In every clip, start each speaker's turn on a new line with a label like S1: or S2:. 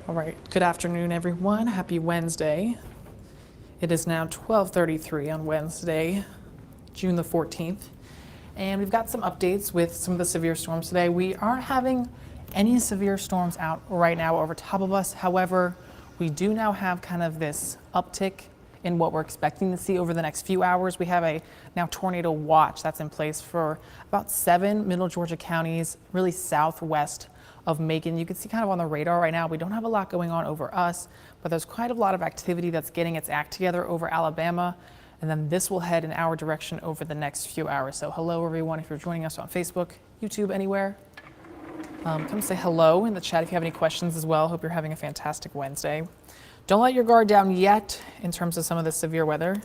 S1: All right, good afternoon, everyone. Happy Wednesday. It is now 12:33 on Wednesday, June the 14th, and we've got some updates with some of the severe storms today. We aren't having any severe storms out right now over top of us. However, we do now have kind of this uptick in what we're expecting to see over the next few hours. We have a now tornado watch that's in place for about 7 middle Georgia counties, really southwest of Macon. You can see kind of on the radar right now, we don't have a lot going on over us, but there's quite a lot of activity that's getting its act together over Alabama. And then this will head in our direction over the next few hours. So hello, everyone. If you're joining us on Facebook, YouTube, anywhere, come say hello in the chat if you have any questions as well. Hope you're having a fantastic Wednesday. Don't let your guard down yet in terms of some of the severe weather,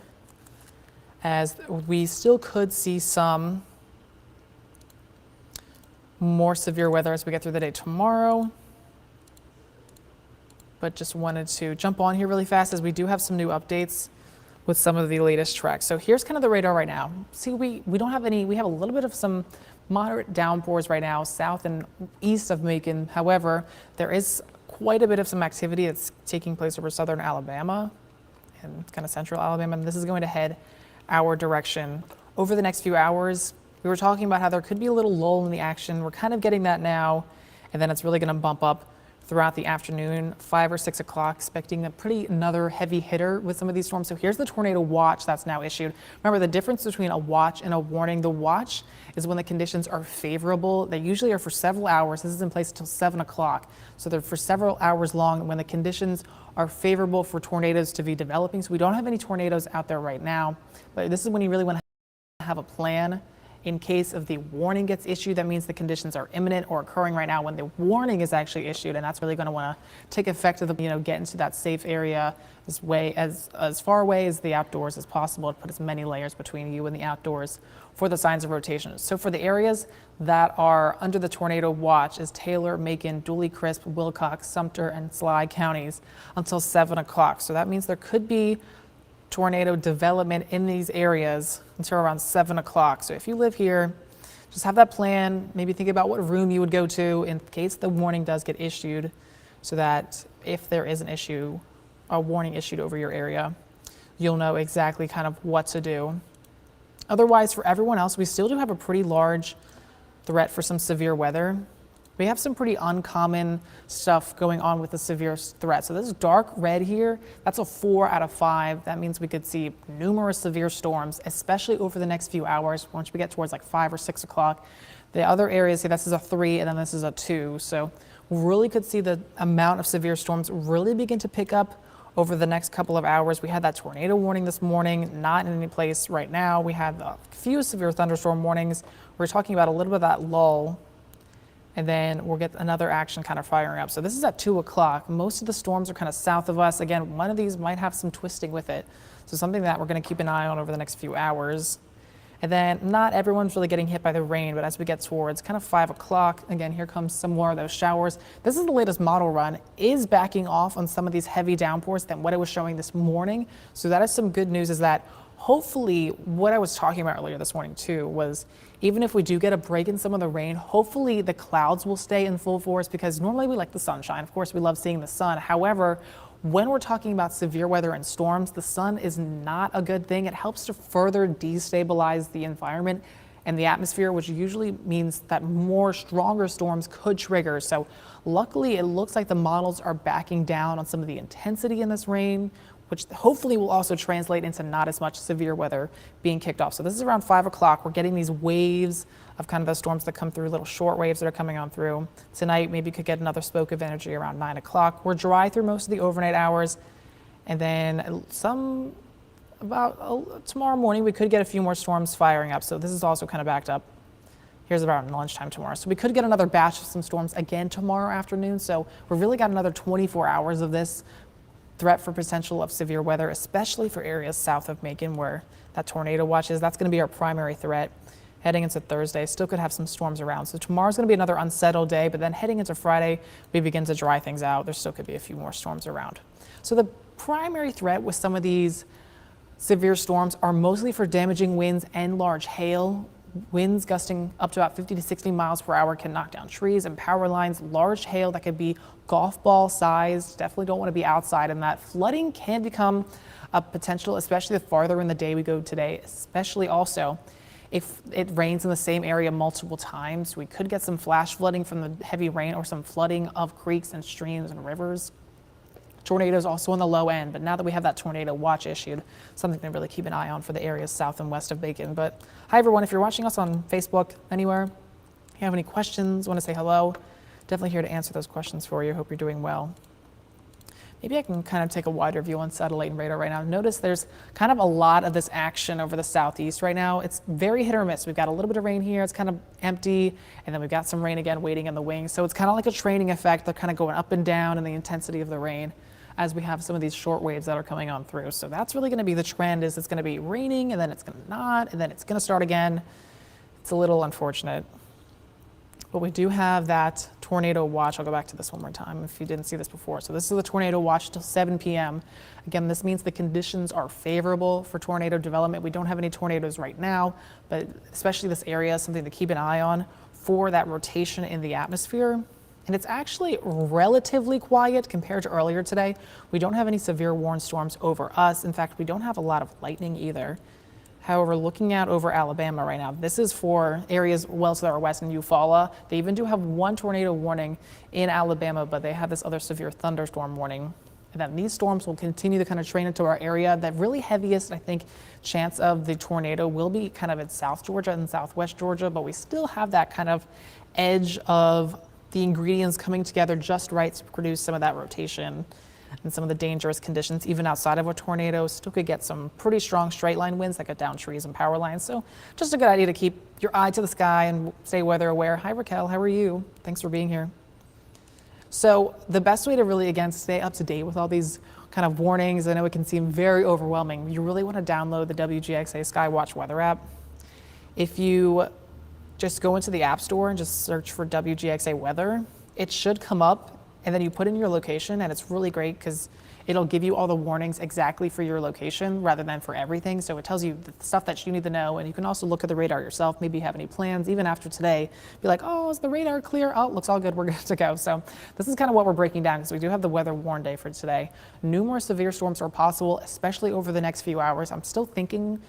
S1: as we still could see some more severe weather as we get through the day tomorrow. But just wanted to jump on here really fast as we do have some new updates with some of the latest tracks. So here's kind of the radar right now. See, we don't have any, we have a little bit of some moderate downpours right now south and east of Macon. However, there is quite a bit of some activity that's taking place over southern Alabama and kind of central Alabama. And this is going to head our direction over the next few hours. We were talking about how there could be a little lull in the action. We're kind of getting that now, and then it's really going to bump up throughout the afternoon, 5 or 6 o'clock, expecting another heavy hitter with some of these storms. So here's the tornado watch that's now issued. Remember, the difference between a watch and a warning. The watch is when the conditions are favorable. They usually are for several hours. This is in place until 7 o'clock. So they're for several hours long when the conditions are favorable for tornadoes to be developing. So we don't have any tornadoes out there right now, but this is when you really want to have a plan. In case of the warning gets issued, that means the conditions are imminent or occurring right now when the warning is actually issued, and that's really going to want to take effect of get into that safe area as far away as the outdoors as possible to put as many layers between you and the outdoors for the signs of rotation. So for the areas that are under the tornado watch is Taylor, Macon, Dooley, Crisp, Wilcox, Sumter, and Sly counties until 7 o'clock. So that means there could be tornado development in these areas until around 7 o'clock. So if you live here, just have that plan. Maybe think about what room you would go to in case the warning does get issued, so that if there is an issue, a warning issued over your area, you'll know exactly kind of what to do. Otherwise, for everyone else, we still do have a pretty large threat for some severe weather. We have some pretty uncommon stuff going on with the severe threat. So this dark red here, that's a 4 out of 5. That means we could see numerous severe storms, especially over the next few hours. Once we get towards like 5 or 6 o'clock, the other areas here, this is a 3 and then this is a 2. So we really could see the amount of severe storms really begin to pick up over the next couple of hours. We had that tornado warning this morning, not in any place right now. We had a few severe thunderstorm warnings. We're talking about a little bit of that lull, and then we'll get another action kind of firing up. So this is at 2 o'clock. Most of the storms are kind of south of us. Again, one of these might have some twisting with it. So something that we're going to keep an eye on over the next few hours. And then not everyone's really getting hit by the rain, but as we get towards kind of 5 o'clock, again, here comes some more of those showers. This is the latest model run, is backing off on some of these heavy downpours than what it was showing this morning. So that is some good news, is that hopefully what I was talking about earlier this morning too was, even if we do get a break in some of the rain, hopefully the clouds will stay in full force, because normally we like the sunshine. Of course, we love seeing the sun. However, when we're talking about severe weather and storms, the sun is not a good thing. It helps to further destabilize the environment and the atmosphere, which usually means that more stronger storms could trigger. So luckily, it looks like the models are backing down on some of the intensity in this rain, which hopefully will also translate into not as much severe weather being kicked off. So this is around 5 o'clock. We're getting these waves of kind of those storms that come through, little short waves that are coming on through. Tonight, maybe could get another spoke of energy around 9 o'clock. We're dry through most of the overnight hours. And then tomorrow morning, we could get a few more storms firing up. So this is also kind of backed up. Here's around lunchtime tomorrow. So we could get another batch of some storms again tomorrow afternoon. So we've really got another 24 hours of this threat for potential of severe weather, especially for areas south of Macon where that tornado watch is. That's going to be our primary threat heading into Thursday. Still could have some storms around. So tomorrow's going to be another unsettled day, but then heading into Friday, we begin to dry things out. There still could be a few more storms around. So the primary threat with some of these severe storms are mostly for damaging winds and large hail. Winds gusting up to about 50 to 60 miles per hour can knock down trees and power lines. Large hail that could be golf ball sized. Definitely don't want to be outside in that. Flooding can become a potential, especially the farther in the day we go today, especially also if it rains in the same area multiple times. We could get some flash flooding from the heavy rain or some flooding of creeks and streams and rivers. Tornadoes also on the low end, but now that we have that tornado watch issued, something to really keep an eye on for the areas south and west of Bacon. But hi everyone, if you're watching us on Facebook, anywhere, if you have any questions, want to say hello, definitely here to answer those questions for you. Hope you're doing well. Maybe I can kind of take a wider view on satellite and radar right now. Notice there's kind of a lot of this action over the southeast right now. It's very hit or miss. We've got a little bit of rain here. It's kind of empty. And then we've got some rain again waiting in the wings. So it's kind of like a training effect. They're kind of going up and down in the intensity of the rain as we have some of these short waves that are coming on through. So that's really going to be the trend, is it's going to be raining and then it's going to not, and then it's going to start again. It's a little unfortunate. But we do have that tornado watch. I'll go back to this one more time if you didn't see this before. So this is the tornado watch till 7 p.m. Again, this means the conditions are favorable for tornado development. We don't have any tornadoes right now, but especially this area is something to keep an eye on for that rotation in the atmosphere. And it's actually relatively quiet compared to earlier today. We don't have any severe warned storms over us. In fact, we don't have a lot of lightning either. However, looking out over Alabama right now, this is for areas well to our west in Eufaula. They even do have one tornado warning in Alabama, but they have this other severe thunderstorm warning. And then these storms will continue to kind of train into our area. That really heaviest, I think, chance of the tornado will be kind of in South Georgia and Southwest Georgia, but we still have that kind of edge of the ingredients coming together just right to produce some of that rotation and some of the dangerous conditions, even outside of a tornado. Still could get some pretty strong straight line winds that cut down trees and power lines. So just a good idea to keep your eye to the sky and stay weather aware. Hi Raquel, how are you? Thanks for being here. So the best way to really, again, stay up to date with all these kind of warnings, I know it can seem very overwhelming. You really want to download the WGXA SkyWatch weather app. If you just go into the App Store and just search for WGXA weather, it should come up, and then you put in your location, and it's really great because it'll give you all the warnings exactly for your location rather than for everything. So it tells you the stuff that you need to know, and you can also look at the radar yourself. Maybe you have any plans, even after today, be like, oh, is the radar clear? Oh, looks all good, we're good to go. So this is kind of what we're breaking down, because we do have the weather warn day for today. Numerous severe storms are possible, especially over the next few hours. I'm still thinking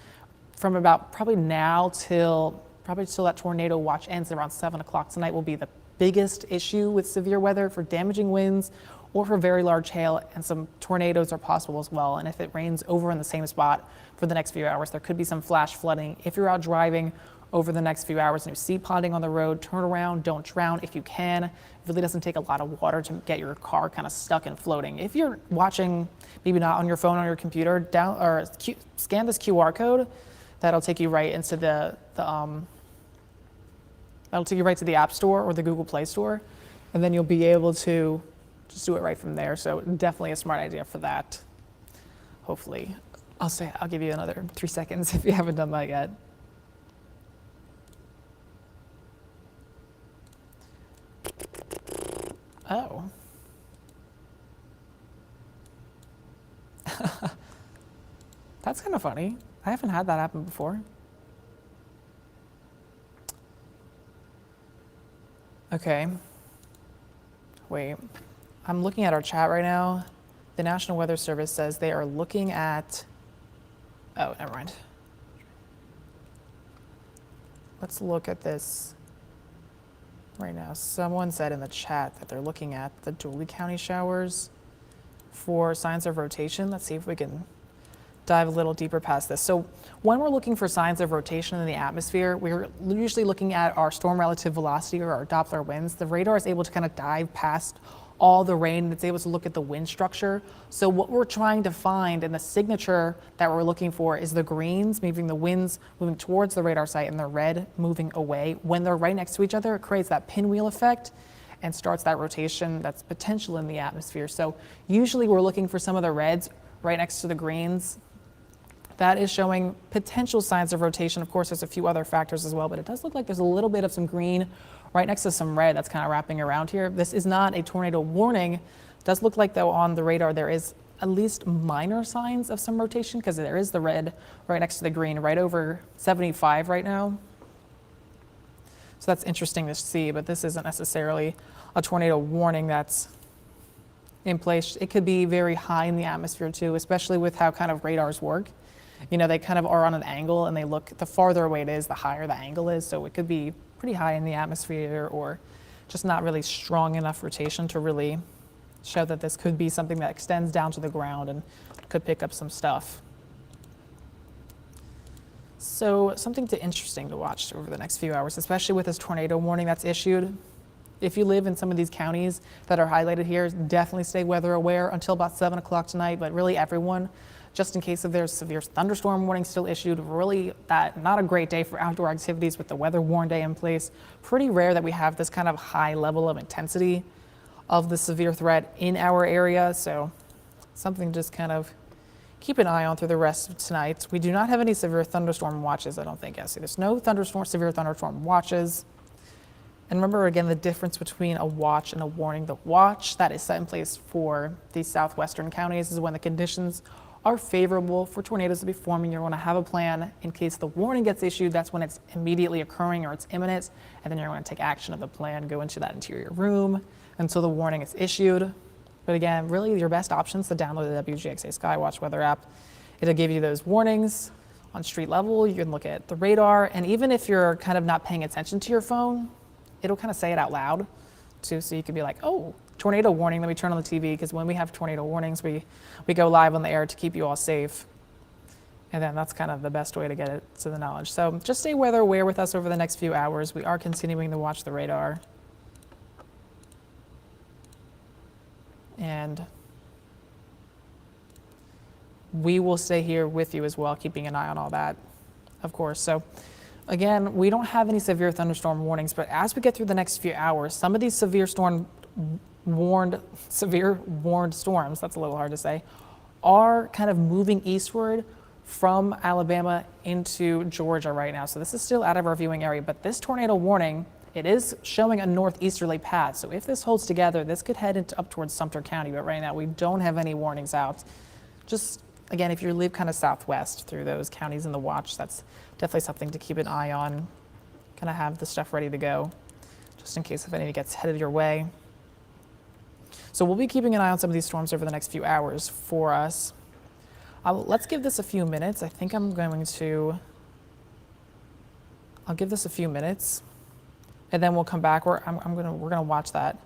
S1: from about probably now till that tornado watch ends around 7 o'clock tonight will be the biggest issue with severe weather for damaging winds or for very large hail, and some tornadoes are possible as well. And if it rains over in the same spot for the next few hours, there could be some flash flooding. If you're out driving over the next few hours and you're sea ponding on the road, turn around, don't drown if you can. It really doesn't take a lot of water to get your car kind of stuck and floating. If you're watching, maybe not on your phone, on your computer, scan this QR code. That'll take you right into that'll take you right to the App Store or the Google Play Store, and then you'll be able to just do it right from there. So definitely a smart idea for that. Hopefully, I'll give you another 3 seconds if you haven't done that yet. Oh. That's kind of funny. I haven't had that happen before. Okay. Wait. I'm looking at our chat right now. The National Weather Service says they are looking at... Oh, never mind. Let's look at this right now. Someone said in the chat that they're looking at the Dooley County showers for signs of rotation. Let's see if we can dive a little deeper past this. So when we're looking for signs of rotation in the atmosphere, we're usually looking at our storm relative velocity or our Doppler winds. The radar is able to kind of dive past all the rain, and it's able to look at the wind structure. So what we're trying to find, and the signature that we're looking for, is the greens, moving the winds moving towards the radar site, and the red moving away. When they're right next to each other, it creates that pinwheel effect and starts that rotation that's potential in the atmosphere. So usually we're looking for some of the reds right next to the greens. That is showing potential signs of rotation. Of course, there's a few other factors as well, but it does look like there's a little bit of some green right next to some red that's kind of wrapping around here. This is not a tornado warning. It does look like, though, on the radar there is at least minor signs of some rotation, because there is the red right next to the green, right over 75 right now. So that's interesting to see, but this isn't necessarily a tornado warning that's in place. It could be very high in the atmosphere too, especially with how kind of radars work. You know, they kind of are on an angle and they look, the farther away it is, the higher the angle is. So it could be pretty high in the atmosphere or just not really strong enough rotation to really show that this could be something that extends down to the ground and could pick up some stuff. So something interesting to watch over the next few hours, especially with this tornado warning that's issued. If you live in some of these counties that are highlighted here, definitely stay weather aware until about 7 o'clock tonight, but really everyone, just in case if there's severe thunderstorm warning still issued. Really, not a great day for outdoor activities with the weather warn day in place. Pretty rare that we have this kind of high level of intensity of the severe threat in our area, so something just kind of keep an eye on through the rest of tonight. We do not have any severe thunderstorm watches, I don't think, Essie. There's no severe thunderstorm watches. And remember, again, the difference between a watch and a warning. The watch that is set in place for these southwestern counties is when the conditions are favorable for tornadoes to be forming. You're going to have a plan in case the warning gets issued. That's when it's immediately occurring or it's imminent. And then you're going to take action of the plan, go into that interior room until the warning is issued. But again, really your best option is to download the WGXA SkyWatch weather app. It'll give you those warnings on street level. You can look at the radar. And even if you're kind of not paying attention to your phone, it'll kind of say it out loud too. So you could be like, oh, tornado warning, let me turn on the TV, because when we have tornado warnings, we go live on the air to keep you all safe. And then that's kind of the best way to get it to the knowledge. So just stay weather aware with us over the next few hours. We are continuing to watch the radar. And we will stay here with you as well, keeping an eye on all that, of course. So again, we don't have any severe thunderstorm warnings, but as we get through the next few hours, some of these severe warned storms, that's a little hard to say, are kind of moving eastward from Alabama into Georgia right now. So this is still out of our viewing area, but this tornado warning, it is showing a northeasterly path. So if this holds together, this could head up towards Sumter County, but right now we don't have any warnings out. Just again, if you live kind of southwest through those counties in the watch, that's definitely something to keep an eye on. Kind of have the stuff ready to go, just in case if any gets headed your way. So we'll be keeping an eye on some of these storms over the next few hours for us. Let's give this a few minutes. I think I'll give this a few minutes, and then we'll come back. We're gonna watch that,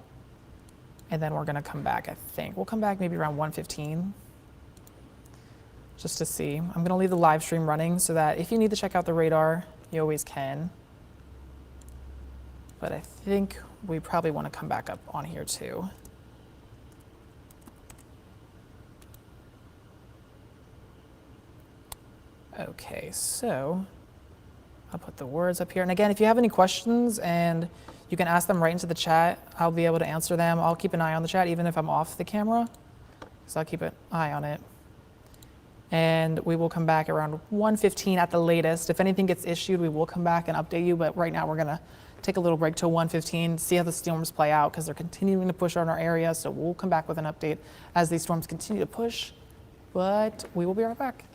S1: and then we're gonna come back. I think we'll come back maybe around 1:15. Just to see. I'm going to leave the live stream running so that if you need to check out the radar, you always can. But I think we probably want to come back up on here too. Okay, so I'll put the words up here. And again, if you have any questions, and you can ask them right into the chat, I'll be able to answer them. I'll keep an eye on the chat even if I'm off the camera, so I'll keep an eye on it. And we will come back around 1:15 at the latest. If anything gets issued, we will come back and update you. But right now, we're going to take a little break till 1:15, see how the storms play out, because they're continuing to push on our area. So we'll come back with an update as these storms continue to push. But we will be right back.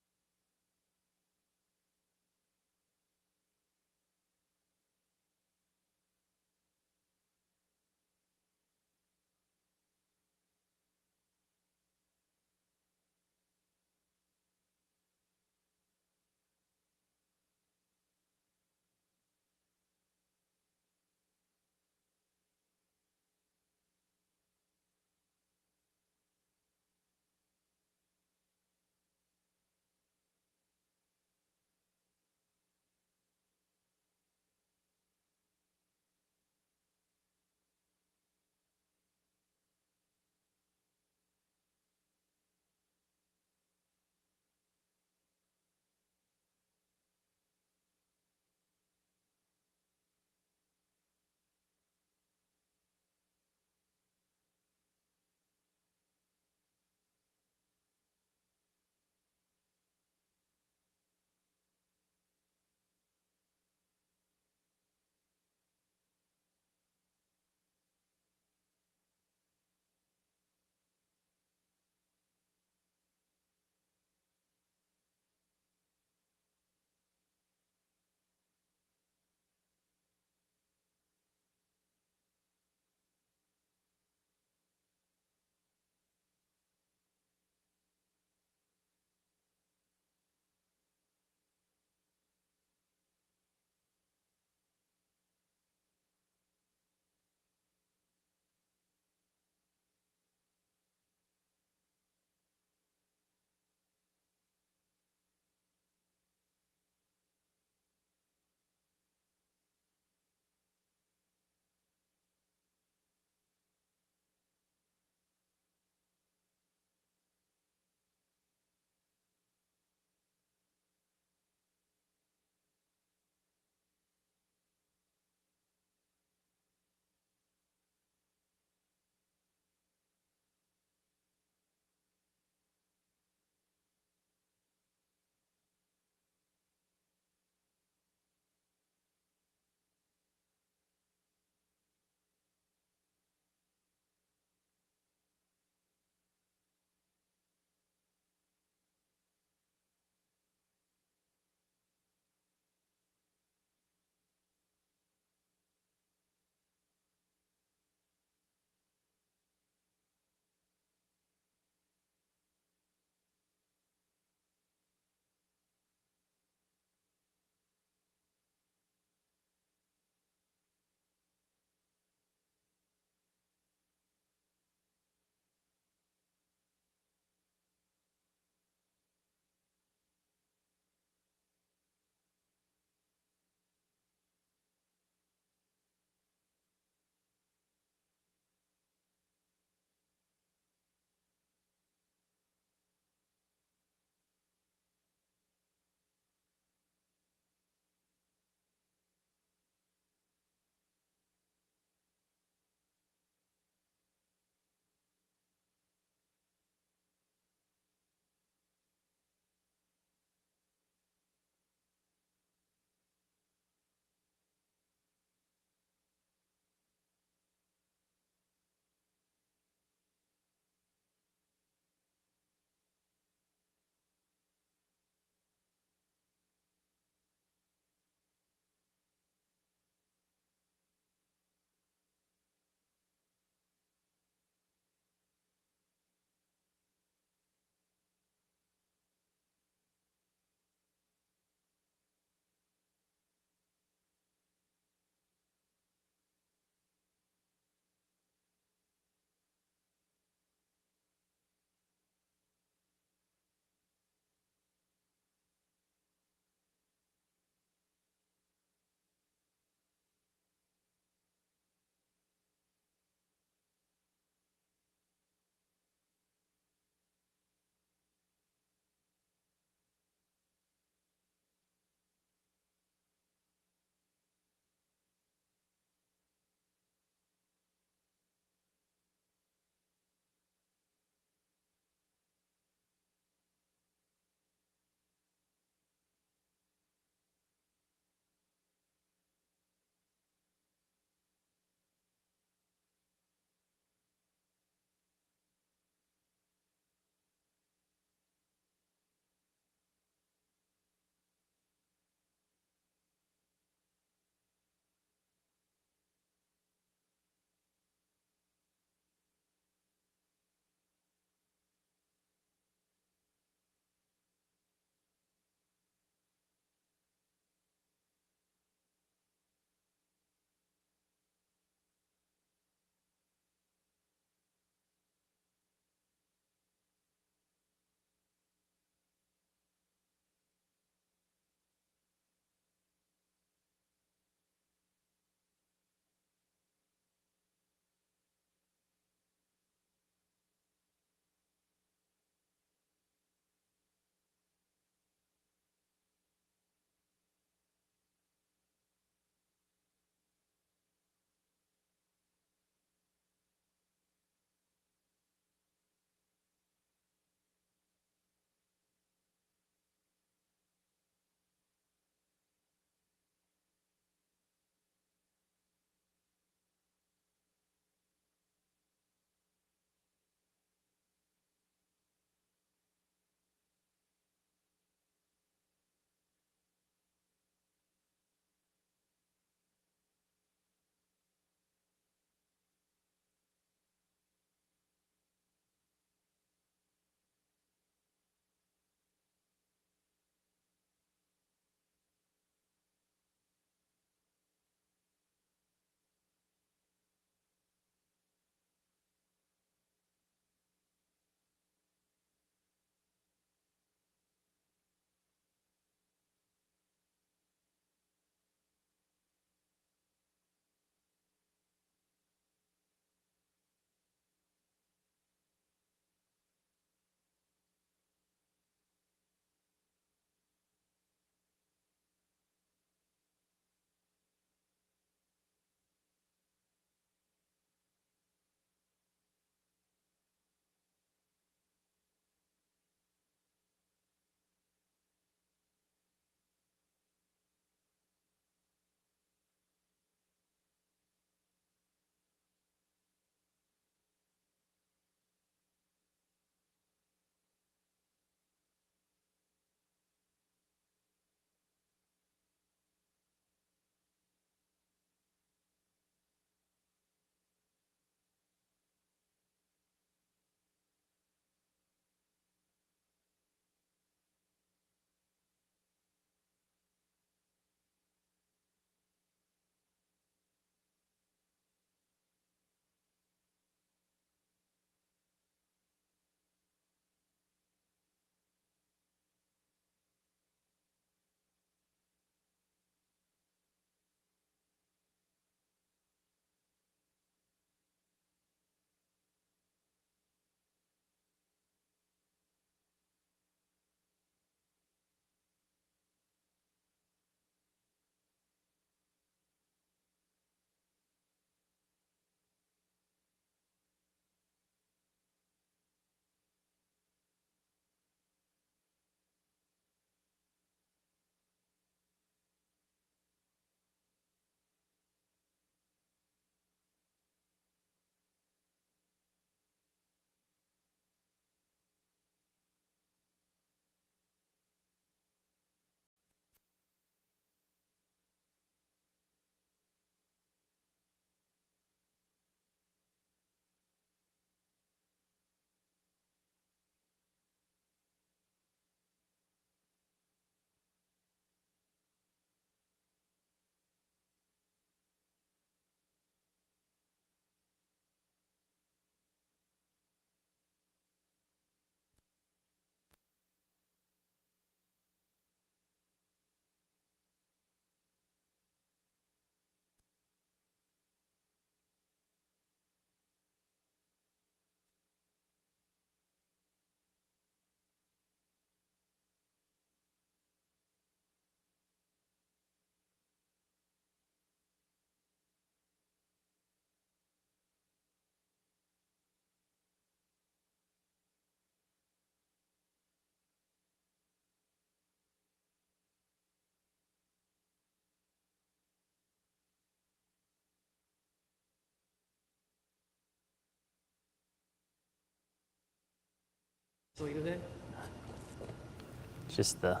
S2: Just the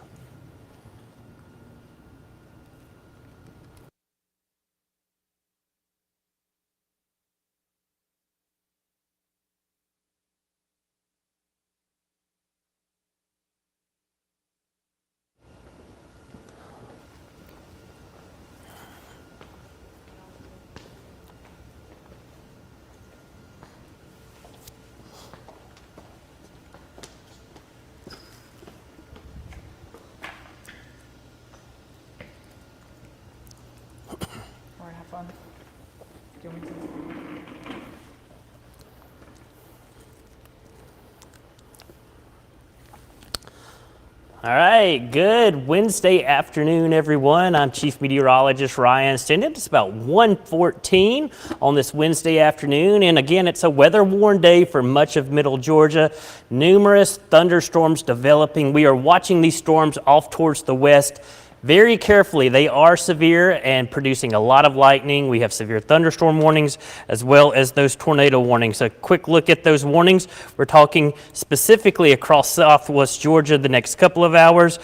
S1: All right, have fun. Do you want me to?
S2: All right, good Wednesday afternoon, everyone. I'm Chief Meteorologist Ryan Stendhal. It's about 1:14 on this Wednesday afternoon, and again, it's a weather-worn day for much of Middle Georgia. Numerous thunderstorms developing. We are watching these storms off towards the west very carefully. They are severe and producing a lot of lightning. We have severe thunderstorm warnings as well as those tornado warnings. A quick look at those warnings. We're talking specifically across southwest Georgia the next couple of hours.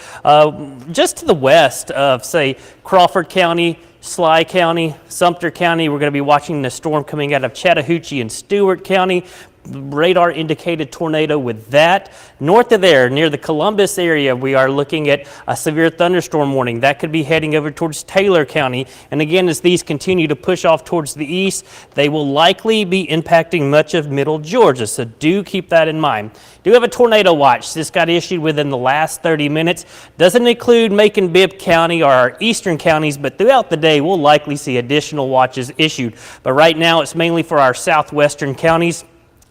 S2: Just to the west of, say, Crawford County, Sly County, Sumter County, we're going to be watching the storm coming out of Chattahoochee and Stewart County. Radar indicated tornado with that. North of there, near the Columbus area, we are looking at a severe thunderstorm warning. That could be heading over towards Taylor County. And again, as these continue to push off towards the east, they will likely be impacting much of Middle Georgia. So do keep that in mind. Do have a tornado watch. This got issued within the last 30 minutes. Doesn't include Macon-Bibb County or our eastern counties, but throughout the day, we'll likely see additional watches issued. But right now, it's mainly for our southwestern counties.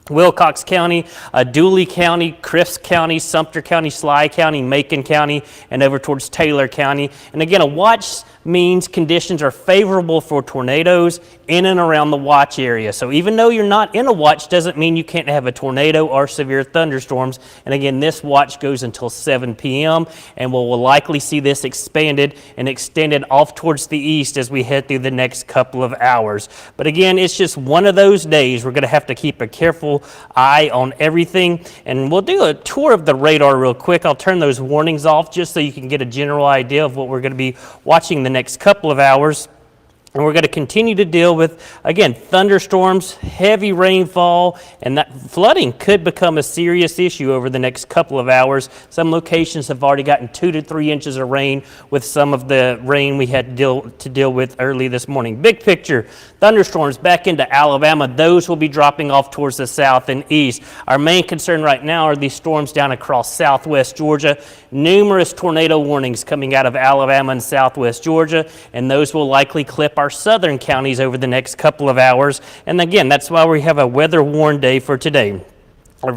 S2: Wilcox County, Dooley County, Crifts County, Sumter County, Sly County, Macon County, and over towards Taylor County. And again, a watch means conditions are favorable for tornadoes in and around the watch area. So even though you're not in a watch doesn't mean you can't have a tornado or severe thunderstorms. And again, this watch goes until 7 p.m. and we'll likely see this expanded and extended off towards the east as we head through the next couple of hours. But again, it's just one of those days. We're going to have to keep a careful eye on everything. And we'll do a tour of the radar real quick. I'll turn those warnings off just so you can get a general idea of what we're going to be watching the next couple of hours. And we're going to continue to deal with, again, thunderstorms, heavy rainfall, and that flooding could become a serious issue over the next couple of hours. Some locations have already gotten 2 to 3 inches of rain with some of the rain we had to deal with early this morning. Big picture, thunderstorms back into Alabama. Those will be dropping off towards the south and east. Our main concern right now are these storms down across southwest Georgia. Numerous tornado warnings coming out of Alabama and southwest Georgia, and those will likely clip our southern counties over the next couple of hours. And again, that's why we have a weather-worn day for today.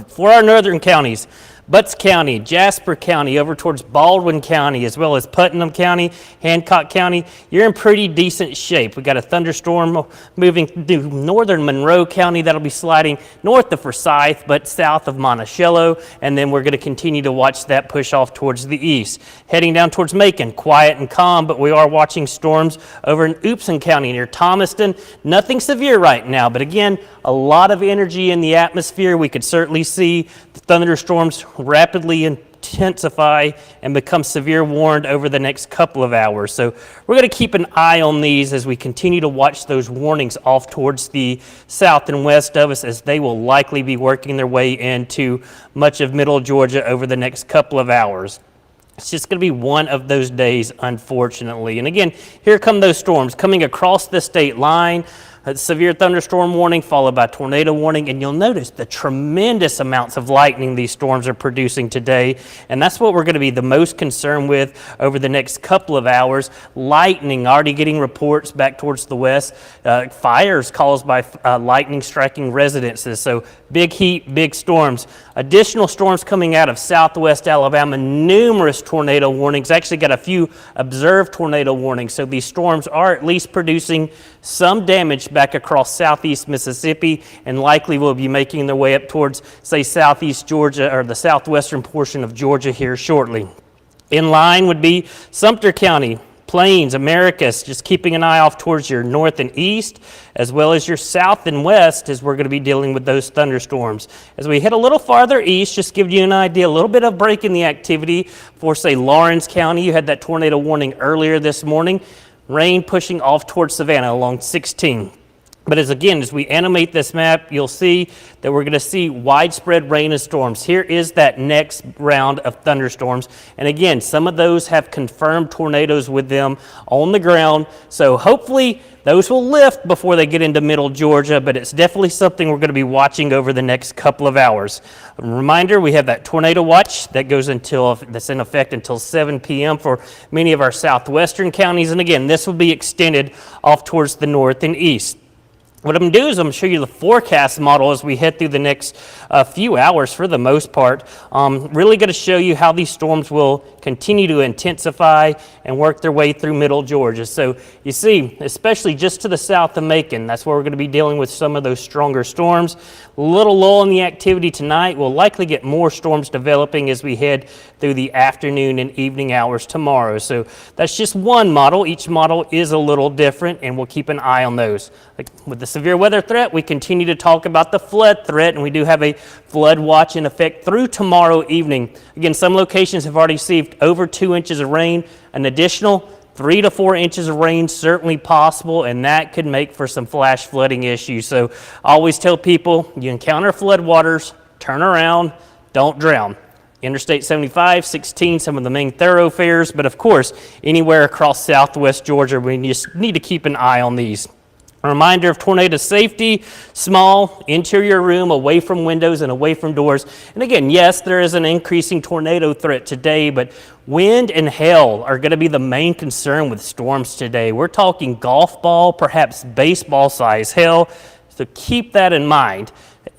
S2: For our northern counties, Butts County, Jasper County, over towards Baldwin County, as well as Putnam County, Hancock County, you're in pretty decent shape. We got a thunderstorm moving through northern Monroe County that'll be sliding north of Forsyth, but south of Monticello, and then we're going to continue to watch that push off towards the east. Heading down towards Macon, quiet and calm, but we are watching storms over in Upson County near Thomaston. Nothing severe right now, but again, a lot of energy in the atmosphere. We could certainly see the thunderstorms rapidly intensify and become severe warned over the next couple of hours. So we're going to keep an eye on these as we continue to watch those warnings off towards the south and west of us, as they will likely be working their way into much of Middle Georgia over the next couple of hours. It's just going to be one of those days, unfortunately. And again, here come those storms coming across the state line. A severe thunderstorm warning followed by tornado warning, and you'll notice the tremendous amounts of lightning these storms are producing today, and that's what we're going to be the most concerned with over the next couple of hours. Lightning, already getting reports back towards the west, fires caused by lightning striking residences, so big heat, big storms. Additional storms coming out of southwest Alabama, numerous tornado warnings. Actually got a few observed tornado warnings, so these storms are at least producing some damage back across southeast Mississippi, and likely will be making their way up towards, say, southeast Georgia or the southwestern portion of Georgia here shortly. In line would be Sumter County, Plains, Americas, just keeping an eye off towards your north and east, as well as your south and west, as we're going to be dealing with those thunderstorms. As we head a little farther east, just give you an idea, a little bit of break in the activity for, say, Lawrence County. You had that tornado warning earlier this morning. Rain pushing off towards Savannah along 16. But as we animate this map, you'll see that we're going to see widespread rain and storms. Here is that next round of thunderstorms. And again, some of those have confirmed tornadoes with them on the ground. So hopefully those will lift before they get into middle Georgia, but it's definitely something we're going to be watching over the next couple of hours. A reminder, we have that tornado watch that's in effect until 7 p.m. for many of our southwestern counties. And again, this will be extended off towards the north and east. What I'm going to do is I'm going to show you the forecast model as we head through the next few hours for the most part. Really going to show you how these storms will continue to intensify and work their way through middle Georgia. So you see, especially just to the south of Macon, that's where we're going to be dealing with some of those stronger storms. A little lull in the activity tonight. We'll likely get more storms developing as we head through the afternoon and evening hours tomorrow. So that's just one model. Each model is a little different, and we'll keep an eye on those. Like with the severe weather threat, we continue to talk about the flood threat, and we do have a flood watch in effect through tomorrow evening. Again, some locations have already received over 2 inches of rain. An additional 3 to 4 inches of rain certainly possible, and that could make for some flash flooding issues. So I always tell people, you encounter flood waters, turn around, don't drown. Interstate 75, 16, some of the main thoroughfares, but of course, anywhere across southwest Georgia, we just need to keep an eye on these. A reminder of tornado safety: small, interior room, away from windows and away from doors. And again, yes, there is an increasing tornado threat today, but wind and hail are going to be the main concern with storms today. We're talking golf ball, perhaps baseball size hail, so keep that in mind.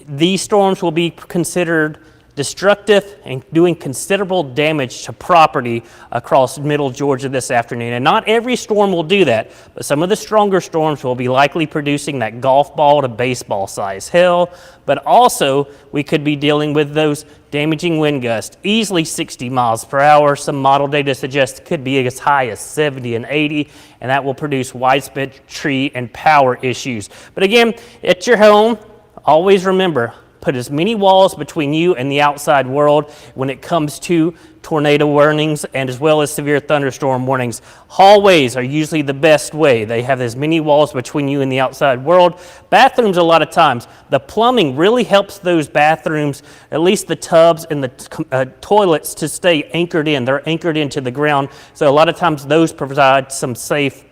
S2: These storms will be considered destructive and doing considerable damage to property across middle Georgia this afternoon. And not every storm will do that, but some of the stronger storms will be likely producing that golf ball to baseball size hail. But also, we could be dealing with those damaging wind gusts, easily 60 miles per hour. Some model data suggests it could be as high as 70 and 80, and that will produce widespread tree and power issues. But again, at your home, always remember, put as many walls between you and the outside world when it comes to tornado warnings and as well as severe thunderstorm warnings. Hallways are usually the best way. They have as many walls between you and the outside world. Bathrooms, a lot of times, the plumbing really helps those bathrooms, at least the tubs and the toilets, to stay anchored in. They're anchored into the ground. So a lot of times those provide some safe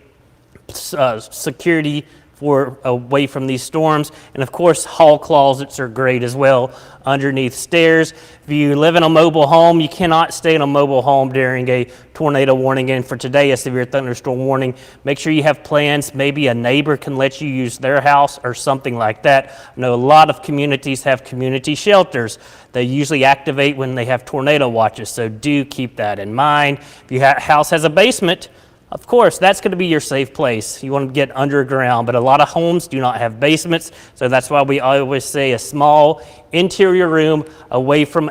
S2: security away from these storms. And of course, hall closets are great as well underneath stairs. If you live in a mobile home, you cannot stay in a mobile home during a tornado warning. And for today, a severe thunderstorm warning, make sure you have plans. Maybe a neighbor can let you use their house or something like that. I know a lot of communities have community shelters. They usually activate when they have tornado watches, so do keep that in mind. If your house has a basement, of course, that's going to be your safe place. You want to get underground, but a lot of homes do not have basements, so that's why we always say a small interior room away from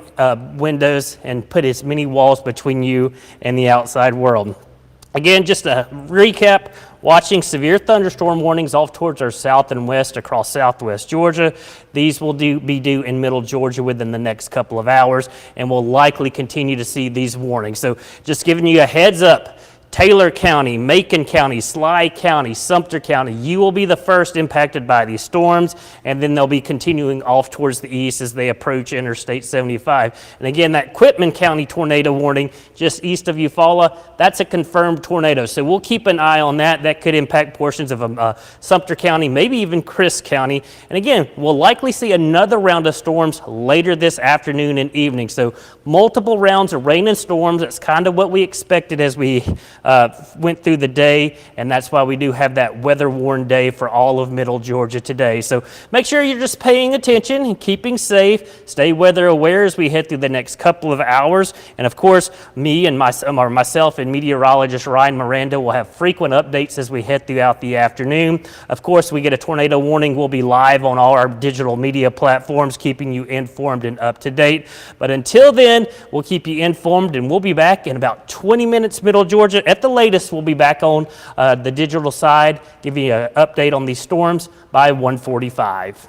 S2: windows and put as many walls between you and the outside world. Again, just a recap, watching severe thunderstorm warnings off towards our south and west across southwest Georgia. These will be due in middle Georgia within the next couple of hours, and we'll likely continue to see these warnings. So just giving you a heads up, Taylor County, Macon County, Sly County, Sumter County, you will be the first impacted by these storms, and then they'll be continuing off towards the east as they approach Interstate 75. And again, that Quitman County tornado warning just east of Eufaula, that's a confirmed tornado. So we'll keep an eye on that. That could impact portions of Sumter County, maybe even Chris County. And again, we'll likely see another round of storms later this afternoon and evening. So multiple rounds of rain and storms. That's kind of what we expected as we went through the day, and that's why we do have that weather-worn day for all of middle Georgia today. So make sure you're just paying attention and keeping safe. Stay weather aware as we head through the next couple of hours. And of course, me and myself and meteorologist Ryan Miranda will have frequent updates as we head throughout the afternoon. Of course, we get a tornado warning. We'll be live on all our digital media platforms, keeping you informed and up to date. But until then, we'll keep you informed, and we'll be back in about 20 minutes, middle Georgia. at the latest, we'll be back on the digital side, give you an update on these storms by 1:45.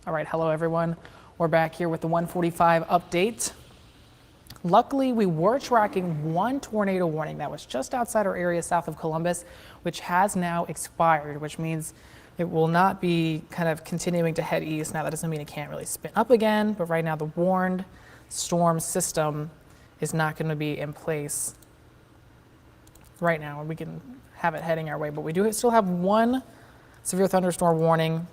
S1: All right, hello everyone. We're back here with the 145 update. Luckily, we were tracking one tornado warning that was just outside our area south of Columbus, which has now expired, which means it will not be kind of continuing to head east. Now, that doesn't mean it can't really spin up again, but right now the warned storm system is not going to be in place right now. We can have it heading our way, but we do still have one severe thunderstorm warning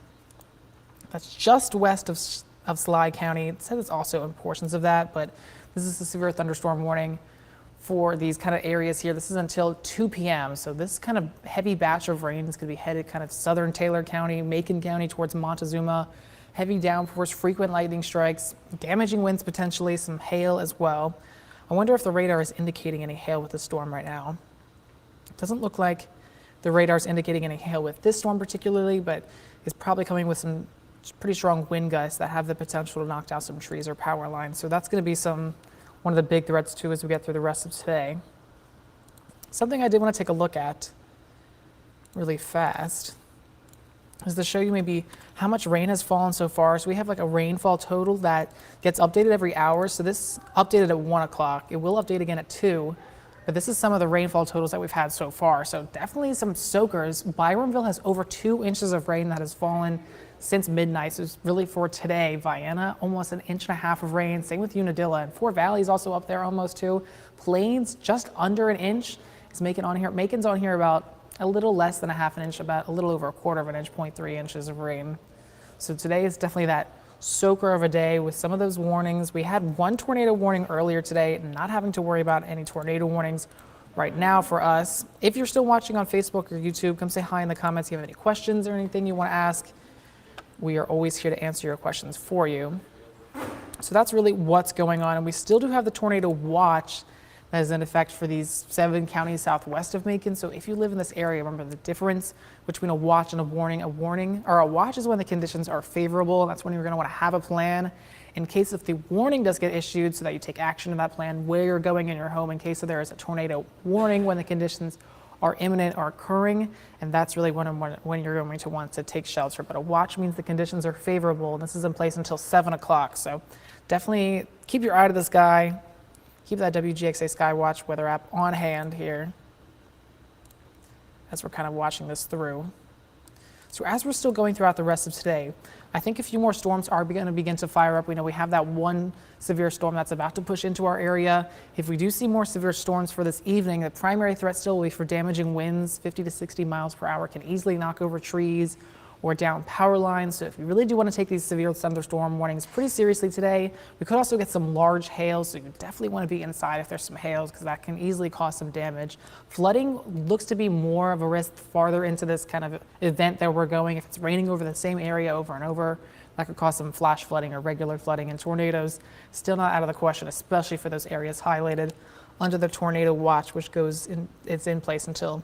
S1: that's just west of Sly County. It says it's also in portions of that, but this is a severe thunderstorm warning for these kind of areas here. This is until 2 p.m. So this kind of heavy batch of rain is going to be headed kind of southern Taylor County, Macon County towards Montezuma. Heavy downpours, frequent lightning strikes, damaging winds potentially, some hail as well. I wonder if the radar is indicating any hail with the storm right now. It doesn't look like the radar is indicating any hail with this storm particularly, but it's probably coming with some pretty strong wind gusts that have the potential to knock down some trees or power lines. So that's going to be one of the big threats too as we get through the rest of today. Something I did want to take a look at really fast is to show you maybe how much rain has fallen so far. So we have like a rainfall total that gets updated every hour. So this updated at 1 o'clock. It will update again at 2. But this is some of the rainfall totals that we've had so far. So definitely some soakers. Byronville has over 2 inches of rain that has fallen since midnight. So it's really for today. Vienna, almost 1.5 inches of rain. Same with Unadilla. And Fort Valley's also up there almost too. Plains, just under 1 inch. Is Macon on here. Macon's on here about a little less than 1/2 inch, about a little over 1/4 inch, 0.3 inches of rain. So today is definitely that soaker of a day with some of those warnings. We had one tornado warning earlier today, not having to worry about any tornado warnings right now for us. If you're still watching on Facebook or YouTube, come say hi in the comments if you have any questions or anything you want to ask. We are always here to answer your questions for you. So that's really what's going on. And we still do have the tornado watch that is in effect for these 7 counties southwest of Macon. So if you live in this area, remember the difference between a watch and a warning. A warning or a watch is when the conditions are favorable. And that's when you're going to want to have a plan in case if the warning does get issued so that you take action in that plan where you're going in your home in case there is a tornado warning when the conditions are imminent or occurring. And that's really when you're going to want to take shelter. But a watch means the conditions are favorable. And this is in place until 7 o'clock. So definitely keep your eye to the sky. Keep that WGXA SkyWatch weather app on hand here as we're kind of watching this through. So as we're still going throughout the rest of today, I think a few more storms are going to begin to fire up. We know we have that one severe storm that's about to push into our area. If we do see more severe storms for this evening, the primary threat still will be for damaging winds. 50 to 60 miles per hour can easily knock over trees or down power lines. So if you really do want to take these severe thunderstorm warnings pretty seriously today, we could also get some large hail. So you definitely want to be inside if there's some hail because that can easily cause some damage. Flooding looks to be more of a risk farther into this kind of event that we're going. If it's raining over the same area over and over, that could cause some flash flooding or regular flooding, and tornadoes still not out of the question, especially for those areas highlighted under the tornado watch, which it's in place until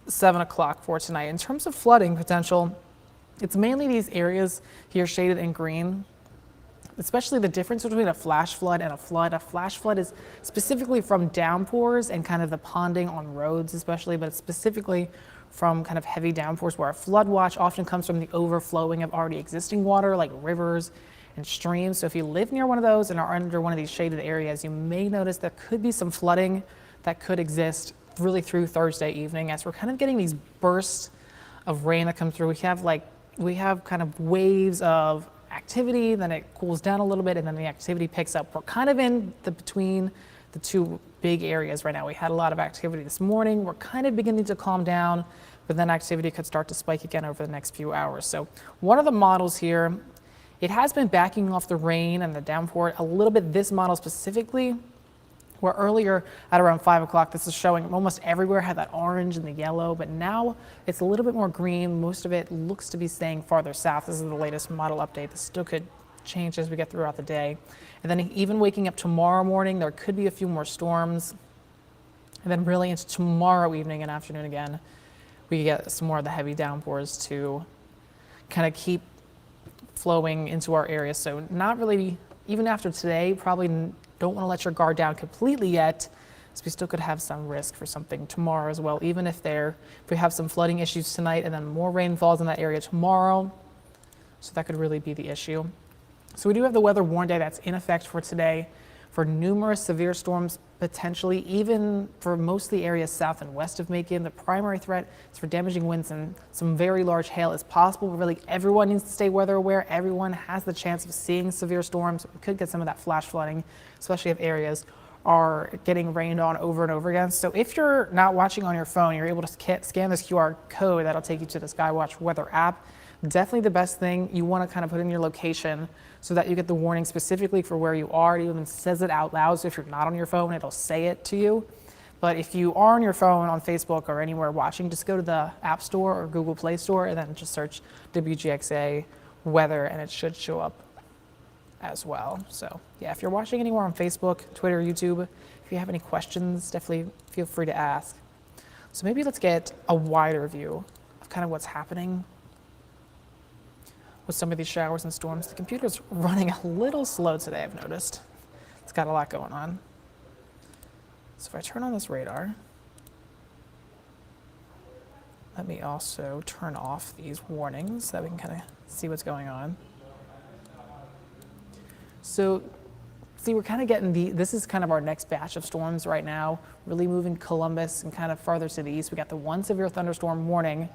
S1: 7 o'clock for tonight. In terms of flooding potential, it's mainly these areas here shaded in green, especially the difference between a flash flood and a flood. A flash flood is specifically from downpours and kind of the ponding on roads especially, but it's specifically from kind of heavy downpours, where a flood watch often comes from the overflowing of already existing water like rivers and streams. So if you live near one of those and are under one of these shaded areas, you may notice there could be some flooding that could exist really through Thursday evening as we're kind of getting these bursts of rain that come through. We have kind of waves of activity, then it cools down a little bit, and then the activity picks up. We're kind of in between the two big areas right now. We had a lot of activity this morning. We're kind of beginning to calm down, but then activity could start to spike again over the next few hours. So one of the models here, it has been backing off the rain and the downpour a little bit. This model specifically, where earlier at around 5 o'clock, this is showing almost everywhere had that orange and the yellow, but now it's a little bit more green. Most of it looks to be staying farther south. This is the latest model update. This still could change as we get throughout the day. And then even waking up tomorrow morning, there could be a few more storms. And then really into tomorrow evening and afternoon again, we get some more of the heavy downpours to kind of keep flowing into our area. So not really, even after today, probably don't want to let your guard down completely yet, so we still could have some risk for something tomorrow as well. Even if we have some flooding issues tonight and then more rain falls in that area tomorrow, So that could really be the issue. So we do have the weather warning day that's in effect for today for numerous severe storms, potentially even for most of the areas south and west of Macon. The primary threat is for damaging winds and some very large hail is possible. Really, everyone needs to stay weather aware. Everyone has the chance of seeing severe storms. We could get some of that flash flooding, especially if areas are getting rained on over and over again. So if you're not watching on your phone, you're able to scan this QR code that'll take you to the SkyWatch weather app. Definitely the best thing. You want to kind of put in your location so that you get the warning specifically for where you are. It even says it out loud, so if you're not on your phone, it'll say it to you. But if you are on your phone, on Facebook or anywhere watching, just go to the App Store or Google Play Store and then just search WGXA weather and it should show up as well. So yeah, if you're watching anywhere on Facebook, Twitter, YouTube, if you have any questions, definitely feel free to ask. So maybe let's get a wider view of kind of what's happening with some of these showers and storms. The computer's running a little slow today, I've noticed. It's got a lot going on. So if I turn on this radar, let me also turn off these warnings so that we can kind of see what's going on. So see, we're kind of getting this is kind of our next batch of storms right now, really moving Columbus and kind of farther to the east. We got the one severe thunderstorm warning,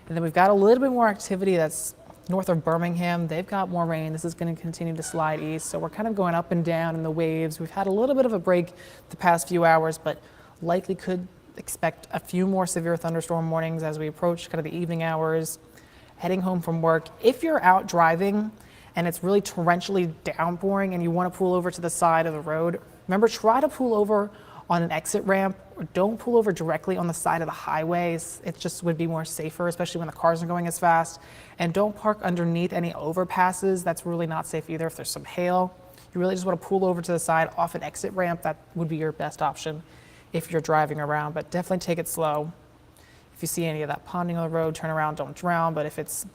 S1: and then we've got a little bit more activity that's north of Birmingham. They've got more rain. This is going to continue to slide east. So we're kind of going up and down in the waves. We've had a little bit of a break the past few hours, but likely could expect a few more severe thunderstorm warnings as we approach kind of the evening hours, heading home from work. If you're out driving and it's really torrentially downpouring and you want to pull over to the side of the road, remember, try to pull over on an exit ramp, or don't pull over directly on the side of the highways. It just would be more safer, especially when the cars are going as fast. And don't park underneath any overpasses. That's really not safe either if there's some hail. You really just want to pull over to the side off an exit ramp. That would be your best option if you're driving around, but definitely take it slow. If you see any of that ponding on the road, turn around, don't drown. But if it's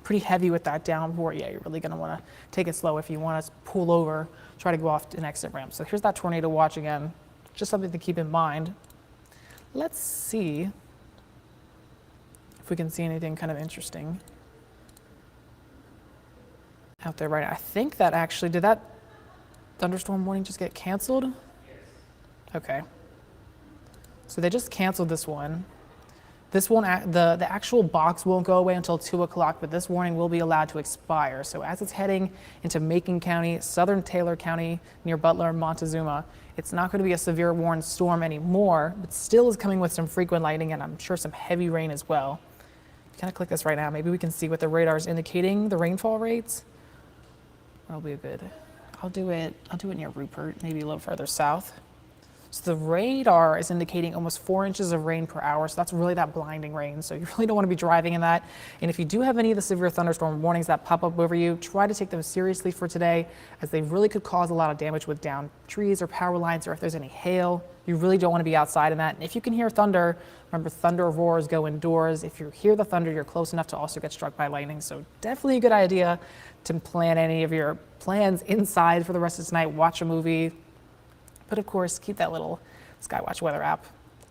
S1: pretty heavy with that downpour, yeah, you're really going to want to take it slow. If you want to pull over, try to go off an exit ramp. So here's that tornado watch again. Just something to keep in mind. Let's see if we can see anything kind of interesting out there right now. I think that actually, did that thunderstorm warning just get canceled? Yes. Okay. So they just canceled this one. This won't, the actual box won't go away until 2 o'clock, but this warning will be allowed to expire. So as it's heading into Macon County, southern Taylor County, near Butler and Montezuma, it's not going to be a severe warned storm anymore, but still is coming with some frequent lightning and I'm sure some heavy rain as well. Kind of click this right now. Maybe we can see what the radar is indicating, the rainfall rates. That'll be good. I'll do it near Rupert, maybe a little further south. So the radar is indicating almost 4 inches of rain per hour. So that's really that blinding rain. So you really don't want to be driving in that. And if you do have any of the severe thunderstorm warnings that pop up over you, try to take them seriously for today, as they really could cause a lot of damage with downed trees or power lines, or if there's any hail. You really don't want to be outside in that. And if you can hear thunder, remember, thunder roars go indoors. If you hear the thunder, you're close enough to also get struck by lightning. So definitely a good idea to plan any of your plans inside for the rest of tonight. Watch a movie. But of course, keep that little SkyWatch weather app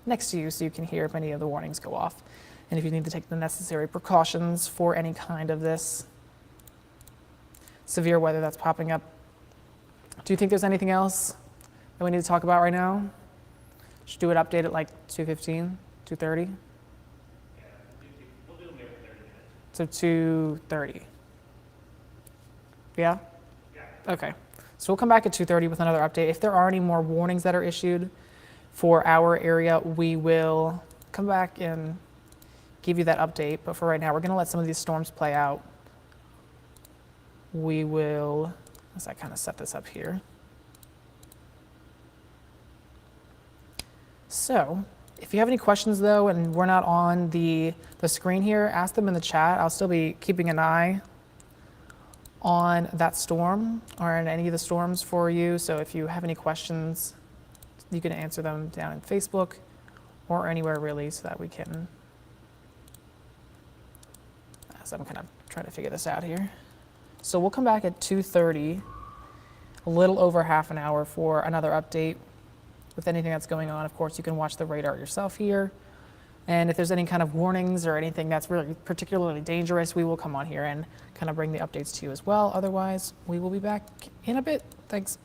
S1: next to you so you can hear if any of the warnings go off. And if you need to take the necessary precautions for any kind of this severe weather that's popping up. Do you think there's anything else that we need to talk about right now? Should do an update at like 2:15, 2:30?
S2: Yeah, we'll do them every 30 minutes.
S1: So 2:30. Yeah?
S2: Yeah.
S1: Okay. So we'll come back at 2:30 with another update. If there are any more warnings that are issued for our area, we will come back and give you that update. But for right now, we're going to let some of these storms play out. We will, as I kind of set this up here. So if you have any questions, though, and we're not on the screen here, ask them in the chat. I'll still be keeping an eye on that storm or on any of the storms for you. So if you have any questions, you can answer them down in Facebook or anywhere really, so that we can, as I'm kind of trying to figure this out here. So we'll come back at 2:30, a little over half an hour for another update with anything that's going on. Of course, you can watch the radar yourself here. And if there's any kind of warnings or anything that's really particularly dangerous, we will come on here and kind of bring the updates to you as well. Otherwise, we will be back in a bit. Thanks.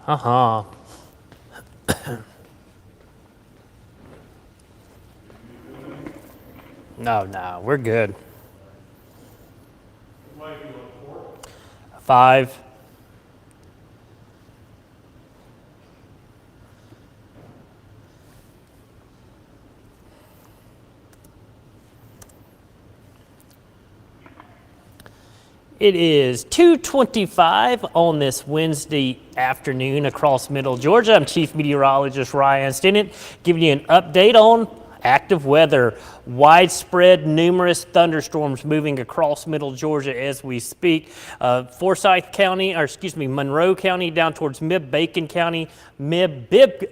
S2: Uh-huh. No, we're good. 5. It is 2:25 on this Wednesday afternoon across Middle Georgia. I'm Chief Meteorologist Ryan Stennett, giving you an update on active weather. Widespread, numerous thunderstorms moving across Middle Georgia as we speak. Forsyth County, or excuse me, Monroe County down towards Bibb-Macon County, Bibb-Macon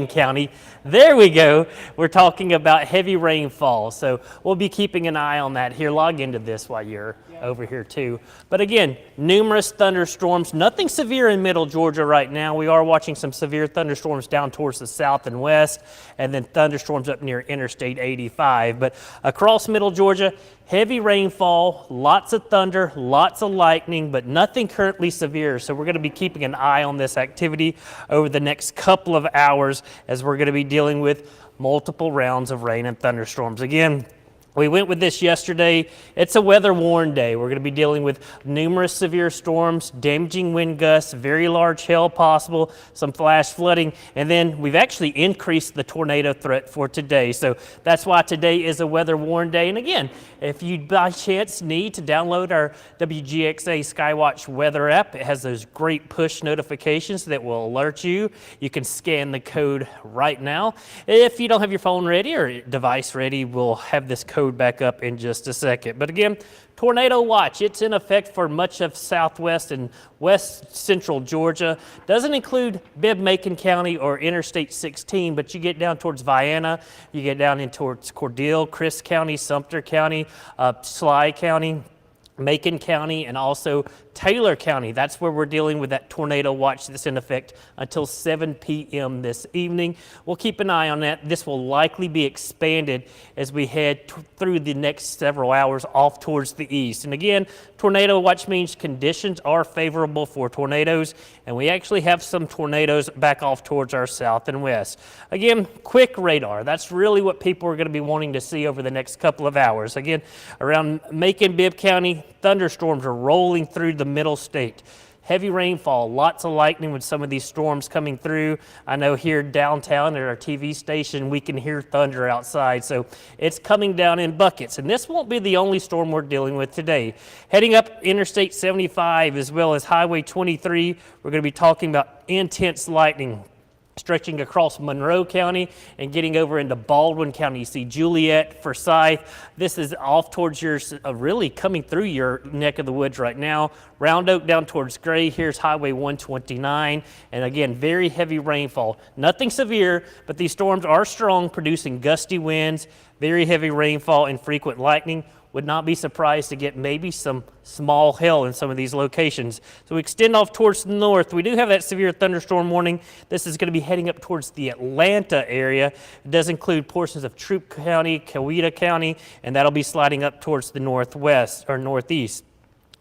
S2: County. There we go. We're talking about heavy rainfall. So we'll be keeping an eye on that here. Log into this while you're over here too. But again, numerous thunderstorms, nothing severe in Middle Georgia right now. We are watching some severe thunderstorms down towards the south and west, and then thunderstorms up near Interstate 85. But across Middle Georgia, heavy rainfall, lots of thunder, lots of lightning, but nothing currently severe. So we're going to be keeping an eye on this activity over the next couple of hours as we're going to be dealing with multiple rounds of rain and thunderstorms. Again, we went with this yesterday. It's a weather-worn day. We're going to be dealing with numerous severe storms, damaging wind gusts, very large hail possible, some flash flooding, and then we've actually increased the tornado threat for today. So that's why today is a weather-worn day. And again, if you by chance need to download our WGXA SkyWatch weather app, it has those great push notifications that will alert you. You can scan the code right now. If you don't have your phone ready or device ready, we'll have this code back up in just a second. But again, tornado watch, it's in effect for much of southwest and west central Georgia. Doesn't include Bibb-Macon County or Interstate 16, but you get down towards Vienna, you get down in towards Cordele, Crisp County, Sumter County, Sly County, Macon County, and also Taylor County. That's where we're dealing with that tornado watch that's in effect until 7 p.m. this evening. We'll keep an eye on that. This will likely be expanded as we head through the next several hours off towards the east. And again, tornado watch means conditions are favorable for tornadoes, and we actually have some tornadoes back off towards our south and west. Again, quick radar. That's really what people are going to be wanting to see over the next couple of hours. Again, around Macon-Bibb County, thunderstorms are rolling through the middle state. Heavy rainfall, lots of lightning with some of these storms coming through. I know here downtown at our TV station, we can hear thunder outside. So it's coming down in buckets. And this won't be the only storm we're dealing with today. Heading up Interstate 75 as well as Highway 23, we're going to be talking about intense lightning stretching across Monroe County and getting over into Baldwin County. You see Juliet, Forsyth. This is off towards your, really coming through your neck of the woods right now. Round Oak down towards Gray. Here's Highway 129. And again, very heavy rainfall. Nothing severe, but these storms are strong, producing gusty winds, very heavy rainfall, and frequent lightning. Would not be surprised to get maybe some small hail in some of these locations. So we extend off towards the north. We do have that severe thunderstorm warning. This is going to be heading up towards the Atlanta area. It does include portions of Troup County, Coweta County, and that'll be sliding up towards the northwest or northeast.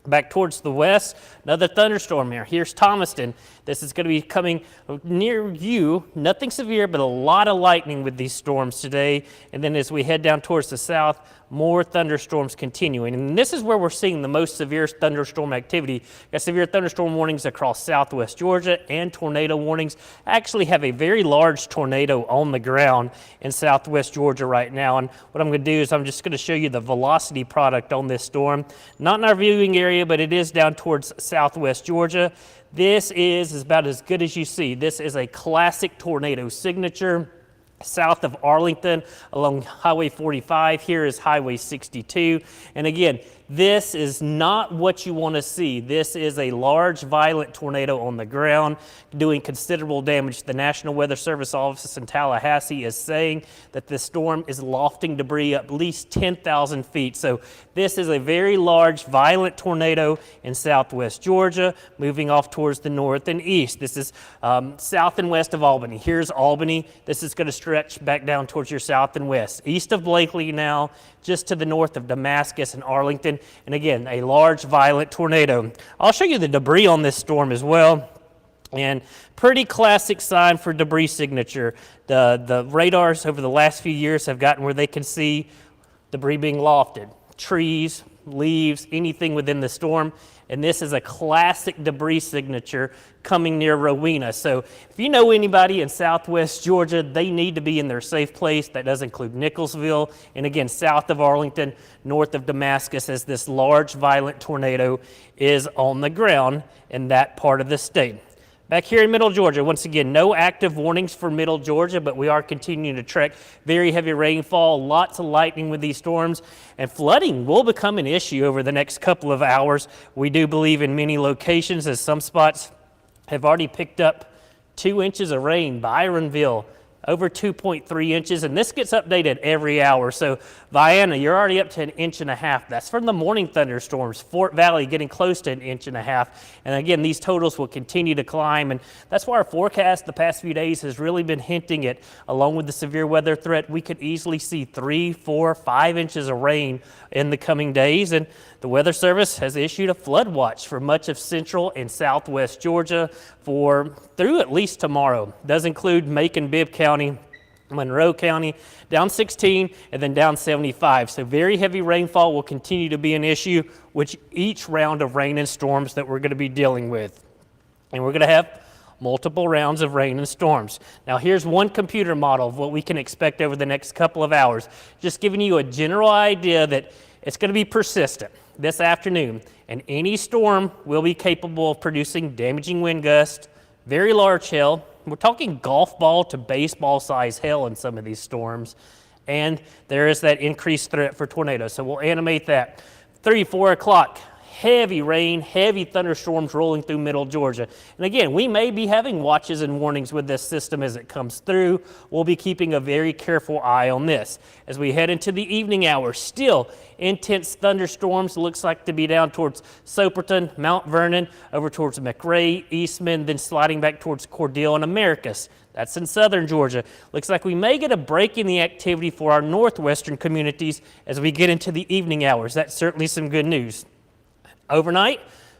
S2: Back towards the west, another thunderstorm here. Here's Thomaston. This is going to be coming near you. Nothing severe, but a lot of lightning with these storms today. And then as we head down towards the south, more thunderstorms continuing. And this is where we're seeing the most severe thunderstorm activity. Got severe thunderstorm warnings across southwest Georgia and tornado warnings. I actually have a very large tornado on the ground in southwest Georgia right now. And what I'm going to do is I'm just going to show you the velocity product on this storm. Not in our viewing area, but it is down towards southwest Georgia. This is about as good as you see. This is a classic tornado signature. South of Arlington along Highway 45. Here is Highway 62. And again, this is not what you want to see. This is a large, violent tornado on the ground doing considerable damage. The National Weather Service office in Tallahassee is saying that this storm is lofting debris up at least 10,000 feet. So this is a very large, violent tornado in southwest Georgia, moving off towards the north and east. This is south and west of Albany. Here's Albany. This is going to stretch back down towards your south and west. East of Blakely now, just to the north of Damascus and Arlington. And again, a large, violent tornado. I'll show you the debris on this storm as well. And pretty classic sign for debris signature. The radars over the last few years have gotten where they can see debris being lofted. Trees, leaves, anything within the storm. And this is a classic debris signature coming near Rowena. So if you know anybody in southwest Georgia, they need to be in their safe place. That does include Nicholsville, and again, south of Arlington, north of Damascus, as this large violent tornado is on the ground in that part of the state. Back here in Middle Georgia, once again, no active warnings for Middle Georgia, but we are continuing to track very heavy rainfall, lots of lightning with these storms, and flooding will become an issue over the next couple of hours. We do believe in many locations, as some spots have already picked up 2 inches of rain. Byronville, over 2.3 inches, and this gets updated every hour. So Vienna, you're already up to 1.5 inches. That's from the morning thunderstorms. Fort Valley getting close to 1.5 inches. And again, these totals will continue to climb, and that's why our forecast the past few days has really been hinting at, along with the severe weather threat, we could easily see 3, 4, 5 inches of rain in the coming days. And the Weather Service has issued a flood watch for much of central and southwest Georgia through at least tomorrow. It does include Macon, Bibb County, Monroe County, down 16 and then down 75. So very heavy rainfall will continue to be an issue with each round of rain and storms that we're going to be dealing with. And we're going to have multiple rounds of rain and storms. Now here's one computer model of what we can expect over the next couple of hours. Just giving you a general idea that it's going to be persistent this afternoon, and any storm will be capable of producing damaging wind gusts, very large hail. We're talking golf ball to baseball size hail in some of these storms, and there is that increased threat for tornadoes. So we'll animate that. 3, 4 o'clock. Heavy rain, heavy thunderstorms rolling through Middle Georgia. And again, we may be having watches and warnings with this system as it comes through. We'll be keeping a very careful eye on this. As we head into the evening hours, still intense thunderstorms. Looks like to be down towards Soperton, Mount Vernon, over towards McRae, Eastman, then sliding back towards Cordele and Americus. That's in southern Georgia. Looks like we may get a break in the activity for our northwestern communities as we get into the evening hours. That's certainly some good news. Overnight,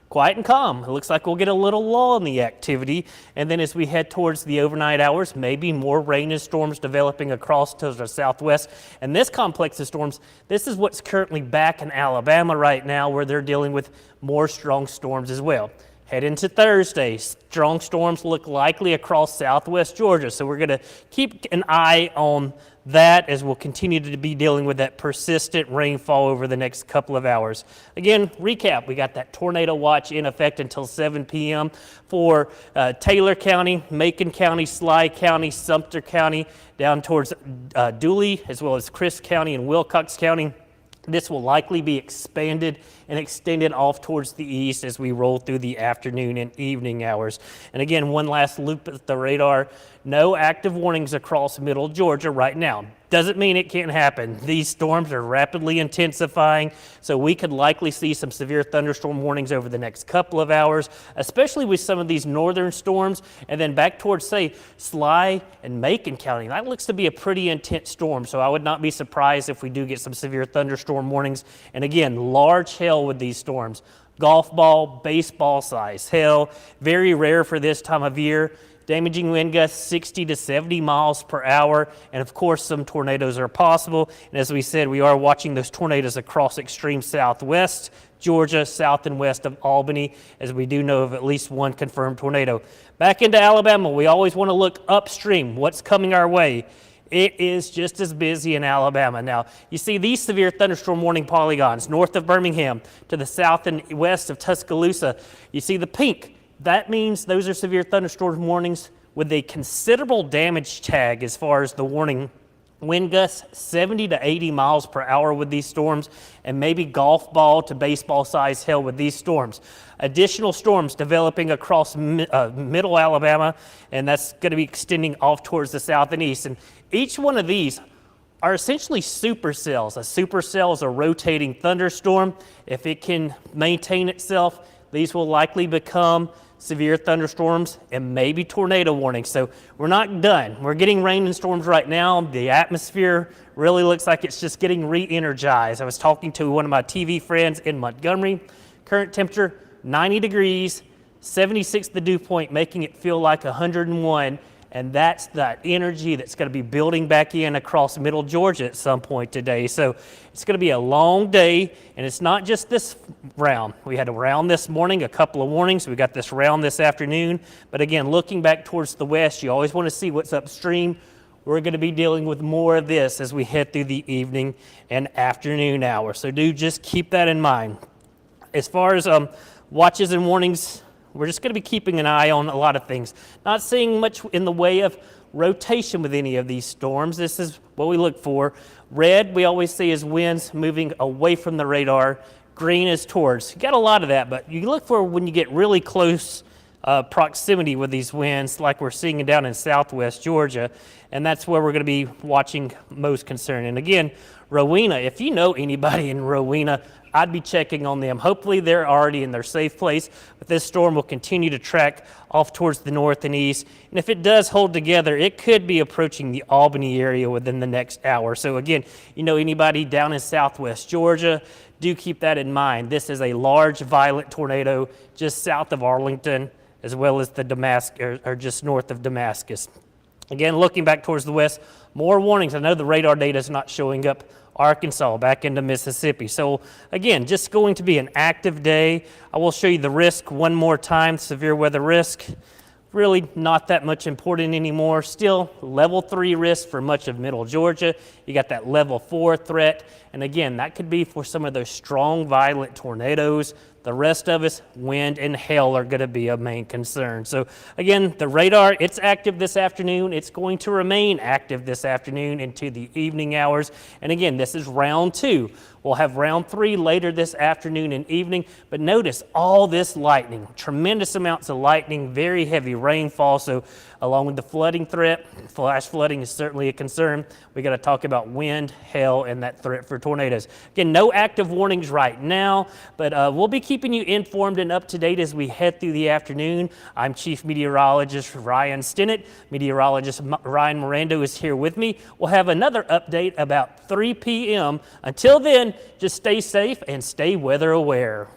S2: quiet and calm. It looks like we'll get a little lull in the activity. And then as we head towards the overnight hours, maybe more rain and storms developing across to the southwest. And this complex of storms, this is what's currently back in Alabama right now, where they're dealing with more strong storms as well. Head into Thursday, strong storms look likely across southwest Georgia. So we're going to keep an eye on that as we'll continue to be dealing with that persistent rainfall over the next couple of hours. Again, recap, we got that tornado watch in effect until 7 p.m. for Taylor County, Macon County, Sly County, Sumter County, down towards Dooley, as well as Crisp County and Wilcox County. This will likely be expanded and extended off towards the east as we roll through the afternoon and evening hours. And again, one last loop at the radar. No active warnings across Middle Georgia right now. Doesn't mean it can't happen. These storms are rapidly intensifying, so we could likely see some severe thunderstorm warnings over the next couple of hours, especially with some of these northern storms, and then back towards, say, Sly and Macon County. That looks to be a pretty intense storm, so I would not be surprised if we do get some severe thunderstorm warnings. And again, large hail with these storms. Golf ball, baseball size hail, very rare for this time of year. Damaging wind gusts 60 to 70 miles per hour, and of course some tornadoes are possible. And as we said, we are watching those tornadoes across extreme southwest Georgia, south and west of Albany, as we do know of at least one confirmed tornado. Back into Alabama, we always want to look upstream, what's coming our way. It is just as busy in Alabama. Now, you see these severe thunderstorm warning polygons north of Birmingham to the south and west of Tuscaloosa. You see the pink. That means those are severe thunderstorm warnings with a considerable damage tag as far as the warning. Wind gusts 70 to 80 miles per hour with these storms, and maybe golf ball to baseball size hail with these storms. Additional storms developing across middle Alabama, and that's going to be extending off towards the south and east. And each one of these are essentially supercells. A supercell is a rotating thunderstorm. If it can maintain itself, these will likely become severe thunderstorms and maybe tornado warnings. So we're not done. We're getting rain and storms right now. The atmosphere really looks like it's just getting re-energized. I was talking to one of my TV friends in Montgomery. Current temperature 90 degrees, 76 the dew point, making it feel like 101. And that's that energy that's going to be building back in across middle Georgia at some point today. So it's going to be a long day, and it's not just this round. We had a round this morning, a couple of warnings. We got this round this afternoon. But again, looking back towards the west, you always want to see what's upstream. We're going to be dealing with more of this as we head through the evening and afternoon hours. So do just keep that in mind. As far as watches and warnings, we're just going to be keeping an eye on a lot of things. Not seeing much in the way of rotation with any of these storms. This is what we look for. Red, we always see as winds moving away from the radar. Green is towards. You got a lot of that, but you look for when you get really close proximity with these winds like we're seeing down in southwest Georgia, and that's where we're going to be watching most concern. And again, Rowena, if you know anybody in Rowena, I'd be checking on them. Hopefully they're already in their safe place, but this storm will continue to track off towards the north and east. And if it does hold together, it could be approaching the Albany area within the next hour. So again, you know anybody down in southwest Georgia, do keep that in mind. This is a large violent tornado just south of Arlington, as well as the Damascus, or just north of Damascus. Again, looking back towards the west, more warnings. I know the radar data is not showing up Arkansas, back into Mississippi. So again, just going to be an active day. I will show you the risk one more time. Severe weather risk, really not that much important anymore. Still level 3 risk for much of middle Georgia. You got that level 4 threat. And again, that could be for some of those strong, violent tornadoes. The rest of us, wind and hail are going to be a main concern. So again, the radar, it's active this afternoon. It's going to remain active this afternoon into the evening hours. And again, this is round 2. We'll have round 3 later this afternoon and evening. But notice all this lightning, tremendous amounts of lightning, very heavy rainfall. So along with the flooding threat, flash flooding is certainly a concern. We got to talk about wind, hail, and that threat for tornadoes. Again, no active warnings right now, but we'll be keeping you informed and up to date as we head through the afternoon. I'm Chief Meteorologist Ryan Stinnett. Meteorologist Ryan Mirando is here with me. We'll have another update about 3 p.m. Until then, just stay safe and stay weather aware.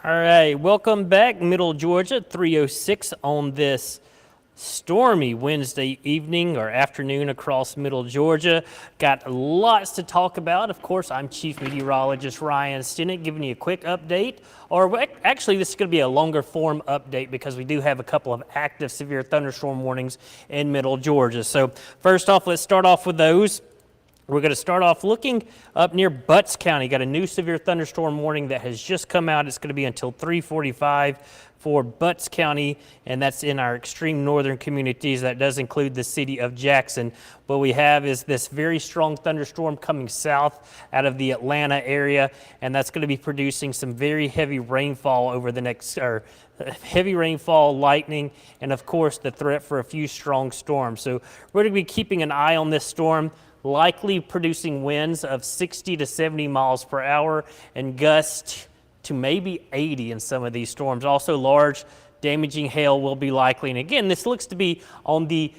S2: All right, welcome back, Middle Georgia, 3:06 on this stormy Wednesday evening or afternoon across Middle Georgia. Got lots to talk about. Of course, I'm Chief Meteorologist Ryan Stinnett giving you a quick update. Actually, this is going to be a longer form update because we do have a couple of active severe thunderstorm warnings in Middle Georgia. So first off, let's start off with those. We're going to start off looking up near Butts County. Got a new severe thunderstorm warning that has just come out. It's going to be until 3:45 for Butts County, and that's in our extreme northern communities. That does include the city of Jackson. What we have is this very strong thunderstorm coming south out of the Atlanta area, and that's going to be producing some very heavy rainfall over the next, heavy rainfall, lightning, and of course the threat for a few strong storms. So we're going to be keeping an eye on this storm, likely producing winds of 60 to 70 miles per hour and gusts to maybe 80 in some of these storms. Also large damaging hail will be likely. And again, this looks to be on the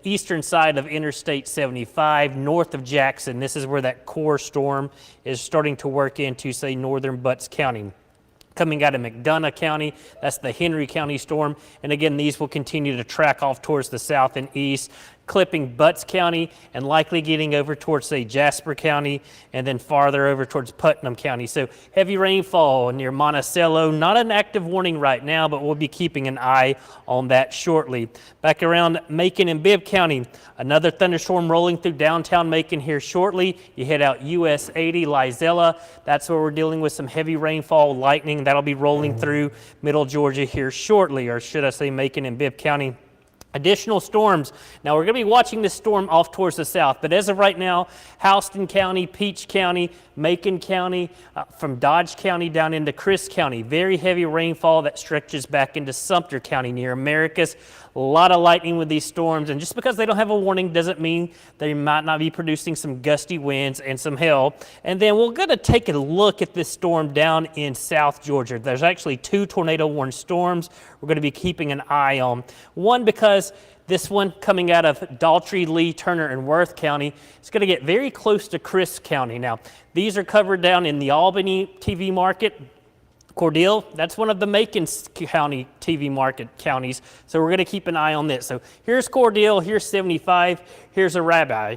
S2: eastern side of Interstate 75 north of Jackson. This is where that core storm is starting to work into, say, northern Butts County. Coming out of McDonough County, that's the Henry County storm. And again, these will continue to track off towards the south and east, clipping Butts County and likely getting over towards, say, Jasper County and then farther over towards Putnam County. So heavy rainfall near Monticello. Not an active warning right now, but we'll be keeping an eye on that shortly. Back around Macon and Bibb County, another thunderstorm rolling through downtown Macon here shortly. You head out US 80, Lizella. That's where we're dealing with some heavy rainfall, lightning. That'll be rolling through Middle Georgia here shortly, or should I say Macon and Bibb County. Additional storms. Now we're going to be watching this storm off towards the south, but as of right now, Houston County, Peach County, Macon County, from Dodge County down into Crisp County, very heavy rainfall that stretches back into Sumter County near Americus. A lot of lightning with these storms, and just because they don't have a warning doesn't mean they might not be producing some gusty winds and some hail. And then we're going to take a look at this storm down in South Georgia. There's actually 2 tornado warned storms we're going to be keeping an eye on. One, because this one coming out of Daltrey, Lee, Turner, and Worth County is going to get very close to Crisp County. Now, these are covered down in the Albany TV market. Cordele, that's one of the Macon County TV market counties, so we're going to keep an eye on this. So here's Cordele, here's 75, here's a Rabbi.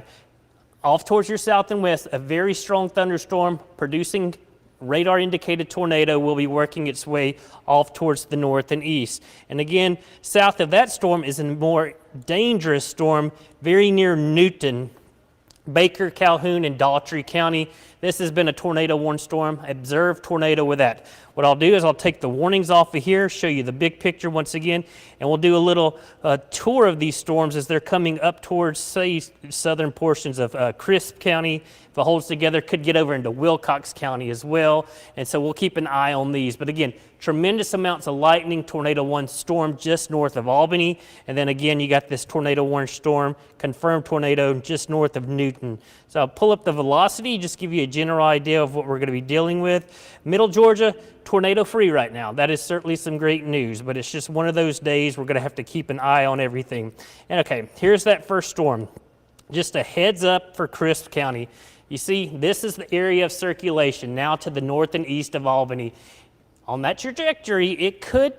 S2: Off towards your south and west, a very strong thunderstorm producing radar-indicated tornado will be working its way off towards the north and east. And again, south of that storm is a more dangerous storm very near Newton, Baker, Calhoun, and Daltrey County. This has been a tornado warned storm. Observe tornado with that. What I'll do is I'll take the warnings off of here, show you the big picture once again, and we'll do a little tour of these storms as they're coming up towards, say, southern portions of Crisp County. If it holds together, could get over into Wilcox County as well. And so we'll keep an eye on these. But again, tremendous amounts of lightning, tornado warned storm just north of Albany. And then again, you got this tornado warned storm, confirmed tornado just north of Newton. So I'll pull up the velocity, just give you a general idea of what we're going to be dealing with. Middle Georgia, tornado free right now. That is certainly some great news, but it's just one of those days we're going to have to keep an eye on everything. And okay, here's that first storm. Just a heads up for Crisp County. You see, this is the area of circulation now to the north and east of Albany. On that trajectory, it could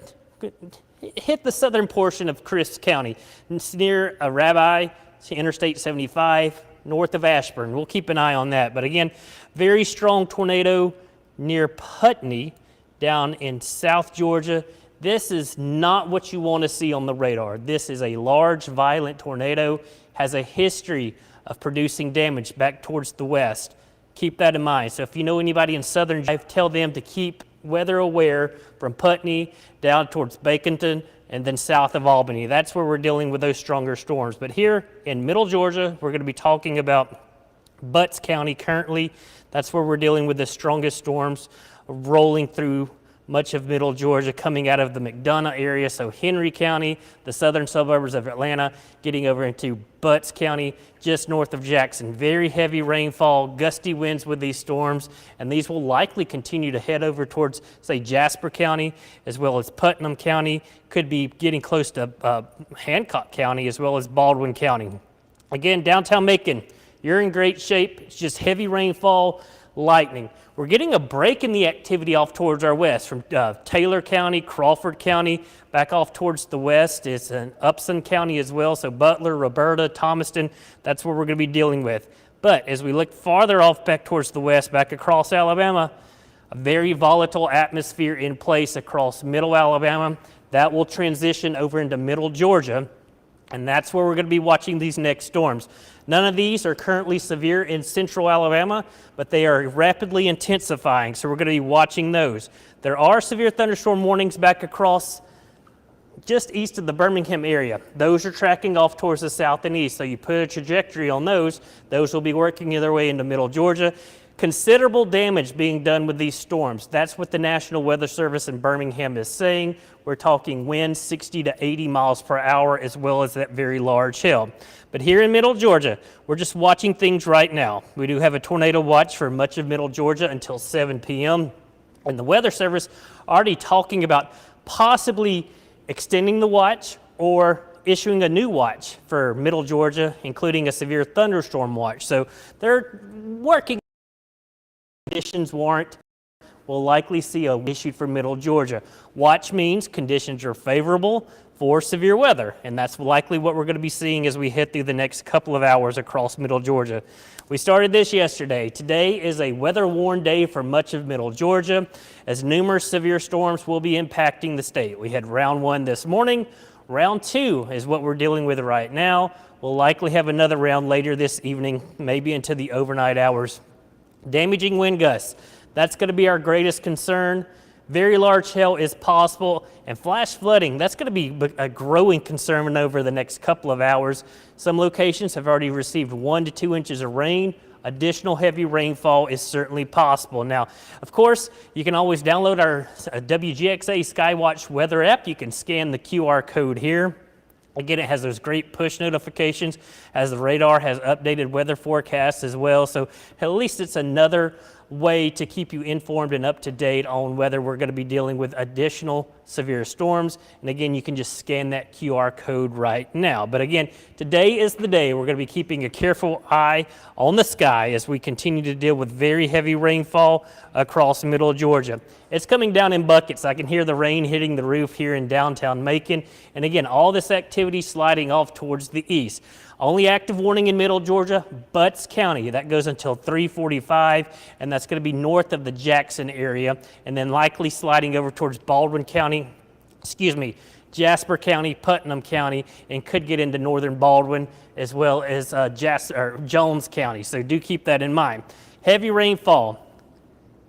S2: hit the southern portion of Crisp County. It's near a Rabbi, Interstate 75, north of Ashburn. We'll keep an eye on that. But again, very strong tornado near Putney down in South Georgia. This is not what you want to see on the radar. This is a large, violent tornado, has a history of producing damage back towards the west. Keep that in mind. So if you know anybody in southern, tell them to keep weather aware from Putney down towards Baconton and then south of Albany. That's where we're dealing with those stronger storms. But here in Middle Georgia, we're going to be talking about Butts County currently. That's where we're dealing with the strongest storms rolling through much of Middle Georgia, coming out of the McDonough area, so Henry County, the southern suburbs of Atlanta, getting over into Butts County, just north of Jackson. Very heavy rainfall, gusty winds with these storms, and these will likely continue to head over towards, say, Jasper County, as well as Putnam County, could be getting close to Hancock County, as well as Baldwin County. Again, downtown Macon, you're in great shape. It's just heavy rainfall, lightning. we're getting a break in the activity off towards our west from Taylor County, Crawford County, back off towards the west. It's in Upson County as well, so Butler, Roberta, Thomaston, that's where we're going to be dealing with. But as we look farther off back towards the west, back across Alabama, a very volatile atmosphere in place across middle Alabama. That will transition over into middle Georgia, and that's where we're going to be watching these next storms. None of these are currently severe in central Alabama, but they are rapidly intensifying, so we're going to be watching those. There are severe thunderstorm warnings back across just east of the Birmingham area. Those are tracking off towards the south and east, so you put a trajectory on those. Those will be working their way into middle Georgia. Considerable damage being done with these storms. That's what the National Weather Service in Birmingham is saying. We're talking winds 60 to 80 miles per hour, as well as that very large hail. But here in middle Georgia, we're just watching things right now. We do have a tornado watch for much of middle Georgia until 7 p.m. And the Weather Service already talking about possibly extending the watch or issuing a new watch for middle Georgia, including a severe thunderstorm watch. So they're working. Conditions warrant, we'll likely see a issued for middle Georgia. Watch means conditions are favorable for severe weather, and that's likely what we're going to be seeing as we head through the next couple of hours across middle Georgia. We started this yesterday. Today is a weather-worn day for much of middle Georgia, as numerous severe storms will be impacting the state. We had round 1 this morning. Round 2 is what we're dealing with right now. We'll likely have another round later this evening, maybe into the overnight hours. Damaging wind gusts, that's going to be our greatest concern. Very large hail is possible, and flash flooding, that's going to be a growing concern over the next couple of hours. Some locations have already received 1 to 2 inches of rain. Additional heavy rainfall is certainly possible. Now, of course, you can always download our WGXA SkyWatch weather app. You can scan the QR code here. Again, it has those great push notifications as the radar has updated weather forecasts as well. So at least it's another way to keep you informed and up to date on whether we're going to be dealing with additional severe storms. And again, you can just scan that QR code right now. But again, today is the day we're going to be keeping a careful eye on the sky as we continue to deal with very heavy rainfall across middle Georgia. It's coming down in buckets. I can hear the rain hitting the roof here in downtown Macon. And again, all this activity sliding off towards the east. Only active warning in middle Georgia, Butts County. That goes until 3:45, and that's going to be north of the Jackson area, and then likely sliding over towards Baldwin County, Jasper County, Putnam County, and could get into northern Baldwin as well as Jones County. So do keep that in mind. Heavy rainfall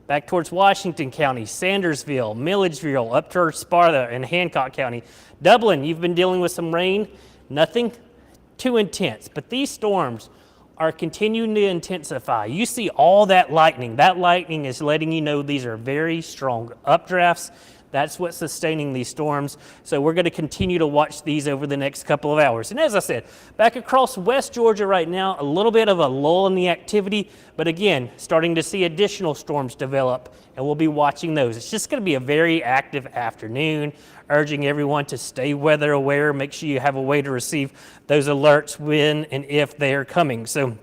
S2: back towards Washington County, Sandersville, Milledgeville, up towards Sparta and Hancock County. Dublin, you've been dealing with some rain. Nothing too intense, but these storms are continuing to intensify. You see all that lightning. That lightning is letting you know these are very strong updrafts. That's what's sustaining these storms. So we're going to continue to watch these over the next couple of hours. And as I said, back across West Georgia right now, a little bit of a lull in the activity, but again, starting to see additional storms develop, and we'll be watching those. It's just going to be a very active afternoon, urging everyone to stay weather aware. Make sure you have a way to receive those alerts when and if they are coming. So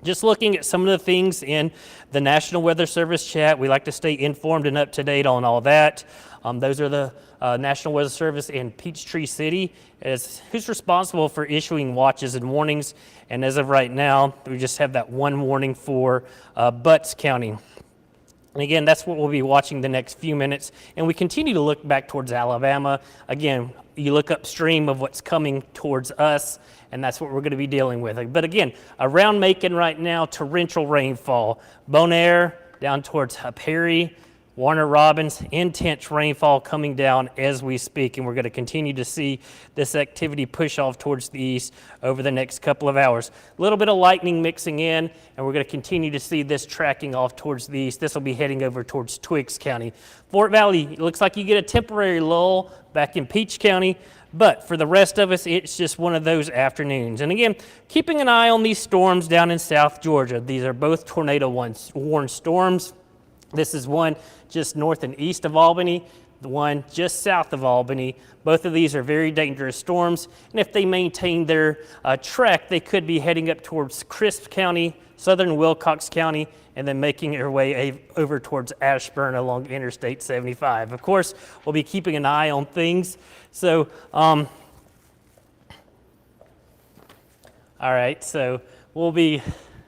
S2: just looking at some of the things in the National Weather Service chat, we like to stay informed and up to date on all that. Those are the National Weather Service in Peachtree City, who's responsible for issuing watches and warnings. And as of right now, we just have that one warning for Butts County. And again, that's what we'll be watching the next few minutes. And we continue to look back towards Alabama. Again, you look upstream of what's coming towards us, and that's what we're going to be dealing with. But again, around Macon right now, torrential rainfall. Bonaire down towards Perry, Warner Robins, intense rainfall coming down as we speak, and we're going to continue to see this activity push off towards the east over the next couple of hours. A little bit of lightning mixing in, and we're going to continue to see this tracking off towards the east. This will be heading over towards Twiggs County. Fort Valley, it looks like you get a temporary lull back in Peach County, but for the rest of us, it's just one of those afternoons. And again, keeping an eye on these storms down in South Georgia. These are both tornado-warned storms. This is one just north and east of Albany, the one just south of Albany. Both of these are very dangerous storms, and if they maintain their track, they could be heading up towards Crisp County, southern Wilcox County, and then making her way over towards Ashburn along Interstate 75. Of course, we'll be keeping an eye on things. So, all right, so we'll be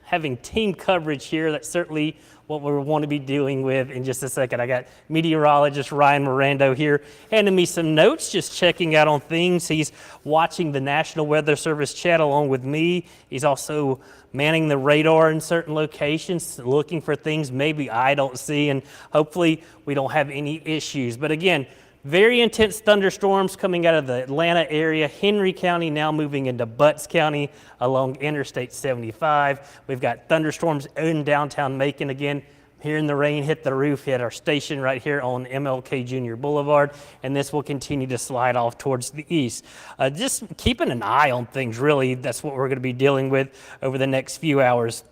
S2: having team coverage here. That's certainly what we want to be dealing with in just a second. I got meteorologist Ryan Mirando here handing me some notes, just checking out on things. He's watching the National Weather Service chat along with me. He's also manning the radar in certain locations, looking for things maybe I don't see, and hopefully we don't have any issues. But again, very intense thunderstorms coming out of the Atlanta area, Henry County now moving into Butts County along Interstate 75. We've got thunderstorms in downtown Macon again. Hearing the rain hit the roof, hit our station right here on MLK Jr. Boulevard, and this will continue to slide off towards the east. Just keeping an eye on things, really. That's what we're going to be dealing with over the next few hours.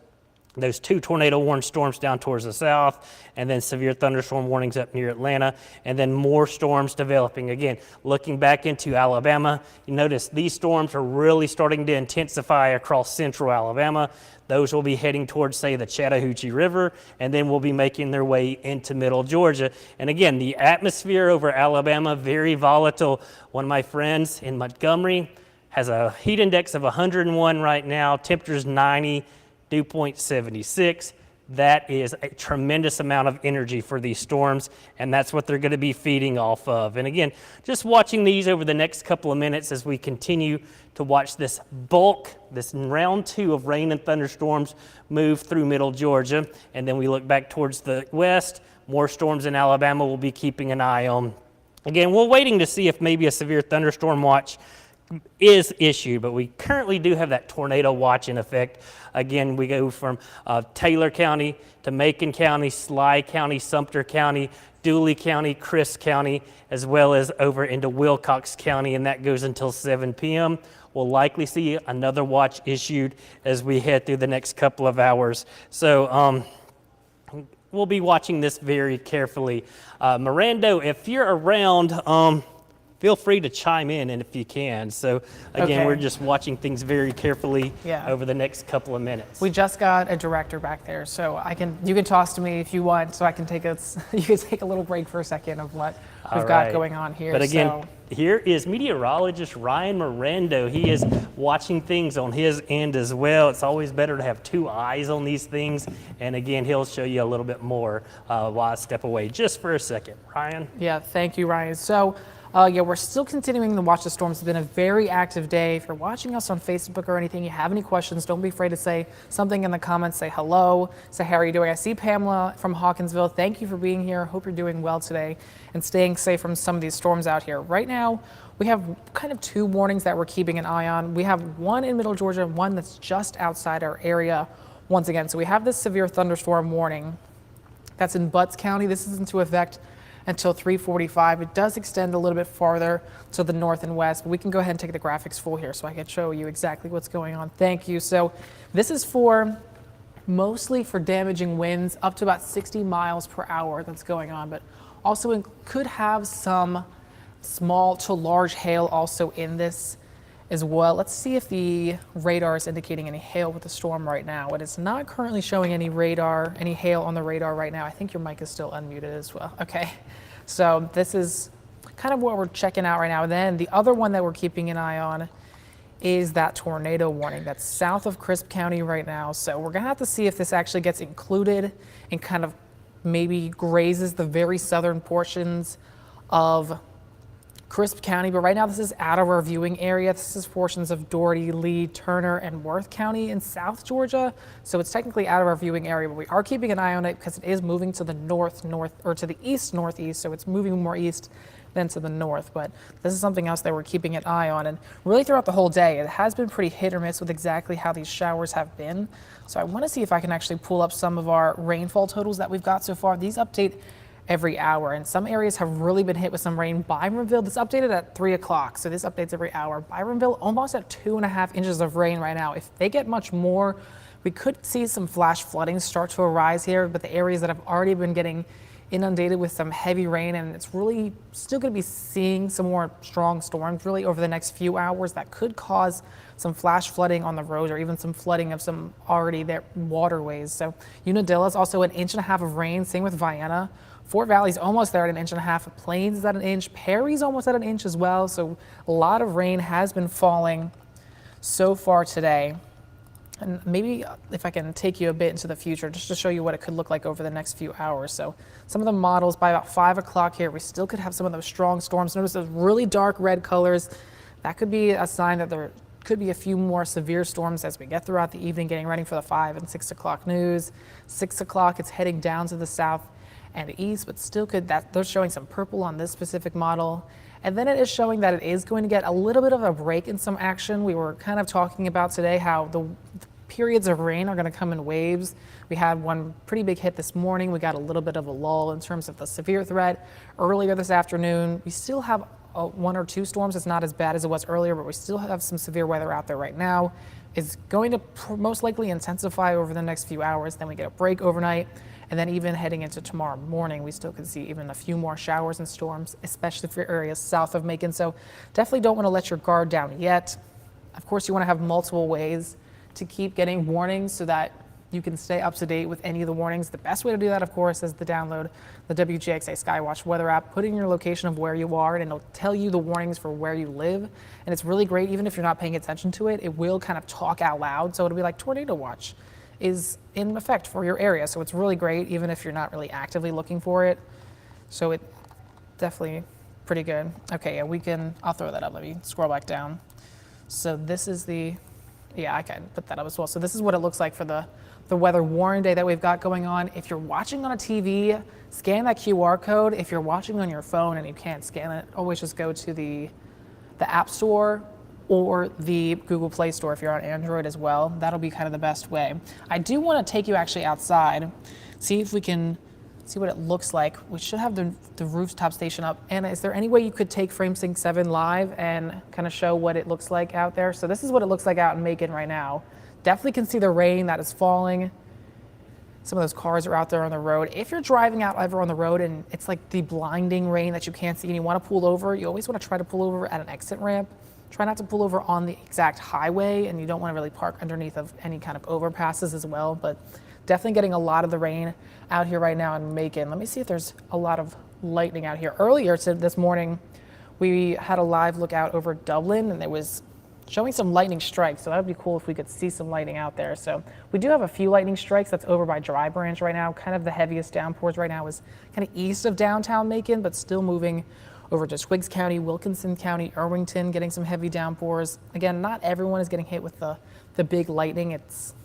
S2: Those 2 tornado warned storms down towards the south, and then severe thunderstorm warnings up near Atlanta, and then more storms developing. Again, looking back into Alabama, you notice these storms are really starting to intensify across central Alabama. Those will be heading towards, say, the Chattahoochee River, and then will be making their way into middle Georgia. And again, the atmosphere over Alabama, very volatile. One of my friends in Montgomery has a heat index of 101 right now, temperature's 90, dew point 76. That is a tremendous amount of energy for these storms, and that's what they're going to be feeding off of. And again, just watching these over the next couple of minutes as we continue to watch this round 2 of rain and thunderstorms move through middle Georgia, and then we look back towards the west, more storms in Alabama we'll be keeping an eye on. Again, we're waiting to see if maybe a severe thunderstorm watch is issued, but we currently do have that tornado watch in effect. Again, we go from Taylor County to Macon County, Sly County, Sumter County, Dooley County, Crisp County, as well as over into Wilcox County, and that goes until 7 p.m. We'll likely see another watch issued as we head through the next couple of hours. So we'll be watching this very carefully. Mirando, if you're around, feel free to chime in, and if you can. So again, we're just watching things very carefully over the next couple of minutes.
S1: We just got a director back there, so you can toss to me if you want, so I can take you can take a little break for a second of what we've got going on here.
S2: But again, here is meteorologist Ryan Mirando. He is watching things on his end as well. It's always better to have 2 eyes on these things. And again, he'll show you a little bit more while I step away just for a second. Ryan?
S1: Yeah, thank you, Ryan. So we're still continuing to watch the storms. It's been a very active day. If you're watching us on Facebook or anything, you have any questions, don't be afraid to say something in the comments. Say hello, say how are you doing. I see Pamela from Hawkinsville. Thank you for being here. Hope you're doing well today and staying safe from some of these storms out here. Right now, we have kind of 2 warnings that we're keeping an eye on. We have one in middle Georgia and one that's just outside our area once again. So we have this severe thunderstorm warning that's in Butts County. This is into effect until 3:45. It does extend a little bit farther to the north and west, but we can go ahead and take the graphics full here so I can show you exactly what's going on. Thank you. So this is mostly for damaging winds up to about 60 miles per hour that's going on, but also it could have some small to large hail also in this as well. Let's see if the radar is indicating any hail with the storm right now. It is not currently showing any hail on the radar right now. I think your mic is still unmuted as well. Okay, so this is kind of what we're checking out right now. And then the other one that we're keeping an eye on is that tornado warning that's south of Crisp County right now. So we're gonna have to see if this actually gets included and kind of maybe grazes the very southern portions of Crisp County, but right now this is out of our viewing area. This is portions of Dougherty, Lee, Turner, and Worth County in South Georgia. So it's technically out of our viewing area, but we are keeping an eye on it because it is moving to the or to the east-northeast. So it's moving more east than to the north. But this is something else that we're keeping an eye on. And really throughout the whole day, it has been pretty hit or miss with exactly how these showers have been. So I want to see if I can actually pull up some of our rainfall totals that we've got so far. These update every hour, and some areas have really been hit with some rain. Byronville, this updated at 3 o'clock, so this updates every hour. Byronville almost at 2.5 inches of rain right now. If they get much more, we could see some flash flooding start to arise here, but the areas that have already been getting inundated with some heavy rain, and it's really still going to be seeing some more strong storms really over the next few hours that could cause some flash flooding on the roads or even some flooding of some already there waterways. So Unadilla is also 1.5 inches of rain. Same with Vienna. Fort Valley's almost there at 1.5 inches. Plains is at 1 inch. Perry's almost at 1 inch as well. So a lot of rain has been falling so far today. And maybe if I can take you a bit into the future just to show you what it could look like over the next few hours. So some of the models by about 5 o'clock here, we still could have some of those strong storms. Notice those really dark red colors. That could be a sign that there could be a few more severe storms as we get throughout the evening, getting ready for the 5 and 6 o'clock news. 6 o'clock, it's heading down to the south and east, but still could, they're showing some purple on this specific model. And then it is showing that it is going to get a little bit of a break in some action. We were kind of talking about today how the periods of rain are going to come in waves. We had one pretty big hit this morning. We got a little bit of a lull in terms of the severe threat earlier this afternoon. We still have 1 or 2 storms. It's not as bad as it was earlier, but we still have some severe weather out there right now. It's going to most likely intensify over the next few hours. Then we get a break overnight. And then even heading into tomorrow morning, we still could see even a few more showers and storms, especially for areas south of Macon. So definitely don't want to let your guard down yet. Of course, you want to have multiple ways to keep getting warnings so that you can stay up to date with any of the warnings. The best way to do that, of course, is to download the WGXA SkyWatch weather app, put in your location of where you are, and it'll tell you the warnings for where you live. And it's really great, even if you're not paying attention to it, it will kind of talk out loud. So it'll be like tornado watch is in effect for your area. So it's really great, even if you're not really actively looking for it. So it definitely pretty good. Okay, yeah, I'll throw that up. Let me scroll back down. So this is yeah, I can put that up as well. So this is what it looks like for the weather warning day that we've got going on. If you're watching on a TV, scan that QR code. If you're watching on your phone and you can't scan it, always just go to the App Store or the Google Play Store if you're on Android as well. That'll be kind of the best way. I do want to take you actually outside, see if we can see what it looks like. We should have the rooftop station up. Anna, is there any way you could take FrameSync 7 live and kind of show what it looks like out there? So this is what it looks like out in Macon right now. Definitely can see the rain that is falling. Some of those cars are out there on the road. If you're driving out ever on the road and it's like the blinding rain that you can't see and you want to pull over, you always want to try to pull over at an exit ramp. Try not to pull over on the exact highway, and you don't want to really park underneath of any kind of overpasses as well, but definitely getting a lot of the rain out here right now in Macon. Let me see if there's a lot of lightning out here. Earlier this morning, we had a live look out over Dublin, and it was showing some lightning strikes, so that would be cool if we could see some lightning out there. So we do have a few lightning strikes. That's over by Dry Branch right now. Kind of the heaviest downpours right now is kind of east of downtown Macon, but still moving over to Twiggs County, Wilkinson County, Irvington, getting some heavy downpours. Again, not everyone is getting hit with the big lightning.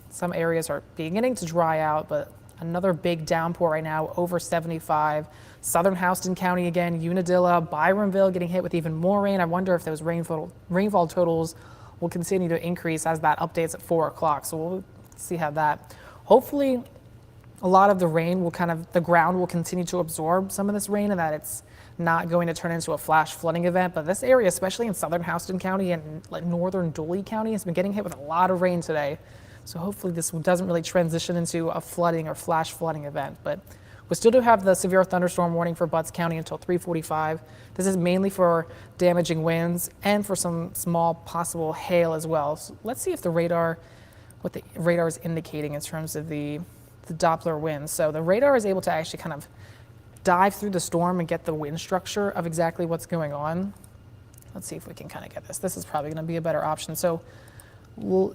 S1: Some areas are beginning to dry out, but another big downpour right now, over 75. Southern Houston County again, Unadilla, Byronville getting hit with even more rain. I wonder if those rainfall totals will continue to increase as that updates at 4 o'clock. So we'll see how that. Hopefully, a lot of the rain the ground will continue to absorb some of this rain, and that it's not going to turn into a flash flooding event. But this area, especially in Southern Houston County and like northern Dooley County, has been getting hit with a lot of rain today. So hopefully this doesn't really transition into a flooding or flash flooding event. But we still do have the severe thunderstorm warning for Butts County until 3:45. This is mainly for damaging winds and for some small possible hail as well. So let's see if what the radar is indicating in terms of the Doppler winds. So the radar is able to actually kind of dive through the storm and get the wind structure of exactly what's going on. Let's see if we can kind of get this. This is probably going to be a better option. So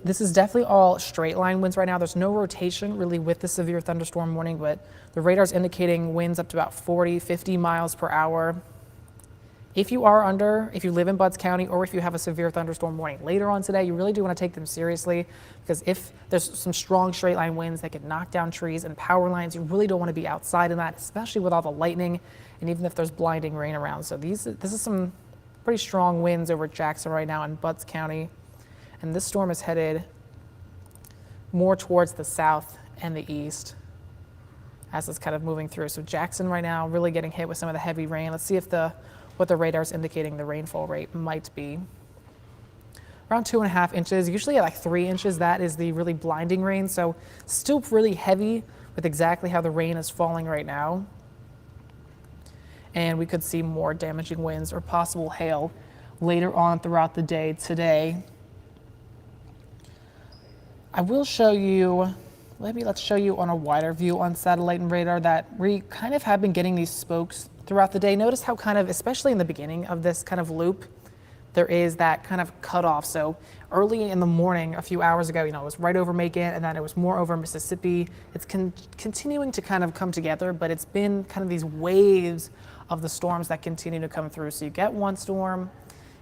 S1: this is definitely all straight line winds right now. There's no rotation really with the severe thunderstorm warning, but the radar is indicating winds up to about 40, 50 miles per hour. If you live in Butts County, or if you have a severe thunderstorm warning later on today, you really do want to take them seriously, because if there's some strong straight line winds that could knock down trees and power lines, you really don't want to be outside in that, especially with all the lightning and even if there's blinding rain around. So this is some pretty strong winds over Jackson right now in Butts County. And this storm is headed more towards the south and the east as it's kind of moving through. So Jackson right now really getting hit with some of the heavy rain. Let's see if what the radar is indicating the rainfall rate might be. Around 2.5 inches, usually at like 3 inches, that is the really blinding rain. So still really heavy with exactly how the rain is falling right now. and we could see more damaging winds or possible hail later on throughout the day today. I will show you, let's show you on a wider view on satellite and radar that we kind of have been getting these spokes throughout the day. Notice how kind of, especially in the beginning of this kind of loop, there is that kind of cutoff. So early in the morning, a few hours ago, it was right over Macon, and then it was more over Mississippi. It's continuing to kind of come together, but it's been kind of these waves of the storms that continue to come through. So you get one storm,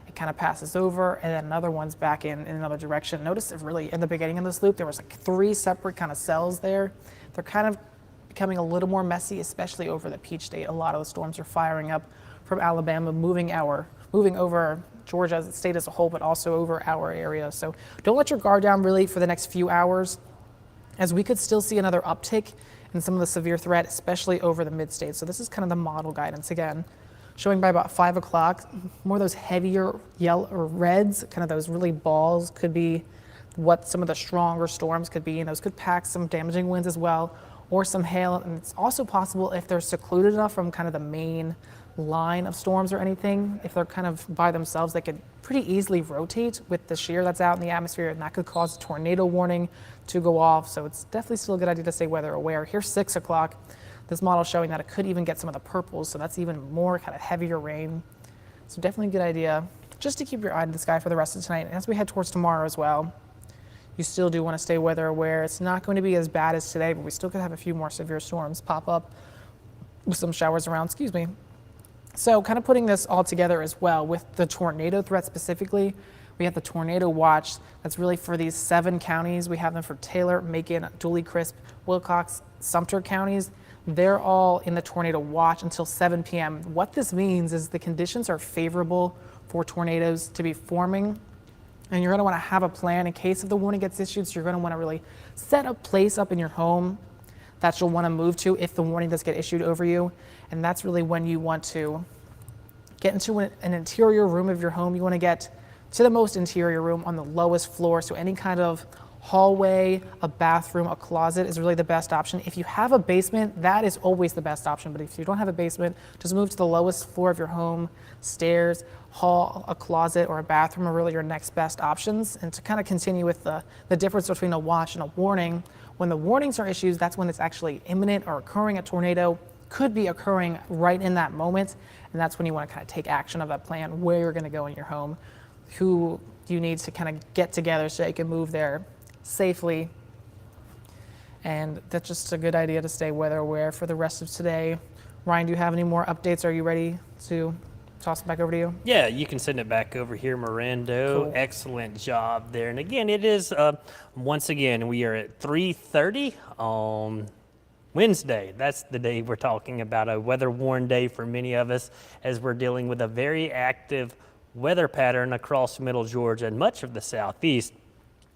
S1: it kind of passes over, and then another one's back in another direction. Notice if really in the beginning of this loop, there was like 3 separate kind of cells there. They're kind of becoming a little more messy, especially over the Peach State. A lot of the storms are firing up from Alabama, moving over Georgia as a state as a whole, but also over our area. So don't let your guard down really for the next few hours, as we could still see another uptick in some of the severe threat, especially over the mid-state. So this is kind of the model guidance again, showing by about 5 o'clock, more of those heavier yellow or reds, kind of those really balls could be what some of the stronger storms could be, and those could pack some damaging winds as well, or some hail. And it's also possible if they're secluded enough from kind of the main line of storms or anything, if they're kind of by themselves, they could pretty easily rotate with the shear that's out in the atmosphere, and that could cause a tornado warning to go off. So it's definitely still a good idea to stay weather aware. Here's 6 o'clock. This model showing that it could even get some of the purples, so that's even more kind of heavier rain. So definitely a good idea just to keep your eye to the sky for the rest of tonight. And as we head towards tomorrow as well, you still do want to stay weather aware. It's not going to be as bad as today, but we still could have a few more severe storms pop up with some showers around, So kind of putting this all together as well with the tornado threat specifically, we have the tornado watch that's really for these 7 counties. We have them for Taylor, Macon, Dooley, Crisp, Wilcox, Sumter counties. They're all in the tornado watch until 7 p.m. What this means is the conditions are favorable for tornadoes to be forming, and you're going to want to have a plan in case if the warning gets issued. So you're going to want to really set a place up in your home that you'll want to move to if the warning does get issued over you. And that's really when you want to get into an interior room of your home. You want to get to the most interior room on the lowest floor. So any kind of hallway, a bathroom, a closet is really the best option. If you have a basement, that is always the best option. But if you don't have a basement, just move to the lowest floor of your home. Stairs, hall, a closet, or a bathroom are really your next best options. And to kind of continue with the difference between a watch and a warning, when the warnings are issued, that's when it's actually imminent or occurring. A tornado could be occurring right in that moment, and that's when you want to kind of take action of that plan, where you're going to go in your home, who you need to kind of get together so you can move there safely. And that's just a good idea to stay weather aware for the rest of today. Ryan, do you have any more updates? Are you ready to toss it back over to you?
S2: Yeah, you can send it back over here, Mirando.
S1: Cool.
S2: Excellent job there. And again, it is, once again, we are at 3:30 on Wednesday. That's the day we're talking about, a weather-worn day for many of us, as we're dealing with a very active weather pattern across middle Georgia and much of the southeast.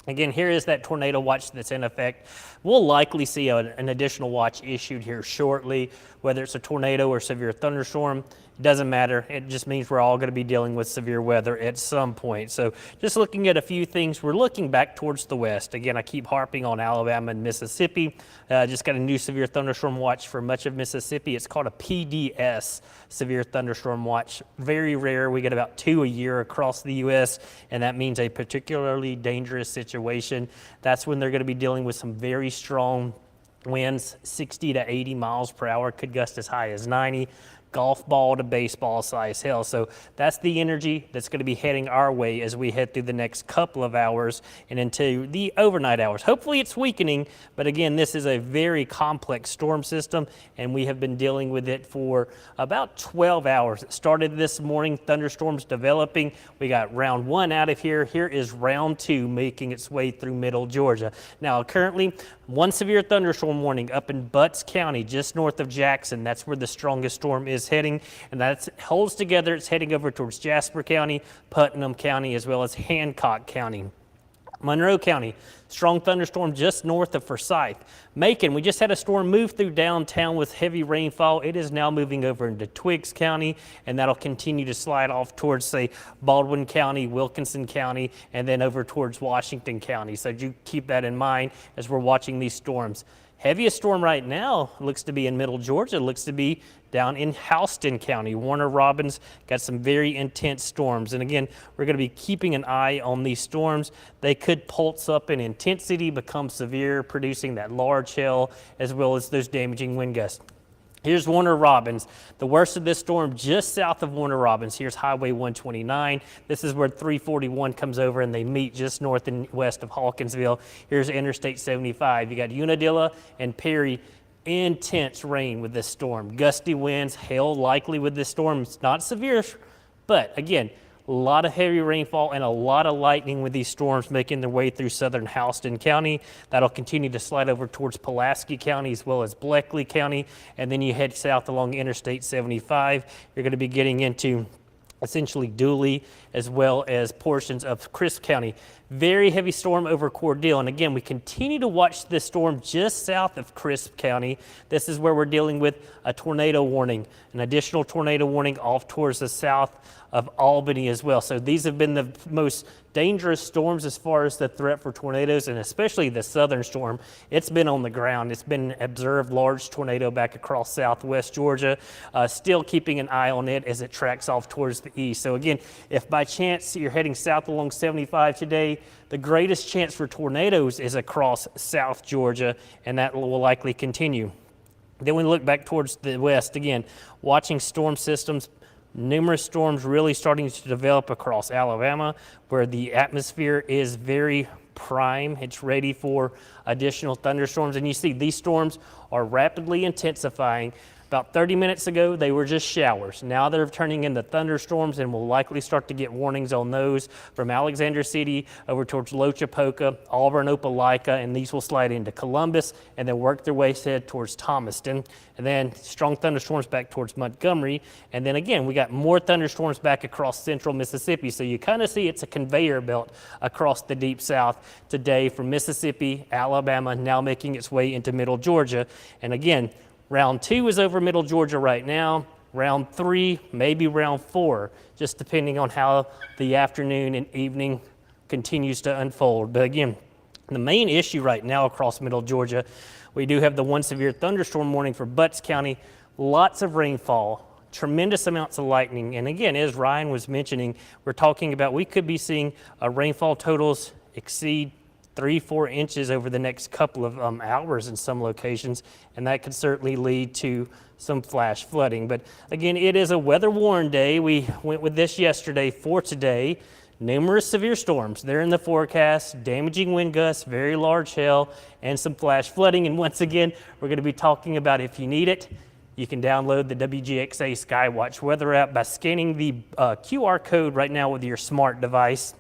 S2: Again, here is that tornado watch that's in effect. We'll likely see an additional watch issued here shortly, whether it's a tornado or severe thunderstorm. It doesn't matter. It just means we're all going to be dealing with severe weather at some point. So just looking at a few things, we're looking back towards the west. Again, I keep harping on Alabama and Mississippi. Just got a new severe thunderstorm watch for much of Mississippi. It's called a PDS, severe thunderstorm watch. Very rare. We get about 2 a year across the U.S., and that means a particularly dangerous situation. That's when they're going to be dealing with some very strong winds, 60 to 80 miles per hour, could gust as high as 90. Golf ball to baseball size hail. So that's the energy that's going to be heading our way as we head through the next couple of hours and into the overnight hours. Hopefully it's weakening, but again, this is a very complex storm system, and we have been dealing with it for about 12 hours. It started this morning, thunderstorms developing. We got round 1 out of here. Here is round 2 making its way through middle Georgia. Now, currently, 1 severe thunderstorm warning up in Butts County, just north of Jackson. That's where the strongest storm is heading, and that holds together. It's heading over towards Jasper County, Putnam County, as well as Hancock County. Monroe County, strong thunderstorm just north of Forsyth. Macon, we just had a storm move through downtown with heavy rainfall. It is now moving over into Twiggs County, and that'll continue to slide off towards, say, Baldwin County, Wilkinson County, and then over towards Washington County. So do keep that in mind as we're watching these storms. Heaviest storm right now looks to be in middle Georgia, looks to be down in Houston County. Warner Robins got some very intense storms. And again, we're going to be keeping an eye on these storms. They could pulse up in intensity, become severe, producing that large hail as well as those damaging wind gusts. Here's Warner Robins. The worst of this storm just south of Warner Robins. Here's Highway 129. This is where 341 comes over and they meet just north and west of Hawkinsville. Here's Interstate 75. You got Unadilla and Perry. Intense rain with this storm. Gusty winds, hail likely with this storm. It's not severe, but again, a lot of heavy rainfall and a lot of lightning with these storms making their way through southern Houston County. That'll continue to slide over towards Pulaski County as well as Bleckley County. And then you head south along Interstate 75. You're going to be getting into essentially Dooley as well as portions of Crisp County. Very heavy storm over Cordele. And again, we continue to watch this storm just south of Crisp County. This is where we're dealing with a tornado warning, an additional tornado warning off towards the south of Albany as well. So these have been the most dangerous storms as far as the threat for tornadoes, and especially the southern storm. It's been on the ground. It's been observed large tornado back across southwest Georgia. Still keeping an eye on it as it tracks off towards the east. So again, if by chance you're heading south along 75 today, the greatest chance for tornadoes is across South Georgia, and that will likely continue. Then we look back towards the west again, watching storm systems. Numerous storms really starting to develop across Alabama, where the atmosphere is very prime. It's ready for additional thunderstorms. And you see these storms are rapidly intensifying. About 30 minutes ago, they were just showers. Now they're turning into thunderstorms, and we'll likely start to get warnings on those from Alexander City over towards Lochapoka, Auburn, Opelika, and these will slide into Columbus and then work their way head towards Thomaston. And then strong thunderstorms back towards Montgomery. And then again, we got more thunderstorms back across central Mississippi. So you kind of see it's a conveyor belt across the deep south today from Mississippi, Alabama, now making its way into middle Georgia. And again, round 2 is over middle Georgia right now. Round 3, maybe round 4, just depending on how the afternoon and evening continues to unfold. But again, the main issue right now across middle Georgia, we do have the one severe thunderstorm warning for Butts County. Lots of rainfall, tremendous amounts of lightning. And again, as Ryan was mentioning, we're talking about we could be seeing rainfall totals exceed 3-4 inches over the next couple of hours in some locations, and that could certainly lead to some flash flooding. But again, it is a weather-worn day. We went with this yesterday for today. Numerous severe storms. They're in the forecast, damaging wind gusts, very large hail, and some flash flooding. And once again, we're going to be talking about, if you need it, you can download the WGXA SkyWatch weather app by scanning the QR code right now with your smart device.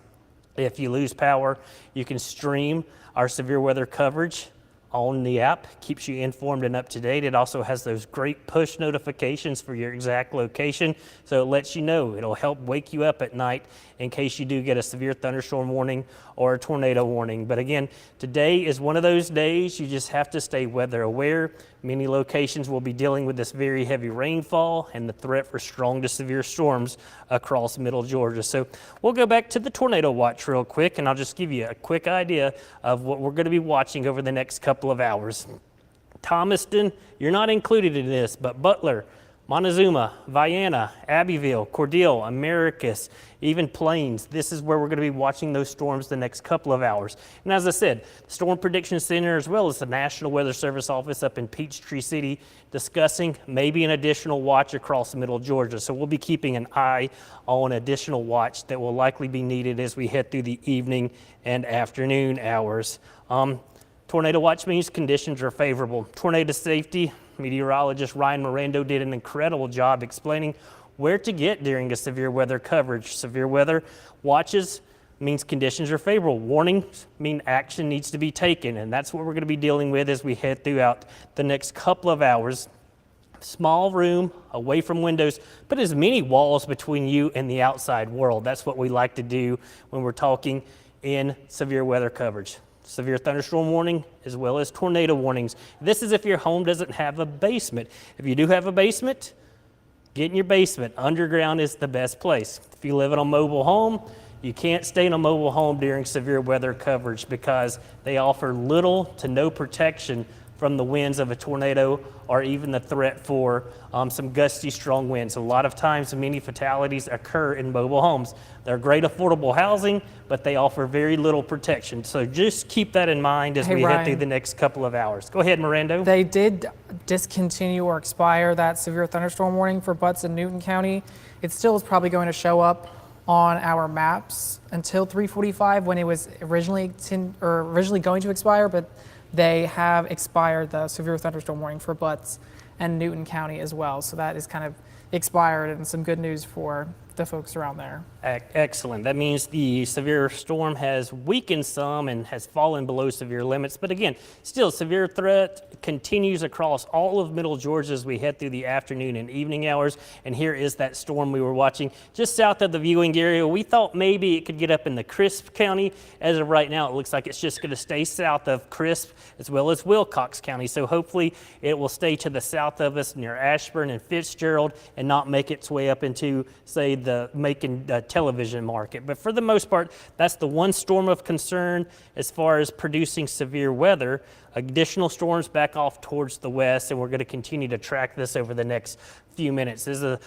S2: If you lose power, you can stream our severe weather coverage on the app. Keeps you informed and up to date. It also has those great push notifications for your exact location, so it lets you know. It'll help wake you up at night in case you do get a severe thunderstorm warning or a tornado warning. But again, today is one of those days you just have to stay weather aware. Many locations will be dealing with this very heavy rainfall and the threat for strong to severe storms across middle Georgia. So we'll go back to the tornado watch real quick, and I'll just give you a quick idea of what we're going to be watching over the next couple of hours. Thomaston, you're not included in this, but Butler, Montezuma, Vienna, Abbeville, Cordele, Americus, even Plains. This is where we're going to be watching those storms the next couple of hours. And as I said, the Storm Prediction Center as well as the National Weather Service office up in Peachtree City discussing maybe an additional watch across middle Georgia. So we'll be keeping an eye on additional watch that will likely be needed as we head through the evening and afternoon hours. Tornado watch means conditions are favorable. Tornado safety, meteorologist Ryan Mirando did an incredible job explaining where to get during a severe weather coverage. Severe weather watches means conditions are favorable. Warnings mean action needs to be taken, and that's what we're going to be dealing with as we head throughout the next couple of hours. Small room, away from windows, but as many walls between you and the outside world. That's what we like to do when we're talking in severe weather coverage. Severe thunderstorm warning as well as tornado warnings. This is if your home doesn't have a basement. If you do have a basement, get in your basement. Underground is the best place. If you live in a mobile home, you can't stay in a mobile home during severe weather coverage because they offer little to no protection from the winds of a tornado or even the threat for some gusty, strong winds. A lot of times, many fatalities occur in mobile homes. They're great affordable housing, but they offer very little protection. So just keep that in mind as we head through the next couple of hours. Go ahead, Mirando.
S1: They did discontinue or expire that severe thunderstorm warning for Butts and Newton County. It still is probably going to show up on our maps until 3:45 when it was originally going to expire, but they have expired the severe thunderstorm warning for Butts and Newton County as well. So that is kind of expired, and some good news for the folks around there.
S2: Excellent. That means the severe storm has weakened some and has fallen below severe limits. But again, still severe threat continues across all of middle Georgia as we head through the afternoon and evening hours. And here is that storm we were watching just south of the viewing area. We thought maybe it could get up in the Crisp County. As of right now, it looks like it's just going to stay south of Crisp as well as Wilcox County. So hopefully it will stay to the south of us near Ashburn and Fitzgerald and not make its way up into, say, the Macon television market. But for the most part, that's the one storm of concern as far as producing severe weather. Additional storms back off towards the west, and we're going to continue to track this over the next few minutes. As the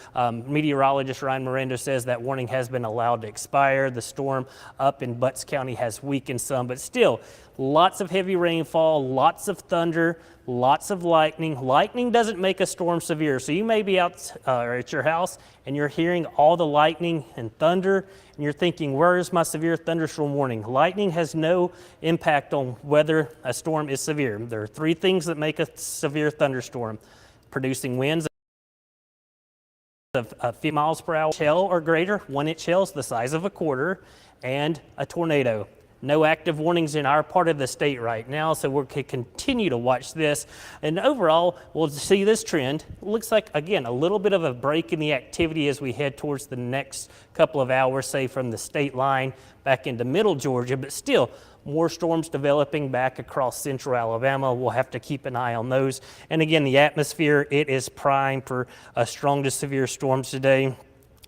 S2: meteorologist Ryan Miranda says, that warning has been allowed to expire. The storm up in Butts County has weakened some, but still lots of heavy rainfall, lots of thunder, lots of lightning. Lightning doesn't make a storm severe, so you may be out at your house and you're hearing all the lightning and thunder, and you're thinking, where is my severe thunderstorm warning? Lightning has no impact on whether a storm is severe. There are three things that make a severe thunderstorm: producing winds of 50 miles per hour, hail or greater, 1-inch hails the size of a quarter, and a tornado. No active warnings in our part of the state right now, so we'll continue to watch this. And overall, we'll see this trend. It looks like, again, a little bit of a break in the activity as we head towards the next couple of hours, say from the state line back into middle Georgia, but still more storms developing back across central Alabama. We'll have to keep an eye on those. And again, the atmosphere, it is primed for strong to severe storms today.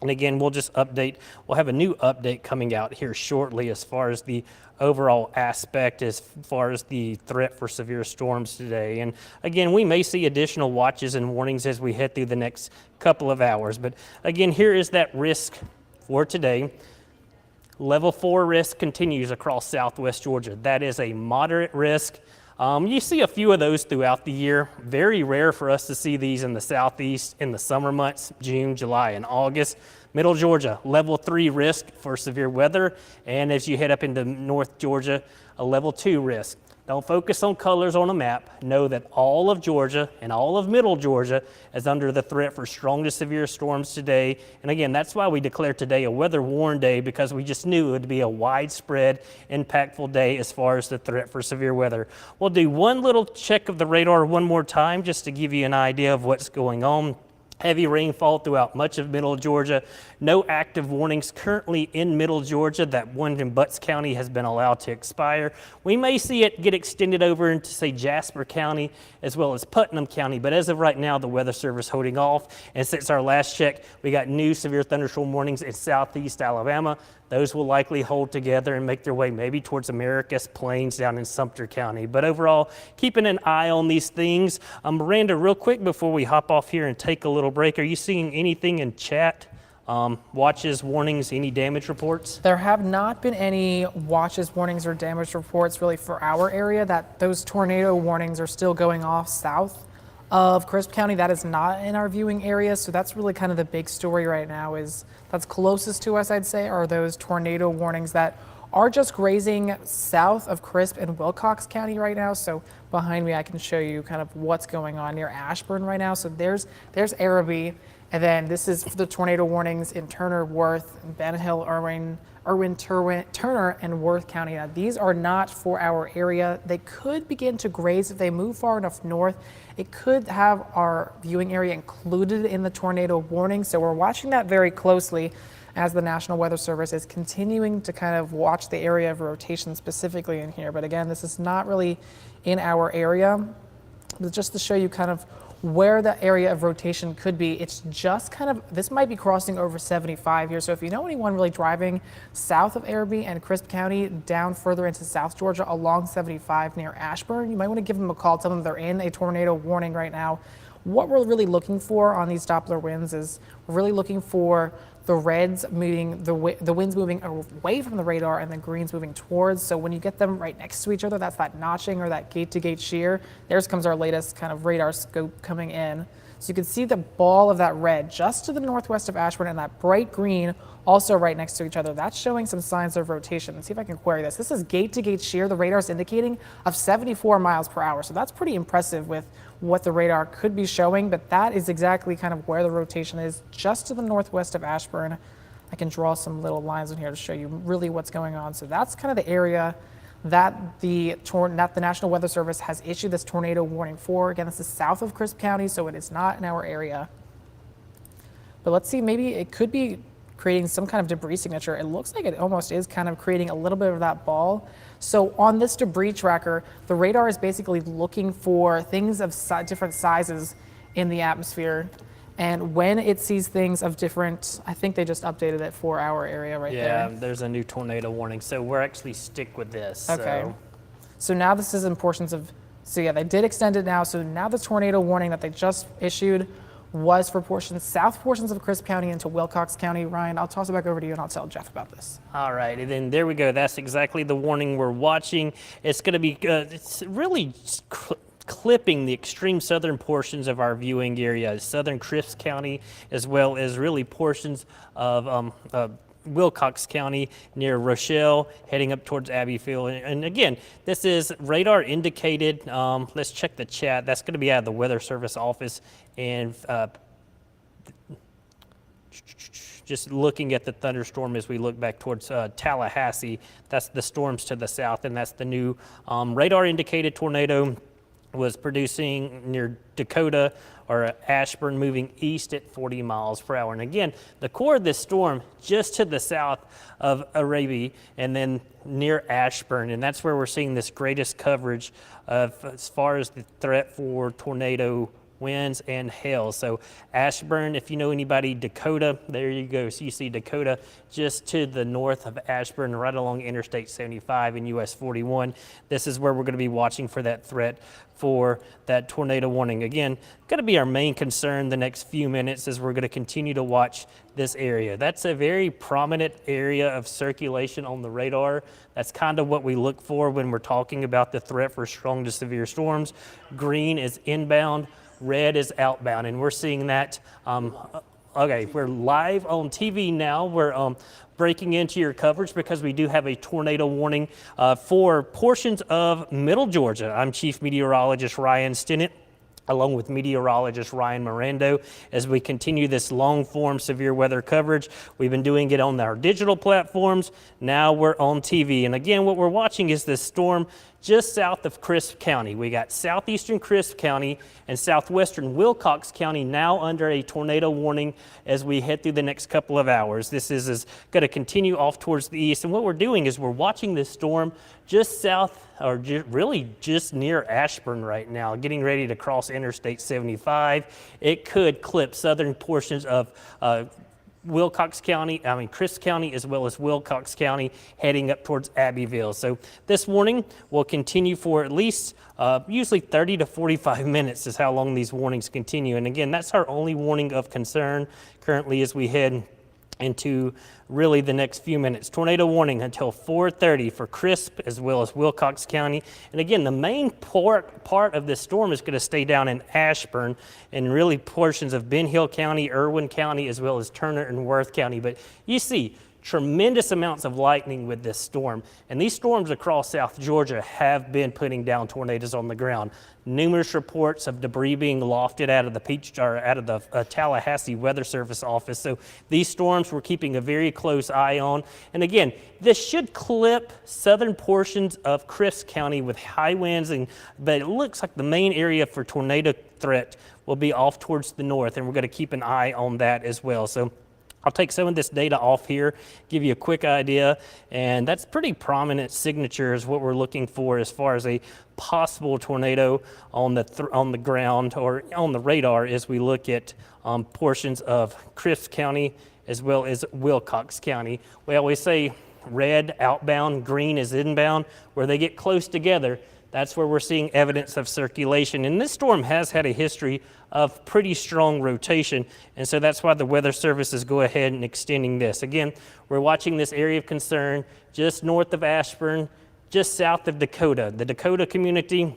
S2: And again, we'll just update. We'll have a new update coming out here shortly as far as the overall aspect, as far as the threat for severe storms today. And again, we may see additional watches and warnings as we head through the next couple of hours. But again, here is that risk for today. Level 4 risk continues across southwest Georgia. That is a moderate risk. You see a few of those throughout the year. Very rare for us to see these in the southeast in the summer months, June, July, and August. Middle Georgia, level 3 risk for severe weather. And as you head up into North Georgia, a level 2 risk. Don't focus on colors on a map. Know that all of Georgia and all of middle Georgia is under the threat for strong to severe storms today. And again, that's why we declared today a weather warn day, because we just knew it would be a widespread, impactful day as far as the threat for severe weather. We'll do one little check of the radar one more time just to give you an idea of what's going on. Heavy rainfall throughout much of middle Georgia. No active warnings currently in middle Georgia. That one in Butts County has been allowed to expire. We may see it get extended over into, say, Jasper County as well as Putnam County, but as of right now, the Weather Service holding off. And since our last check, we got new severe thunderstorm warnings in southeast Alabama. Those will likely hold together and make their way maybe towards Americus Plains down in Sumter County. But overall, keeping an eye on these things. Miranda, real quick before we hop off here and take a little break, are you seeing anything in chat? Watches, warnings, any damage reports?
S1: There have not been any watches, warnings, or damage reports really for our area. That those tornado warnings are still going off south of Crisp County. That is not in our viewing area, so that's really kind of the big story right now. Is that's closest to us, I'd say, are those tornado warnings that are just grazing south of Crisp and Wilcox County right now. So behind me, I can show you kind of what's going on near Ashburn right now. So there's Araby, and then this is the tornado warnings in Turner, Worth, Ben Hill, Irwin, Turner, and Worth County. Now, these are not for our area. They could begin to graze if they move far enough north. It could have our viewing area included in the tornado warning. So we're watching that very closely as the National Weather Service is continuing to kind of watch the area of rotation specifically in here. But again, this is not really in our area. But just to show you kind of where the area of rotation could be. It's just kind of, this might be crossing over 75 here. So if you know anyone really driving south of Araby and Crisp County down further into South Georgia along 75 near Ashburn, you might want to give them a call, tell them they're in a tornado warning right now. What we're really looking for on these Doppler winds is we're really looking for the reds moving, the winds moving away from the radar and the greens moving towards. So when you get them right next to each other, that's that notching or that gate-to-gate shear. There comes our latest kind of radar scope coming in. So you can see the ball of that red just to the northwest of Ashburn and that bright green also right next to each other. That's showing some signs of rotation. Let's see if I can query this. This is gate-to-gate shear. The radar is indicating of 74 miles per hour. So that's pretty impressive with what the radar could be showing, but that is exactly kind of where the rotation is, just to the northwest of Ashburn. I can draw some little lines in here to show you really what's going on. So that's kind of the area that the National Weather Service has issued this tornado warning for. Again, this is south of Crisp County, so it is not in our area. But let's see, maybe it could be creating some kind of debris signature. It looks like it almost is kind of creating a little bit of that ball. So on this debris tracker, the radar is basically looking for things of different sizes in the atmosphere. And when it sees things of different, I think they just updated it for our area right there.
S2: Yeah, there's a new tornado warning. So we're actually stick with this.
S1: Okay. So now this is in portions of, so yeah, they did extend it now. So now the tornado warning that they just issued was for south portions of Crisp County into Wilcox County. Ryan, I'll toss it back over to you and I'll tell Jeff about this.
S2: All right, and then there we go. That's exactly the warning we're watching. It's going to be, it's really clipping the extreme southern portions of our viewing area, southern Crisp County, as well as really portions of Wilcox County near Rochelle, heading up towards Abbeville. And again, this is radar indicated. Let's check the chat. That's going to be out of the Weather Service office. And just looking at the thunderstorm as we look back towards Tallahassee, that's the storms to the south, and that's the new radar indicated tornado was producing near Dakota or Ashburn, moving east at 40 miles per hour. And again, the core of this storm just to the south of Araby and then near Ashburn, and that's where we're seeing this greatest coverage of as far as the threat for tornado winds and hail. So Ashburn, if you know anybody, Dakota, there you go. So you see Dakota just to the north of Ashburn, right along Interstate 75 and US 41. This is where we're going to be watching for that threat for that tornado warning. Again, going to be our main concern the next few minutes as we're going to continue to watch this area. That's a very prominent area of circulation on the radar. That's kind of what we look for when we're talking about the threat for strong to severe storms. Green is inbound, red is outbound, and we're seeing that. Okay, we're live on TV now. We're breaking into your coverage because we do have a tornado warning for portions of Middle Georgia. I'm Chief Meteorologist Ryan Stinnett, along with meteorologist Ryan Mirando, as we continue this long-form severe weather coverage. We've been doing it on our digital platforms. Now we're on TV. And again, what we're watching is this storm just south of Crisp County. We got southeastern Crisp County and southwestern Wilcox County now under a tornado warning as we head through the next couple of hours. This is going to continue off towards the east. And what we're doing is we're watching this storm just south, or really just near Ashburn right now, getting ready to cross Interstate 75. It could clip southern portions of Crisp County, as well as Wilcox County, heading up towards Abbeville. So this warning will continue for at least usually 30 to 45 minutes is how long these warnings continue. And again, that's our only warning of concern currently as we head into really the next few minutes. Tornado warning until 4:30 for Crisp as well as Wilcox County. And again, the main part of this storm is going to stay down in Ashburn and really portions of Ben Hill County, Irwin County, as well as Turner and Worth County. But you see tremendous amounts of lightning with this storm. And these storms across South Georgia have been putting down tornadoes on the ground. Numerous reports of debris being lofted out of the Tallahassee Weather Service office. So these storms we're keeping a very close eye on. And again, this should clip southern portions of Crisp County with high winds, but it looks like the main area for tornado threat will be off towards the north, and we're going to keep an eye on that as well. So I'll take some of this data off here, give you a quick idea, and that's pretty prominent signature is what we're looking for as far as a possible tornado on the ground or on the radar as we look at portions of Crisp County as well as Wilcox County. We always say red outbound, green is inbound. Where they get close together, that's where we're seeing evidence of circulation. And this storm has had a history of pretty strong rotation, and so that's why the Weather Service is go ahead and extending this. Again, we're watching this area of concern just north of Ashburn, just south of Dakota. The Dakota community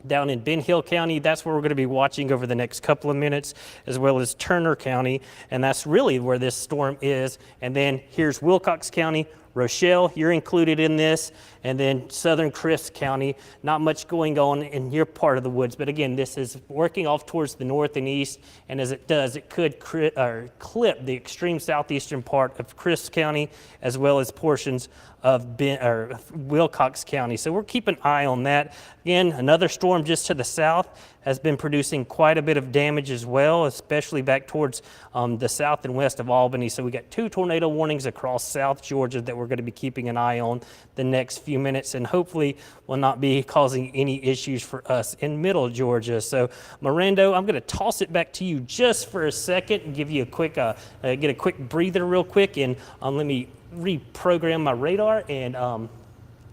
S2: down in Ben Hill County, that's where we're going to be watching over the next couple of minutes, as well as Turner County, and that's really where this storm is. And then here's Wilcox County, Rochelle, you're included in this, and then southern Crisp County, not much going on in your part of the woods. But again, this is working off towards the north and east, and as it does, it could clip the extreme southeastern part of Crisp County, as well as portions of Wilcox County. So we're keeping an eye on that. Again, another storm just to the south has been producing quite a bit of damage as well, especially back towards the south and west of Albany. So we got 2 tornado warnings across South Georgia that we're going to be keeping an eye on the next few minutes, and hopefully will not be causing any issues for us in middle Georgia. So Mirando, I'm going to toss it back to you just for a second and give you a quick, get a quick breather real quick, and let me reprogram my radar and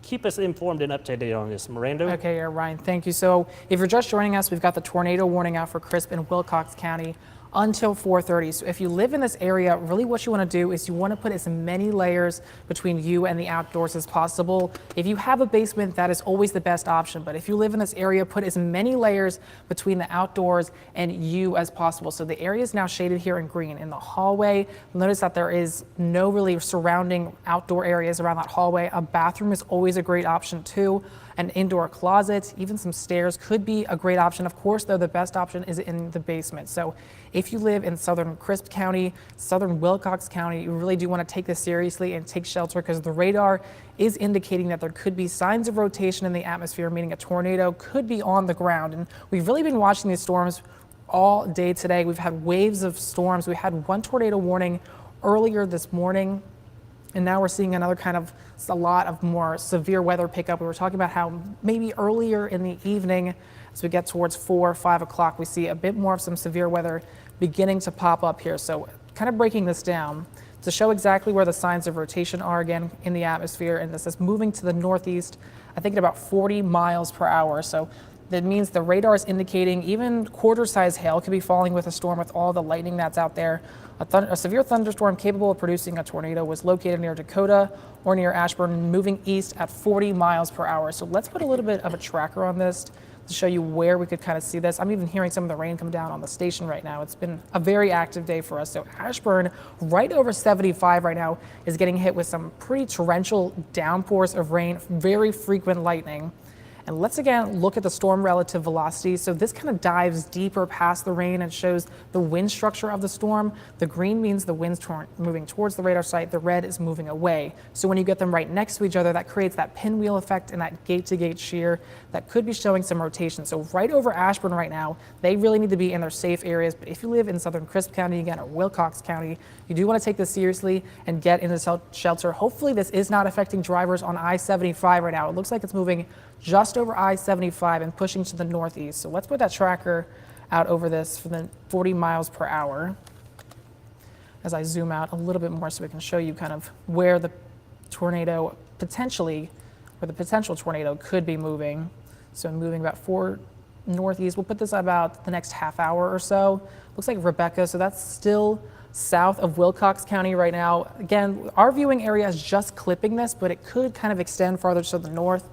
S2: keep us informed and updated on this. Mirando?
S1: Okay, yeah, Ryan, thank you. So if you're just joining us, we've got the tornado warning out for Crisp and Wilcox County until 4:30. So if you live in this area, really what you want to do is you want to put as many layers between you and the outdoors as possible. If you have a basement, that is always the best option. But if you live in this area, put as many layers between the outdoors and you as possible. So the area is now shaded here in green. In the hallway, notice that there is no really surrounding outdoor areas around that hallway. A bathroom is always a great option too. An indoor closet, even some stairs could be a great option. Of course, though, the best option is in the basement. So if you live in southern Crisp County, southern Wilcox County, you really do want to take this seriously and take shelter, because the radar is indicating that there could be signs of rotation in the atmosphere, meaning a tornado could be on the ground. And we've really been watching these storms all day today. We've had waves of storms. We had 1 tornado warning earlier this morning, and now we're seeing another kind of a lot of more severe weather pickup. We were talking about how maybe earlier in the evening, as we get towards 4 or 5 o'clock, we see a bit more of some severe weather beginning to pop up here. So kind of breaking this down to show exactly where the signs of rotation are again in the atmosphere. And this is moving to the northeast, I think at about 40 miles per hour. So that means the radar is indicating even quarter-size hail could be falling with a storm with all the lightning that's out there. A severe thunderstorm capable of producing a tornado was located near Dakota or near Ashburn, moving east at 40 miles per hour. So let's put a little bit of a tracker on this to show you where we could kind of see this. I'm even hearing some of the rain come down on the station right now. It's been a very active day for us. So Ashburn, right over 75 right now, is getting hit with some pretty torrential downpours of rain, very frequent lightning. And let's again look at the storm relative velocity. So this kind of dives deeper past the rain and shows the wind structure of the storm. The green means the wind's moving towards the radar site. The red is moving away. So when you get them right next to each other, that creates that pinwheel effect and that gate-to-gate shear that could be showing some rotation. So right over Ashburn right now, they really need to be in their safe areas. But if you live in southern Crisp County again, or Wilcox County, you do want to take this seriously and get into shelter. Hopefully this is not affecting drivers on I-75 right now. It looks like it's moving just over I-75 and pushing to the northeast. So let's put that tracker out over this for the 40 miles per hour as I zoom out a little bit more so we can show you kind of where the tornado potentially, where the potential tornado could be moving. So moving about 4 northeast. We'll put this at about the next half hour or so. Looks like Rebecca, so that's still south of Wilcox County right now. Again, our viewing area is just clipping this, but it could kind of extend farther to the north,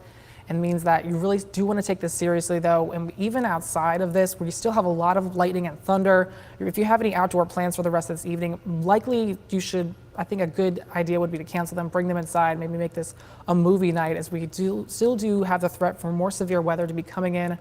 S1: and means that you really do want to take this seriously though. And even outside of this, where you still have a lot of lightning and thunder, if you have any outdoor plans for the rest of this evening, likely you should, I think a good idea would be to cancel them, bring them inside, maybe make this a movie night, as we still do have the threat for more severe weather to be coming in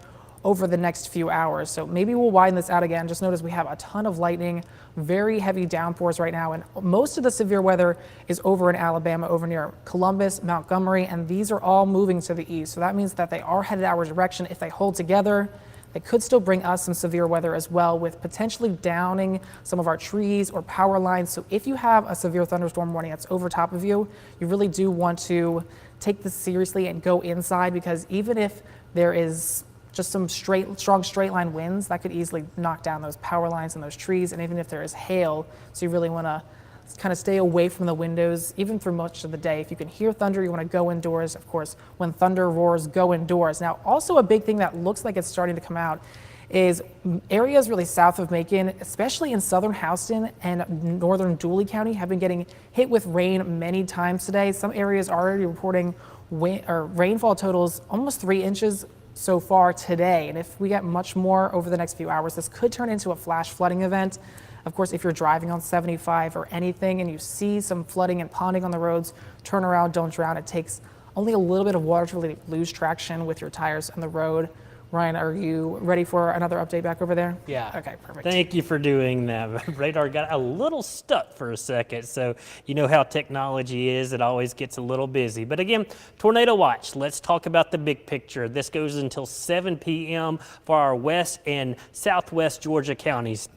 S1: over the next few hours. So maybe we'll widen this out again. Just notice we have a ton of lightning, very heavy downpours right now, and most of the severe weather is over in Alabama, over near Columbus, Montgomery, and these are all moving to the east. So that means that they are headed our direction. If they hold together, that could still bring us some severe weather as well, with potentially downing some of our trees or power lines. So if you have a severe thunderstorm warning that's over top of you, you really do want to take this seriously and go inside, because even if there is just some strong straight line winds, that could easily knock down those power lines and those trees. And even if there is hail, so you really want to kind of stay away from the windows, even through much of the day. If you can hear thunder, you want to go indoors. Of course, when thunder roars, go indoors. Now, also a big thing that looks like it's starting to come out is areas really south of Macon, especially in southern Houston and northern Dooley County, have been getting hit with rain many times today. Some areas are already reporting rainfall totals almost 3 inches so far today. And if we get much more over the next few hours, this could turn into a flash flooding event. Of course, if you're driving on 75 or anything and you see some flooding and ponding on the roads, turn around, don't drown. It takes only a little bit of water to really lose traction with your tires on the road. Ryan, are you ready for another update back over there?
S2: Yeah.
S1: Okay, perfect.
S2: Thank you for doing that. Radar got a little stuck for a second, so you know how technology is. It always gets a little busy. But again, tornado watch. Let's talk about the big picture. This goes until 7 p.m. for our west and southwest Georgia counties.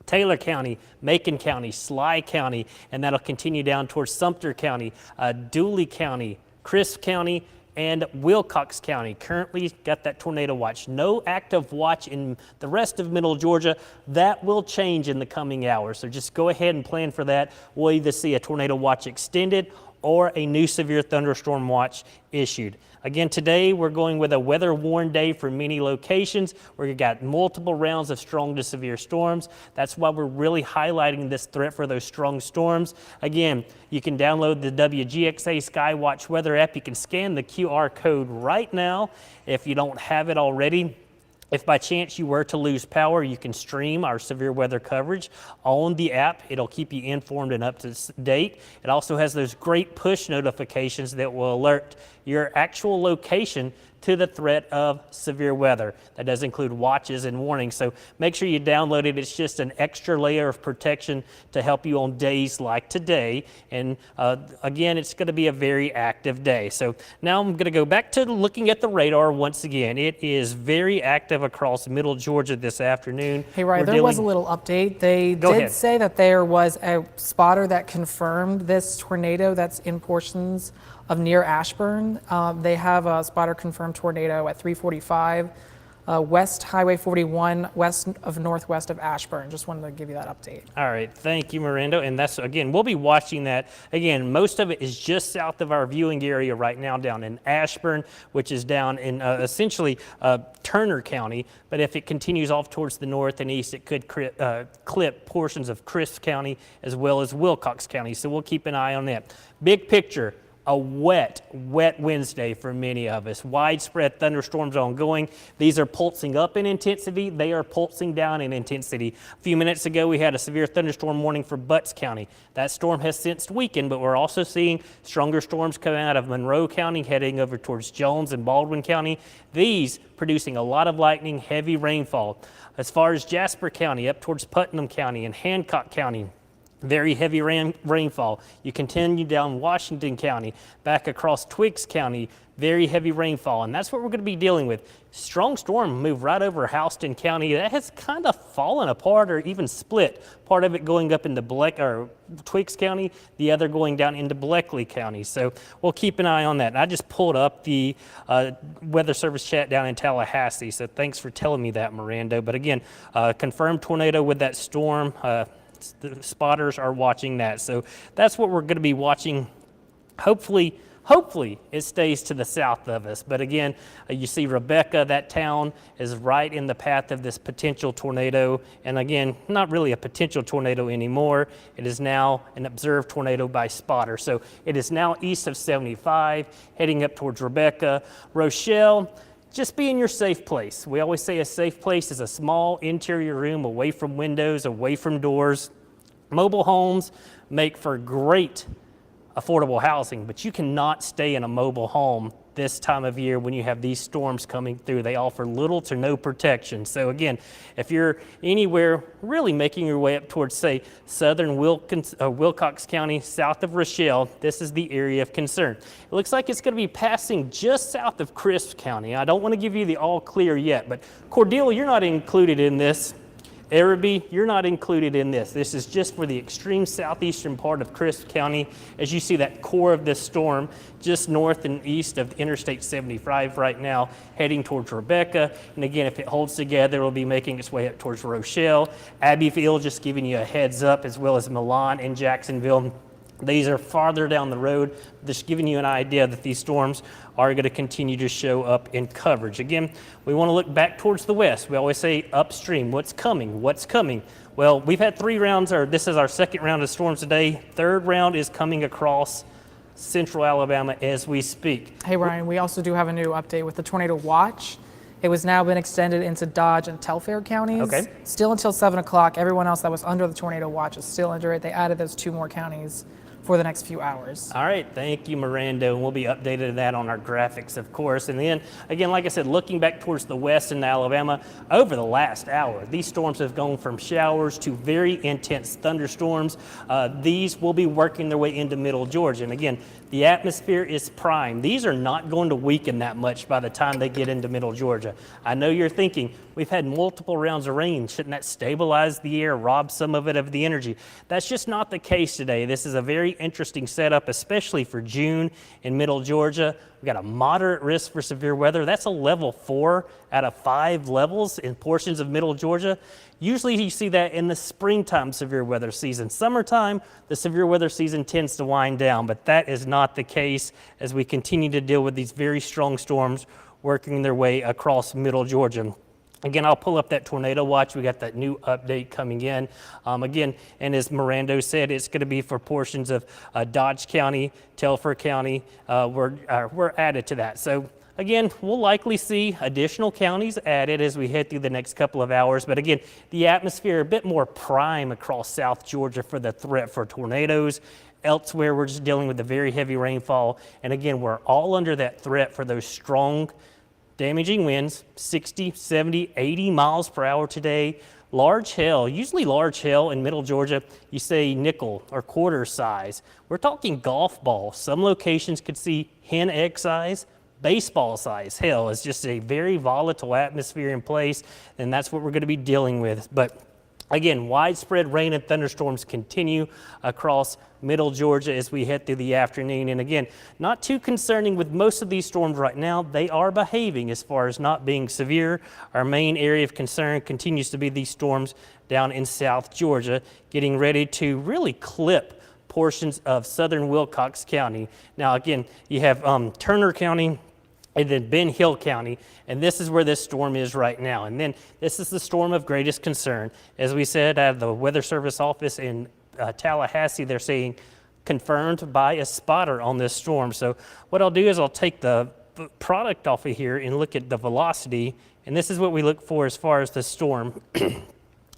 S2: Taylor County, Macon County, Sly County, and that'll continue down towards Sumter County, Dooley County, Crisp County, and Wilcox County. Currently got that tornado watch. No active watch in the rest of middle Georgia. That will change in the coming hours. So just go ahead and plan for that. We'll either see a tornado watch extended or a new severe thunderstorm watch issued. Again, today we're going with a weather warned day for many locations where you got multiple rounds of strong to severe storms. That's why we're really highlighting this threat for those strong storms. Again, you can download the WGXA SkyWatch weather app. You can scan the QR code right now if you don't have it already. If by chance you were to lose power, you can stream our severe weather coverage on the app. It'll keep you informed and up to date. It also has those great push notifications that will alert your actual location to the threat of severe weather. That does include watches and warnings, so make sure you download it. It's just an extra layer of protection to help you on days like today. And again, it's going to be a very active day. So now I'm going to go back to looking at the radar once again. It is very active across middle Georgia this afternoon.
S1: Hey, Ryan, there was a little update. They did say that there was a spotter that confirmed this tornado that's in portions of near Ashburn. They have a spotter confirmed tornado at 345 West Highway 41, west of northwest of Ashburn. Just wanted to give you that update.
S2: All right, thank you, Miranda. And that's, again, we'll be watching that. Again, most of it is just south of our viewing area right now down in Ashburn, which is down in essentially Turner County. But if it continues off towards the north and east, it could clip portions of Crisp County as well as Wilcox County. So we'll keep an eye on that. Big picture. A wet Wednesday for many of us. Widespread thunderstorms ongoing. These are pulsing up in intensity. They are pulsing down in intensity. A few minutes ago, we had a severe thunderstorm warning for Butts County. That storm has since weakened, but we're also seeing stronger storms coming out of Monroe County, heading over towards Jones and Baldwin County. These producing a lot of lightning, heavy rainfall. As far as Jasper County, up towards Putnam County and Hancock County, very heavy rainfall. You continue down Washington County, back across Twiggs County, very heavy rainfall. And that's what we're going to be dealing with. Strong storm moved right over Houston County. That has kind of fallen apart or even split. Part of it going up into Twiggs County, the other going down into Bleckley County. So we'll keep an eye on that. And I just pulled up the Weather Service chat down in Tallahassee. So thanks for telling me that, Miranda. But again, confirmed tornado with that storm. The spotters are watching that. So that's what we're going to be watching. Hopefully it stays to the south of us. But again, you see Rebecca, that town is right in the path of this potential tornado. And again, not really a potential tornado anymore. It is now an observed tornado by spotter. So it is now east of 75, heading up towards Rebecca. Rochelle, just be in your safe place. We always say a safe place is a small interior room away from windows, away from doors. Mobile homes make for great affordable housing, but you cannot stay in a mobile home this time of year when you have these storms coming through. They offer little to no protection. So again, if you're anywhere really making your way up towards, say, southern Wilcox County, south of Rochelle, this is the area of concern. It looks like it's going to be passing just south of Crisp County. I don't want to give you the all clear yet, but Cordele, you're not included in this. Araby, you're not included in this. This is just for the extreme southeastern part of Crisp County. As you see that core of this storm just north and east of Interstate 75 right now, heading towards Rebecca. And again, if it holds together, it'll be making its way up towards Rochelle. Abbeville, just giving you a heads up, as well as Milan and Jacksonville. These are farther down the road, just giving you an idea that these storms are going to continue to show up in coverage. Again, we want to look back towards the west. We always say upstream, what's coming, what's coming? Well, we've had 3 rounds, or this is our second round of storms today. Third round is coming across central Alabama as we speak.
S1: Hey, Ryan, we also do have a new update with the tornado watch. It was now been extended into Dodge and Telfair counties.
S2: Okay.
S1: Still until 7 o'clock. Everyone else that was under the tornado watch is still under it. They added those 2 more counties for the next few hours.
S2: All right, thank you, Miranda, and we'll be updated that on our graphics, of course. And then, again, like I said, looking back towards the west in Alabama, over the last hour, these storms have gone from showers to very intense thunderstorms. These will be working their way into middle Georgia. And again, the atmosphere is prime. These are not going to weaken that much by the time they get into middle Georgia. I know you're thinking, we've had multiple rounds of rain. Shouldn't that stabilize the air, rob some of it of the energy? That's just not the case today. This is a very interesting setup, especially for June in middle Georgia. We've got a moderate risk for severe weather. That's a level 4 out of 5 levels in portions of middle Georgia. Usually you see that in the springtime severe weather season. Summertime, the severe weather season tends to wind down, but that is not the case as we continue to deal with these very strong storms working their way across middle Georgia. Again, I'll pull up that tornado watch. We got that new update coming in. Again, and as Miranda said, it's going to be for portions of Dodge County, Telfair County. We're added to that. So again, we'll likely see additional counties added as we head through the next couple of hours. But again, the atmosphere a bit more prime across South Georgia for the threat for tornadoes. Elsewhere, we're just dealing with the very heavy rainfall. And again, we're all under that threat for those strong damaging winds, 60, 70, 80 miles per hour today. Large hail, usually large hail in middle Georgia, you say nickel or quarter size. We're talking golf ball. Some locations could see hen egg size, baseball size hail. It's just a very volatile atmosphere in place, and that's what we're going to be dealing with. But again, widespread rain and thunderstorms continue across middle Georgia as we head through the afternoon. And again, not too concerning with most of these storms right now. They are behaving as far as not being severe. Our main area of concern continues to be these storms down in South Georgia, getting ready to really clip portions of southern Wilcox County. Now again, you have Turner County and then Ben Hill County, and this is where this storm is right now. And then this is the storm of greatest concern. As we said, out of the Weather Service office in Tallahassee, they're saying confirmed by a spotter on this storm. So what I'll do is I'll take the product off of here and look at the velocity, and this is what we look for as far as the storm.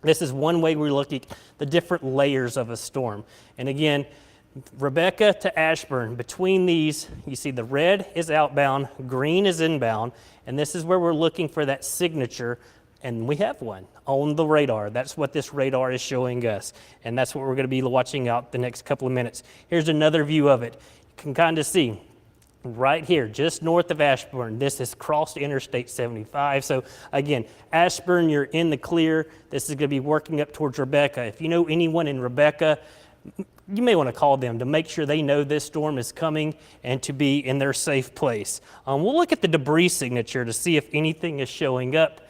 S2: This is one way we're looking at the different layers of a storm. And again, Rebecca to Ashburn, between these, you see the red is outbound, green is inbound, and this is where we're looking for that signature, and we have one on the radar. That's what this radar is showing us, and that's what we're going to be watching out the next couple of minutes. Here's another view of it. You can kind of see right here, just north of Ashburn, this has crossed Interstate 75. So again, Ashburn, you're in the clear. This is going to be working up towards Rebecca. If you know anyone in Rebecca, you may want to call them to make sure they know this storm is coming and to be in their safe place. We'll look at the debris signature to see if anything is showing up.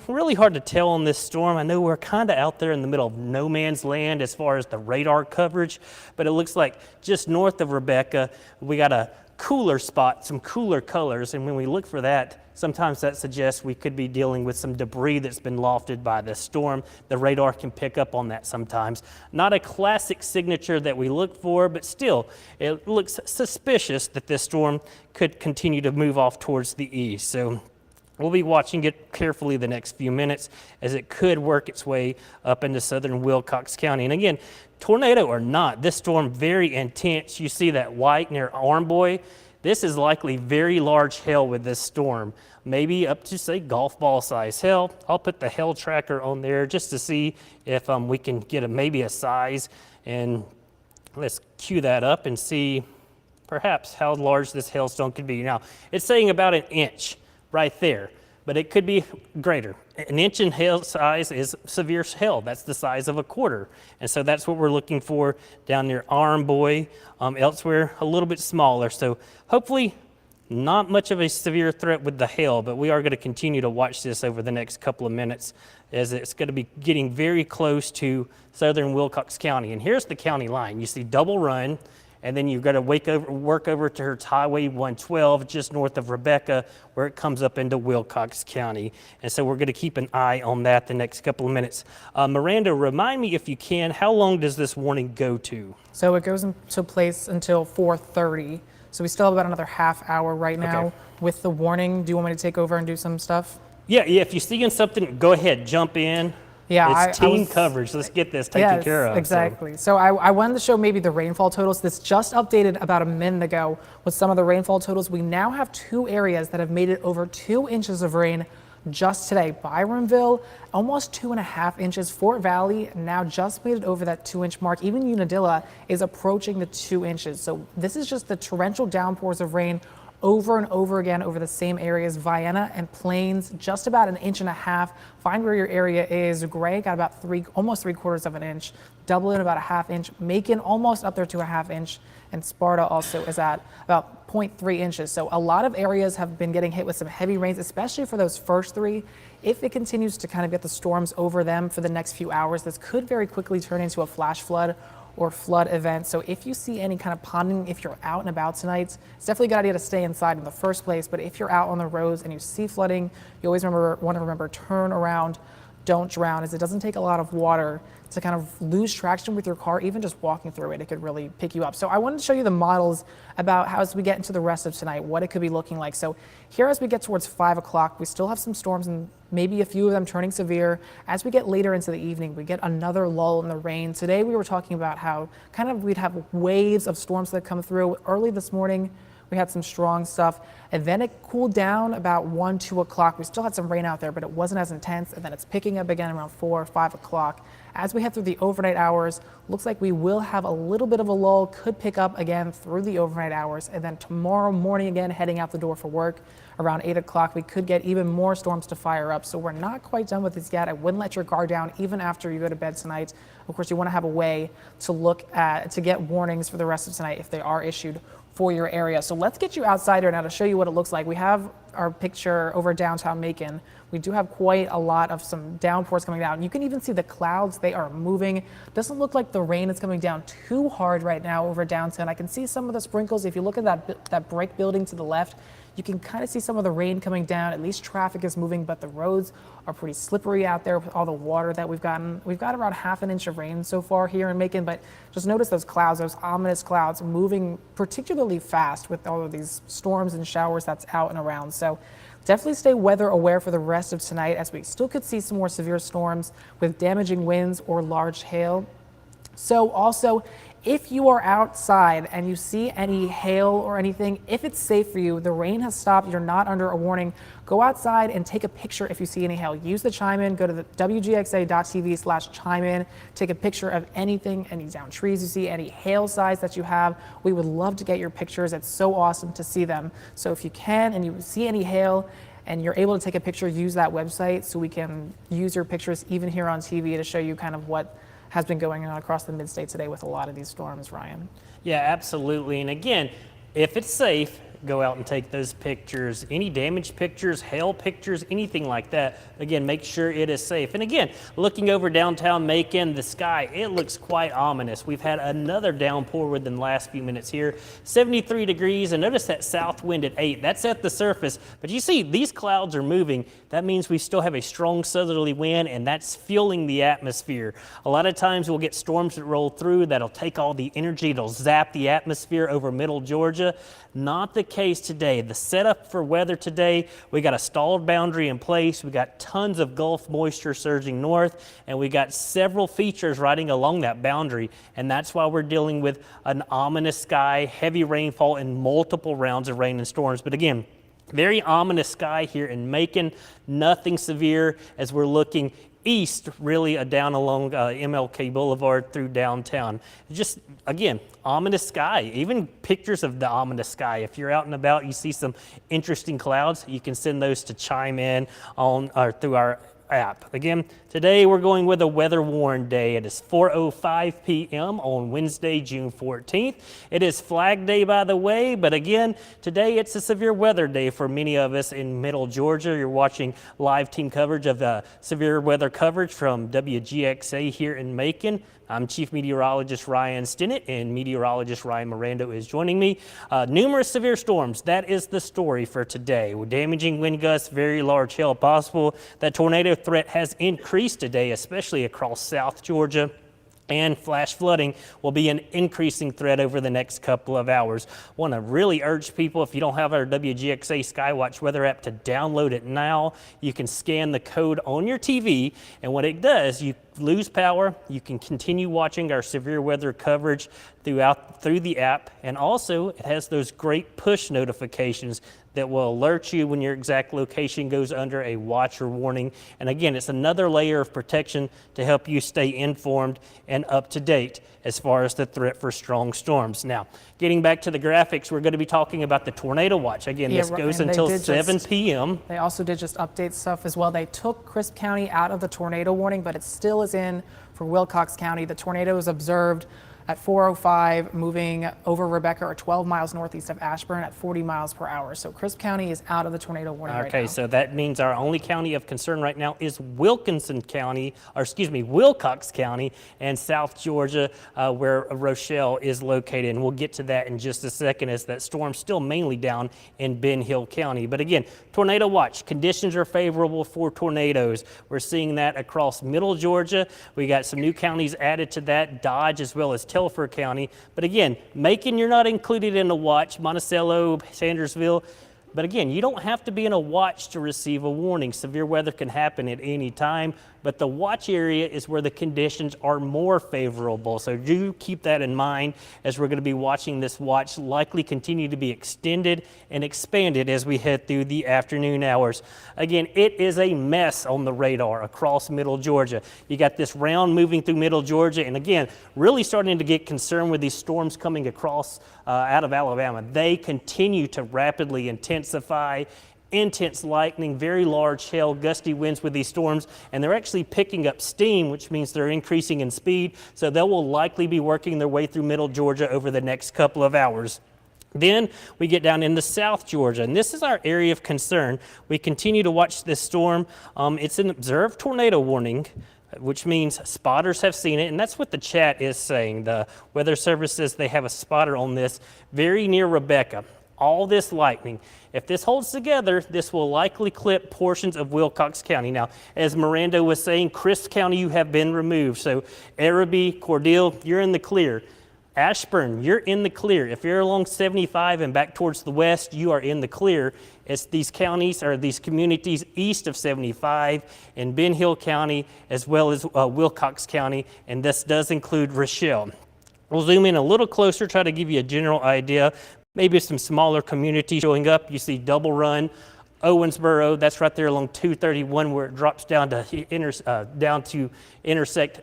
S2: Really hard to tell on this storm. I know we're kind of out there in the middle of no man's land as far as the radar coverage, but it looks like just north of Rebecca, we got a cooler spot, some cooler colors, and when we look for that, sometimes that suggests we could be dealing with some debris that's been lofted by the storm. The radar can pick up on that sometimes. Not a classic signature that we look for, but still, it looks suspicious that this storm could continue to move off towards the east. So We'll be watching it carefully the next few minutes as it could work its way up into southern Wilcox County. And again, tornado or not, this storm very intense. You see that white near Armboy. This is likely very large hail with this storm, maybe up to, say, golf ball size hail. I'll put the hail tracker on there just to see if we can get maybe a size. And let's cue that up and see perhaps how large this hailstone could be. Now, it's saying about an inch right there, but it could be greater. An inch in hail size is severe hail. That's the size of a quarter. And so that's what we're looking for down near Armboy. Elsewhere, a little bit smaller. So hopefully not much of a severe threat with the hail, but we are going to continue to watch this over the next couple of minutes as it's going to be getting very close to southern Wilcox County. And here's the county line. You see Double Run, and then you've got to work over to Highway 112 just north of Rebecca, where it comes up into Wilcox County. And so we're going to keep an eye on that the next couple of minutes. Miranda, remind me if you can, how long does this warning go to?
S1: So it goes into place until 4:30. So we still have about another half hour right now with the warning. Do you want me to take over and do some stuff?
S2: Yeah, if you're seeing something, go ahead, jump in.
S1: Yeah,
S2: it's team coverage. Let's get this taken care of.
S1: Exactly. So I wanted to show maybe the rainfall totals. This just updated about a minute ago with some of the rainfall totals. We now have 2 areas that have made it over 2 inches of rain just today. Byronville, almost 2.5 inches. Fort Valley now just made it over that 2-inch mark. Even Unadilla is approaching the 2 inches. So this is just the torrential downpours of rain over and over again over the same areas. Vienna and Plains, just about 1.5 inches. Find where your area is. Gray got about almost 3/4 of an inch. Dublin about 1/2 inch. Macon almost up there to 1/2 inch. And Sparta also is at about 0.3 inches. So a lot of areas have been getting hit with some heavy rains, especially for those first 3. If it continues to kind of get the storms over them for the next few hours, this could very quickly turn into a flash flood or flood event. So if you see any kind of ponding, if you're out and about tonight, it's definitely a good idea to stay inside in the first place. But if you're out on the roads and you see flooding, you always want to remember, turn around, don't drown, as it doesn't take a lot of water to kind of lose traction with your car. Even just walking through it, it could really pick you up. So I wanted to show you the models about how, as we get into the rest of tonight, what it could be looking like. So here, as we get towards 5 o'clock, we still have some storms and maybe a few of them turning severe. As we get later into the evening, we get another lull in the rain. Today we were talking about how kind of we'd have waves of storms that come through. Early this morning, we had some strong stuff, and then it cooled down about 1, 2 o'clock. We still had some rain out there, but it wasn't as intense, and then it's picking up again around 4 or 5 o'clock. As we head through the overnight hours, looks like we will have a little bit of a lull, could pick up again through the overnight hours, and then tomorrow morning again, heading out the door for work around 8 o'clock, we could get even more storms to fire up. So we're not quite done with this yet. I wouldn't let your guard down even after you go to bed tonight. Of course, you want to have a way to look at, to get warnings for the rest of tonight if they are issued for your area. So let's get you outside here now to show you what it looks like. We have our picture over downtown Macon. We do have quite a lot of some downpours coming down. You can even see the clouds, they are moving. Doesn't look like the rain is coming down too hard right now over downtown. I can see some of the sprinkles. If you look at that brick building to the left, you can kind of see some of the rain coming down. At least traffic is moving, but the roads are pretty slippery out there with all the water that we've gotten. We've got around 1/2 inch of rain so far here in Macon, but just notice those clouds, those ominous clouds moving particularly fast with all of these storms and showers that's out and around. So definitely stay weather aware for the rest of tonight, as we still could see some more severe storms with damaging winds or large hail. So also, if you are outside and you see any hail or anything, if it's safe for you, the rain has stopped, you're not under a warning, go outside and take a picture if you see any hail. Use the chime in, go to the WGXA.tv/chime in, take a picture of anything, any downed trees you see, any hail size that you have. We would love to get your pictures. It's so awesome to see them. So if you can and you see any hail and you're able to take a picture, use that website so we can use your pictures even here on TV to show you kind of what has been going on across the mid-state today with a lot of these storms, Ryan.
S2: Yeah, absolutely. And again, if it's safe, go out and take those pictures. Any damaged pictures, hail pictures, anything like that, again, make sure it is safe. And again, looking over downtown Macon, the sky, it looks quite ominous. We've had another downpour within the last few minutes here. 73 degrees, and notice that south wind at 8. That's at the surface. But you see, these clouds are moving. That means we still have a strong southerly wind, and that's fueling the atmosphere. A lot of times we'll get storms that roll through that'll take all the energy, it'll zap the atmosphere over middle Georgia. Not the case today, the setup for weather today, we got a stalled boundary in place. We got tons of Gulf moisture surging north, and we got several features riding along that boundary. And that's why we're dealing with an ominous sky, heavy rainfall, and multiple rounds of rain and storms. But again, very ominous sky here in Macon, nothing severe as we're looking east, really down along MLK Boulevard through downtown. Just, again, ominous sky, even pictures of the ominous sky. If you're out and about, you see some interesting clouds, you can send those to chime in on through our app. Again, today we're going with a weather warned day. It is 4:05 p.m. on Wednesday, June 14th. It is Flag Day, by the way, but again, today it's a severe weather day for many of us in Middle Georgia. You're watching live team coverage of the severe weather coverage from WGXA here in Macon. I'm Chief Meteorologist Ryan Stinnett, and Meteorologist Ryan Miranda is joining me. Numerous severe storms, that is the story for today. With damaging wind gusts, very large hail possible. That tornado threat has increased today, especially across South Georgia. And flash flooding will be an increasing threat over the next couple of hours. Want to really urge people, if you don't have our WGXA SkyWatch weather app, to download it now. You can scan the code on your TV, and what it does, you lose power, you can continue watching our severe weather coverage through the app, and also it has those great push notifications that will alert you when your exact location goes under a watch or warning. And again, it's another layer of protection to help you stay informed and up to date as far as the threat for strong storms. Now, getting back to the graphics, we're going to be talking about the tornado watch. Again, this goes until 7 p.m.
S1: They also did just update stuff as well. They took Crisp County out of the tornado warning, but it still is in for Wilcox County. The tornado is observed at 4:05, moving over Rebecca, or 12 miles northeast of Ashburn at 40 miles per hour. So Crisp County is out of the tornado warning right now.
S2: Okay, so that means our only county of concern right now is Wilcox County and South Georgia, where Rochelle is located. And we'll get to that in just a second, as that storm's still mainly down in Ben Hill County. But again, tornado watch, conditions are favorable for tornadoes. We're seeing that across Middle Georgia. We got some new counties added to that, Dodge as well as Telfair County. But again, Macon, you're not included in the watch, Monticello, Sandersville. But again, you don't have to be in a watch to receive a warning. Severe weather can happen at any time, but the watch area is where the conditions are more favorable. So do keep that in mind, as we're going to be watching this watch likely continue to be extended and expanded as we head through the afternoon hours. Again, it is a mess on the radar across Middle Georgia. You got this round moving through Middle Georgia, and again, really starting to get concerned with these storms coming across out of Alabama. They continue to rapidly intensify. Intense lightning, very large hail, gusty winds with these storms, and they're actually picking up steam, which means they're increasing in speed, so they will likely be working their way through Middle Georgia over the next couple of hours. Then we get down into South Georgia, and this is our area of concern. We continue to watch this storm. It's an observed tornado warning, which means spotters have seen it, and that's what the chat is saying. The Weather Service says they have a spotter on this very near Rebecca. All this lightning, if this holds together, this will likely clip portions of Wilcox County. Now, as Miranda was saying, Crisp County, you have been removed. So Araby, Cordele, you're in the clear. Ashburn, you're in the clear. If you're along 75 and back towards the west, you are in the clear. It's these counties, or these communities east of 75 in Ben Hill County, as well as Wilcox County, and this does include Rochelle. We'll zoom in a little closer, try to give you a general idea. Maybe some smaller communities showing up. You see Double Run, Owensboro, that's right there along 231 where it drops down to intersect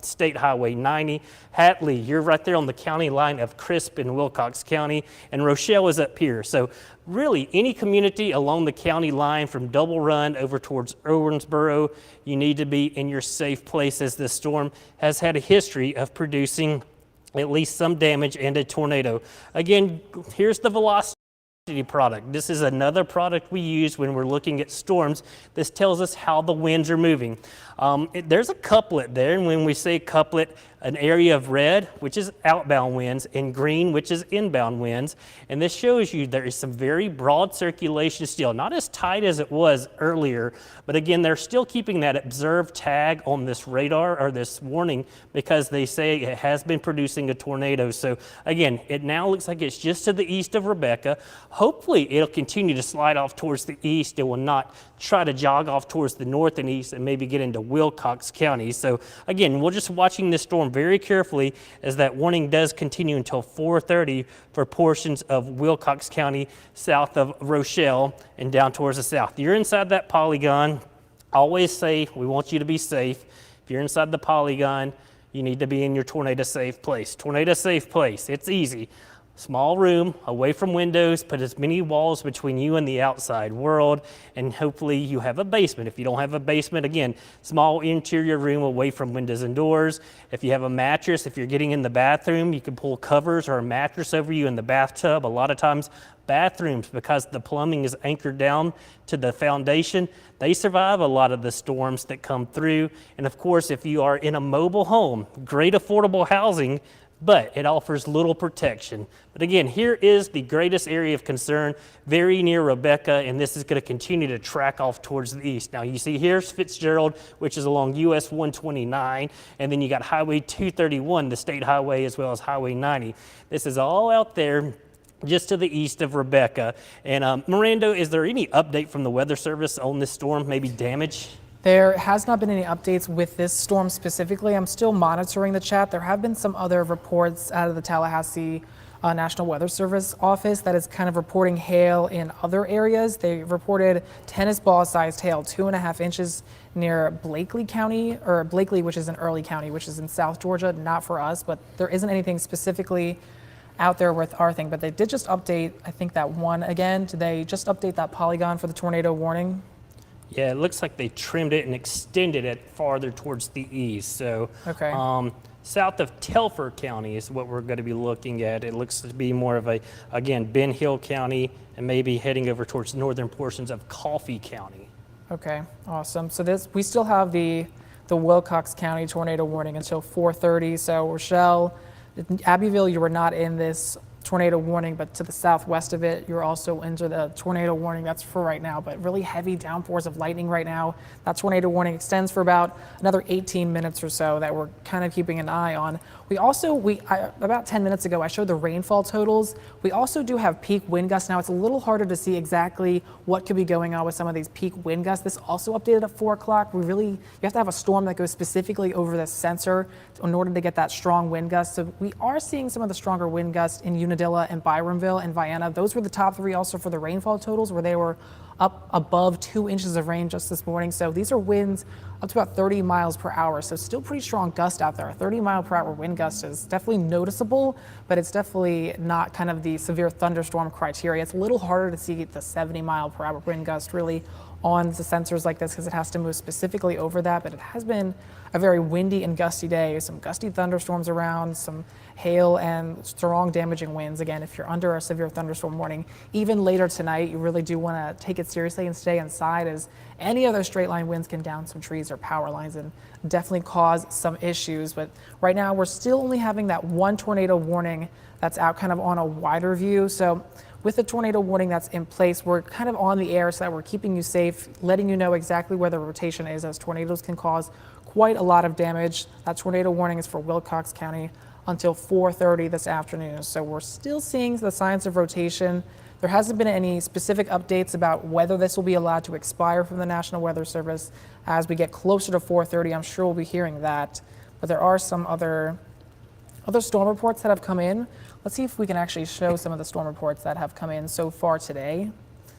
S2: State Highway 90. Hatley, you're right there on the county line of Crisp and Wilcox County, and Rochelle is up here. So really, any community along the county line from Double Run over towards Owensboro, you need to be in your safe place, as this storm has had a history of producing at least some damage and a tornado. Again, here's the velocity product. This is another product we use when we're looking at storms. This tells us how the winds are moving. There's a couplet there, and when we say couplet, an area of red, which is outbound winds, and green, which is inbound winds. And this shows you there is some very broad circulation still, not as tight as it was earlier, but again, they're still keeping that observed tag on this radar or this warning because they say it has been producing a tornado. So again, it now looks like it's just to the east of Rebecca. Hopefully it'll continue to slide off towards the east. It will not try to jog off towards the north and east and maybe get into Wilcox County. So again, we're just watching this storm very carefully as that warning does continue until 4:30 for portions of Wilcox County south of Rochelle and down towards the south. You're inside that polygon. Always say we want you to be safe. If you're inside the polygon, you need to be in your tornado safe place. Tornado safe place, it's easy. Small room, away from windows, put as many walls between you and the outside world, and hopefully you have a basement. If you don't have a basement, again, small interior room away from windows and doors. If you have a mattress, if you're getting in the bathroom, you can pull covers or a mattress over you in the bathtub. A lot of times, bathrooms, because the plumbing is anchored down to the foundation, they survive a lot of the storms that come through. And of course, if you are in a mobile home, great affordable housing, but it offers little protection. But again, here is the greatest area of concern, very near Rebecca, and this is going to continue to track off towards the east. Now you see here's Fitzgerald, which is along US 129, and then you got Highway 231, the state highway, as well as Highway 90. This is all out there just to the east of Rebecca. And Miranda, is there any update from the Weather Service on this storm, maybe damage?
S1: There has not been any updates with this storm specifically. I'm still monitoring the chat. There have been some other reports out of the Tallahassee National Weather Service office that is kind of reporting hail in other areas. They reported tennis ball sized hail, 2.5 inches near Blakely County, or Blakely, which is in Early County, which is in South Georgia, not for us, but there isn't anything specifically out there with our thing. But they did just update, I think, that one again. Did they just update that polygon for the tornado warning?
S2: Yeah, it looks like they trimmed it and extended it farther towards the east. So
S1: okay.
S2: South of Telfair County is what we're going to be looking at. It looks to be more of a, again, Ben Hill County and maybe heading over towards northern portions of Coffee County.
S1: Okay, awesome. So we still have the Wilcox County tornado warning until 4:30. So Rochelle, Abbeville, you were not in this tornado warning, but to the southwest of it, you're also into the tornado warning. That's for right now, but really heavy downpours of lightning right now. That tornado warning extends for about another 18 minutes or so that we're kind of keeping an eye on. We also, about 10 minutes ago, I showed the rainfall totals. We also do have peak wind gusts. Now it's a little harder to see exactly what could be going on with some of these peak wind gusts. This also updated at 4 o'clock. You have to have a storm that goes specifically over the sensor in order to get that strong wind gust. So we are seeing some of the stronger wind gusts in Unadilla and Byronville and Vienna. Those were the top 3 also for the rainfall totals, where they were up above 2 inches of rain just this morning. So these are winds up to about 30 miles per hour. So still pretty strong gust out there. A 30-mile-per-hour wind gust is definitely noticeable, but it's definitely not kind of the severe thunderstorm criteria. It's a little harder to see the 70-mile-per-hour wind gust really on the sensors like this because it has to move specifically over that. But it has been a very windy and gusty day. Some gusty thunderstorms around, some hail and strong damaging winds. Again, if you're under a severe thunderstorm warning, even later tonight, you really do want to take it seriously and stay inside, as any other straight line winds can down some trees or power lines and definitely cause some issues. But right now we're still only having that one tornado warning that's out kind of on a wider view. So with the tornado warning that's in place, we're kind of on the air so that we're keeping you safe, letting you know exactly where the rotation is, as tornadoes can cause quite a lot of damage. That tornado warning is for Wilcox County until 4:30 this afternoon. So we're still seeing the signs of rotation. There hasn't been any specific updates about whether this will be allowed to expire from the National Weather Service. As we get closer to 4:30, I'm sure we'll be hearing that. But there are some other storm reports that have come in. Let's see if we can actually show some of the storm reports that have come in so far today.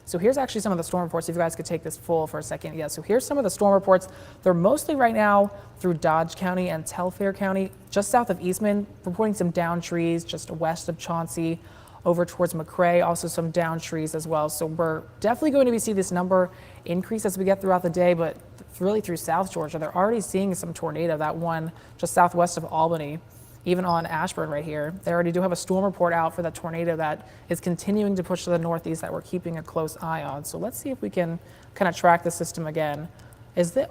S1: So here's actually some of the storm reports. If you guys could take this full for a second. Yeah, so here's some of the storm reports. They're mostly right now through Dodge County and Telfair County, just south of Eastman, reporting some down trees just west of Chauncey, over towards McRae, also some down trees as well. So we're definitely going to see this number increase as we get throughout the day, but really through South Georgia, they're already seeing some tornado. That one just southwest of Albany, even on Ashburn right here, they already do have a storm report out for that tornado that is continuing to push to the northeast that we're keeping a close eye on. So let's see if we can kind of track the system again.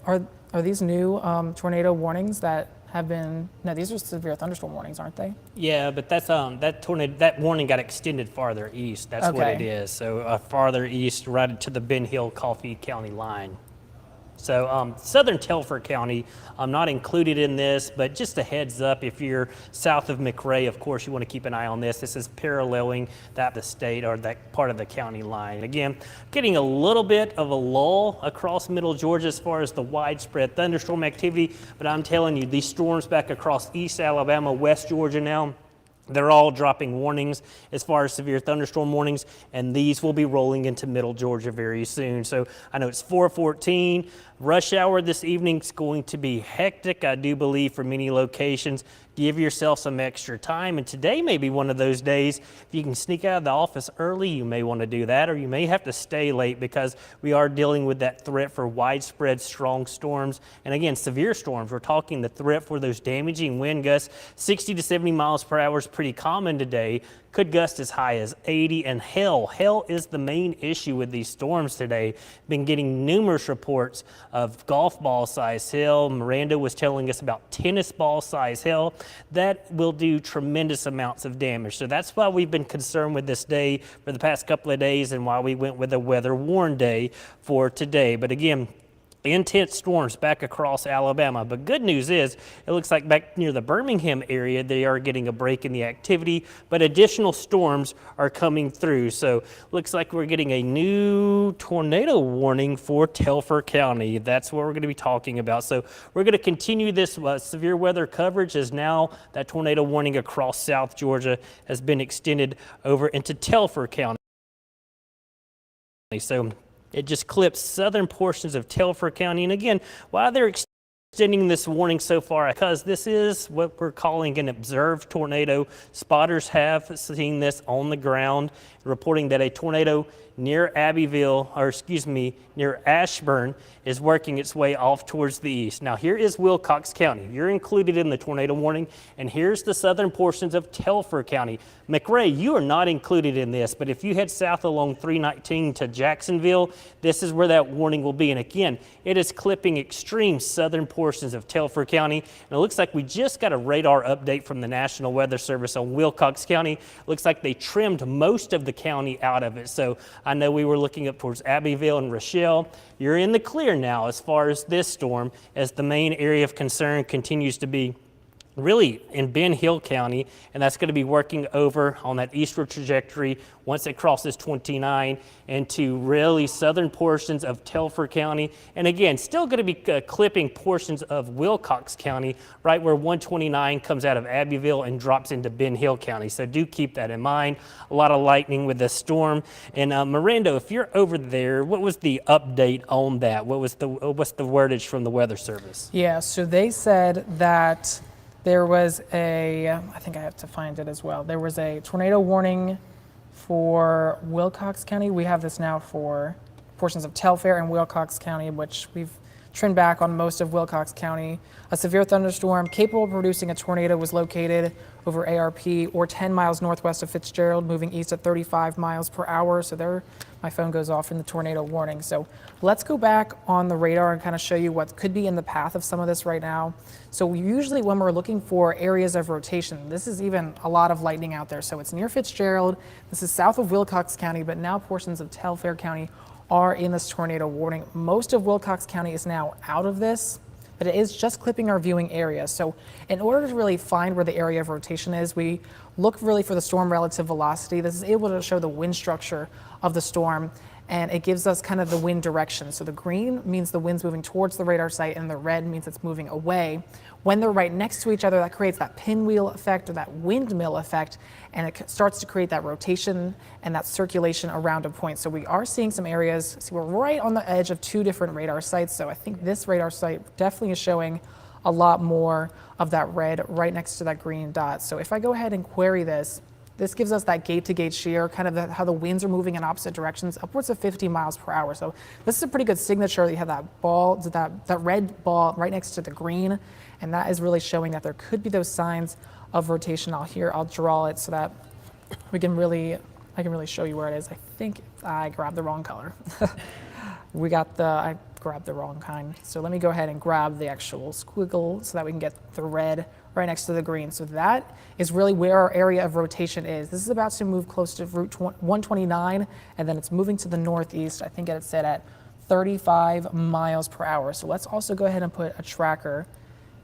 S1: Are these new tornado warnings that have been, no, these are severe thunderstorm warnings, aren't they?
S2: Yeah, but that's that warning got extended farther east. That's what it
S1: Okay.
S2: is. So farther east, right to the Ben Hill Coffee County line. So southern Telfair County, not included in this, but just a heads up, if you're south of McRae, of course, you want to keep an eye on this. This is paralleling that the state or that part of the county line. Again, getting a little bit of a lull across middle Georgia as far as the widespread thunderstorm activity, but I'm telling you, these storms back across East Alabama, West Georgia now, they're all dropping warnings as far as severe thunderstorm warnings, and these will be rolling into middle Georgia very soon. So I know it's 4:14. Rush hour this evening is going to be hectic, I do believe, for many locations. Give yourself some extra time, and today may be one of those days. If you can sneak out of the office early, you may want to do that, or you may have to stay late because we are dealing with that threat for widespread strong storms. And again, severe storms. We're talking the threat for those damaging wind gusts. 60 to 70 miles per hour is pretty common today. Could gust as high as 80, and hail is the main issue with these storms today. Been getting numerous reports of golf ball size hail. Miranda was telling us about tennis ball size hail. That will do tremendous amounts of damage. So that's why we've been concerned with this day for the past couple of days and why we went with a weather warn day for today. But again, intense storms back across Alabama. But good news is, it looks like back near the Birmingham area, they are getting a break in the activity, but additional storms are coming through. So looks like we're getting a new tornado warning for Telfair County. That's what we're going to be talking about. So we're going to continue this severe weather coverage as now that tornado warning across South Georgia has been extended over into Telfair County. So it just clips southern portions of Telfair County. And again, while they're extending this warning so far, because this is what we're calling an observed tornado, spotters have seen this on the ground, reporting that a tornado near near Ashburn is working its way off towards the east. Now here is Wilcox County. You're included in the tornado warning, and here's the southern portions of Telfair County. McRae, you are not included in this, but if you head south along 319 to Jacksonville, this is where that warning will be. And again, it is clipping extreme southern portions of Telfair County. And it looks like we just got a radar update from the National Weather Service on Wilcox County. It looks like they trimmed most of the county out of it. So I know we were looking up towards Abbeville and Rochelle. You're in the clear now as far as this storm, as the main area of concern continues to be really in Ben Hill County, and that's going to be working over on that eastward trajectory once it crosses 29 into really southern portions of Telfair County. And again, still going to be clipping portions of Wilcox County, right where 129 comes out of Abbeville and drops into Ben Hill County. So do keep that in mind. A lot of lightning with this storm. And Miranda, if you're over there, what was the update on that? What's the wordage from the Weather Service?
S1: Yeah, so they said that there was I think I have to find it as well. There was a tornado warning for Wilcox County. We have this now for portions of Telfair and Wilcox County, which we've trimmed back on most of Wilcox County. A severe thunderstorm capable of producing a tornado was located over ARP or 10 miles northwest of Fitzgerald, moving east at 35 miles per hour. So there, my phone goes off in the tornado warning. So let's go back on the radar and kind of show you what could be in the path of some of this right now. So usually when we're looking for areas of rotation, this is even a lot of lightning out there. So it's near Fitzgerald. This is south of Wilcox County, but now portions of Telfair County are in this tornado warning. Most of Wilcox County is now out of this, but it is just clipping our viewing area. So in order to really find where the area of rotation is, we look really for the storm relative velocity. This is able to show the wind structure of the storm, and it gives us kind of the wind direction. So the green means the wind's moving towards the radar site, and the red means it's moving away. When they're right next to each other, that creates that pinwheel effect or that windmill effect, and it starts to create that rotation and that circulation around a point. So we are seeing some areas. See, we're right on the edge of two different radar sites. So I think this radar site definitely is showing a lot more of that red right next to that green dot. So if I go ahead and query this, this gives us that gate-to-gate shear, kind of how the winds are moving in opposite directions, upwards of 50 miles per hour. So this is a pretty good signature. You have that ball, that red ball right next to the green, and that is really showing that there could be those signs of rotation. I'll draw it so that I can really show you where it is. I think I grabbed the wrong color. I grabbed the wrong kind. So let me go ahead and grab the actual squiggle so that we can get the red right next to the green. So that is really where our area of rotation is. This is about to move close to Route 129, and then it's moving to the northeast. I think it's set at 35 miles per hour. So let's also go ahead and put a tracker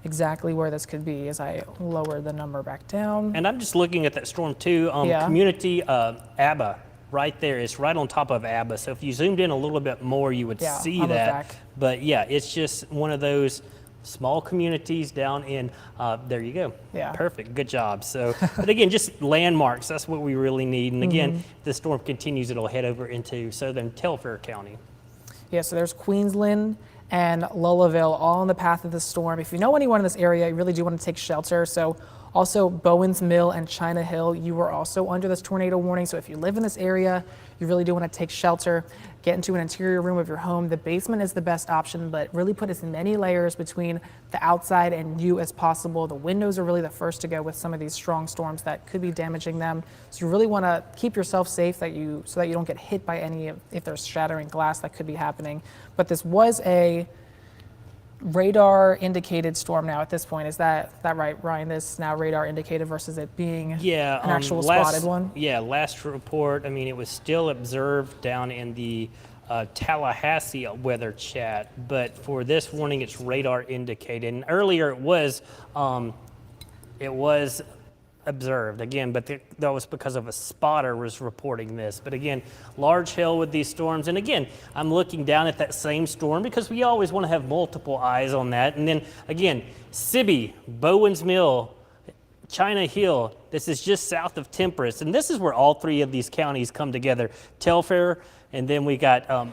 S1: exactly where this could be as I lower the number back down.
S2: And I'm just looking at that storm too. Community ABBA right there. It's right on top of ABBA. So if you zoomed in a little bit more, you would see that. But yeah, it's just one of those small communities down in, there you go.
S1: Yeah.
S2: Perfect, good job. So, but again, just landmarks, that's what we really need. And again, if the storm continues, it'll head over into southern Telfair County.
S1: Yeah, so there's Queensland and Lullabille all in the path of the storm. If you know anyone in this area, you really do want to take shelter. So also Bowens Mill and China Hill, you are also under this tornado warning. So if you live in this area, you really do want to take shelter, get into an interior room of your home. The basement is the best option, but really put as many layers between the outside and you as possible. The windows are really the first to go with some of these strong storms that could be damaging them. So you really want to keep yourself safe so that you don't get hit by any of, if there's shattering glass that could be happening. But this was a radar indicated storm now at this point. Is that right, Ryan? This now radar indicated versus it being an actual spotted one?
S2: Yeah, last report, I mean, it was still observed down in the Tallahassee weather chat, but for this warning, it's radar indicated. And earlier it was observed again, but that was because of a spotter was reporting this. But again, large hail with these storms. And again, I'm looking down at that same storm because we always want to have multiple eyes on that. And then again, Sibby, Bowens Mill, China Hill, this is just south of Temperance. And this is where all three of these counties come together. Telfair, and then we got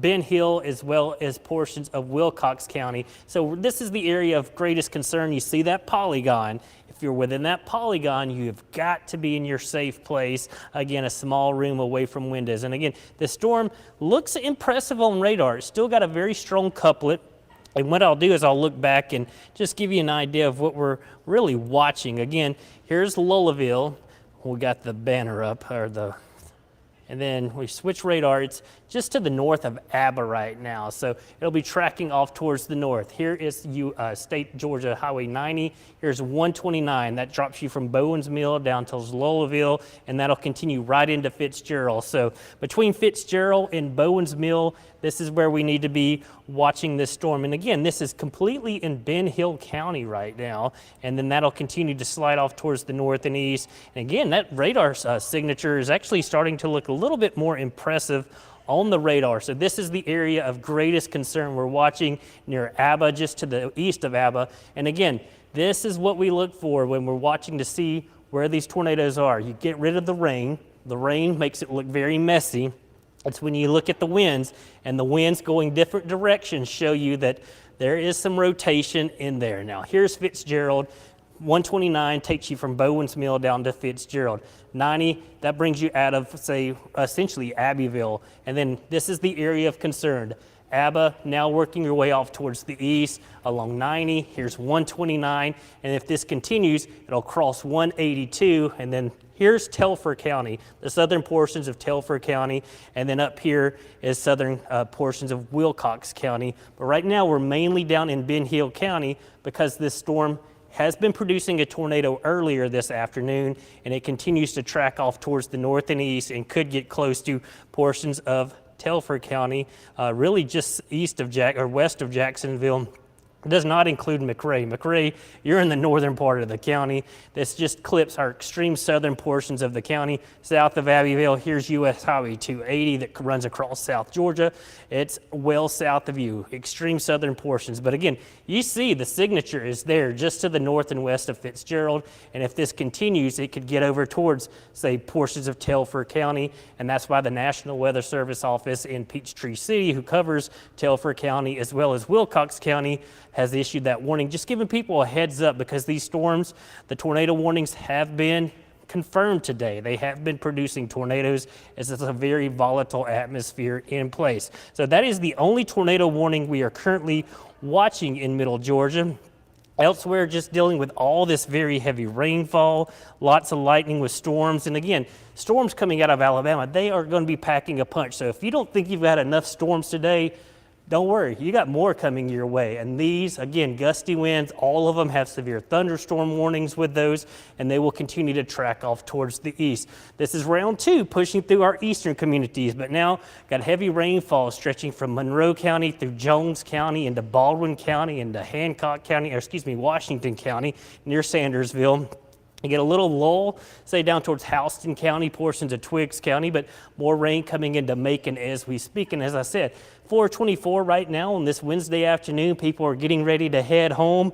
S2: Ben Hill, as well as portions of Wilcox County. So this is the area of greatest concern. You see that polygon. If you're within that polygon, you've got to be in your safe place. Again, a small room away from windows. And again, the storm looks impressive on radar. It's still got a very strong couplet. And what I'll do is I'll look back and just give you an idea of what we're really watching. Again, here's Lullabille. We got the banner up, and then we switch radar. It's just to the north of ABBA right now, so it'll be tracking off towards the north. Here is State Georgia Highway 90. Here's 129. That drops you from Bowens Mill down to Lullabille, and that'll continue right into Fitzgerald. So between Fitzgerald and Bowens Mill, this is where we need to be watching this storm. And again, this is completely in Ben Hill County right now, and then that'll continue to slide off towards the north and east. And again, that radar signature is actually starting to look a little bit more impressive on the radar. So this is the area of greatest concern. We're watching near ABBA, just to the east of ABBA. And again, this is what we look for when we're watching to see where these tornadoes are. You get rid of the rain. The rain makes it look very messy. It's when you look at the winds, and the winds going different directions show you that there is some rotation in there. Now here's Fitzgerald. 129 takes you from Bowens Mill down to Fitzgerald. 90, that brings you out of, say, essentially Abbeville. And then this is the area of concern. ABBA, now working your way off towards the east along 90. Here's 129. And if this continues, it'll cross 182. And then here's Telfair County, the southern portions of Telfair County. And then up here is southern portions of Wilcox County. But right now we're mainly down in Ben Hill County because this storm has been producing a tornado earlier this afternoon, and it continues to track off towards the north and east and could get close to portions of Telfair County, really just west of Jacksonville. It does not include McRae. McRae, you're in the northern part of the county. This just clips our extreme southern portions of the county. South of Abbeville, here's US Highway 280 that runs across South Georgia. It's well south of you, extreme southern portions. But again, you see the signature is there just to the north and west of Fitzgerald. And if this continues, it could get over towards, say, portions of Telfair County. And that's why the National Weather Service office in Peachtree City, who covers Telfair County as well as Wilcox County, has issued that warning, just giving people a heads up because these storms, the tornado warnings have been confirmed today. They have been producing tornadoes as it's a very volatile atmosphere in place. So that is the only tornado warning we are currently watching in Middle Georgia. Elsewhere, just dealing with all this very heavy rainfall, lots of lightning with storms. And again, storms coming out of Alabama, they are going to be packing a punch. So if you don't think you've got enough storms today, don't worry, you got more coming your way. And these, again, gusty winds, all of them have severe thunderstorm warnings with those, and they will continue to track off towards the east. This is round 2 pushing through our eastern communities, but now got heavy rainfall stretching from Monroe County through Jones County into Baldwin County into Hancock County, Washington County near Sandersville. You get a little lull, say down towards Houston County, portions of Twiggs County, but more rain coming into Macon as we speak. And as I said, 424 right now on this Wednesday afternoon. People are getting ready to head home.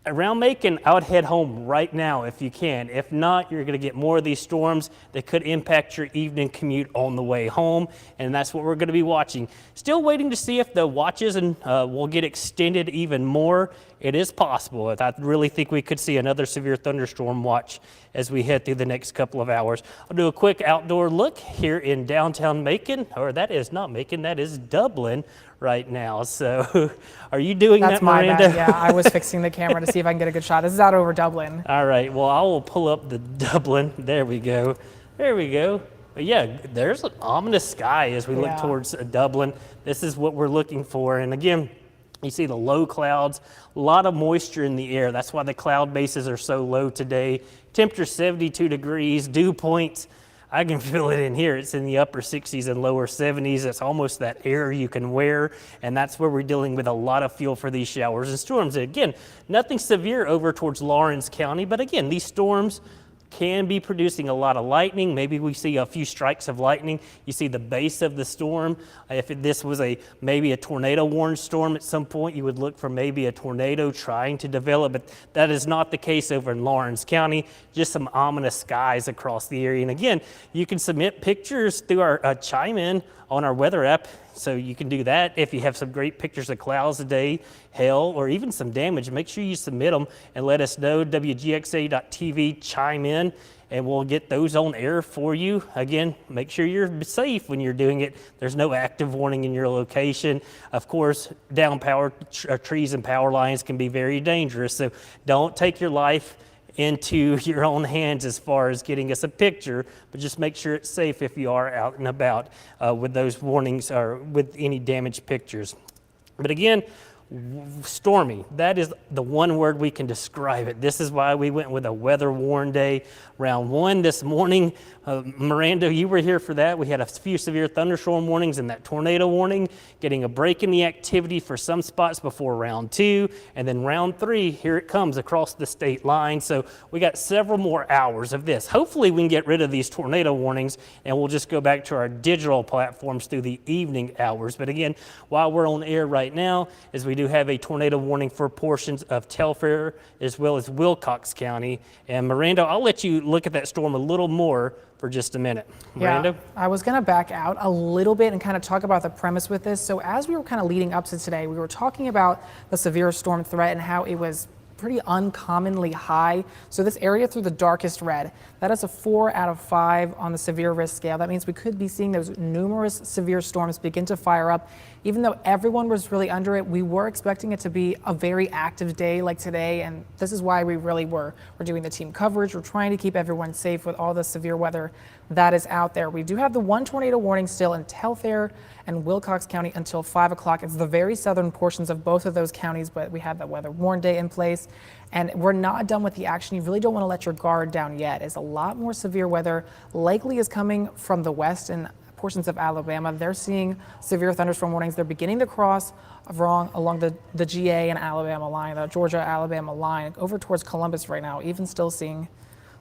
S2: Around Macon, I would head home right now if you can. If not, you're going to get more of these storms that could impact your evening commute on the way home, and that's what we're going to be watching. Still waiting to see if the watches will get extended even more. It is possible. I really think we could see another severe thunderstorm watch as we head through the next couple of hours. I'll do a quick outdoor look here in downtown Macon, or that is not Macon, that is Dublin right now. So are you doing
S1: That's
S2: that,
S1: my
S2: Miranda?
S1: bad. Yeah, I was fixing the camera to see if I can get a good shot. This is out over Dublin.
S2: All right, well, I will pull up the Dublin. There we go. There we go. But yeah, there's an ominous sky as we look towards Dublin. This is what we're looking for. And again, you see the low clouds, a lot of moisture in the air. That's why the cloud bases are so low today. Temperature 72 degrees, dew points. I can feel it in here. It's in the upper 60s and lower 70s. It's almost that air you can wear, and that's where we're dealing with a lot of fuel for these showers and storms. And again, nothing severe over towards Lawrence County, but again, these storms can be producing a lot of lightning. Maybe we see a few strikes of lightning. You see the base of the storm. If this was maybe a tornado warned storm at some point, you would look for maybe a tornado trying to develop, but that is not the case over in Lawrence County. Just some ominous skies across the area. And again, you can submit pictures through our chime in on our weather app. So you can do that. If you have some great pictures of clouds today, hail, or even some damage, make sure you submit them and let us know. WGXA.TV, chime in, and we'll get those on air for you. Again, make sure you're safe when you're doing it. There's no active warning in your location. Of course, down power trees and power lines can be very dangerous. So don't take your life into your own hands as far as getting us a picture, but just make sure it's safe if you are out and about with those warnings or with any damaged pictures. But again, stormy. That is the one word we can describe it. This is why we went with a weather warn day. Round 1 this morning, Miranda, you were here for that. We had a few severe thunderstorm warnings and that tornado warning, getting a break in the activity for some spots before round 2. And then round 3, here it comes across the state line. So we got several more hours of this. Hopefully we can get rid of these tornado warnings and we'll just go back to our digital platforms through the evening hours. But again, while we're on air right now, as we do have a tornado warning for portions of Telfair as well as Wilcox County. And Miranda, I'll let you look at that storm a little more for just a minute. Miranda?
S1: Yeah, I was going to back out a little bit and kind of talk about the premise with this. So as we were kind of leading up to today, we were talking about the severe storm threat and how it was pretty uncommonly high. So this area through the darkest red, that is a 4 out of 5 on the severe risk scale. That means we could be seeing those numerous severe storms begin to fire up. Even though everyone was really under it, we were expecting it to be a very active day like today, and this is why we really we're doing the team coverage. We're trying to keep everyone safe with all the severe weather that is out there. We do have the one tornado warning still in Telfair and Wilcox County until 5 o'clock. It's the very southern portions of both of those counties, but we have that weather warn day in place. And we're not done with the action. You really don't want to let your guard down yet, as a lot more severe weather likely is coming from the west and portions of Alabama. They're seeing severe thunderstorm warnings. They're beginning to cross along the GA and Alabama line, the Georgia-Alabama line, over towards Columbus right now, even still seeing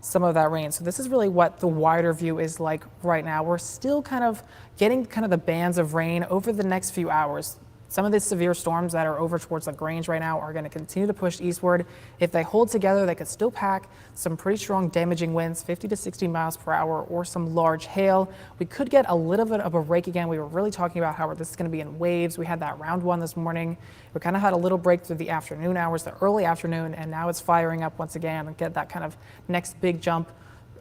S1: some of that rain. So this is really what the wider view is like right now. We're still kind of getting the bands of rain over the next few hours. Some of these severe storms that are over towards LaGrange right now are going to continue to push eastward. If they hold together, they could still pack some pretty strong damaging winds, 50 to 60 miles per hour, or some large hail. We could get a little bit of a break again. We were really talking about how this is going to be in waves. We had that round 1 this morning. We kind of had a little break through the afternoon hours, the early afternoon, and now it's firing up once again and get that kind of next big jump.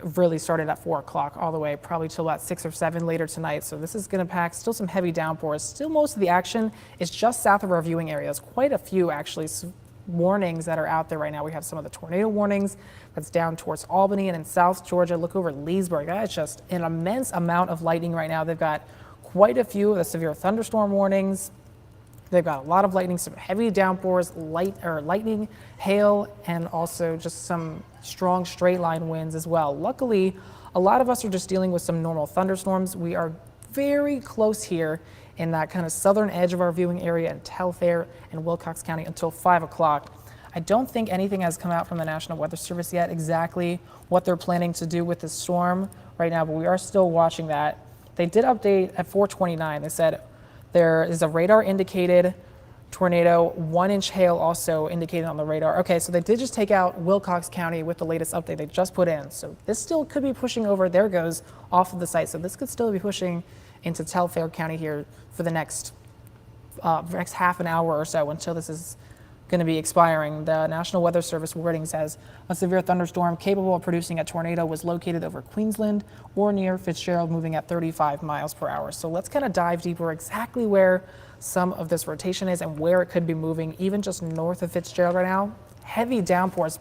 S1: Really started at 4 o'clock all the way probably till about 6 or 7 later tonight. So this is going to pack still some heavy downpours. Still most of the action is just south of our viewing areas. Quite a few actually warnings that are out there right now. We have some of the tornado warnings that's down towards Albany and in South Georgia. Look over Leesburg. That is just an immense amount of lightning right now. They've got quite a few of the severe thunderstorm warnings. They've got a lot of lightning, some heavy downpours, lightning, hail, and also just some strong straight line winds as well. Luckily, a lot of us are just dealing with some normal thunderstorms. We are very close here in that kind of southern edge of our viewing area in Telfair and Wilcox County until 5 o'clock. I don't think anything has come out from the National Weather Service yet exactly what they're planning to do with the storm right now, but we are still watching that. They did update at 4:29. They said there is a radar indicated tornado, 1-inch hail also indicated on the radar. Okay, so they did just take out Wilcox County with the latest update they just put in. So this still could be pushing over, there goes off of the site. So this could still be pushing into Telfair County here for the next half an hour or so until this is going to be expiring. The National Weather Service wording says a severe thunderstorm capable of producing a tornado was located over Queensland or near Fitzgerald, moving at 35 miles per hour. So let's kind of dive deeper exactly where some of this rotation is and where it could be moving, even just north of Fitzgerald right now. Heavy downpours,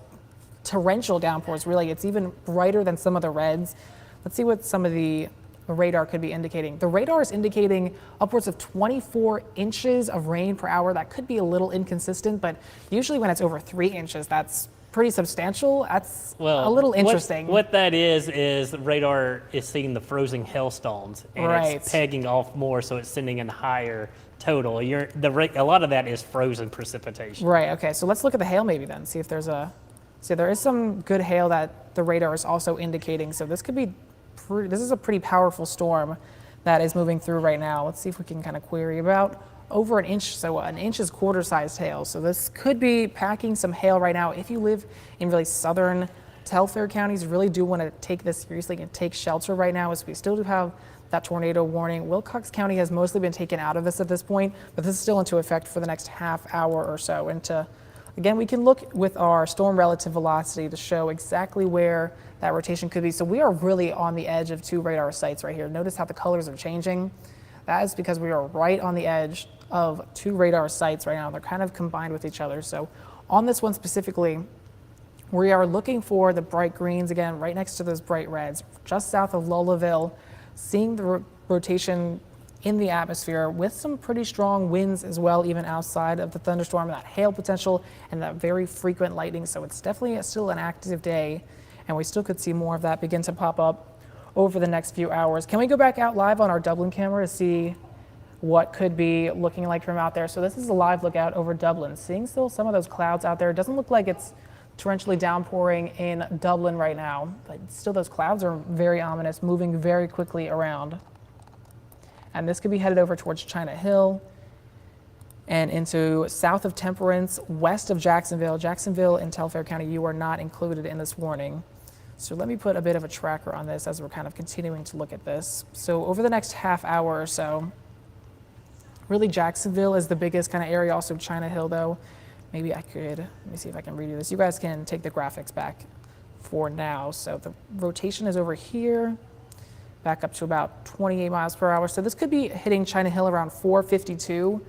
S1: torrential downpours, really. It's even brighter than some of the reds. Let's see what some of the radar could be indicating. The radar is indicating upwards of 24 inches of rain per hour. That could be a little inconsistent, but usually when it's over 3 inches, that's pretty substantial. That's a little interesting.
S2: What that is radar is seeing the frozen hailstones, and it's pegging off more, so it's sending in higher total. A lot of that is frozen precipitation.
S1: Right, okay, so let's look at the hail maybe then, see if there is some good hail that the radar is also indicating. So this could be this is a pretty powerful storm that is moving through right now. Let's see if we can kind of query about over an inch. So an inch is quarter-sized hail. So this could be packing some hail right now. If you live in really southern Telfair counties, you really do want to take this seriously and take shelter right now, as we still do have that tornado warning. Wilcox County has mostly been taken out of this at this point, but this is still into effect for the next half hour or so. And again, we can look with our storm relative velocity to show exactly where that rotation could be. So we are really on the edge of two radar sites right here. Notice how the colors are changing. That is because we are right on the edge of two radar sites right now. They're kind of combined with each other. So on this one specifically, we are looking for the bright greens again, right next to those bright reds, just south of Lullabille, seeing the rotation in the atmosphere with some pretty strong winds as well, even outside of the thunderstorm, that hail potential and that very frequent lightning. So it's definitely still an active day, and we still could see more of that begin to pop up over the next few hours. Can we go back out live on our Dublin camera to see what could be looking like from out there? So this is a live look out over Dublin, seeing still some of those clouds out there. It doesn't look like it's torrentially downpouring in Dublin right now, but still those clouds are very ominous, moving very quickly around. And this could be headed over towards China Hill and into south of Temperance, west of Jacksonville. Jacksonville and Telfair County, you are not included in this warning. So let me put a bit of a tracker on this as we're kind of continuing to look at this. So over the next half hour or so, really Jacksonville is the biggest kind of area, also China Hill though. Maybe I could, let me see if I can redo this. You guys can take the graphics back for now. So the rotation is over here, back up to about 28 miles per hour. So this could be hitting China Hill around 4:52,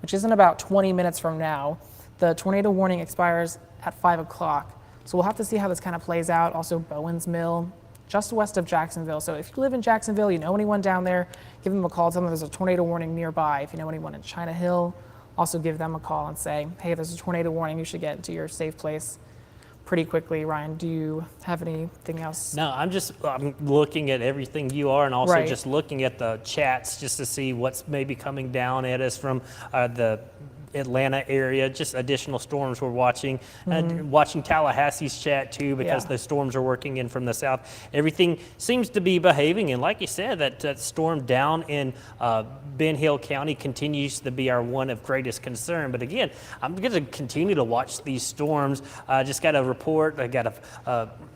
S1: which isn't about 20 minutes from now. The tornado warning expires at 5 o'clock. So we'll have to see how this kind of plays out. Also Bowen's Mill, just west of Jacksonville. So if you live in Jacksonville, you know anyone down there, give them a call. Tell them there's a tornado warning nearby. If you know anyone in China Hill, also give them a call and say, hey, there's a tornado warning. You should get to your safe place pretty quickly. Ryan, do you have anything else?
S2: No, I'm looking at everything you are, and also just looking at the chats just to see what's maybe coming down at us from the Atlanta area, just additional storms we're watching. Watching Tallahassee's chat too, because the storms are working in from the south. Everything seems to be behaving, and like you said, that storm down in Ben Hill County continues to be our one of greatest concern. But again, I'm going to continue to watch these storms. Just got a report. I got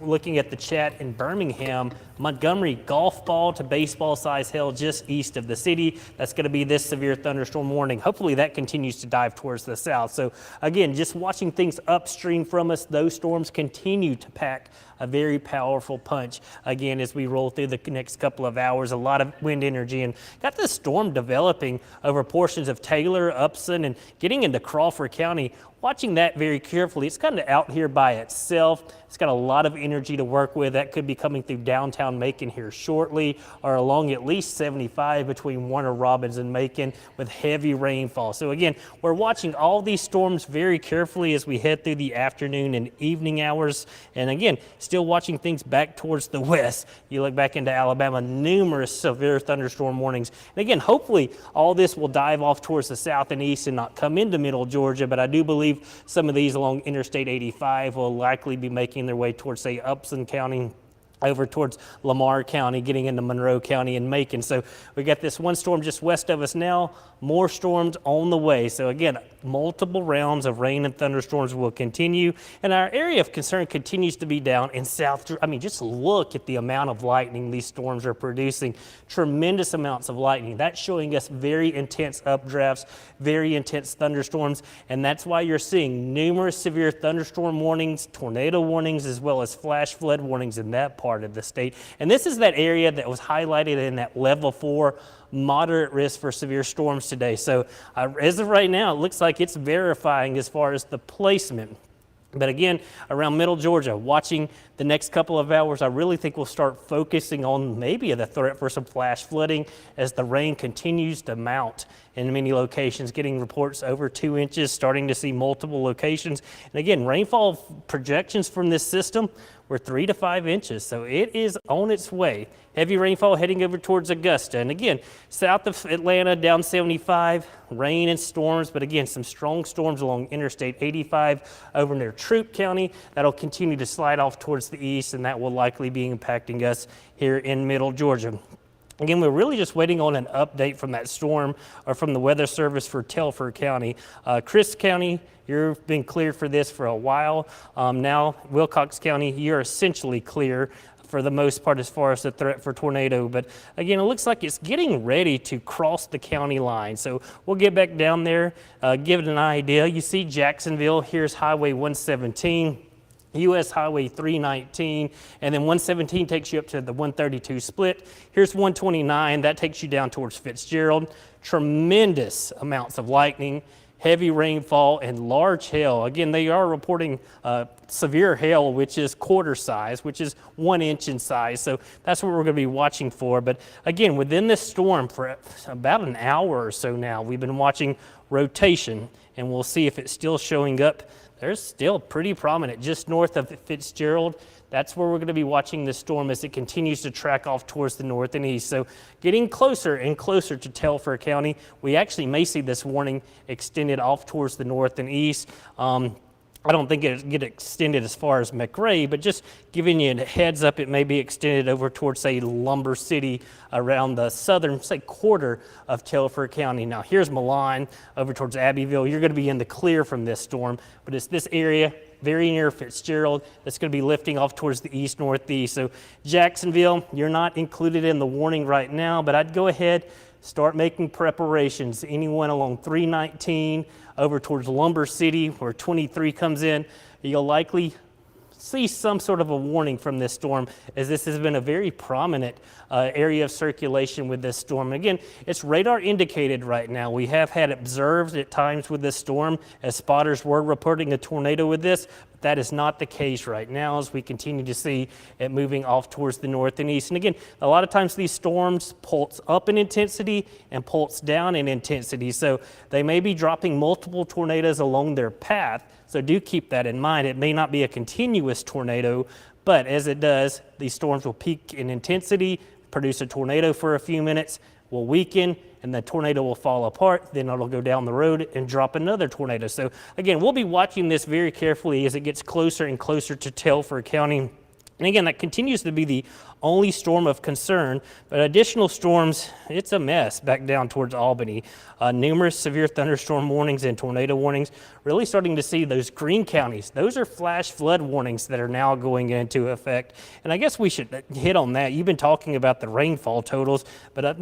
S2: looking at the chat in Birmingham, Montgomery golf ball to baseball size hail just east of the city. That's going to be this severe thunderstorm warning. Hopefully that continues to dive towards the south. So again, just watching things upstream from us, those storms continue to pack a very powerful punch. Again, as we roll through the next couple of hours, a lot of wind energy, and got this storm developing over portions of Taylor, Upson, and getting into Crawford County. Watching that very carefully. It's kind of out here by itself. It's got a lot of energy to work with. That could be coming through downtown Macon here shortly, or along at least 75 between Warner Robins and Macon with heavy rainfall. So again, we're watching all these storms very carefully as we head through the afternoon and evening hours. And again, still watching things back towards the west. You look back into Alabama, numerous severe thunderstorm warnings. And again, hopefully all this will dive off towards the south and east and not come into middle Georgia, but I do believe some of these along Interstate 85 will likely be making their way towards, say, Upson County, over towards Lamar County, getting into Monroe County and Macon. So we got this one storm just west of us now, more storms on the way. So again, multiple rounds of rain and thunderstorms will continue, and our area of concern continues to be down in South. I mean, just look at the amount of lightning these storms are producing. Tremendous amounts of lightning. That's showing us very intense updrafts, very intense thunderstorms, and that's why you're seeing numerous severe thunderstorm warnings, tornado warnings, as well as flash flood warnings in that part of the state. And this is that area that was highlighted in that level 4 moderate risk for severe storms today. So as of right now, it looks like it's verifying as far as the placement. But again, around middle Georgia, watching the next couple of hours, I really think we'll start focusing on maybe the threat for some flash flooding as the rain continues to mount in many locations, getting reports over 2 inches, starting to see multiple locations. And again, rainfall projections from this system were 3 to 5 inches, so it is on its way. Heavy rainfall heading over towards Augusta. And again, south of Atlanta, down 75, rain and storms, but again, some strong storms along Interstate 85 over near Troup County. That'll continue to slide off towards the east, and that will likely be impacting us here in middle Georgia. Again, we're really just waiting on an update from that storm or from the Weather Service for Telford County. Chris County, you've been cleared for this for a while. Now, Wilcox County, you're essentially clear for the most part as far as the threat for tornado. But again, it looks like it's getting ready to cross the county line. So we'll get back down there, give it an idea. You see Jacksonville, here's Highway 117. US Highway 319, and then 117 takes you up to the 132 split. Here's 129, that takes you down towards Fitzgerald. Tremendous amounts of lightning, heavy rainfall, and large hail. Again, they are reporting severe hail, which is quarter size, which is 1 inch in size. So that's what we're going to be watching for. But again, within this storm for about an hour or so now, we've been watching rotation, and we'll see if it's still showing up. There's still pretty prominent just north of Fitzgerald. That's where we're going to be watching this storm as it continues to track off towards the north and east. So getting closer and closer to Telford County. We actually may see this warning extended off towards the north and east. I don't think it get extended as far as McRae, but just giving you a heads up, it may be extended over towards, say, Lumber City around the southern, say, quarter of Telford County. Now, here's Milan over towards Abbeville. You're going to be in the clear from this storm, but it's this area very near Fitzgerald that's going to be lifting off towards the east-northeast. So Jacksonville, you're not included in the warning right now, but I'd go ahead, start making preparations. Anyone along 319 over towards Lumber City where 23 comes in, you'll likely see some sort of a warning from this storm, as this has been a very prominent area of circulation with this storm. And again, it's radar indicated right now. We have had observed at times with this storm as spotters were reporting a tornado with this. But that is not the case right now as we continue to see it moving off towards the north and east. And again, a lot of times these storms pulse up in intensity and pulse down in intensity. So they may be dropping multiple tornadoes along their path. So do keep that in mind. It may not be a continuous tornado, but as it does, these storms will peak in intensity, produce a tornado for a few minutes, will weaken, and the tornado will fall apart. Then it'll go down the road and drop another tornado. So again, we'll be watching this very carefully as it gets closer and closer to Telford County. And again, that continues to be the only storm of concern, but additional storms, it's a mess back down towards Albany. Numerous severe thunderstorm warnings and tornado warnings. Really starting to see those green counties. Those are flash flood warnings that are now going into effect. And I guess we should hit on that. You've been talking about the rainfall totals, but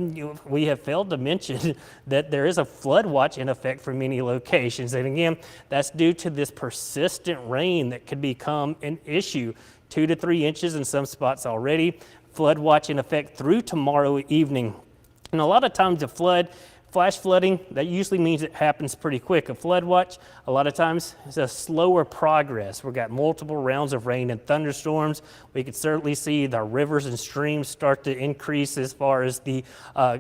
S2: we have failed to mention that there is a flood watch in effect for many locations. And again, that's due to this persistent rain that could become an issue 2 to 3 inches in some spots already. Flood watch in effect through tomorrow evening. And a lot of times the flash flooding, that usually means it happens pretty quick. A flood watch, a lot of times, is a slower progress. We've got multiple rounds of rain and thunderstorms. We can certainly see the rivers and streams start to increase as far as the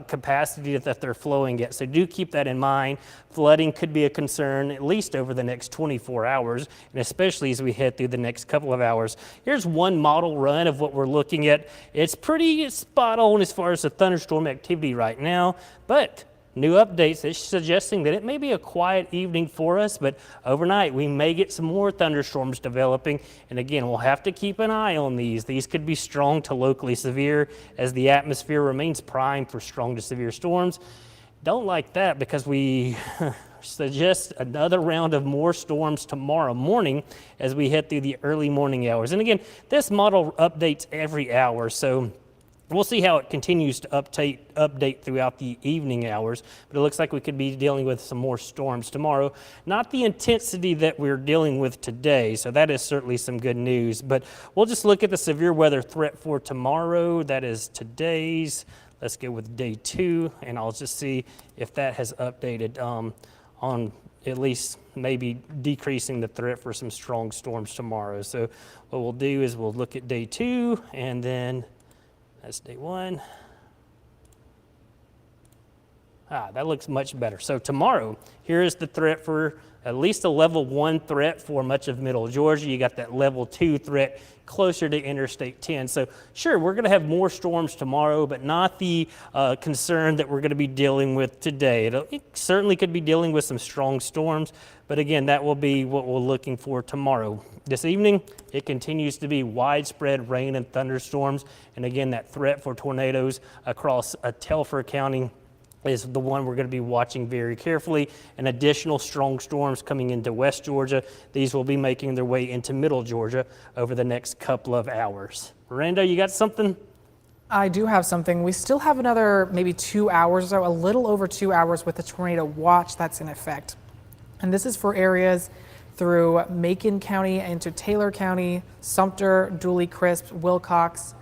S2: capacity that they're flowing at. So do keep that in mind. Flooding could be a concern at least over the next 24 hours, and especially as we head through the next couple of hours. Here's one model run of what we're looking at. It's pretty spot on as far as the thunderstorm activity right now, but new updates is suggesting that it may be a quiet evening for us, but overnight we may get some more thunderstorms developing. And again, we'll have to keep an eye on these. These could be strong to locally severe as the atmosphere remains primed for strong to severe storms. Don't like that because we suggest another round of more storms tomorrow morning as we head through the early morning hours. And again, this model updates every hour, so we'll see how it continues to update throughout the evening hours, but it looks like we could be dealing with some more storms tomorrow. Not the intensity that we're dealing with today, so that is certainly some good news. But we'll just look at the severe weather threat for tomorrow. That is today's. Let's go with day 2, and I'll just see if that has updated on at least maybe decreasing the threat for some strong storms tomorrow. So what we'll do is we'll look at day 2, and then that's day 1. That looks much better. So tomorrow, here is the threat for at least a level 1 threat for much of middle Georgia. You got that level 2 threat closer to Interstate 10. So sure, we're going to have more storms tomorrow, but not the concern that we're going to be dealing with today. It certainly could be dealing with some strong storms, but again, that will be what we're looking for tomorrow. This evening, it continues to be widespread rain and thunderstorms, and again, that threat for tornadoes across Telfair County is the one we're going to be watching very carefully, and additional strong storms coming into West Georgia. These will be making their way into Middle Georgia over the next couple of hours. Miranda, you got something?
S1: I do have something. We still have another maybe 2 hours or so, a little over 2 hours with the tornado watch that's in effect. And this is for areas through Macon County into Taylor County, Sumter, Dooley, Crisp, Wilcox,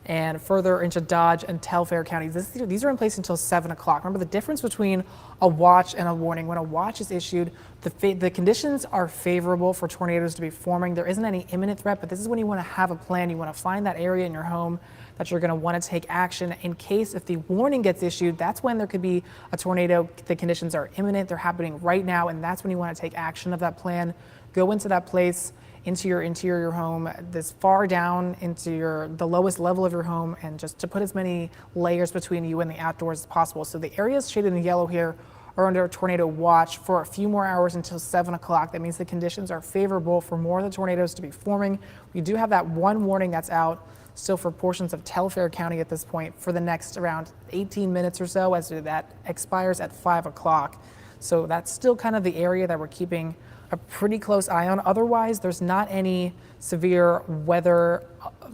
S1: and further into Dodge and Telfair counties. These are in place until 7 o'clock. Remember the difference between a watch and a warning. When a watch is issued, the conditions are favorable for tornadoes to be forming. There isn't any imminent threat, but this is when you want to have a plan. You want to find that area in your home that you're going to want to take action in case if the warning gets issued. That's when there could be a tornado. The conditions are imminent. They're happening right now, and that's when you want to take action of that plan. Go into that place, into your interior home, this far down into the lowest level of your home, and just to put as many layers between you and the outdoors as possible. So the areas shaded in yellow here are under a tornado watch for a few more hours until 7 o'clock. That means the conditions are favorable for more of the tornadoes to be forming. We do have that one warning that's out still for portions of Telfair County at this point for the next around 18 minutes or so, as that expires at 5 o'clock. So that's still kind of the area that we're keeping a pretty close eye on. Otherwise, there's not any severe weather,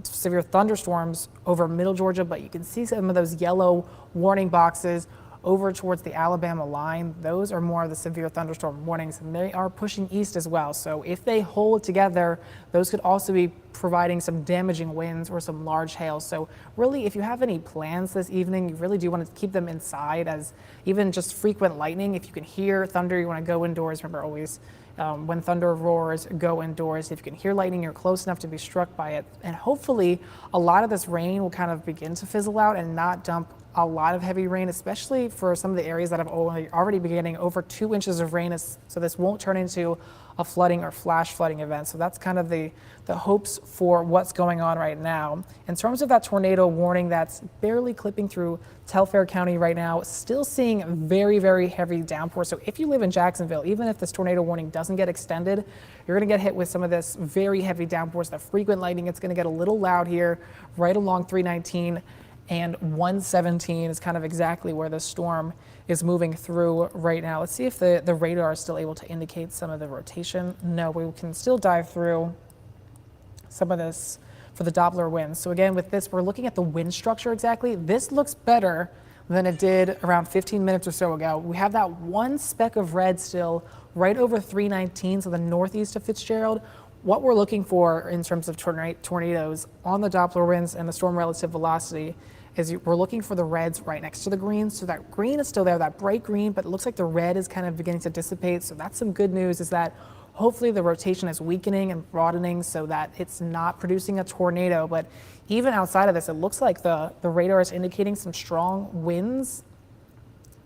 S1: severe thunderstorms over middle Georgia, but you can see some of those yellow warning boxes over towards the Alabama line. Those are more of the severe thunderstorm warnings, and they are pushing east as well. So if they hold together, those could also be providing some damaging winds or some large hail. So really, if you have any plans this evening, you really do want to keep them inside, as even just frequent lightning. If you can hear thunder, you want to go indoors. Remember, always when thunder roars, go indoors. If you can hear lightning, you're close enough to be struck by it. And hopefully a lot of this rain will kind of begin to fizzle out and not dump a lot of heavy rain, especially for some of the areas that have already been getting over 2 inches of rain. So this won't turn into a flooding or flash flooding event. So that's kind of the hopes for what's going on right now. In terms of that tornado warning that's barely clipping through Telfair County right now, still seeing very, very heavy downpour. So if you live in Jacksonville, even if this tornado warning doesn't get extended, you're going to get hit with some of this very heavy downpours, the frequent lightning. It's going to get a little loud here right along 319. And 117 is kind of exactly where the storm is moving through right now. Let's see if the radar is still able to indicate some of the rotation. No, we can still dive through some of this for the Doppler winds. So again, with this, we're looking at the wind structure exactly. This looks better than it did around 15 minutes or so ago. We have that one speck of red still right over 319, so the northeast of Fitzgerald. what we're looking for in terms of tornadoes on the Doppler winds and the storm relative velocity is we're looking for the reds right next to the greens. So that green is still there, that bright green, but it looks like the red is kind of beginning to dissipate. So that's some good news, is that hopefully the rotation is weakening and broadening so that it's not producing a tornado. But even outside of this, it looks like the radar is indicating some strong winds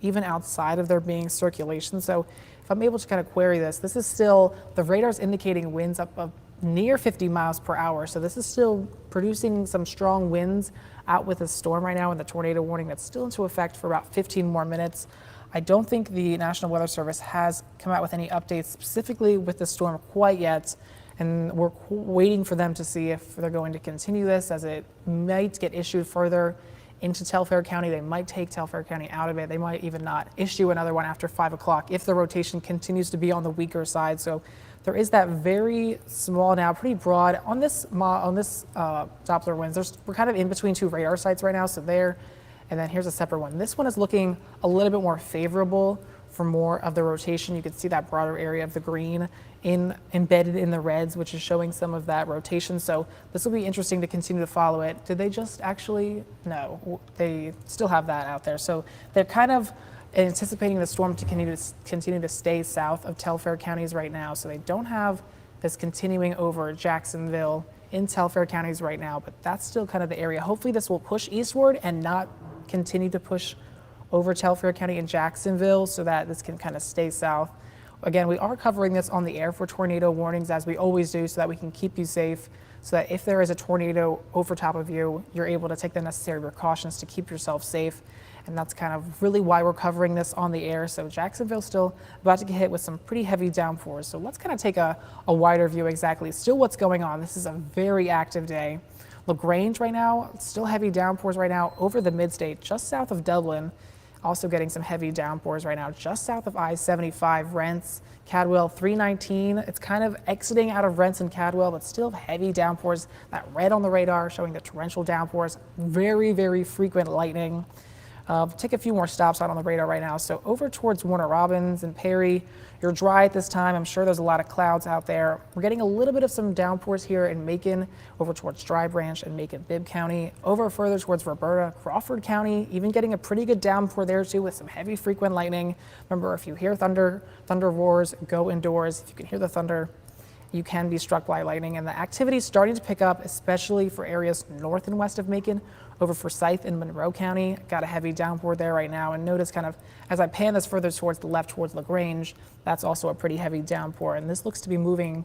S1: even outside of there being circulation. So if I'm able to kind of query this, this is still, the radar's indicating winds up of near 50 miles per hour. So this is still producing some strong winds out with the storm right now, and the tornado warning that's still into effect for about 15 more minutes. I don't think the National Weather Service has come out with any updates specifically with the storm quite yet, and we're waiting for them to see if they're going to continue this, as it might get issued further into Telfair County. They might take Telfair County out of it. They might even not issue another one after 5 o'clock if the rotation continues to be on the weaker side. So there is that very small, now pretty broad on this Doppler winds. We're kind of in between two radar sites right now. So there, and then here's a separate one. This one is looking a little bit more favorable for more of the rotation. You can see that broader area of the green embedded in the reds, which is showing some of that rotation. So this will be interesting to continue to follow it. Did they just actually? No, they still have that out there. So they're kind of anticipating the storm to continue to stay south of Telfair counties right now. So they don't have this continuing over Jacksonville in Telfair counties right now, but that's still kind of the area. Hopefully this will push eastward and not continue to push over Telfair County and Jacksonville, so that this can kind of stay south. Again, we are covering this on the air for tornado warnings, as we always do, so that we can keep you safe, so that if there is a tornado over top of you, you're able to take the necessary precautions to keep yourself safe. And that's kind of really why we're covering this on the air. So Jacksonville's still about to get hit with some pretty heavy downpours. So let's kind of take a wider view exactly still what's going on. This is a very active day. LaGrange right now, still heavy downpours right now over the mid-state, just south of Dublin. Also getting some heavy downpours right now just south of I-75, Rents, Cadwell, 319. It's kind of exiting out of Rents and Cadwell, but still heavy downpours. That red on the radar showing the torrential downpours. Very, very frequent lightning. Take a few more stops out on the radar right now. So over towards Warner Robins and Perry, you're dry at this time. I'm sure there's a lot of clouds out there. We're getting a little bit of some downpours here in Macon, over towards Dry Branch and Macon-Bibb County, over further towards Roberta, Crawford County, even getting a pretty good downpour there too with some heavy frequent lightning. Remember, if you hear thunder roars, go indoors. If you can hear the thunder, you can be struck by lightning. And the activity is starting to pick up, especially for areas north and west of Macon. Over Forsyth in Monroe County, got a heavy downpour there right now. And notice kind of as I pan this further towards the left, towards LaGrange, that's also a pretty heavy downpour. And this looks to be moving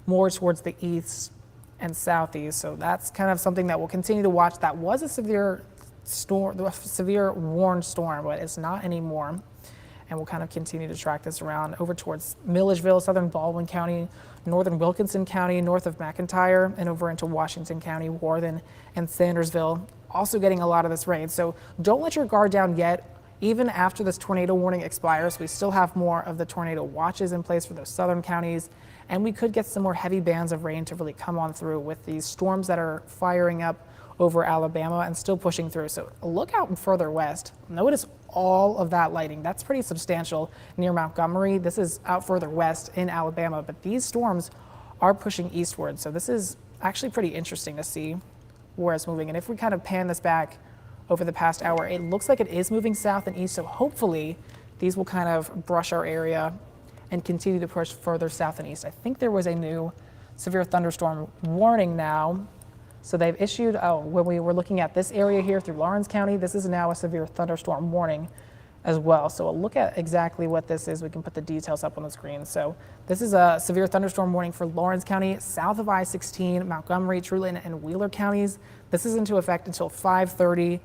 S1: more towards the east and southeast. So that's kind of something that we'll continue to watch. That was a severe storm, a severe warned storm, but it's not anymore. And we'll kind of continue to track this around over towards Milledgeville, southern Baldwin County, northern Wilkinson County, north of McIntyre, and over into Washington County, Warden, and Sandersville. Also getting a lot of this rain. So don't let your guard down yet. Even after this tornado warning expires, we still have more of the tornado watches in place for those southern counties. And we could get some more heavy bands of rain to really come on through with these storms that are firing up over Alabama and still pushing through. So look out further west. Notice all of that lighting. That's pretty substantial near Montgomery. This is out further west in Alabama, but these storms are pushing eastward. So this is actually pretty interesting to see where it's moving. And if we kind of pan this back over the past hour, it looks like it is moving south and east. So hopefully these will kind of brush our area and continue to push further south and east. I think there was a new severe thunderstorm warning now. So they've issued, when we were looking at this area here through Lawrence County, this is now a severe thunderstorm warning as well. So we'll look at exactly what this is. We can put the details up on the screen. So this is a severe thunderstorm warning for Lawrence County, south of I-16, Montgomery, Truland, and Wheeler counties. This is into effect until 5:30.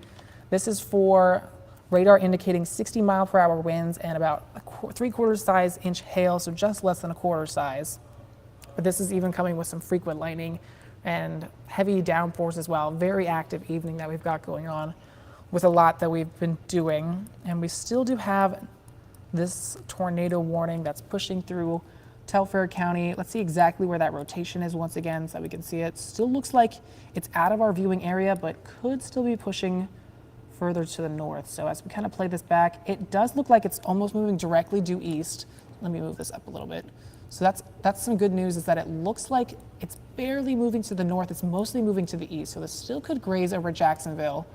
S1: This is for radar indicating 60 mile per hour winds and about a 3/4 size inch hail, so just less than a quarter size. But this is even coming with some frequent lightning and heavy downpours as well. Very active evening that we've got going on with a lot that we've been doing. And we still do have this tornado warning that's pushing through Telfair County. Let's see exactly where that rotation is once again so that we can see it. Still looks like it's out of our viewing area, but could still be pushing further to the north. So as we kind of play this back, it does look like it's almost moving directly due east. Let me move this up a little bit. So that's some good news, is that it looks like it's barely moving to the north. It's mostly moving to the east. So this still could graze over Jacksonville.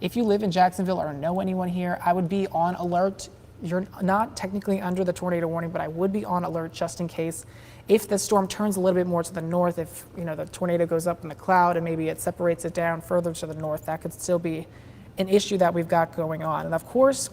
S1: If you live in Jacksonville or know anyone here, I would be on alert. You're not technically under the tornado warning, but I would be on alert just in case. If the storm turns a little bit more to the north, if the tornado goes up in the cloud and maybe it separates it down further to the north, that could still be an issue that we've got going on. And of course,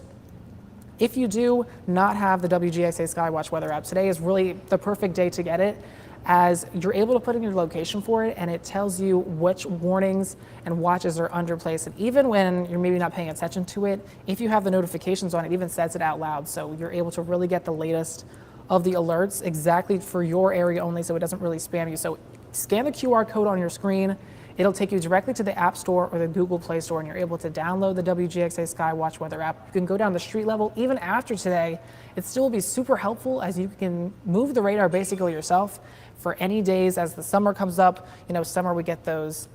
S1: if you do not have the WGXA SkyWatch weather app, today is really the perfect day to get it, as you're able to put in your location for it and it tells you which warnings and watches are under place. And even when you're maybe not paying attention to it, if you have the notifications on, it even says it out loud. So you're able to really get the latest of the alerts exactly for your area only, so it doesn't really spam you. So scan the QR code on your screen. It'll take you directly to the App Store or the Google Play Store, and you're able to download the WGXA SkyWatch weather app. You can go down the street level. Even after today, it still will be super helpful, as you can move the radar basically yourself for any days as the summer comes up. Summer, we get those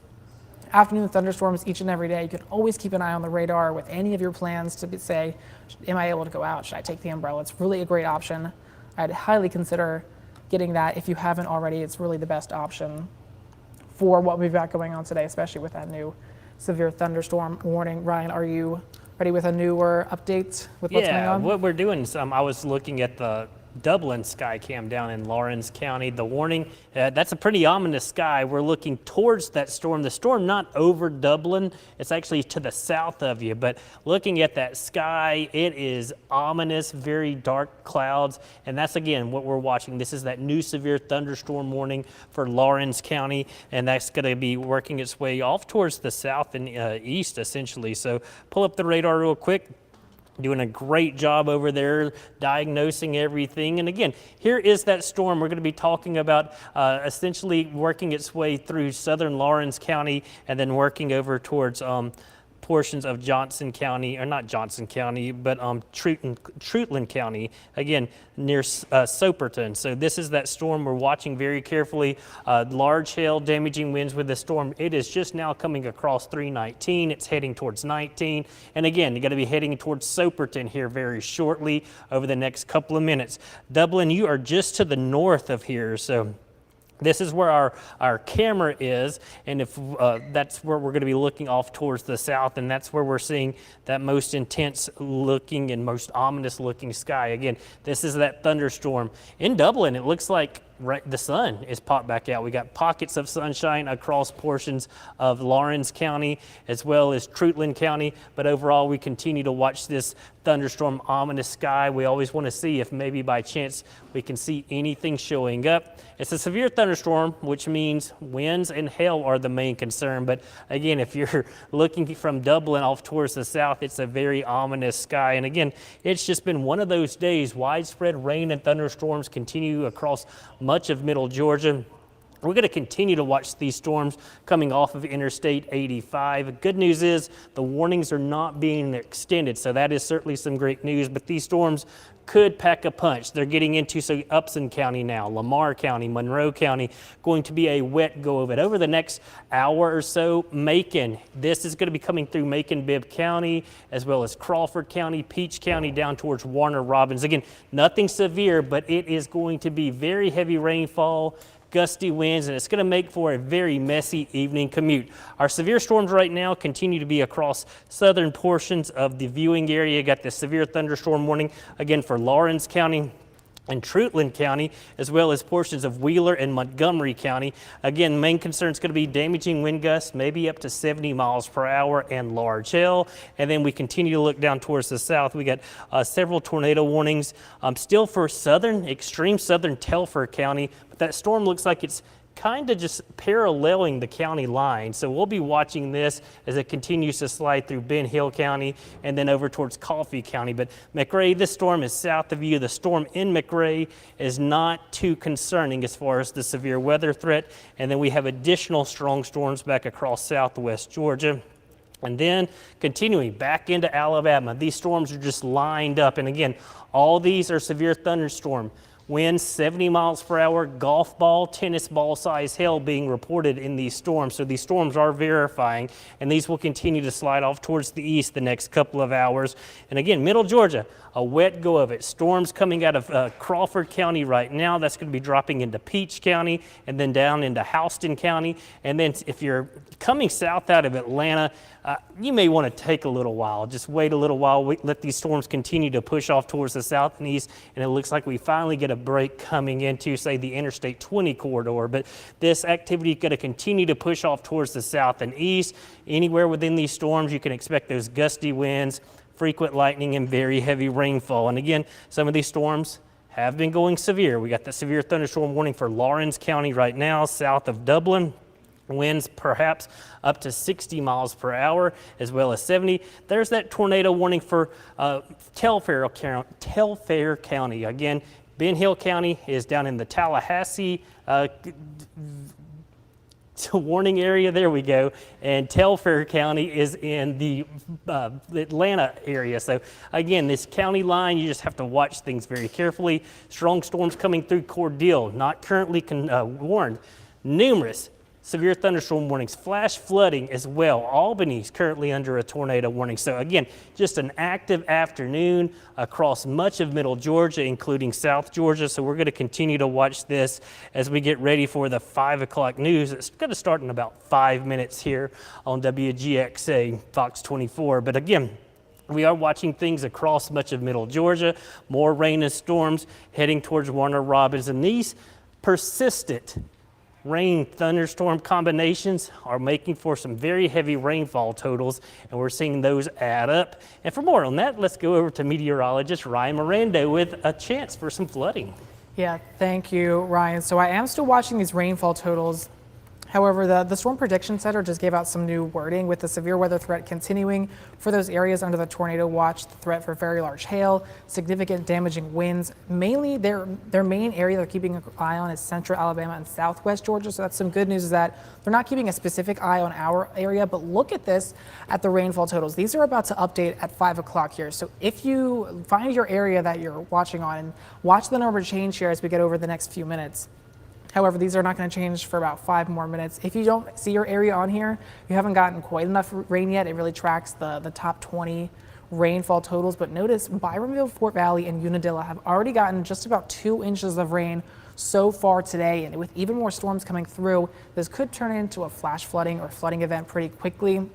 S1: afternoon thunderstorms each and every day. You can always keep an eye on the radar with any of your plans to say, am I able to go out? Should I take the umbrella? It's really a great option. I'd highly consider getting that if you haven't already. It's really the best option for what we've got going on today, especially with that new severe thunderstorm warning. Ryan, are you ready with a newer update with what's going on?
S2: Yeah, what we're doing is I was looking at the Dublin sky cam down in Lawrence County. The warning, that's a pretty ominous sky. We're looking towards that storm. The storm not over Dublin, it's actually to the south of you, but looking at that sky, it is ominous, very dark clouds, and that's again what we're watching. This is that new severe thunderstorm warning for Lawrence County, and that's going to be working its way off towards the south and east essentially. So pull up the radar real quick. Doing a great job over there, diagnosing everything. And again, here is that storm we're going to be talking about, essentially working its way through southern Lawrence County and then working over towards portions of Johnson County, or not Johnson County, but Trutland County, again, near Soperton. So this is that storm we're watching very carefully. Large hail, damaging winds with the storm. It is just now coming across 319. It's heading towards 19. And again, you're going to be heading towards Soperton here very shortly over the next couple of minutes. Dublin, you are just to the north of here, so this is where our camera is, and if that's where we're going to be looking off towards the south, and that's where we're seeing that most intense looking and most ominous looking sky. Again, this is that thunderstorm. In Dublin, it looks like the sun is popped back out. We got pockets of sunshine across portions of Lawrence County as well as Trutland County, but overall we continue to watch this thunderstorm ominous sky. We always want to see if maybe by chance we can see anything showing up. It's a severe thunderstorm, which means winds and hail are the main concern, but again, if you're looking from Dublin off towards the south, it's a very ominous sky. And again, it's just been one of those days. Widespread rain and thunderstorms continue across much of middle Georgia. We're going to continue to watch these storms coming off of Interstate 85. Good news is the warnings are not being extended, so that is certainly some great news, but these storms could pack a punch. They're getting into Upson County now, Lamar County, Monroe County, going to be a wet go of it. Over the next hour or so, Macon, this is going to be coming through Macon-Bibb County, as well as Crawford County, Peach County, down towards Warner-Robins. Again, nothing severe, but it is going to be very heavy rainfall, gusty winds, and it's going to make for a very messy evening commute. Our severe storms right now continue to be across southern portions of the viewing area. Got the severe thunderstorm warning again for Lawrence County and Trutland County, as well as portions of Wheeler and Montgomery County. Again, main concern is going to be damaging wind gusts, maybe up to 70 miles per hour, and large hail. And then we continue to look down towards the south. We got several tornado warnings still for extreme southern Telfair County, but that storm looks like it's kind of just paralleling the county line. So we'll be watching this as it continues to slide through Ben Hill County and then over towards Coffee County. But McRae, this storm is south of you. The storm in McRae is not too concerning as far as the severe weather threat. And then we have additional strong storms back across southwest Georgia. And then continuing back into Alabama, these storms are just lined up. And again, all these are severe thunderstorm Winds 70 miles per hour, golf ball, tennis ball size hail being reported in these storms. So these storms are verifying, and these will continue to slide off towards the east the next couple of hours. And again, middle Georgia, a wet go of it. Storms coming out of Crawford County right now. That's going to be dropping into Peach County and then down into Houston County. And then if you're coming south out of Atlanta, you may want to take a little while. Just wait a little while. Let these storms continue to push off towards the south and east. And it looks like we finally get a break coming into, say, the Interstate 20 corridor. But this activity is going to continue to push off towards the south and east. Anywhere within these storms, you can expect those gusty winds, frequent lightning, and very heavy rainfall. And again, some of these storms have been going severe. We got the severe thunderstorm warning for Lawrence County right now, south of Dublin. Winds perhaps up to 60 miles per hour, as well as 70. There's that tornado warning for Telfair County. Again, Ben Hill County is down in the Tallahassee warning area. There we go. And Telfair County is in the Atlanta area. So again, this county line, you just have to watch things very carefully. Strong storms coming through Cordele, not currently warned. Numerous severe thunderstorm warnings, flash flooding as well. Albany's currently under a tornado warning. So again, just an active afternoon across much of middle Georgia, including South Georgia. So we're going to continue to watch this as we get ready for the 5 o'clock news. It's going to start in about 5 minutes here on WGXA Fox 24. But again, we are watching things across much of middle Georgia. More rain and storms heading towards Warner Robins. And these persistent rain thunderstorm combinations are making for some very heavy rainfall totals, and we're seeing those add up. And for more on that, let's go over to meteorologist Ryan Miranda with a chance for some flooding.
S1: Yeah, thank you, Ryan. So I am still watching these rainfall totals. However, the Storm Prediction Center just gave out some new wording with the severe weather threat continuing for those areas under the tornado watch, the threat for very large hail, significant damaging winds. Mainly their main area they're keeping an eye on is central Alabama and southwest Georgia. So that's some good news, is that they're not keeping a specific eye on our area. But look at this, at the rainfall totals. These are about to update at 5 o'clock here. So if you find your area that you're watching on, and watch the number change here as we get over the next few minutes. However, these are not going to change for about 5 more minutes. If you don't see your area on here, you haven't gotten quite enough rain yet. It really tracks the top 20 rainfall totals. But notice Byronville, Fort Valley, and Unadilla have already gotten just about 2 inches of rain so far today. And with even more storms coming through, this could turn into a flash flooding or flooding event pretty quickly,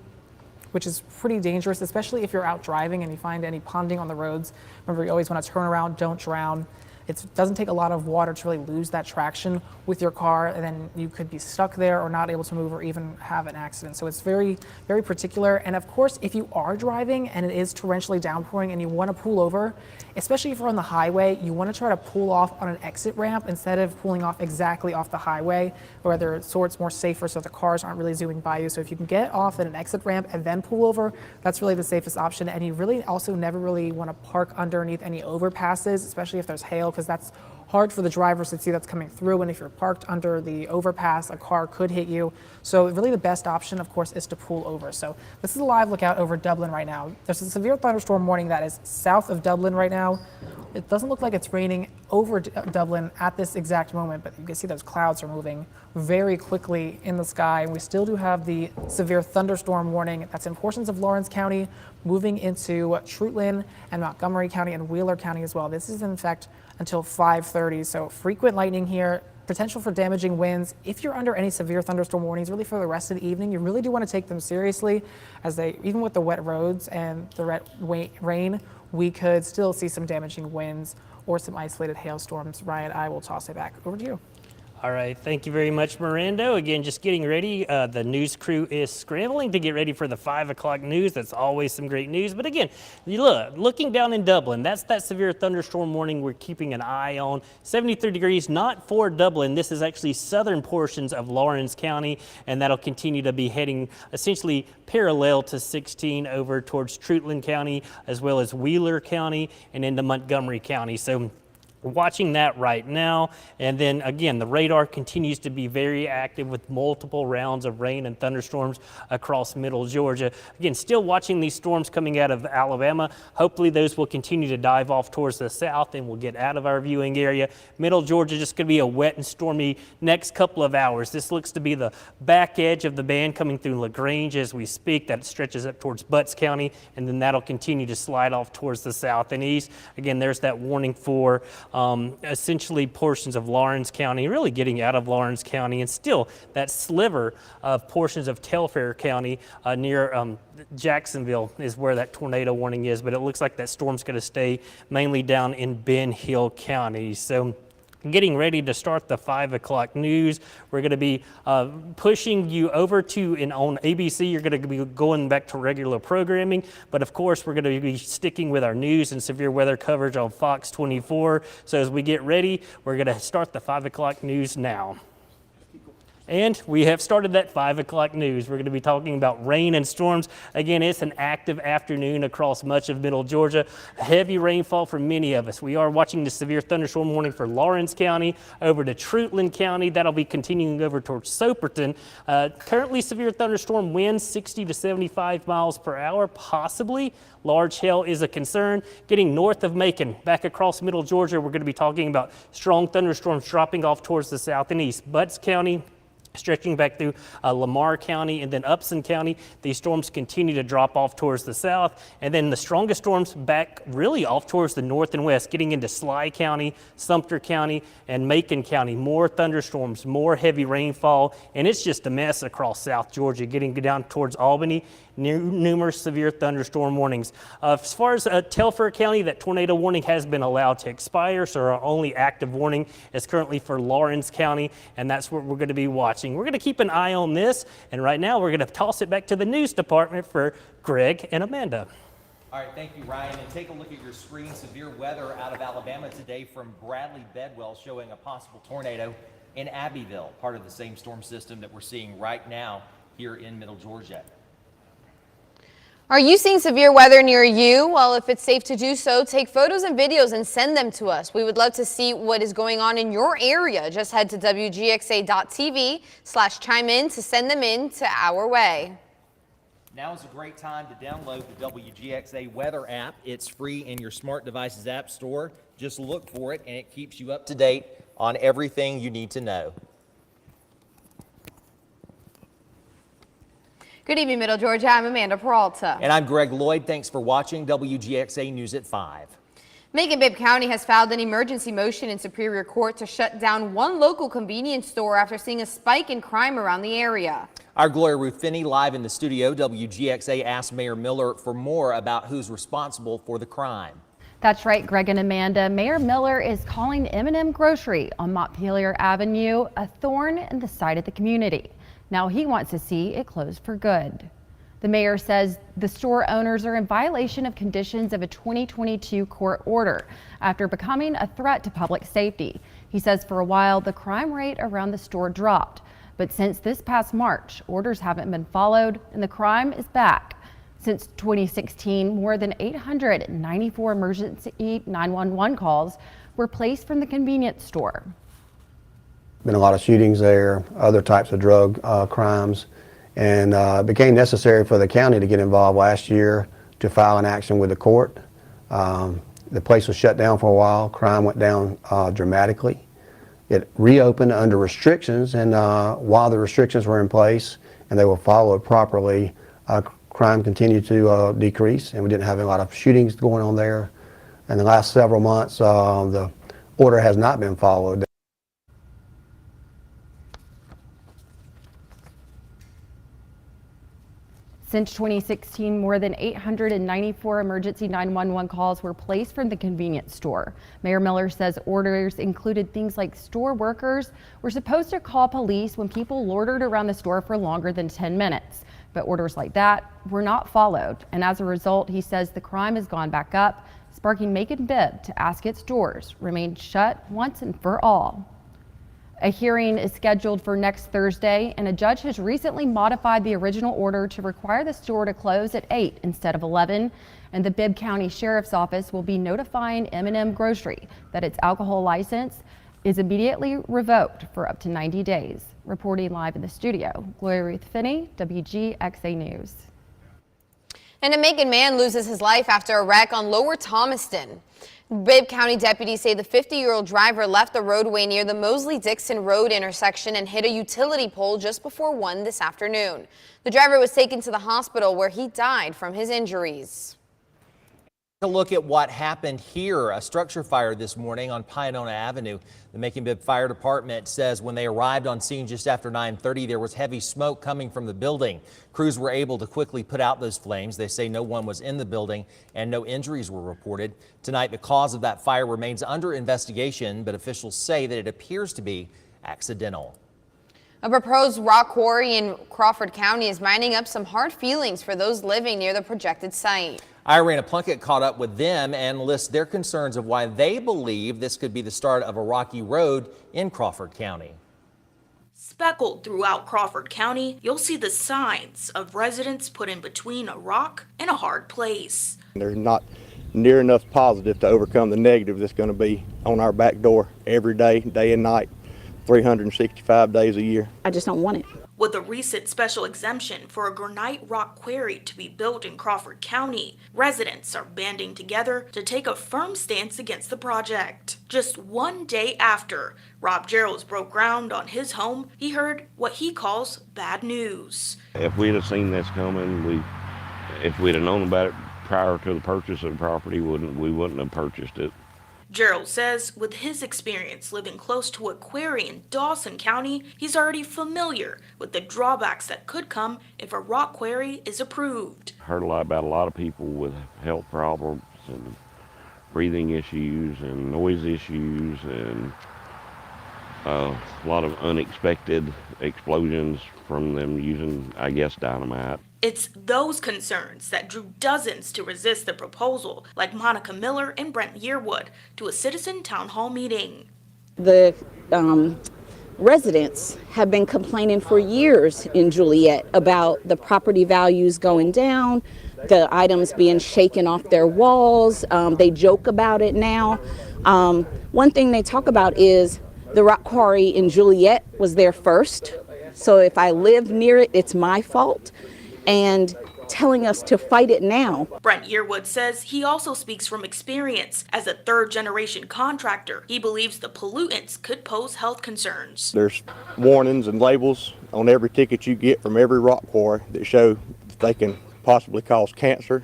S1: which is pretty dangerous, especially if you're out driving and you find any ponding on the roads. Remember, you always want to turn around, don't drown. It doesn't take a lot of water to really lose that traction with your car, and then you could be stuck there or not able to move or even have an accident. So it's very, very particular. And of course, if you are driving and it is torrentially downpouring and you want to pull over, especially if you're on the highway, you want to try to pull off on an exit ramp instead of pulling off exactly off the highway, whether so it's more safer so the cars aren't really zooming by you. So if you can get off at an exit ramp and then pull over, that's really the safest option. And you really also never really want to park underneath any overpasses, especially if there's hail, because that's hard for the drivers to see that's coming through. And if you're parked under the overpass, a car could hit you. So really the best option, of course, is to pull over. So this is a live lookout over Dublin right now. There's a severe thunderstorm warning that is south of Dublin right now. It doesn't look like it's raining over Dublin at this exact moment, but you can see those clouds are moving very quickly in the sky. And we still do have the severe thunderstorm warning that's in portions of Lawrence County, moving into Treutlen and Montgomery County and Wheeler County as well. This is in effect until 5:30. So frequent lightning here, potential for damaging winds. If you're under any severe thunderstorm warnings, really for the rest of the evening, you really do want to take them seriously, as even with the wet roads and the rain, we could still see some damaging winds or some isolated hailstorms. Ryan, I will toss it back over to you.
S2: All right, thank you very much, Miranda. Again, just getting ready. The news crew is scrambling to get ready for the 5 o'clock news. That's always some great news. But again, looking down in Dublin, that's that severe thunderstorm warning we're keeping an eye on. 73 degrees, not for Dublin. This is actually southern portions of Lawrence County, and that'll continue to be heading essentially parallel to 16 over towards Treutlen County, as well as Wheeler County and into Montgomery County. So We're watching that right now, and then again the radar continues to be very active with multiple rounds of rain and thunderstorms across middle Georgia. Again, still watching these storms coming out of Alabama. Hopefully those will continue to dive off towards the south and will get out of our viewing area. Middle Georgia just going to be a wet and stormy next couple of hours. This looks to be the back edge of the band coming through LaGrange as we speak. That stretches up towards Butts County, and then that'll continue to slide off towards the south and east. Again, there's that warning for essentially portions of Lawrence County, really getting out of Lawrence County, and still that sliver of portions of Telfair County near Jacksonville is where that tornado warning is, but it looks like that storm's going to stay mainly down in Ben Hill County. So getting ready to start the 5 o'clock news. We're going to be pushing you over to, and on ABC, you're going to be going back to regular programming. But of course, we're going to be sticking with our news and severe weather coverage on Fox 24. So as we get ready, we're going to start the 5 o'clock news now. And we have started that 5 o'clock news. We're going to be talking about rain and storms. Again, it's an active afternoon across much of middle Georgia. Heavy rainfall for many of us. We are watching the severe thunderstorm warning for Lawrence County over to Treutlen County. That'll be continuing over towards Soperton. Currently severe thunderstorm winds 60 to 75 miles per hour, possibly. Large hail is a concern. Getting north of Macon, back across middle Georgia, we're going to be talking about strong thunderstorms dropping off towards the south and east. Butts County, stretching back through Lamar County and then Upson County. These storms continue to drop off towards the south, and then the strongest storms back really off towards the north and west, getting into Sly County, Sumter County, and Macon County. More thunderstorms, more heavy rainfall, and it's just a mess across South Georgia, getting down towards Albany. Numerous severe thunderstorm warnings. As far as Telfair County, that tornado warning has been allowed to expire, so our only active warning is currently for Lawrence County, and that's what we're going to be watching. We're going to keep an eye on this, and right now we're going to toss it back to the news department for Greg and Amanda.
S3: All right, thank you, Ryan. And take a look at your screen. Severe weather out of Alabama today from Bradley Bedwell, showing a possible tornado in Abbeville, part of the same storm system that we're seeing right now here in middle Georgia.
S4: Are you seeing severe weather near you? Well, if it's safe to do so, take photos and videos and send them to us. We would love to see what is going on in your area. Just head to WGXA.tv/chime in to send them in to our way.
S3: Now is a great time to download the WGXA weather app. It's free in your smart devices app store. Just look for it, and it keeps you up to date on everything you need to know.
S4: Good evening, Middle Georgia. I'm Amanda Peralta.
S3: And I'm Greg Lloyd. Thanks for watching WGXA News at 5.
S4: Macon-Bibb County has filed an emergency motion in Superior Court to shut down one local convenience store after seeing a spike in crime around the area.
S3: Our Gloria Ruth Finney live in the studio. WGXA asked Mayor Miller for more about who's responsible for the crime.
S5: That's right, Greg and Amanda. Mayor Miller is calling M&M Grocery on Montpelier Avenue a thorn in the side of the community. Now he wants to see it closed for good. The mayor says the store owners are in violation of conditions of a 2022 court order after becoming a threat to public safety. He says for a while the crime rate around the store dropped, but since this past March, orders haven't been followed and the crime is back. Since 2016, more than 894 emergency 911 calls were placed from the convenience store.
S6: Been a lot of shootings there, other types of drug crimes, and it became necessary for the county to get involved last year to file an action with the court. The place was shut down for a while. Crime went down dramatically. It reopened under restrictions, and while the restrictions were in place and they were followed properly, crime continued to decrease, and we didn't have a lot of shootings going on there. In the last several months, the order has not been followed.
S5: Since 2016, more than 894 emergency 911 calls were placed from the convenience store. Mayor Miller says orders included things like store workers were supposed to call police when people loitered around the store for longer than 10 minutes. But orders like that were not followed. And as a result, he says the crime has gone back up, sparking Macon-Bibb to ask its doors remain shut once and for all. A hearing is scheduled for next Thursday, and a judge has recently modified the original order to require the store to close at 8 instead of 11. And the Bibb County Sheriff's Office will be notifying M&M Grocery that its alcohol license is immediately revoked for up to 90 days. Reporting live in the studio, Gloria Ruth Finney, WGXA News.
S4: And a Macon man loses his life after a wreck on Lower Thomaston. Bibb County deputies say the 50-year-old driver left the roadway near the Mosley-Dixon Road intersection and hit a utility pole just before 1 this afternoon. The driver was taken to the hospital where he died from his injuries.
S3: A look at what happened here. A structure fire this morning on Pionona Avenue. The Macon-Bibb Fire Department says when they arrived on scene just after 9:30, there was heavy smoke coming from the building. Crews were able to quickly put out those flames. They say no one was in the building and no injuries were reported. Tonight, the cause of that fire remains under investigation, but officials say that it appears to be accidental.
S4: A proposed rock quarry in Crawford County is minding up some hard feelings for those living near the projected site.
S3: Irina Plunkett caught up with them and lists their concerns of why they believe this could be the start of a rocky road in Crawford County.
S7: Speckled throughout Crawford County, you'll see the signs of residents put in between a rock and a hard place.
S8: There's not near enough positive to overcome the negative that's going to be on our back door every day, day and night, 365 days a year.
S9: I just don't want it.
S7: With a recent special exemption for a granite rock quarry to be built in Crawford County, residents are banding together to take a firm stance against the project. Just 1 day after Rob Geralds broke ground on his home, he heard what he calls bad news.
S10: If we'd have seen this coming, if we'd have known about it prior to the purchase of the property, we wouldn't have purchased it.
S7: Gerald says with his experience living close to a quarry in Dawson County, he's already familiar with the drawbacks that could come if a rock quarry is approved.
S10: Heard a lot about a lot of people with health problems and breathing issues and noise issues and a lot of unexpected explosions from them using, I guess, dynamite.
S7: It's those concerns that drew dozens to resist the proposal, like Monica Miller and Brent Yearwood, to a citizen town hall meeting.
S9: The residents have been complaining for years in Juliet about the property values going down, the items being shaken off their walls. They joke about it now. One thing they talk about is the rock quarry in Juliet was there first. So if I live near it, it's my fault. And telling us to fight it now.
S7: Brent Yearwood says he also speaks from experience. As a third-generation contractor, he believes the pollutants could pose health concerns.
S8: There's warnings and labels on every ticket you get from every rock quarry that show that they can possibly cause cancer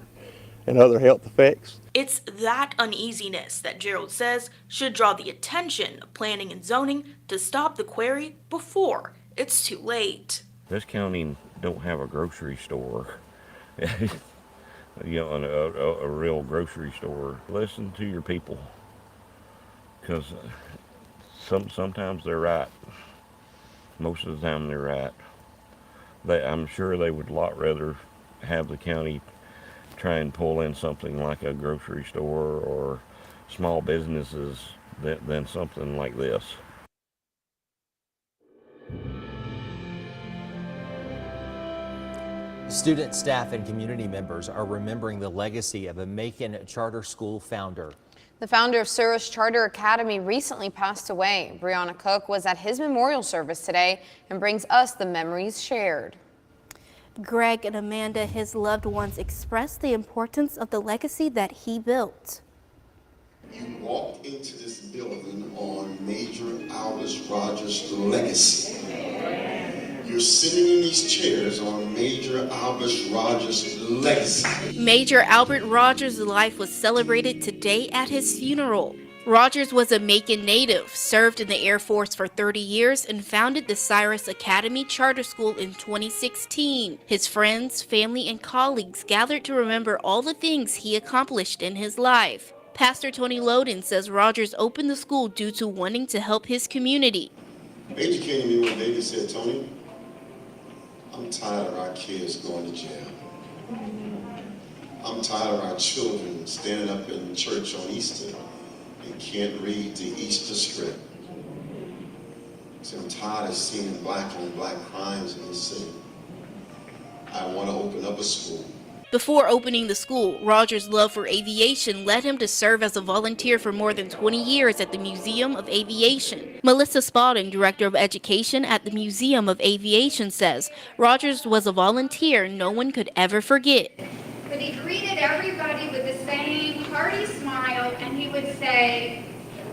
S8: and other health effects.
S7: It's that uneasiness that Gerald says should draw the attention of planning and zoning to stop the quarry before it's too late.
S10: This county don't have a grocery store, you know, a real grocery store. Listen to your people, because sometimes they're right. Most of the time they're right. I'm sure they would a lot rather have the county try and pull in something like a grocery store or small businesses than something like this.
S3: Students, staff, and community members are remembering the legacy of a Macon charter school founder.
S4: The founder of Souris Charter Academy recently passed away. Brianna Cook was at his memorial service today and brings us the memories shared.
S11: Greg and Amanda, his loved ones, expressed the importance of the legacy that he built.
S12: You walked into this building on Major Albert Rogers' legacy. You're sitting in these chairs on Major Albert Rogers' legacy.
S11: Major Albert Rogers' life was celebrated today at his funeral. Rogers was a Macon native, served in the Air Force for 30 years, and founded the Souris Academy Charter School in 2016. His friends, family, and colleagues gathered to remember all the things he accomplished in his life. Pastor Tony Loden says Rogers opened the school due to wanting to help his community.
S12: Major came to me one day and said, "Tony, I'm tired of our kids going to jail. I'm tired of our children standing up in church on Easter and can't read the Easter script. See, I'm tired of seeing black on black crimes in this city. I want to open up a school.
S11: Before opening the school, Rogers' love for aviation led him to serve as a volunteer for more than 20 years at the Museum of Aviation. Melissa Spalding, Director of Education at the Museum of Aviation, says Rogers was a volunteer no one could ever forget.
S13: But he greeted everybody with the same hearty smile, and he would say,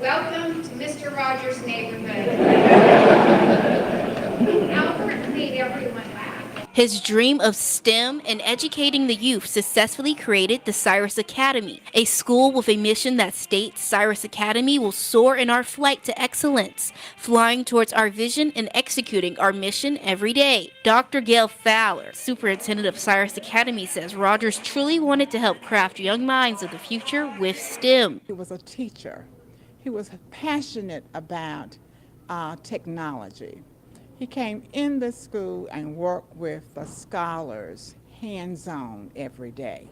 S13: "Welcome to Mr. Rogers' neighborhood." Albert made everyone laugh.
S11: His dream of STEM and educating the youth successfully created the Cyrus Academy, a school with a mission that states Cyrus Academy will soar in our flight to excellence, flying towards our vision and executing our mission every day. Dr. Gail Fowler, superintendent of Cyrus Academy, says Rogers truly wanted to help craft young minds of the future with STEM.
S14: He was a teacher. He was passionate about technology. He came in the school and worked with the scholars hands-on every day.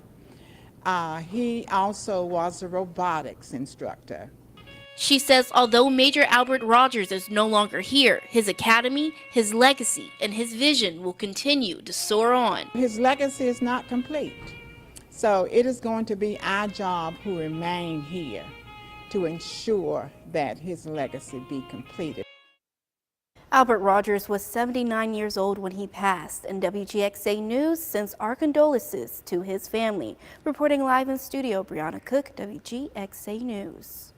S14: He also was a robotics instructor.
S11: She says although Major Albert Rogers is no longer here, his academy, his legacy, and his vision will continue to soar on.
S14: His legacy is not complete, so it is going to be our job who remain here to ensure that his legacy be completed.
S11: Albert Rogers was 79 years old when he passed, and WGXA News sends our condolences to his family. Reporting live in studio, Brianna Cook, WGXA News.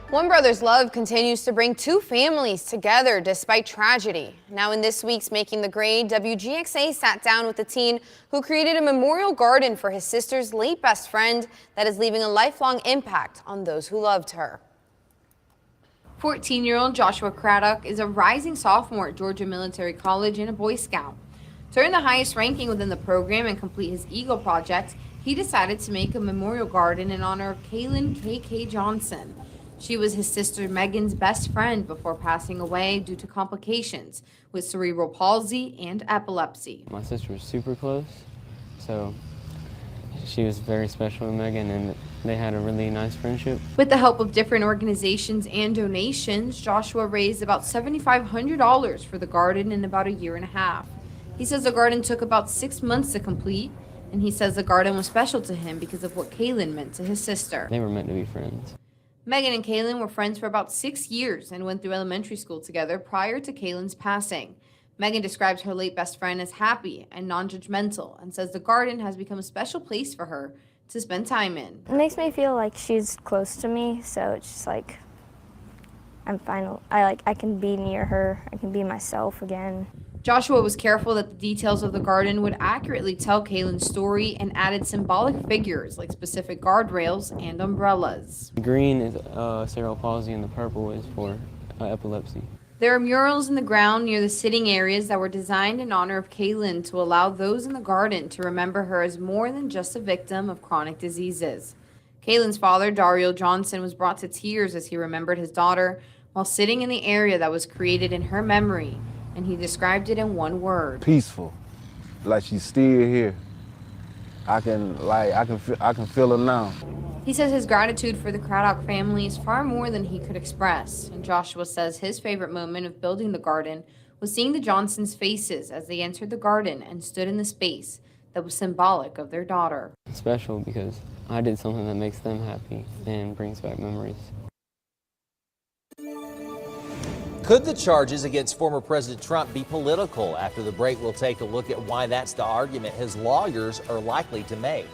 S4: One brother's love continues to bring two families together despite tragedy. Now in this week's Making the Grade, WGXA sat down with a teen who created a memorial garden for his sister's late best friend that is leaving a lifelong impact on those who loved her. 14-year-old Joshua Craddock is a rising sophomore at Georgia Military College and a Boy Scout. To earn the highest ranking within the program and complete his Eagle project, he decided to make a memorial garden in honor of Kaylin K.K. Johnson. She was his sister Megan's best friend before passing away due to complications with cerebral palsy and epilepsy.
S15: My sister was super close, so she was very special to Megan, and they had a really nice friendship.
S4: With the help of different organizations and donations, Joshua raised about $7,500 for the garden in about a year and a half. He says the garden took about 6 months to complete, and he says the garden was special to him because of what Kaylin meant to his sister.
S15: They were meant to be friends.
S4: Megan and Kaylin were friends for about 6 years and went through elementary school together prior to Kaylin's passing. Megan describes her late best friend as happy and non-judgmental and says the garden has become a special place for her to spend time in.
S16: It makes me feel like she's close to me, so it's just like I can be near her. I can be myself again.
S4: Joshua was careful that the details of the garden would accurately tell Kaylin's story and added symbolic figures like specific guardrails and umbrellas.
S15: The green is cerebral palsy and the purple is for epilepsy.
S4: There are murals in the ground near the sitting areas that were designed in honor of Kaylin to allow those in the garden to remember her as more than just a victim of chronic diseases. Kaylin's father, Dario Johnson, was brought to tears as he remembered his daughter while sitting in the area that was created in her memory, and he described it in one word.
S17: Peaceful, like she's still here. I can feel her now.
S4: He says his gratitude for the Craddock family is far more than he could express, and Joshua says his favorite moment of building the garden was seeing the Johnsons' faces as they entered the garden and stood in the space that was symbolic of their daughter.
S15: It's special because I did something that makes them happy and brings back memories.
S3: Could the charges against former President Trump be political? After the break, we'll take a look at why that's the argument his lawyers are likely to make.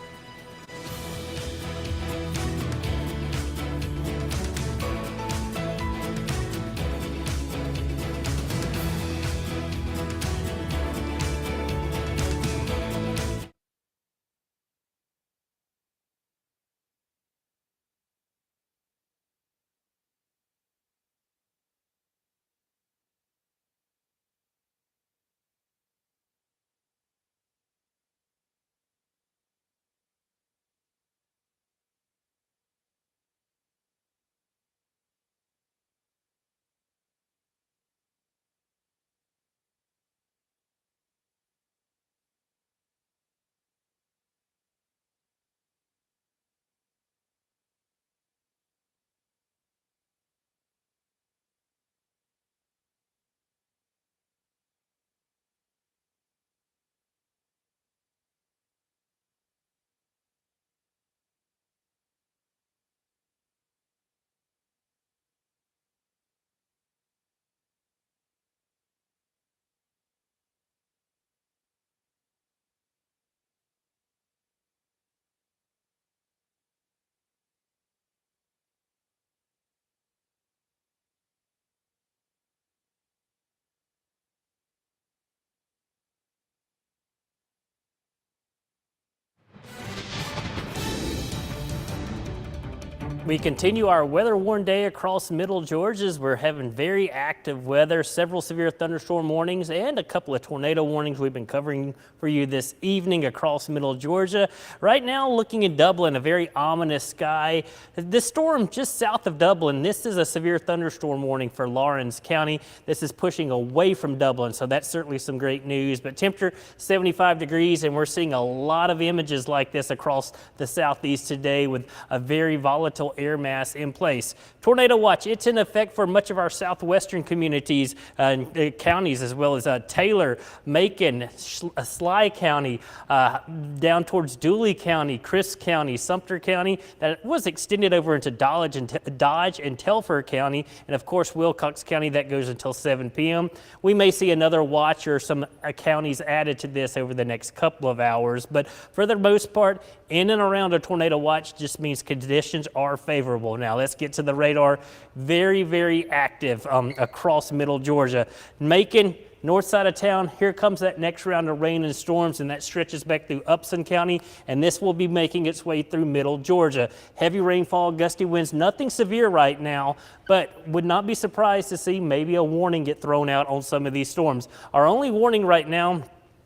S2: We continue our weather-worn day across middle Georgia as we're having very active weather, several severe thunderstorm warnings and a couple of tornado warnings we've been covering for you this evening across middle Georgia. Right now, looking in Dublin, a very ominous sky. This storm just south of Dublin, this is a severe thunderstorm warning for Lawrence County. This is pushing away from Dublin, so that's certainly some great news. But temperature 75 degrees, and we're seeing a lot of images like this across the southeast today with a very volatile air mass in place. Tornado watch, it's in effect for much of our southwestern communities and counties, as well as Taylor, Macon, Sly County, down towards Dooley County, Crisp County, Sumter County. That was extended over into Dodge and Telfair County, and of course Wilcox County. That goes until 7 p.m. We may see another watch or some counties added to this over the next couple of hours, but for the most part, in and around a tornado watch just means conditions are favorable. Now let's get to the radar. Very, very active across middle Georgia. Macon, north side of town, here comes that next round of rain and storms, and that stretches back through Upson County, and this will be making its way through middle Georgia. Heavy rainfall, gusty winds, nothing severe right now, but would not be surprised to see maybe a warning get thrown out on some of these storms. Our only warning right now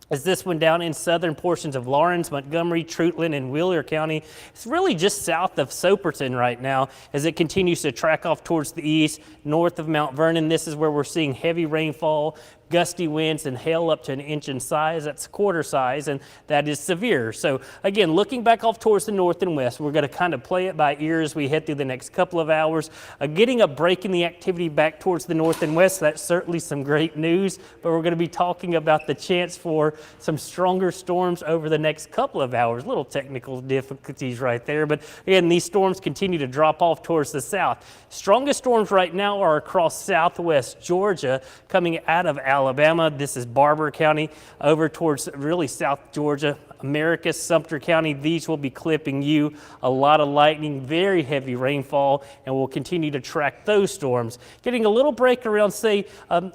S2: is this one down in southern portions of Lawrence, Montgomery, Treutlen, and Wheeler County. It's really just south of Soperton right now as it continues to track off towards the east, north of Mount Vernon. This is where we're seeing heavy rainfall, gusty winds, and hail up to an inch in size. That's quarter size, and that is severe. So again, looking back off towards the north and west, we're going to kind of play it by ear as we head through the next couple of hours. Getting a break in the activity back towards the north and west, that's certainly some great news, but we're going to be talking about the chance for some stronger storms over the next couple of hours. Little technical difficulties right there, but again, these storms continue to drop off towards the south. Strongest storms right now are across southwest Georgia, coming out of Alabama. This is Barber County over towards really South Georgia, Americus, Sumter County. These will be clipping you. A lot of lightning, very heavy rainfall, and we'll continue to track those storms. Getting a little break around, say,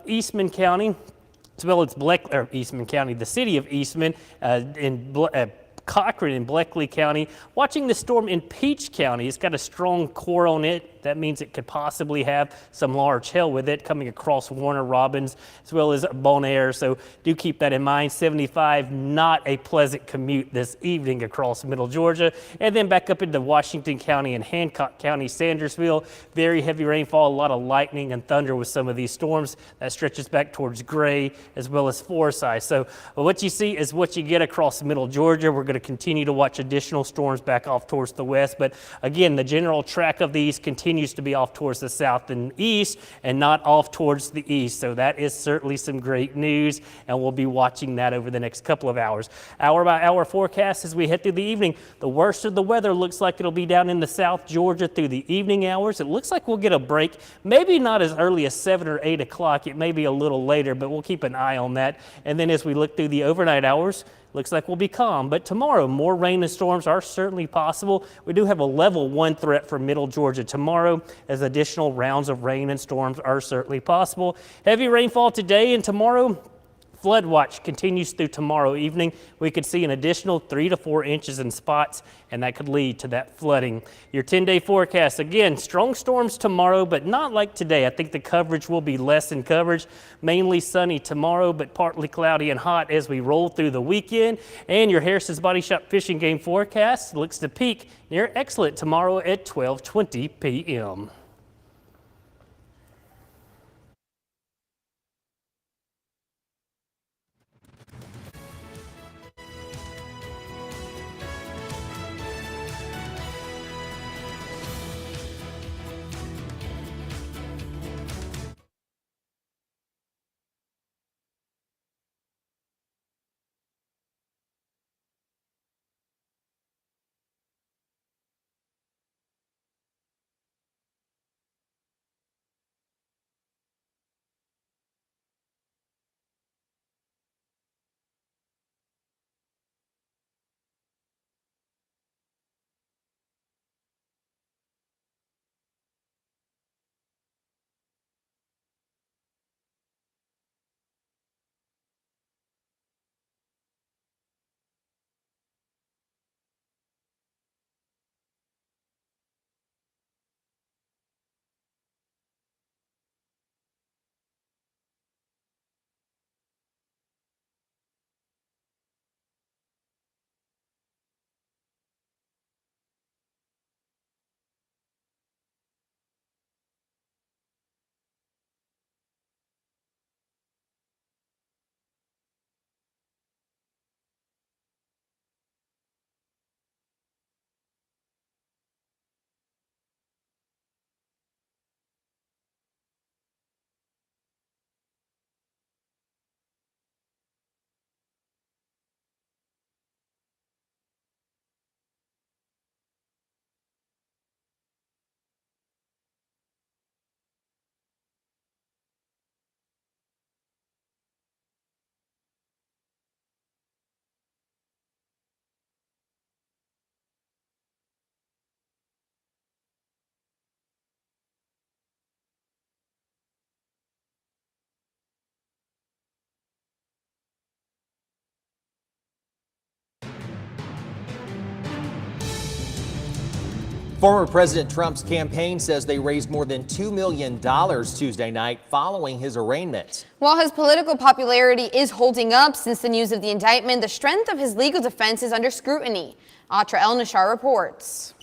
S2: Eastman County, as well as Eastman County, the city of Eastman, Cochran in Bleckley County. Watching the storm in Peach County. It's got a strong core on it. That means it could possibly have some large hail with it coming across Warner Robins as well as Bonaire. So do keep that in mind. 75, not a pleasant commute this evening across middle Georgia. And then back up into Washington County and Hancock County, Sandersville. Very heavy rainfall, a lot of lightning and thunder with some of these storms. That stretches back towards Gray as well as Forsyth. So what you see is what you get across middle Georgia. We're going to continue to watch additional storms back off towards the west. But again, the general track of these continues to be off towards the south and east and not off towards the east. So that is certainly some great news, and we'll be watching that over the next couple of hours. Hour by hour forecast as we head through the evening. The worst of the weather looks like it'll be down in the South Georgia through the evening hours. It looks like we'll get a break, maybe not as early as 7 or 8 o'clock. It may be a little later, but we'll keep an eye on that. And then as we look through the overnight hours, looks like we'll be calm, but tomorrow more rain and storms are certainly possible. We do have a level 1 threat for middle Georgia tomorrow, as additional rounds of rain and storms are certainly possible. Heavy rainfall today and tomorrow. Flood watch continues through tomorrow evening. We could see an additional 3 to 4 inches in spots, and that could lead to that flooding. Your 10-day forecast, again, strong storms tomorrow, but not like today. I think the coverage will be less in coverage. Mainly sunny tomorrow, but partly cloudy and hot as we roll through the weekend. And your Harrison's Body Shop fishing game forecast looks to peak near excellent tomorrow at 12:20 p.m.
S3: Former President Trump's campaign says they raised more than $2 million Tuesday night following his arraignment.
S4: While his political popularity is holding up since the news of the indictment, the strength of his legal defense is under scrutiny. Atra El-Nashar reports.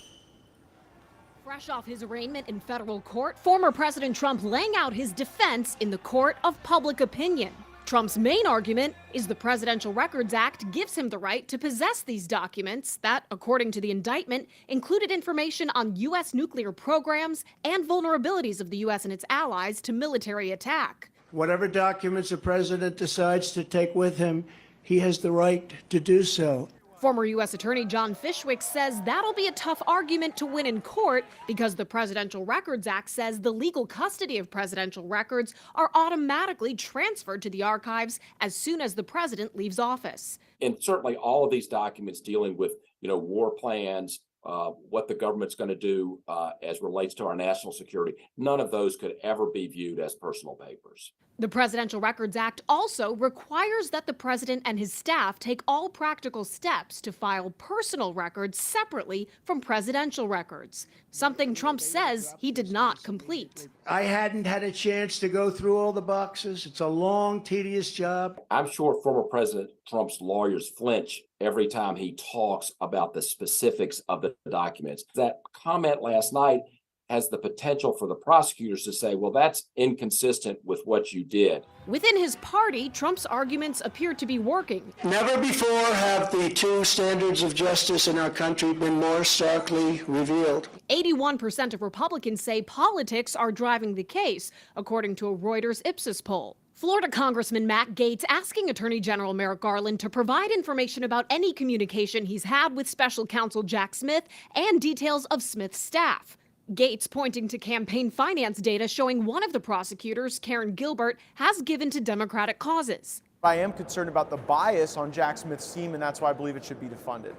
S18: Fresh off his arraignment in federal court, former President Trump laying out his defense in the court of public opinion. Trump's main argument is the Presidential Records Act gives him the right to possess these documents that, according to the indictment, included information on U.S. nuclear programs and vulnerabilities of the U.S. and its allies to military attack.
S19: Whatever documents the president decides to take with him, he has the right to do so.
S18: Former U.S. Attorney John Fishwick says that'll be a tough argument to win in court because the Presidential Records Act says the legal custody of presidential records are automatically transferred to the archives as soon as the president leaves office.
S20: And certainly all of these documents dealing with, war plans, what the government's going to do as relates to our national security, none of those could ever be viewed as personal papers.
S18: The Presidential Records Act also requires that the president and his staff take all practical steps to file personal records separately from presidential records, something Trump says he did not complete.
S19: I hadn't had a chance to go through all the boxes. It's a long, tedious job.
S20: I'm sure former President Trump's lawyers flinch every time he talks about the specifics of the documents. That comment last night has the potential for the prosecutors to say, well, that's inconsistent with what you did.
S18: Within his party, Trump's arguments appear to be working.
S19: Never before have the two standards of justice in our country been more starkly revealed.
S18: 81% of Republicans say politics are driving the case, according to a Reuters Ipsos poll. Florida Congressman Matt Gaetz asking Attorney General Merrick Garland to provide information about any communication he's had with Special Counsel Jack Smith and details of Smith's staff. Gaetz pointing to campaign finance data showing one of the prosecutors, Karen Gilbert, has given to Democratic causes.
S21: I am concerned about the bias on Jack Smith's team, and that's why I believe it should be defunded.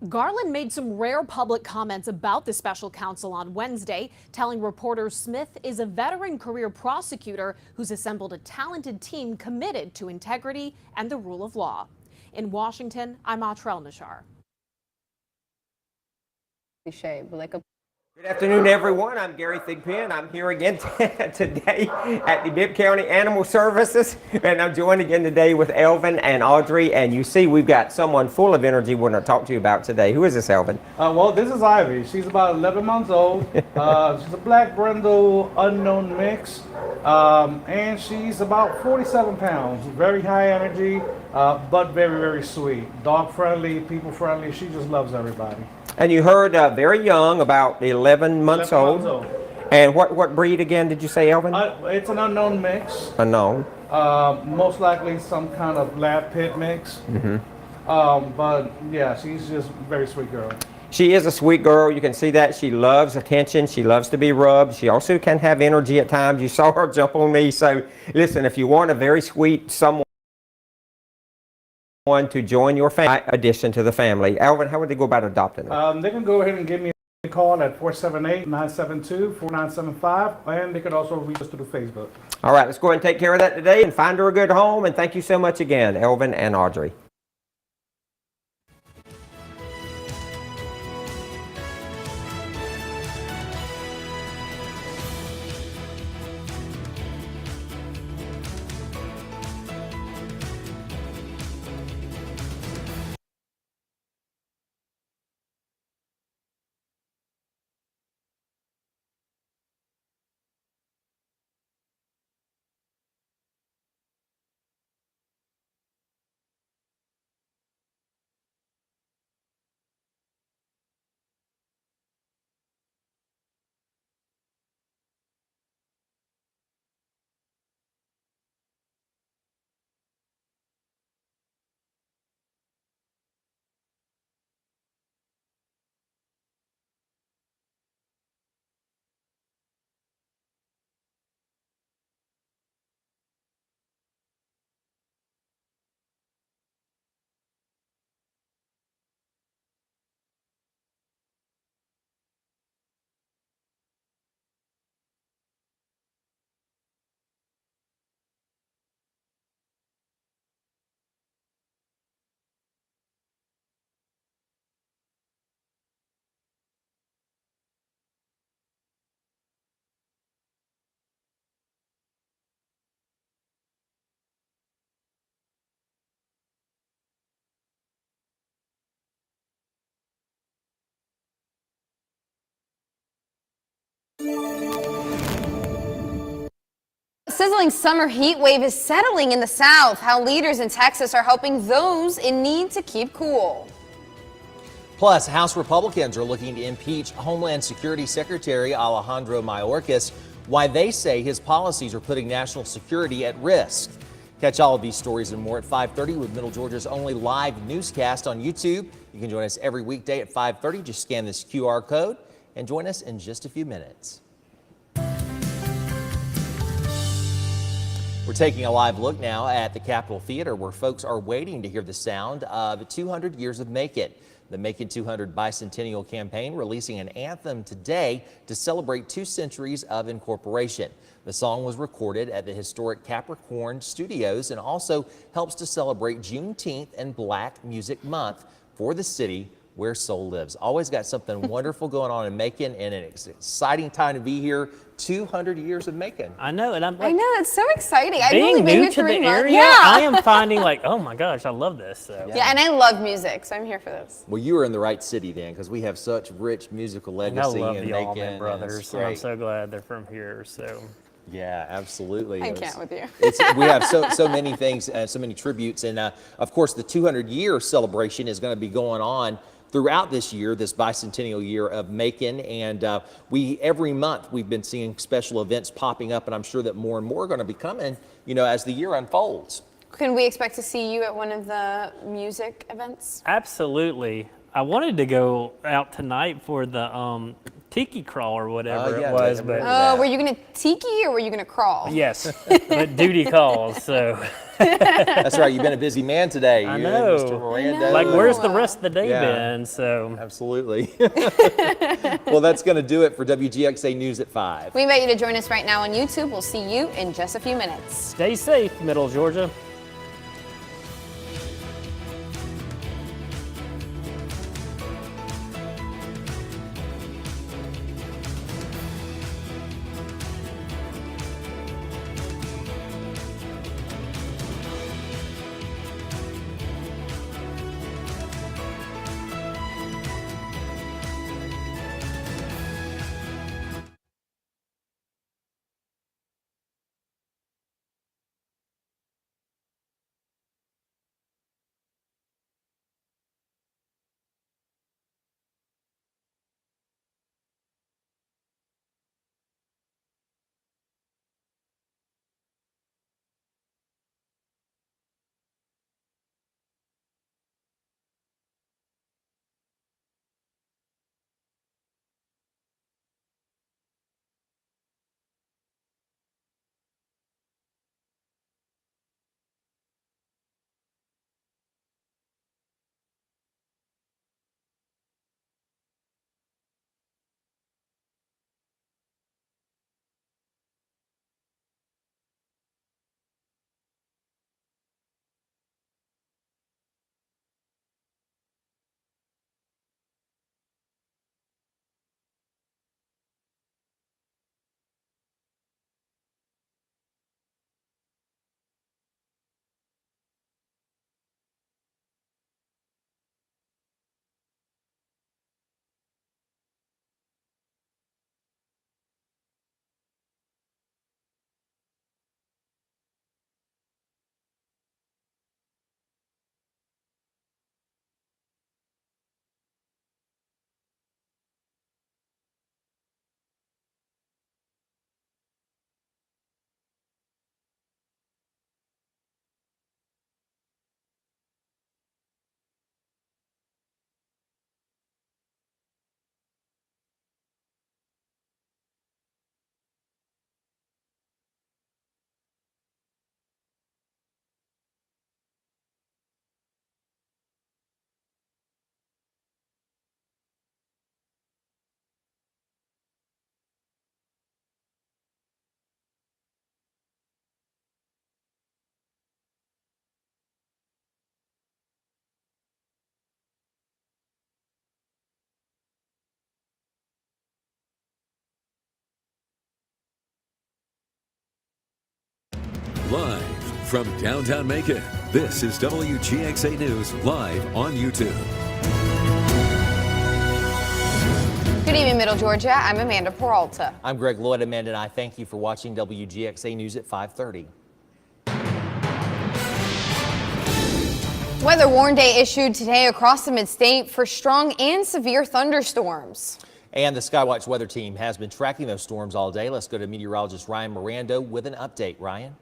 S18: Garland made some rare public comments about the special counsel on Wednesday, telling reporters Smith is a veteran career prosecutor who's assembled a talented team committed to integrity and the rule of law. In Washington, I'm Atra El-Nashar.
S22: Good afternoon, everyone. I'm Gary Thigpen. I'm here again today at the Bibb County Animal Services, and I'm joined again today with Elvin and Audrey. And you see, we've got someone full of energy we want to talk to you about today. Who is this, Elvin?
S23: Well, this is Ivy. She's about 11 months old. She's a black brindle unknown mix, and she's about 47 pounds. Very high energy, but very, very sweet. Dog friendly, people friendly. She just loves everybody.
S22: And you heard very young, about 11 months old. And what breed again did you say, Elvin?
S23: It's an unknown mix.
S22: Unknown.
S23: Most likely some kind of lab pit mix. But yeah, she's just a very sweet girl.
S22: She is a sweet girl. You can see that. She loves attention. She loves to be rubbed. She also can have energy at times. You saw her jump on me. So listen, if you want a very sweet someone to join your addition to the family, Alvin, how would they go about adopting them?
S23: They can go ahead and give me a call at 478-972-4975, and they could also reach us through Facebook.
S22: All right, let's go ahead and take care of that today and find her a good home. And thank you so much again, Elvin and Audrey.
S4: Sizzling summer heat wave is settling in the South. How leaders in Texas are helping those in need to keep cool.
S3: Plus, House Republicans are looking to impeach Homeland Security Secretary Alejandro Mayorkas, why they say his policies are putting national security at risk. Catch all of these stories and more at 5:30 with Middle Georgia's only live newscast on YouTube. You can join us every weekday at 5:30. Just scan this QR code and join us in just a few minutes. We're taking a live look now at the Capitol Theater, where folks are waiting to hear the sound of 200 years of Macon. The Macon 200 Bicentennial Campaign releasing an anthem today to celebrate 2 centuries of incorporation. The song was recorded at the historic Capricorn Studios and also helps to celebrate Juneteenth and Black Music Month for the city where soul lives. Always got something wonderful going on in Macon, and an exciting time to be here. 200 years of Macon.
S2: I know, and I'm like,
S4: I know, it's so exciting. I've
S2: being
S4: only been
S2: new
S4: here
S2: to the
S4: 3 months.
S2: area,
S4: Yeah.
S2: I am finding like, oh my gosh, I love this. So.
S4: Yeah, and I love music, so I'm here for this.
S3: Well, you were in the right city then, because we have such rich musical legacy
S2: I love
S3: in
S2: the
S3: Macon.
S2: Allman
S3: and
S2: Brothers,
S3: it's
S2: and I'm
S3: great.
S2: so glad they're from here. So.
S3: Yeah, absolutely.
S4: I can't with you.
S3: We have so many things, so many tributes, and of course the 200-year celebration is going to be going on throughout this year, this bicentennial year of Macon, and every month we've been seeing special events popping up, and I'm sure that more and more are going to be coming, as the year unfolds.
S4: Can we expect to see you at one of the music events?
S2: Absolutely. I wanted to go out tonight for the tiki crawl or whatever it was, but
S4: were you gonna tiki or were you gonna crawl?
S2: yes, but duty calls. So
S3: that's right. You've been a busy man today.
S2: I
S3: You
S2: know.
S3: and Mr. Miranda.
S2: Like, where's the rest of the day
S3: Yeah.
S2: been? So
S3: absolutely. Well, that's going to do it for WGXA News at 5.
S4: We invite you to join us right now on YouTube. We'll see you in just a few minutes.
S2: Stay safe, Middle Georgia.
S1: Live from downtown Macon, this is WGXA News live on YouTube.
S4: Good evening, Middle Georgia. I'm Amanda Peralta.
S3: I'm Greg Lloyd. Amanda and I thank you for watching WGXA News at 5:30.
S4: Weather warning day issued today across the mid-state for strong and severe thunderstorms.
S3: And the SkyWatch weather team has been tracking those storms all day. Let's go to meteorologist Ryan Miranda with an update. Ryan?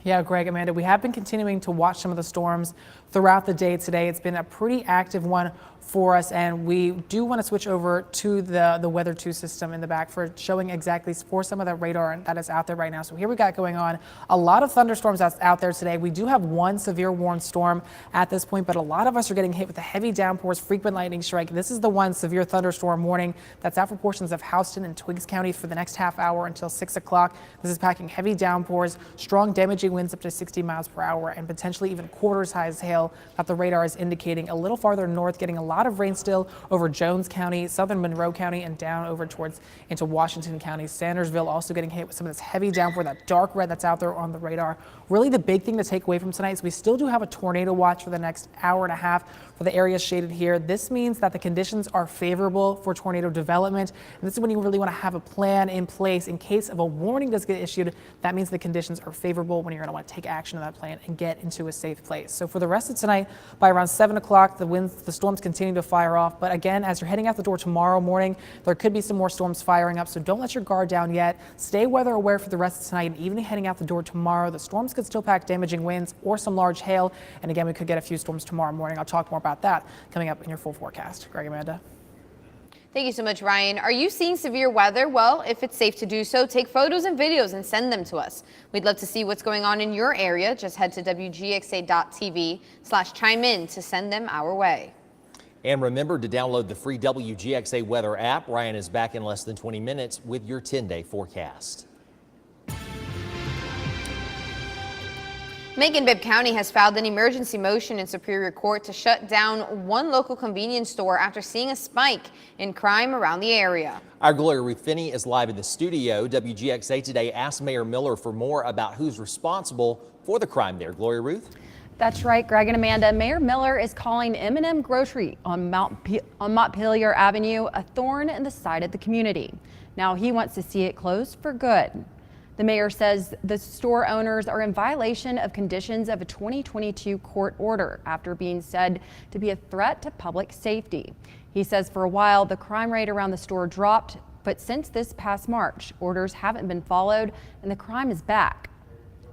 S5: Yeah, Greg, Amanda, we have been continuing to watch some of the storms throughout the day today. It's been a pretty active one for us, and we do want to switch over to the Weather 2 system in the back for showing exactly for some of the radar that is out there right now. So here we got going on a lot of thunderstorms out there today. We do have one severe warned storm at this point, but a lot of us are getting hit with the heavy downpours, frequent lightning strike. This is the one severe thunderstorm warning that's out for portions of Houston and Twiggs County for the next half hour until 6 o'clock. This is packing heavy downpours, strong damaging winds up to 60 miles per hour, and potentially even quarter size hail that the radar is indicating. A little farther north, getting a lot of rain still over Jones County, southern Monroe County, and down over towards into Washington County. Sandersville also getting hit with some of this heavy downpour, that dark red that's out there on the radar. Really the big thing to take away from tonight is we still do have a tornado watch for the next hour and a half for the areas shaded here. This means that the conditions are favorable for tornado development, and this is when you really want to have a plan in place in case of a warning does get issued. That means the conditions are favorable when you're going to want to take action on that plan and get into a safe place. So for the rest of tonight, by around 7 o'clock, the storms continue to fire off. But again, as you're heading out the door tomorrow morning, there could be some more storms firing up. So don't let your guard down yet. Stay weather aware for the rest of tonight, and even heading out the door tomorrow, the storms could still pack damaging winds or some large hail. And again, we could get a few storms tomorrow morning. I'll talk more about that coming up in your full forecast. Greg, Amanda.
S4: Thank you so much, Ryan. Are you seeing severe weather? Well, if it's safe to do so, take photos and videos and send them to us. We'd love to see what's going on in your area. Just head to WGXA.tv/chime in to send them our way.
S3: And remember to download the free WGXA weather app. Ryan is back in less than 20 minutes with your 10-day forecast.
S4: Macon-Bibb County has filed an emergency motion in Superior Court to shut down one local convenience store after seeing a spike in crime around the area.
S3: Our Gloria Ruth Finney is live in the studio. WGXA Today asked Mayor Miller for more about who's responsible for the crime there. Gloria Ruth?
S6: That's right, Greg and Amanda. Mayor Miller is calling M&M Grocery on Montpelier Avenue a thorn in the side of the community. Now he wants to see it closed for good. The mayor says the store owners are in violation of conditions of a 2022 court order after being said to be a threat to public safety. He says for a while the crime rate around the store dropped, but since this past March, orders haven't been followed and the crime is back.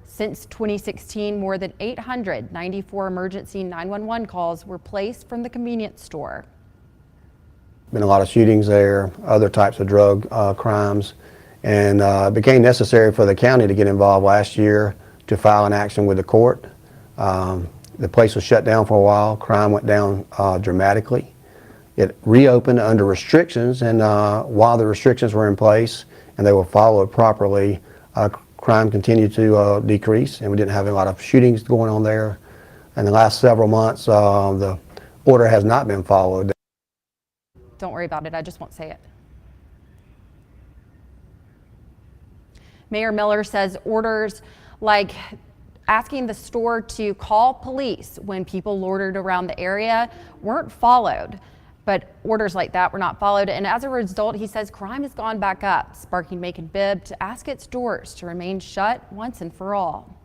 S6: Since 2016, more than 894 emergency 911 calls were placed from the convenience store.
S9: Been a lot of shootings there, other types of drug crimes. And it became necessary for the county to get involved last year to file an action with the court. The place was shut down for a while. Crime went down dramatically. It reopened under restrictions, and while the restrictions were in place and they were followed properly, crime continued to decrease, and we didn't have a lot of shootings going on there. In the last several months, the order has not been followed.
S6: Don't worry about it. I just won't say it. Mayor Miller says orders like asking the store to call police when people loitered around the area weren't followed. But orders like that were not followed. And as a result, he says crime has gone back up, sparking Macon-Bibb to ask its doors to remain shut once and for all.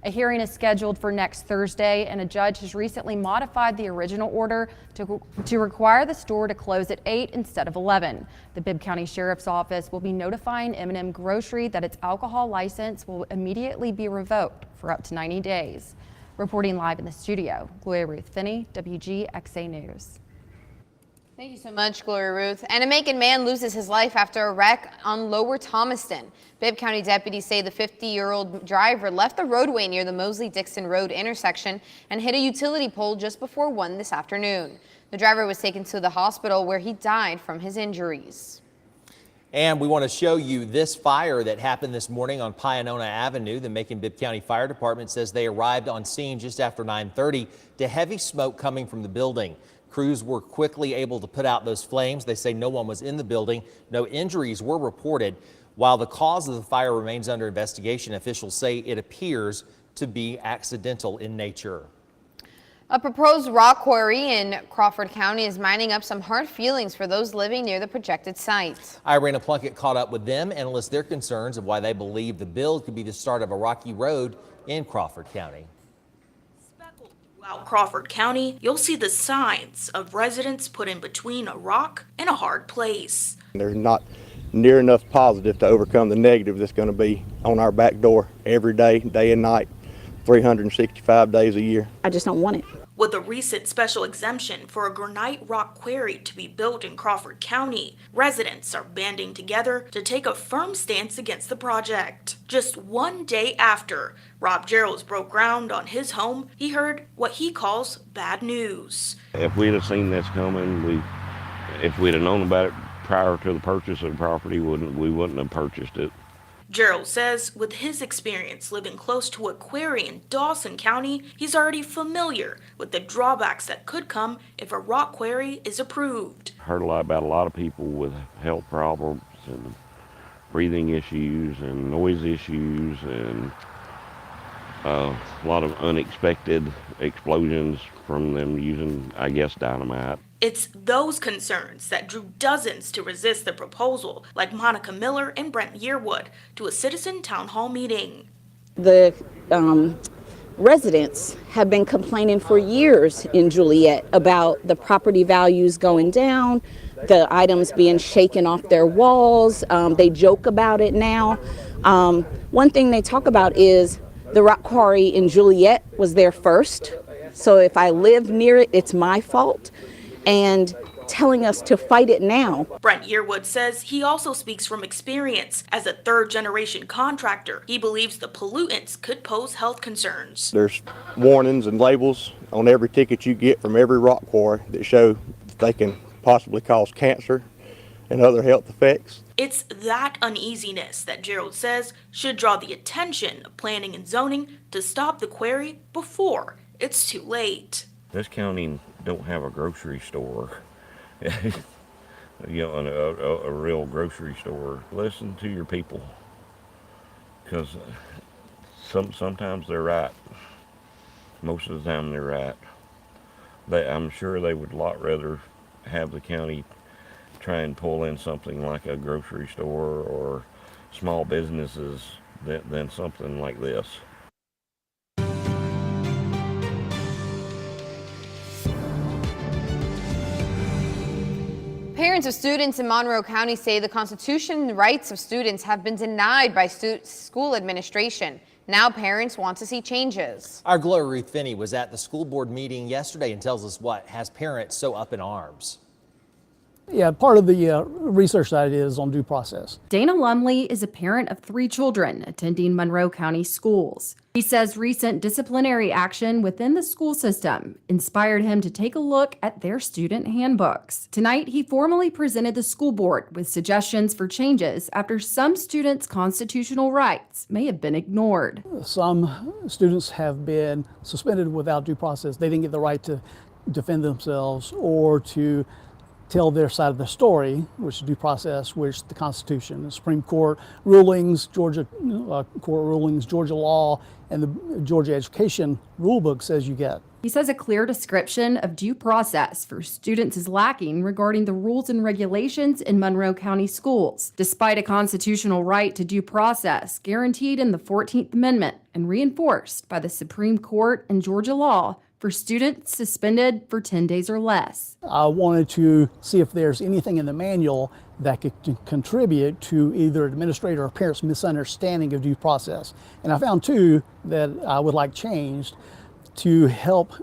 S6: A hearing is scheduled for next Thursday, and a judge has recently modified the original order to require the store to close at 8 instead of 11. The Bibb County Sheriff's Office will be notifying M&M Grocery that its alcohol license will immediately be revoked for up to 90 days. Reporting live in the studio, Gloria Ruth Finney, WGXA News.
S4: Thank you so much, Gloria Ruth. And a Macon man loses his life after a wreck on Lower Thomaston. Bibb County deputies say the 50-year-old driver left the roadway near the Mosley-Dixon Road intersection and hit a utility pole just before 1 this afternoon. The driver was taken to the hospital where he died from his injuries.
S3: And we want to show you this fire that happened this morning on Pionona Avenue. The Macon-Bibb County Fire Department says they arrived on scene just after 9:30 to heavy smoke coming from the building. Crews were quickly able to put out those flames. They say no one was in the building. No injuries were reported. While the cause of the fire remains under investigation, officials say it appears to be accidental in nature.
S4: A proposed rock quarry in Crawford County is mining up some hard feelings for those living near the projected site.
S3: Irina Plunkett caught up with them and lists their concerns of why they believe the build could be the start of a rocky road in Crawford County.
S11: Throughout Crawford County, you'll see the signs of residents put in between a rock and a hard place.
S7: There's not near enough positive to overcome the negative that's going to be on our back door every day, day and night, 365 days a year.
S8: I just don't want it.
S11: With a recent special exemption for a granite rock quarry to be built in Crawford County, residents are banding together to take a firm stance against the project. Just one day after Rob Gerald's broke ground on his home, he heard what he calls bad news.
S10: If we'd have seen this coming, if we'd have known about it prior to the purchase of the property, we wouldn't have purchased it.
S11: Gerald says with his experience living close to a quarry in Dawson County, he's already familiar with the drawbacks that could come if a rock quarry is approved.
S10: Heard a lot about a lot of people with health problems and breathing issues and noise issues and a lot of unexpected explosions from them using, I guess, dynamite.
S11: It's those concerns that drew dozens to resist the proposal, like Monica Miller and Brent Yearwood, to a citizen town hall meeting.
S8: The residents have been complaining for years in Juliet about the property values going down, the items being shaken off their walls. They joke about it now. One thing they talk about is the rock quarry in Juliet was there first. So if I live near it, it's my fault. And telling us to fight it now.
S11: Brent Yearwood says he also speaks from experience. As a third-generation contractor, he believes the pollutants could pose health concerns.
S7: There's warnings and labels on every ticket you get from every rock quarry that show that they can possibly cause cancer and other health effects.
S11: It's that uneasiness that Gerald says should draw the attention of planning and zoning to stop the quarry before it's too late.
S10: This county don't have a grocery store, you know, a real grocery store. Listen to your people, because sometimes they're right. Most of the time they're right. I'm sure they would a lot rather have the county try and pull in something like a grocery store or small businesses than something like this.
S4: Parents of students in Monroe County say the Constitution and rights of students have been denied by school administration. Now parents want to see changes.
S3: Our Gloria Ruth Finney was at the school board meeting yesterday and tells us what has parents so up in arms.
S24: Yeah, part of the research side is on due process.
S6: Dana Lumley is a parent of 3 children attending Monroe County schools. He says recent disciplinary action within the school system inspired him to take a look at their student handbooks. Tonight, he formally presented the school board with suggestions for changes after some students' constitutional rights may have been ignored.
S24: Some students have been suspended without due process. They didn't get the right to defend themselves or to tell their side of the story, which is due process, which the Constitution, the Supreme Court rulings, Georgia court rulings, Georgia law, and the Georgia education rulebook says you get.
S6: He says a clear description of due process for students is lacking regarding the rules and regulations in Monroe County schools, despite a constitutional right to due process guaranteed in the 14th Amendment and reinforced by the Supreme Court and Georgia law for students suspended for 10 days or less.
S24: I wanted to see if there's anything in the manual that could contribute to either administrator or parents' misunderstanding of due process. And I found 2 that I would like changed to help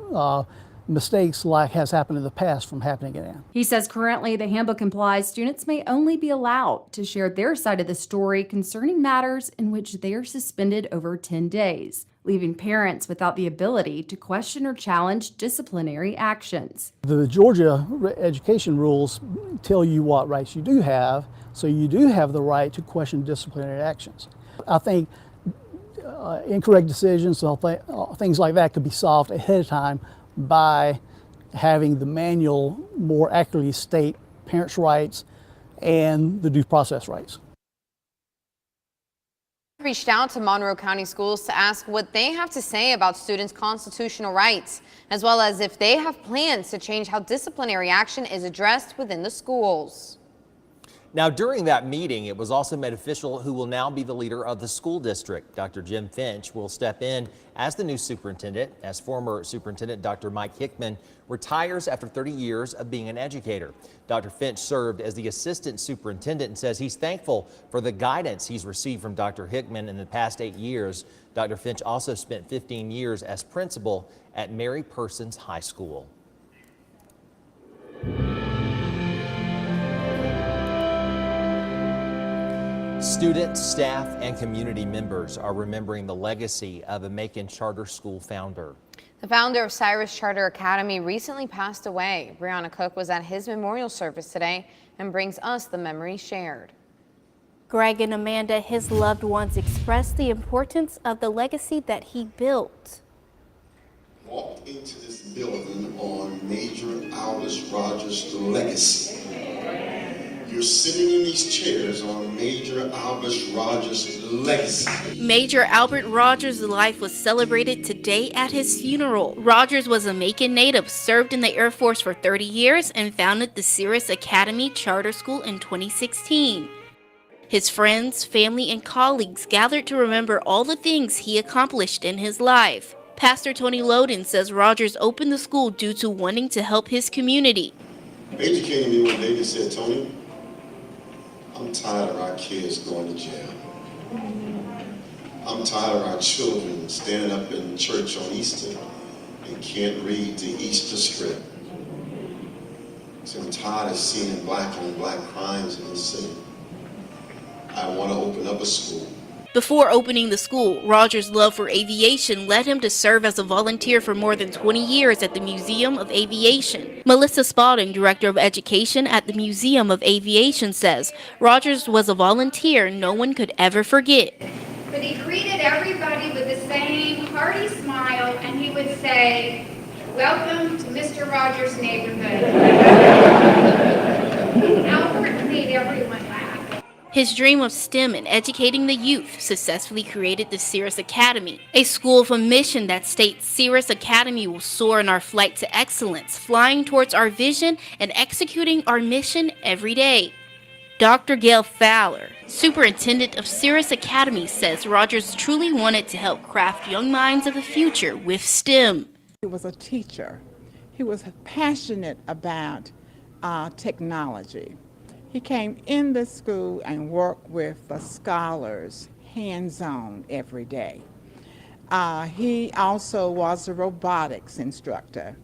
S24: mistakes like has happened in the past from happening again.
S6: He says currently the handbook implies students may only be allowed to share their side of the story concerning matters in which they are suspended over 10 days, leaving parents without the ability to question or challenge disciplinary actions.
S24: The Georgia education rules tell you what rights you do have, so you do have the right to question disciplinary actions. I think incorrect decisions, things like that could be solved ahead of time by having the manual more accurately state parents' rights and the due process rights.
S4: Reached out to Monroe County Schools to ask what they have to say about students' constitutional rights, as well as if they have plans to change how disciplinary action is addressed within the schools.
S3: Now, during that meeting, it was also made official who will now be the leader of the school district. Dr. Jim Finch will step in as the new superintendent, as former superintendent Dr. Mike Hickman retires after 30 years of being an educator. Dr. Finch served as the assistant superintendent and says he's thankful for the guidance he's received from Dr. Hickman in the past 8 years. Dr. Finch also spent 15 years as principal at Mary Persons High School. Students, staff, and community members are remembering the legacy of a Macon charter school founder.
S4: The founder of Cyrus Charter Academy recently passed away. Brianna Cook was at his memorial service today and brings us the memories shared.
S11: Greg and Amanda, his loved ones, expressed the importance of the legacy that he built.
S12: Walked into this building on Major Aldous Rogers' legacy. You're sitting in these chairs on Major Aldous Rogers' legacy.
S11: Major Albert Rogers' life was celebrated today at his funeral. Rogers was a Macon native, served in the Air Force for 30 years, and founded the Cyrus Academy Charter School in 2016. His friends, family, and colleagues gathered to remember all the things he accomplished in his life. Pastor Tony Loden says Rogers opened the school due to wanting to help his community.
S12: Major came to me one day and said, "Tony, I'm tired of our kids going to jail. I'm tired of our children standing up in church on Easter and can't read the Easter script. So I'm tired of seeing black on black crimes in the city. I want to open up a school."
S11: Before opening the school, Rogers' love for aviation led him to serve as a volunteer for more than 20 years at the Museum of Aviation. Melissa Spalding, Director of Education at the Museum of Aviation, says Rogers was a volunteer no one could ever forget.
S13: But he greeted everybody with the same hearty smile, and he would say, "Welcome to Mr. Rogers' neighborhood." Albert made everyone laugh.
S11: His dream of STEM and educating the youth successfully created the Cyrus Academy, a school of a mission that states Cyrus Academy will soar in our flight to excellence, flying towards our vision and executing our mission every day. Dr. Gail Fowler, superintendent of Cyrus Academy, says Rogers truly wanted to help craft young minds of the future with STEM.
S14: He was a teacher. He was passionate about technology. He came in the school and worked with the scholars hands-on every day. He also was a robotics instructor.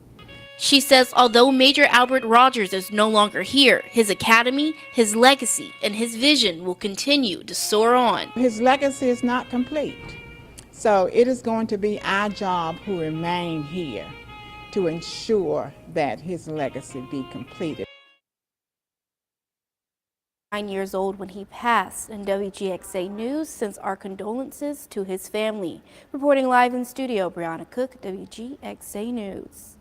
S11: She says although Major Albert Rogers is no longer here, his academy, his legacy, and his vision will continue to soar on.
S14: His legacy is not complete, so it is going to be our job who remain here to ensure that his legacy be completed.
S11: 9 years old when he passed, and WGXA News sends our condolences to his family. Reporting live in studio, Brianna Cook, WGXA News.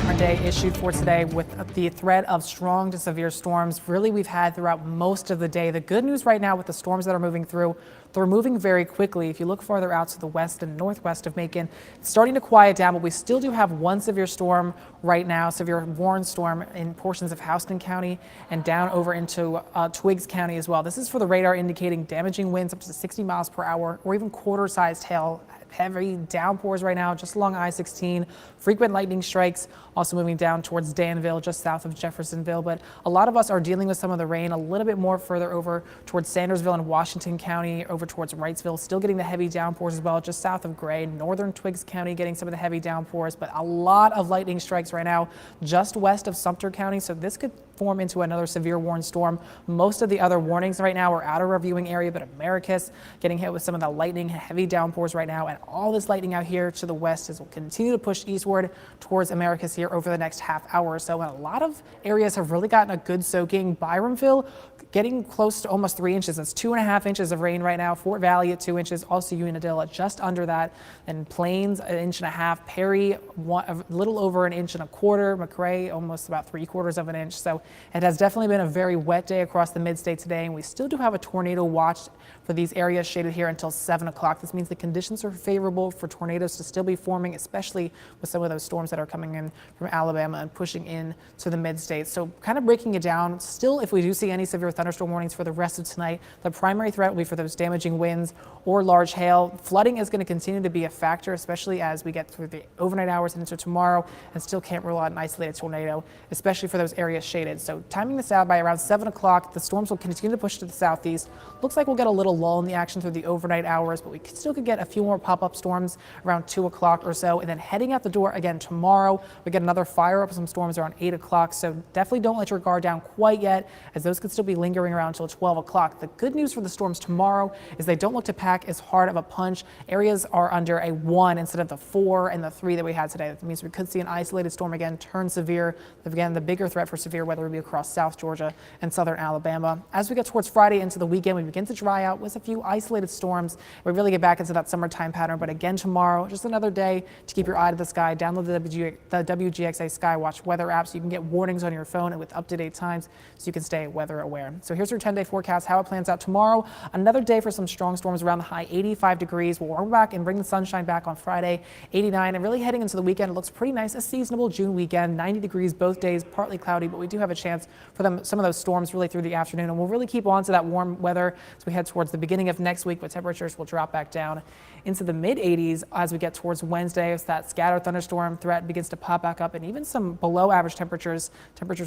S5: Our day issued for today with the threat of strong to severe storms really we've had throughout most of the day. The good news right now with the storms that are moving through, they're moving very quickly. If you look farther out to the west and northwest of Macon, it's starting to quiet down, but we still do have one severe storm right now, severe warning storm in portions of Houston County and down over into Twiggs County as well. This is for the radar indicating damaging winds up to 60 miles per hour or even quarter-sized hail. Heavy downpours right now just along I-16, frequent lightning strikes also moving down towards Danville just south of Jeffersonville, but a lot of us are dealing with some of the rain a little bit more further over towards Sandersville and Washington County, over towards Wrightsville, still getting the heavy downpours as well just south of Gray. Northern Twiggs County getting some of the heavy downpours, but a lot of lightning strikes right now just west of Sumter County, so this could form into another severe warning storm. Most of the other warnings right now are out of our viewing area, but Americus getting hit with some of the lightning, heavy downpours right now, and all this lightning out here to the west as we'll continue to push eastward towards Americus here over the next half hour or so. And a lot of areas have really gotten a good soaking. Byramville getting close to almost 3 inches. That's 2.5 inches of rain right now. Fort Valley at 2 inches. Also Unadilla just under that. And Plains 1.5 inches. Perry a little over 1.25 inches. McRae almost about 3/4 of an inch. So It has definitely been a very wet day across the mid-state today, and we still do have a tornado watch for these areas shaded here until 7 o'clock. This means the conditions are favorable for tornadoes to still be forming, especially with some of those storms that are coming in from Alabama and pushing in to the mid-state. So kind of breaking it down, still if we do see any severe thunderstorm warnings for the rest of tonight, the primary threat will be for those damaging winds or large hail. Flooding is going to continue to be a factor, especially as we get through the overnight hours and into tomorrow, and still can't rule out an isolated tornado, especially for those areas shaded. So timing this out by around 7 o'clock, the storms will continue to push to the southeast. Looks like we'll get a little lull in the action through the overnight hours, but we still could get a few more pop-up storms around 2 o'clock or so. And then heading out the door again tomorrow, we get another fire up of some storms around 8 o'clock. So definitely don't let your guard down quite yet, as those could still be lingering around until 12 o'clock. The good news for the storms tomorrow is they don't look to pack as hard of a punch. Areas are under a 1 instead of the 4 and the 3 that we had today. That means we could see an isolated storm again turn severe. Again, the bigger threat for severe weather will be across South Georgia and southern Alabama. As we get towards Friday into the weekend, we begin to dry out with a few isolated storms. We really get back into that summertime pattern. But again, tomorrow, just another day to keep your eye to the sky. Download the WGXA SkyWatch weather app so you can get warnings on your phone and with up-to-date times so you can stay weather aware. So here's your 10-day forecast, how it plans out tomorrow. Another day for some strong storms around the high 85 degrees. We'll warm back and bring the sunshine back on Friday, 89. And really heading into the weekend, it looks pretty nice. A seasonable June weekend, 90 degrees both days, partly cloudy, but we do have a chance for some of those storms really through the afternoon. And we'll really keep on to that warm weather as we head towards the beginning of next week, but temperatures will drop back down into the mid-80s as we get towards Wednesday, as that scattered thunderstorm threat begins to pop back up, and even some below average temperatures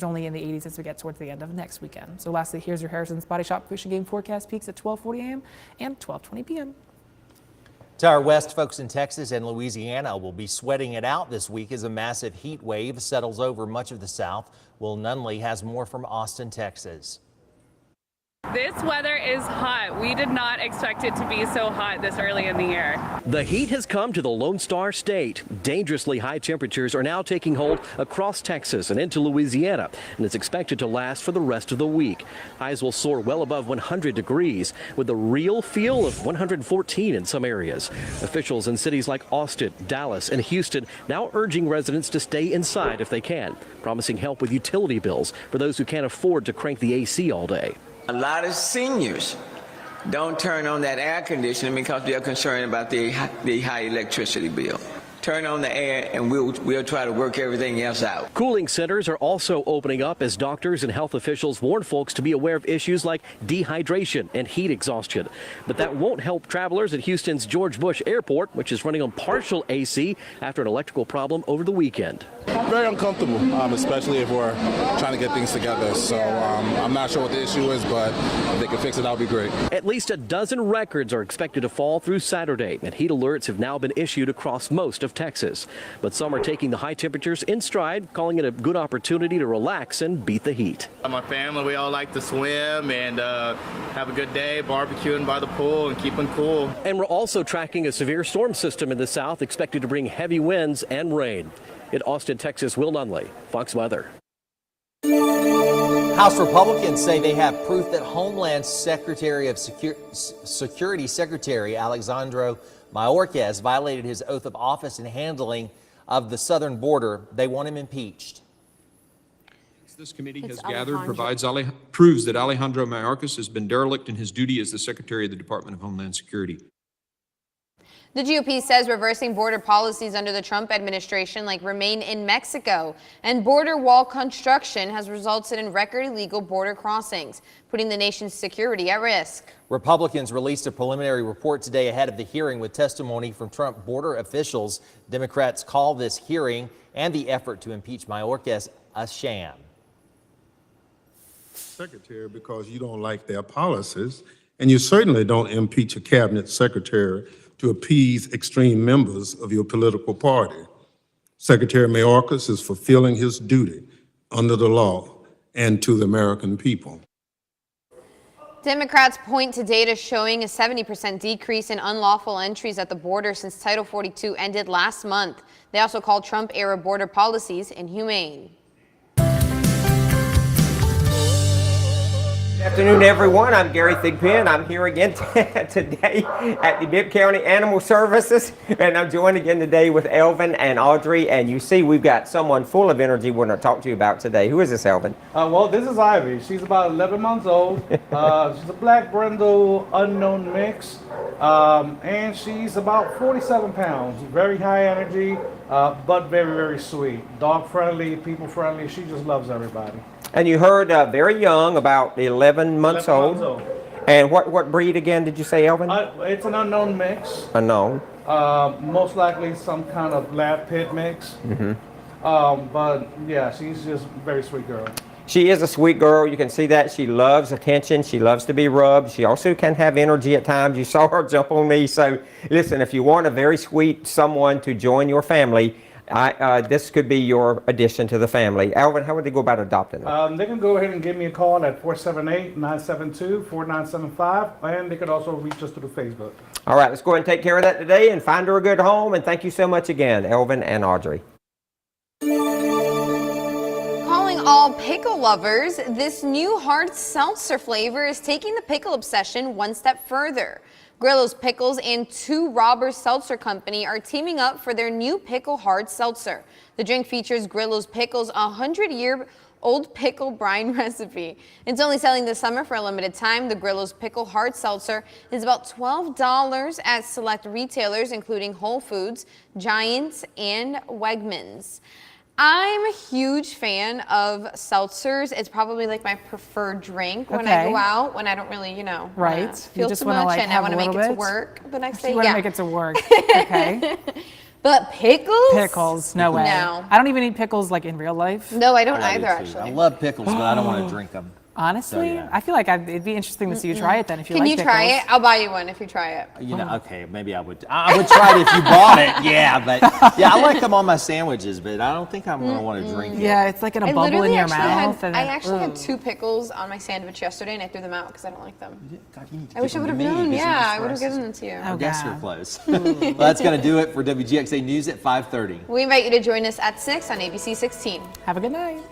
S5: only in the 80s as we get towards the end of next weekend. So lastly, here's your Harrison's Body Shop Fish and Game forecast. Peaks at 12:40 a.m. and 12:20 p.m.
S3: To our west, folks in Texas and Louisiana will be sweating it out this week as a massive heat wave settles over much of the South. Will Nunley has more from Austin, Texas.
S15: This weather is hot. We did not expect it to be so hot this early in the year.
S16: The heat has come to the Lone Star State. Dangerously high temperatures are now taking hold across Texas and into Louisiana, and it's expected to last for the rest of the week. Highs will soar well above 100 degrees, with a real feel of 114 in some areas. Officials in cities like Austin, Dallas, and Houston now urging residents to stay inside if they can, promising help with utility bills for those who can't afford to crank the AC all day.
S17: A lot of seniors don't turn on that air conditioning because they're concerned about the high electricity bill. Turn on the air and we'll try to work everything else out.
S16: Cooling centers are also opening up as doctors and health officials warn folks to be aware of issues like dehydration and heat exhaustion. But that won't help travelers at Houston's George Bush Airport, which is running on partial AC after an electrical problem over the weekend.
S20: Very uncomfortable, especially if we're trying to get things together. So I'm not sure what the issue is, but if they can fix it, that would be great.
S16: At least a dozen records are expected to fall through Saturday, and heat alerts have now been issued across most of Texas. But some are taking the high temperatures in stride, calling it a good opportunity to relax and beat the heat.
S25: My family, we all like to swim and have a good day barbecuing by the pool and keeping cool.
S16: And we're also tracking a severe storm system in the south expected to bring heavy winds and rain. In Austin, Texas, Will Nunley, Fox Weather.
S3: House Republicans say they have proof that Homeland Secretary of Security Secretary Alexandro Mayorkas violated his oath of office in handling of the southern border. They want him impeached.
S26: This committee has gathered proves that Alejandro Mayorkas has been derelict in his duty as the Secretary of the Department of Homeland Security.
S4: The GOP says reversing border policies under the Trump administration, like remain in Mexico and border wall construction, has resulted in record illegal border crossings, putting the nation's security at risk.
S3: Republicans released a preliminary report today ahead of the hearing with testimony from Trump border officials. Democrats call this hearing and the effort to impeach Mayorkas a sham.
S27: Secretary, because you don't like their policies, and you certainly don't impeach a cabinet secretary to appease extreme members of your political party. Secretary Mayorkas is fulfilling his duty under the law and to the American people.
S4: Democrats point to data showing a 70% decrease in unlawful entries at the border since Title 42 ended last month. They also call Trump-era border policies inhumane.
S1: Good afternoon, everyone. I'm Gary Thigpen. I'm here again today at the Bibb County Animal Services, and I'm joined again today with Elvin and Audrey. And you see, we've got someone full of energy we want to talk to you about today. Who is this, Elvin?
S2: Well, this is Ivy. She's about 11 months old. She's a black brindle unknown mix, and she's about 47 pounds. Very high energy, but very, very sweet. Dog friendly, people friendly. She just loves everybody.
S1: And you heard very young, about 11 months old. And what breed again did you say, Elvin?
S2: It's an unknown mix.
S1: Unknown.
S2: Most likely some kind of lab pit mix. But yeah, she's just a very sweet girl.
S1: She is a sweet girl. You can see that. She loves attention. She loves to be rubbed. She also can have energy at times. You saw her jump on me. So listen, if you want a very sweet someone to join your family, this could be your addition to the family. Alvin, how would they go about adopting them?
S2: They can go ahead and give me a call at 478-972-4975, and they could also reach us through Facebook.
S1: All right, let's go ahead and take care of that today and find her a good home. And thank you so much again, Elvin and Audrey.
S4: Calling all pickle lovers, this new hard seltzer flavor is taking the pickle obsession one step further. Grillo's Pickles and Two Robbers Seltzer Company are teaming up for their new pickle hard seltzer. The drink features Grillo's Pickles' 100-year-old pickle brine recipe. It's only selling this summer for a limited time. The Grillo's Pickle Hard Seltzer is about $12 at select retailers, including Whole Foods, Giants, and Wegmans. I'm a huge fan of seltzers. It's probably like my preferred drink when I go out, when I don't really,
S5: right.
S4: feel too much
S5: like,
S4: and I want to make it to work the next day.
S5: You want to make it to work, okay.
S4: But pickles?
S5: Pickles, no way.
S4: No.
S5: I don't even eat pickles like in real life.
S4: No, I don't either,
S3: I
S4: actually.
S3: love pickles, but I don't want to drink them.
S5: Honestly,
S3: So, yeah.
S5: I feel like it'd be interesting to see you try it then if you
S4: Can
S5: like
S4: you
S5: pickles.
S4: try it? I'll buy you one if you try it.
S3: Okay, maybe I would try it if you bought it. Yeah, but yeah, I like them on my sandwiches, but I don't think I'm going to want to drink it.
S5: Yeah, it's like in a bubble in your mouth.
S4: I actually had 2 pickles on my sandwich yesterday and I threw them out because I don't like them. I wish I would have known. Yeah, I would have given them to you.
S3: I guess you're close. Well, that's going to do it for WGXA News at 5:30.
S4: We invite you to join us at 6 on ABC 16.
S5: Have a good night.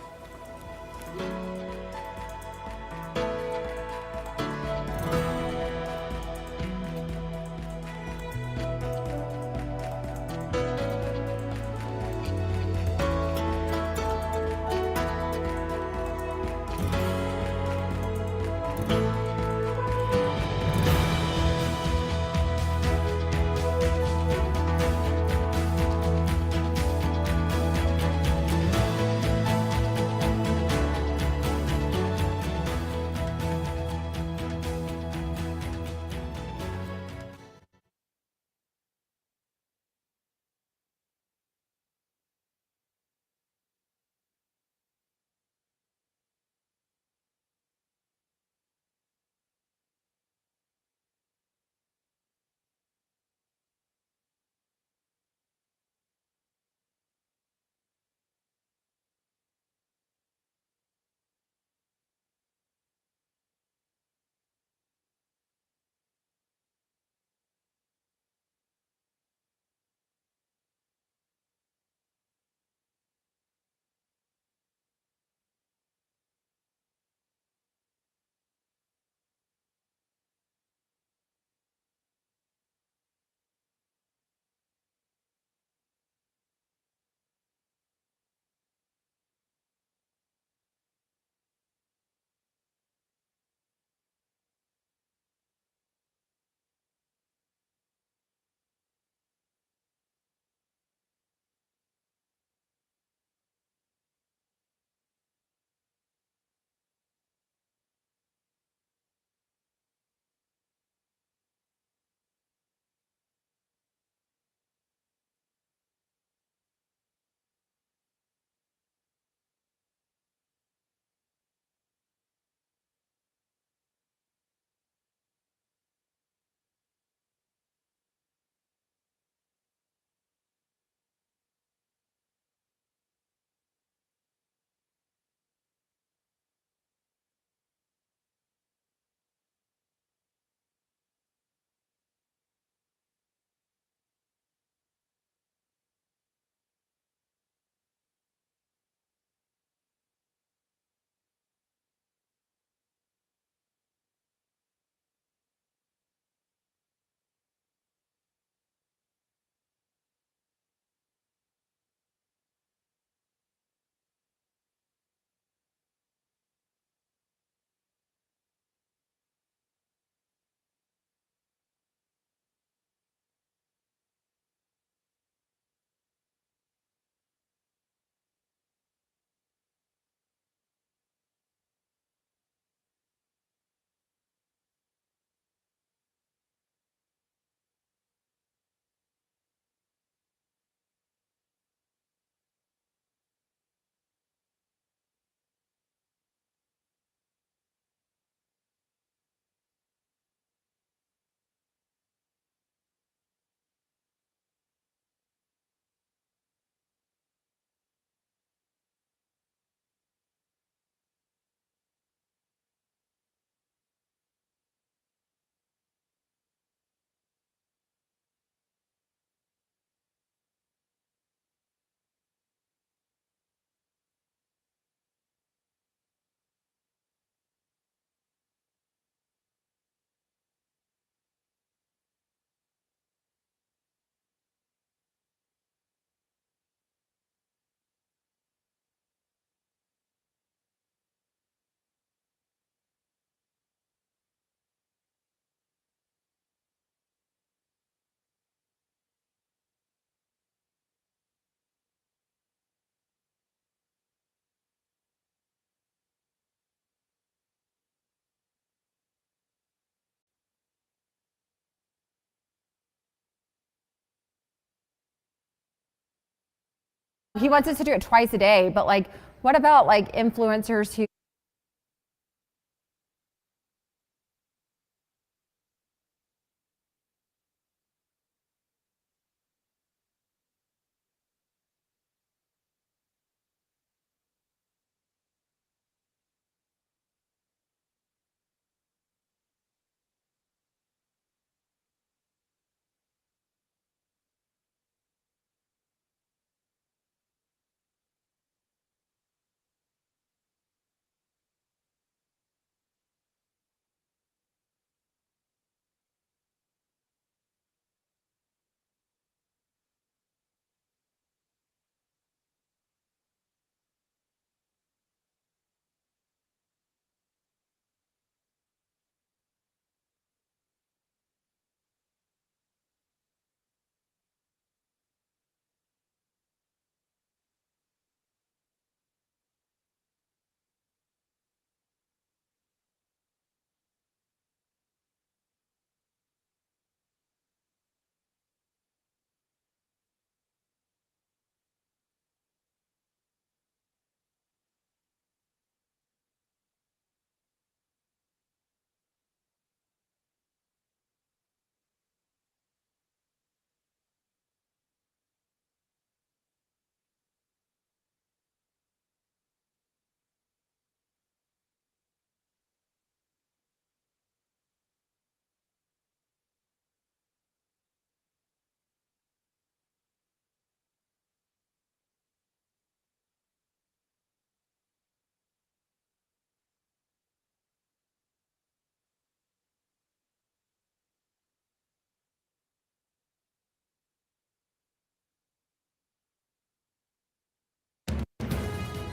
S6: He wants us to do it twice a day, but like, what about like influencers who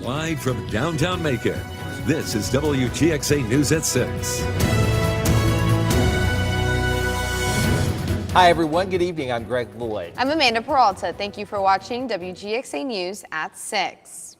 S8: Live from downtown Macon, this is WGXA News at 6.
S3: Hi, everyone. Good evening. I'm Greg Lloyd.
S4: I'm Amanda Peralta. Thank you for watching WGXA News at 6.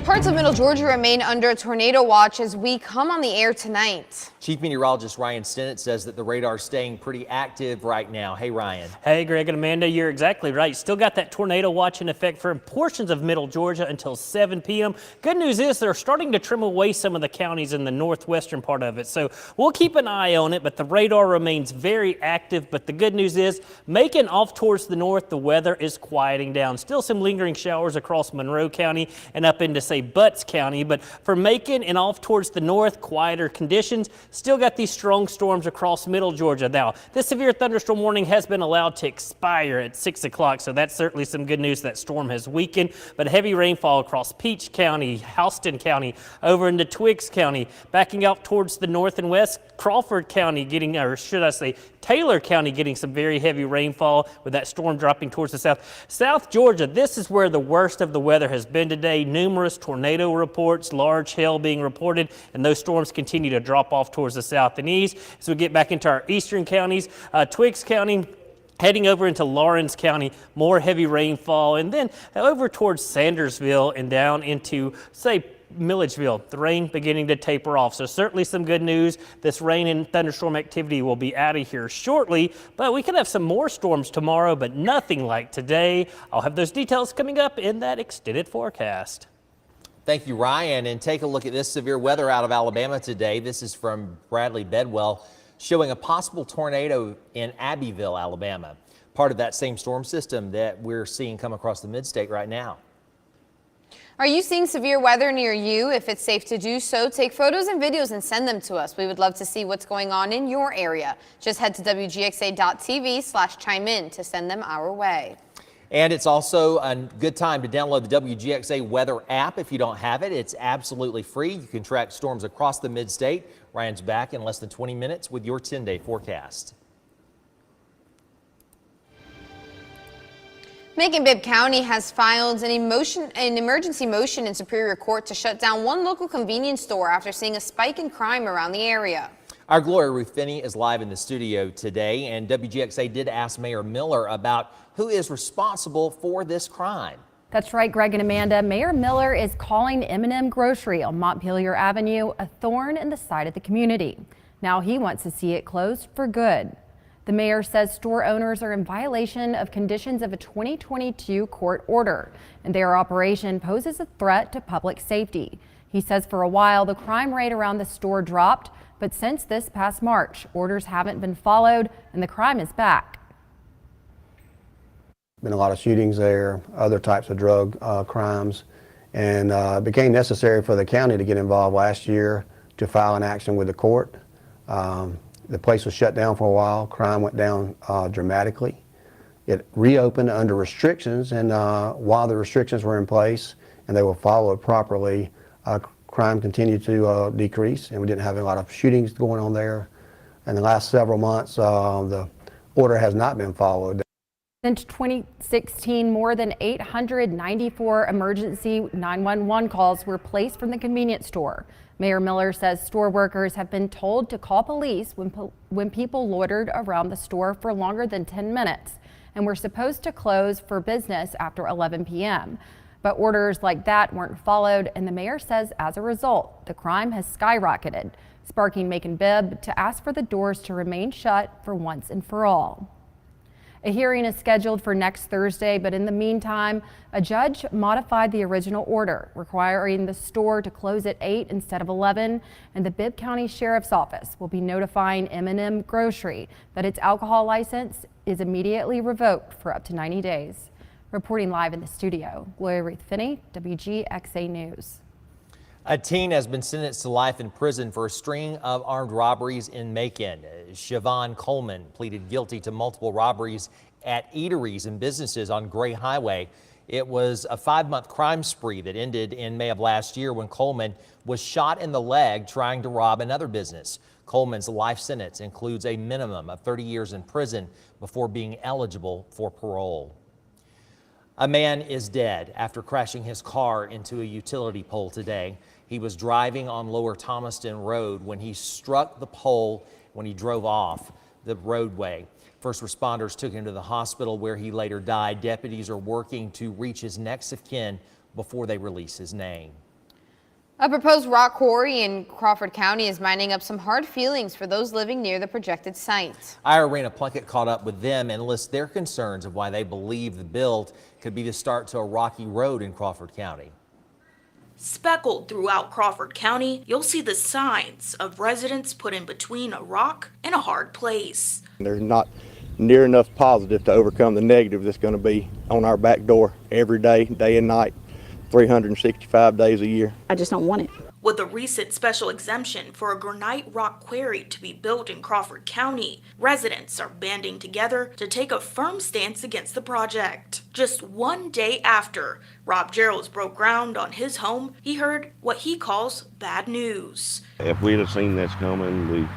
S4: Parts of Middle Georgia remain under tornado watch as we come on the air tonight.
S3: Chief Meteorologist Ryan Stennett says that the radar is staying pretty active right now. Hey, Ryan.
S9: Hey, Greg and Amanda, you're exactly right. Still got that tornado watch in effect for portions of Middle Georgia until 7 p.m. Good news is they're starting to trim away some of the counties in the northwestern part of it. So we'll keep an eye on it, but the radar remains very active. But the good news is Macon off towards the north, the weather is quieting down. Still some lingering showers across Monroe County and up into, say, Butts County. But for Macon and off towards the north, quieter conditions. Still got these strong storms across Middle Georgia. Now, this severe thunderstorm warning has been allowed to expire at 6 o'clock, so that's certainly some good news. That storm has weakened, but heavy rainfall across Peach County, Houston County, over into Twiggs County, backing out towards the north and west. Crawford County getting, or should I say, Taylor County getting some very heavy rainfall with that storm dropping towards the south. South Georgia, this is where the worst of the weather has been today. Numerous tornado reports, large hail being reported, and those storms continue to drop off towards the south and east. As we get back into our eastern counties, Twiggs County, heading over into Lawrence County, more heavy rainfall, and then over towards Sandersville and down into, say, Milledgeville, the rain beginning to taper off. So certainly some good news. This rain and thunderstorm activity will be out of here shortly, but we could have some more storms tomorrow, but nothing like today. I'll have those details coming up in that extended forecast.
S3: Thank you, Ryan. And take a look at this severe weather out of Alabama today. This is from Bradley Bedwell, showing a possible tornado in Abbeville, Alabama. Part of that same storm system that we're seeing come across the mid-state right now.
S4: Are you seeing severe weather near you? If it's safe to do so, take photos and videos and send them to us. We would love to see what's going on in your area. Just head to WGXA.tv/chime in to send them our way.
S3: And it's also a good time to download the WGXA weather app if you don't have it. It's absolutely free. You can track storms across the mid-state. Ryan's back in less than 20 minutes with your 10-day forecast.
S4: Macon-Bibb County has filed an emergency motion in Superior Court to shut down one local convenience store after seeing a spike in crime around the area.
S3: Our Gloria Ruth Finney is live in the studio today, and WGXA did ask Mayor Miller about who is responsible for this crime.
S6: That's right, Greg and Amanda. Mayor Miller is calling M&M Grocery on Montpelier Avenue a thorn in the side of the community. Now he wants to see it closed for good. The mayor says store owners are in violation of conditions of a 2022 court order, and their operation poses a threat to public safety. He says for a while the crime rate around the store dropped, but since this past March, orders haven't been followed and the crime is back.
S7: Been a lot of shootings there, other types of drug crimes, and it became necessary for the county to get involved last year to file an action with the court. The place was shut down for a while. Crime went down dramatically. It reopened under restrictions, and while the restrictions were in place and they were followed properly, crime continued to decrease, and we didn't have a lot of shootings going on there. In the last several months, the order has not been followed.
S6: Since 2016, more than 894 emergency 911 calls were placed from the convenience store. Mayor Miller says store workers have been told to call police when people loitered around the store for longer than 10 minutes and were supposed to close for business after 11 p.m. But orders like that weren't followed, and the mayor says as a result, the crime has skyrocketed, sparking Macon Bibb to ask for the doors to remain shut for once and for all. A hearing is scheduled for next Thursday, but in the meantime, a judge modified the original order, requiring the store to close at 8 instead of 11, and the Bibb County Sheriff's Office will be notifying M&M Grocery that its alcohol license is immediately revoked for up to 90 days. Reporting live in the studio, Gloria Ruth-Finney, WGXA News.
S3: A teen has been sentenced to life in prison for a string of armed robberies in Macon. Siobhan Coleman pleaded guilty to multiple robberies at eateries and businesses on Gray Highway. It was a 5-month crime spree that ended in May of last year when Coleman was shot in the leg trying to rob another business. Coleman's life sentence includes a minimum of 30 years in prison before being eligible for parole. A man is dead after crashing his car into a utility pole today. He was driving on Lower Thomaston Road when he struck the pole when he drove off the roadway. First responders took him to the hospital where he later died. Deputies are working to reach his next of kin before they release his name.
S4: A proposed rock quarry in Crawford County is minding up some hard feelings for those living near the projected site.
S3: Irina Plunkett caught up with them and lists their concerns of why they believe the build could be the start to a rocky road in Crawford County.
S11: Speckled throughout Crawford County, you'll see the signs of residents put in between a rock and a hard place.
S10: There's not near enough positive to overcome the negative that's going to be on our back door every day, day and night, 365 days a year.
S18: I just don't want it.
S11: With a recent special exemption for a granite rock quarry to be built in Crawford County, residents are banding together to take a firm stance against the project. Just one day after Rob Geralds broke ground on his home, he heard what he calls bad news.
S19: If we'd have seen this coming,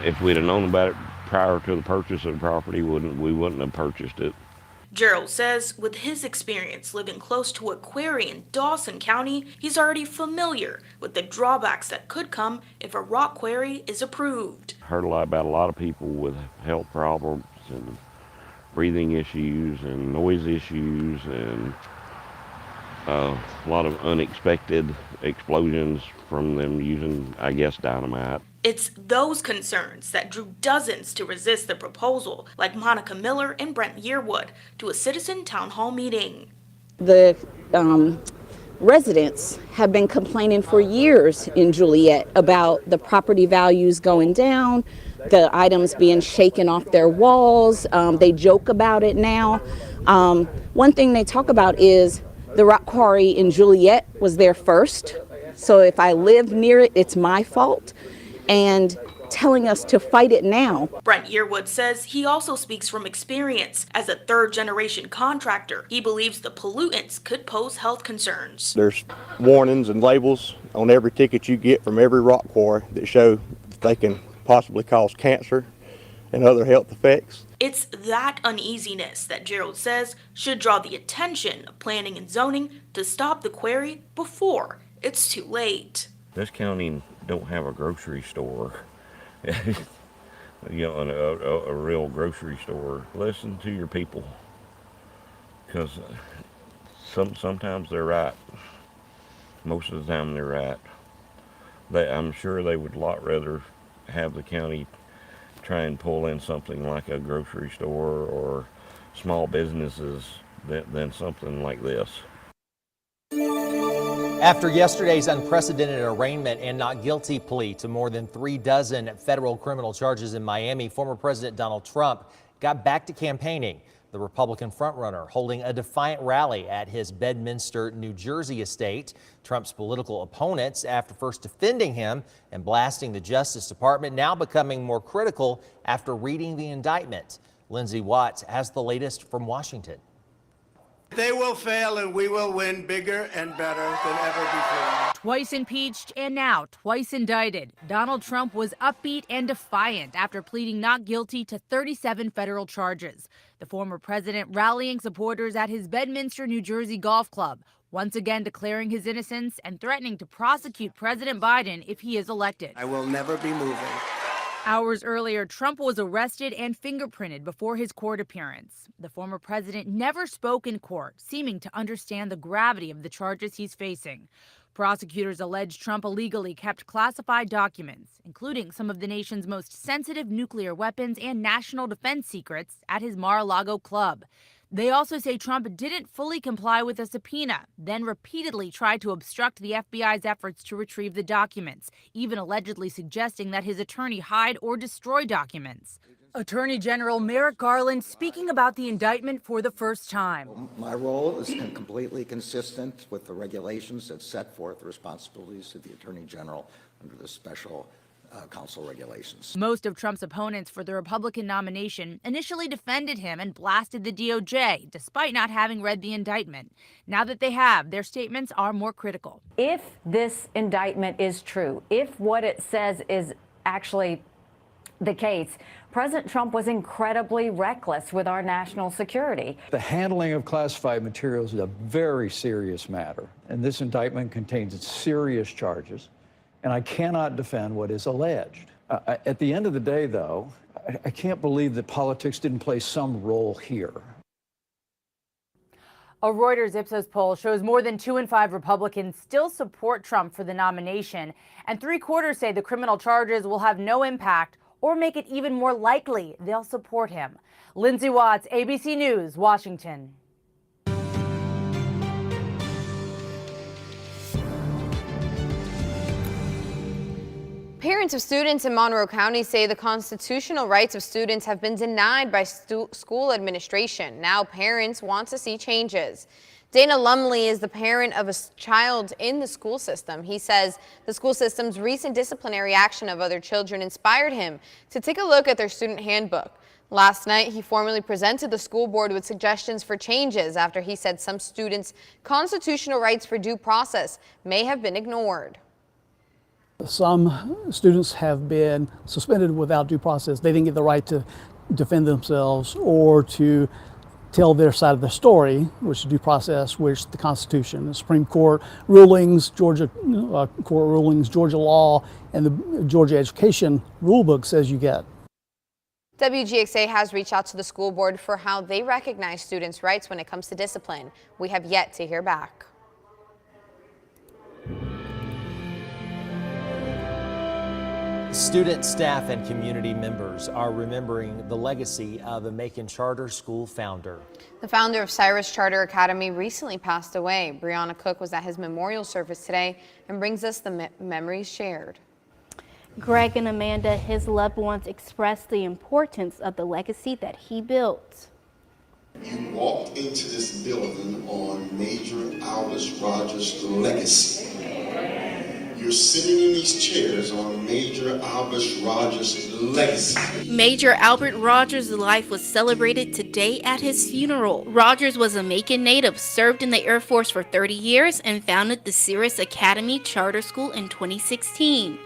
S19: if we'd have known about it prior to the purchase of the property, we wouldn't have purchased it.
S11: Gerald says with his experience living close to a quarry in Dawson County, he's already familiar with the drawbacks that could come if a rock quarry is approved.
S19: Heard a lot about a lot of people with health problems and breathing issues and noise issues and a lot of unexpected explosions from them using, I guess, dynamite.
S11: It's those concerns that drew dozens to resist the proposal, like Monica Miller and Brent Yearwood, to a citizen town hall meeting.
S18: The residents have been complaining for years in Juliet about the property values going down, the items being shaken off their walls. They joke about it now. One thing they talk about is the rock quarry in Juliet was there first. So if I live near it, it's my fault. And telling us to fight it now.
S11: Brent Yearwood says he also speaks from experience. As a third-generation contractor, he believes the pollutants could pose health concerns.
S10: There's warnings and labels on every ticket you get from every rock quarry that show that they can possibly cause cancer and other health effects.
S11: It's that uneasiness that Gerald says should draw the attention of planning and zoning to stop the quarry before it's too late.
S19: This county don't have a grocery store, a real grocery store. Listen to your people, because Sometimes they're right. Most of the time they're right. I'm sure they would a lot rather have the county try and pull in something like a grocery store or small businesses than something like this.
S3: After yesterday's unprecedented arraignment and not guilty plea to more than 36 federal criminal charges in Miami, former President Donald Trump got back to campaigning. The Republican frontrunner holding a defiant rally at his Bedminster, New Jersey estate. Trump's political opponents, after first defending him and blasting the Justice Department, now becoming more critical after reading the indictment. Lindsay Watts has the latest from Washington.
S12: They will fail and we will win bigger and better than ever before.
S13: Twice impeached and now twice indicted, Donald Trump was upbeat and defiant after pleading not guilty to 37 federal charges. The former president rallying supporters at his Bedminster, New Jersey golf club, once again declaring his innocence and threatening to prosecute President Biden if he is elected.
S12: I will never be moving.
S13: Hours earlier, Trump was arrested and fingerprinted before his court appearance. The former president never spoke in court, seeming to understand the gravity of the charges he's facing. Prosecutors allege Trump illegally kept classified documents, including some of the nation's most sensitive nuclear weapons and national defense secrets, at his Mar-a-Lago club. They also say Trump didn't fully comply with a subpoena, then repeatedly tried to obstruct the FBI's efforts to retrieve the documents, even allegedly suggesting that his attorney hide or destroy documents. Attorney General Merrick Garland speaking about the indictment for the first time.
S14: My role is completely consistent with the regulations that set forth the responsibilities of the Attorney General under the special counsel regulations.
S13: Most of Trump's opponents for the Republican nomination initially defended him and blasted the DOJ, despite not having read the indictment. Now that they have, their statements are more critical.
S21: If this indictment is true, if what it says is actually the case, President Trump was incredibly reckless with our national security.
S22: The handling of classified materials is a very serious matter, and this indictment contains serious charges, and I cannot defend what is alleged. At the end of the day, though, I can't believe that politics didn't play some role here.
S13: A Reuters Ipsos poll shows more than 2 in 5 Republicans still support Trump for the nomination, and 3/4 say the criminal charges will have no impact or make it even more likely they'll support him. Lindsay Watts, ABC News, Washington.
S4: Parents of students in Monroe County say the constitutional rights of students have been denied by school administration. Now parents want to see changes. Dana Lumley is the parent of a child in the school system. He says the school system's recent disciplinary action of other children inspired him to take a look at their student handbook. Last night, he formally presented the school board with suggestions for changes after he said some students' constitutional rights for due process may have been ignored.
S23: Some students have been suspended without due process. They didn't get the right to defend themselves or to tell their side of the story, which is due process, which the Constitution, the Supreme Court rulings, Georgia court rulings, Georgia law, and the Georgia Education Rulebook says you get.
S4: WGXA has reached out to the school board for how they recognize students' rights when it comes to discipline. We have yet to hear back.
S3: Students, staff, and community members are remembering the legacy of a Macon charter school founder.
S4: The founder of Cyrus Charter Academy recently passed away. Brianna Cook was at his memorial service today and brings us the memories shared.
S11: Greg and Amanda, his loved ones, expressed the importance of the legacy that he built.
S24: You walked into this building on Major Albert Rogers' legacy. You're sitting in these chairs on Major Albert Rogers' legacy.
S11: Major Albert Rogers' life was celebrated today at his funeral. Rogers was a Macon native, served in the Air Force for 30 years, and founded the Cyrus Academy Charter School in 2016.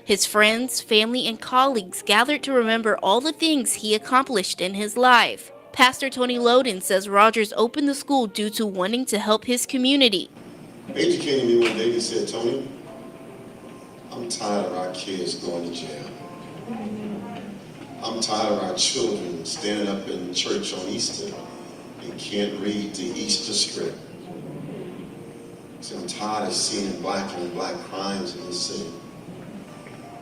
S11: His friends, family, and colleagues gathered to remember all the things he accomplished in his life. Pastor Tony Loden says Rogers opened the school due to wanting to help his community.
S24: Major came to me one day and said, "Tony, I'm tired of our kids going to jail. I'm tired of our children standing up in church on Easter and can't read the Easter script. See, I'm tired of seeing black on black crimes in this city.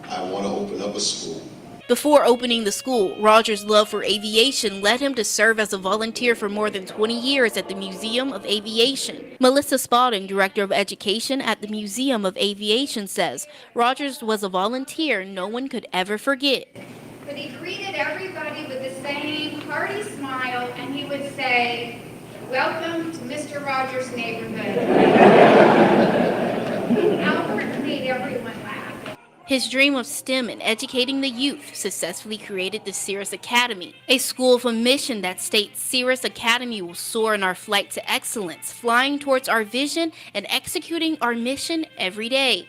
S24: I want to open up a school.
S11: Before opening the school, Rogers' love for aviation led him to serve as a volunteer for more than 20 years at the Museum of Aviation. Melissa Spalding, Director of Education at the Museum of Aviation, says Rogers was a volunteer no one could ever forget.
S15: But he greeted everybody with the same hearty smile, and he would say, "Welcome to Mr. Rogers' neighborhood." Albert made everyone laugh.
S11: His dream of STEM and educating the youth successfully created the Cirrus Academy, a school of a mission that states Cirrus Academy will soar in our flight to excellence, flying towards our vision and executing our mission every day.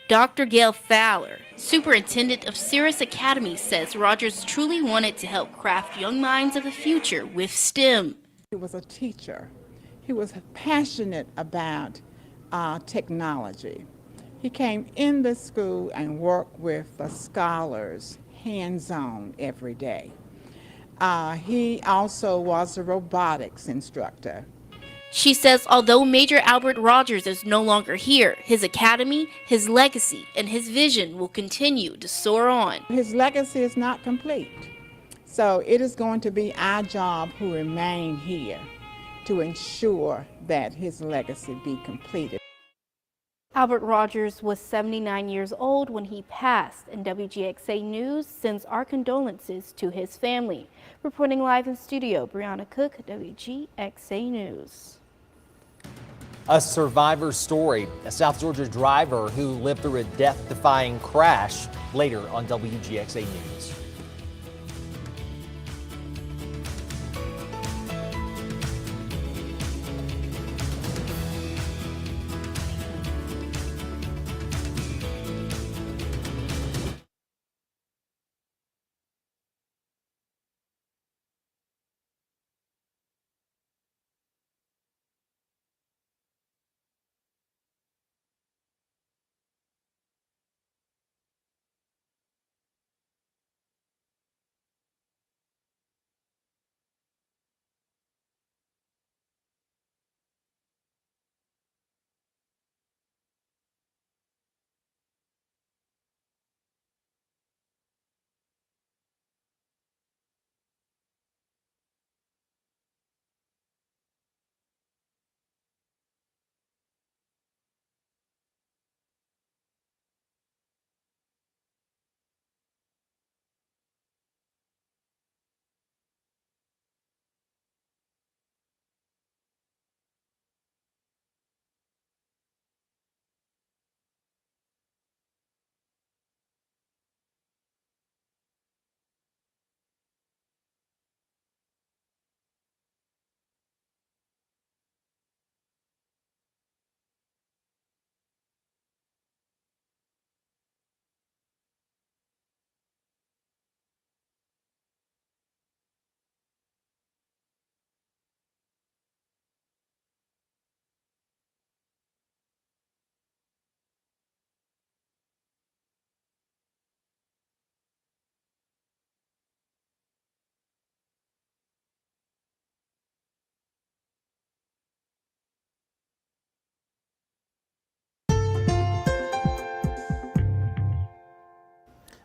S11: Dr. Gail Fowler, superintendent of Cirrus Academy, says Rogers truly wanted to help craft young minds of the future with STEM.
S16: He was a teacher. He was passionate about technology. He came in the school and worked with the scholars hands-on every day. He also was a robotics instructor.
S11: She says although Major Albert Rogers is no longer here, his academy, his legacy, and his vision will continue to soar on.
S16: His legacy is not complete. So it is going to be our job who remain here to ensure that his legacy be completed.
S11: Albert Rogers was 79 years old when he passed, and WGXA News sends our condolences to his family. Reporting live in studio, Brianna Cook, WGXA News.
S3: A survivor story, a South Georgia driver who lived through a death-defying crash, later on WGXA News.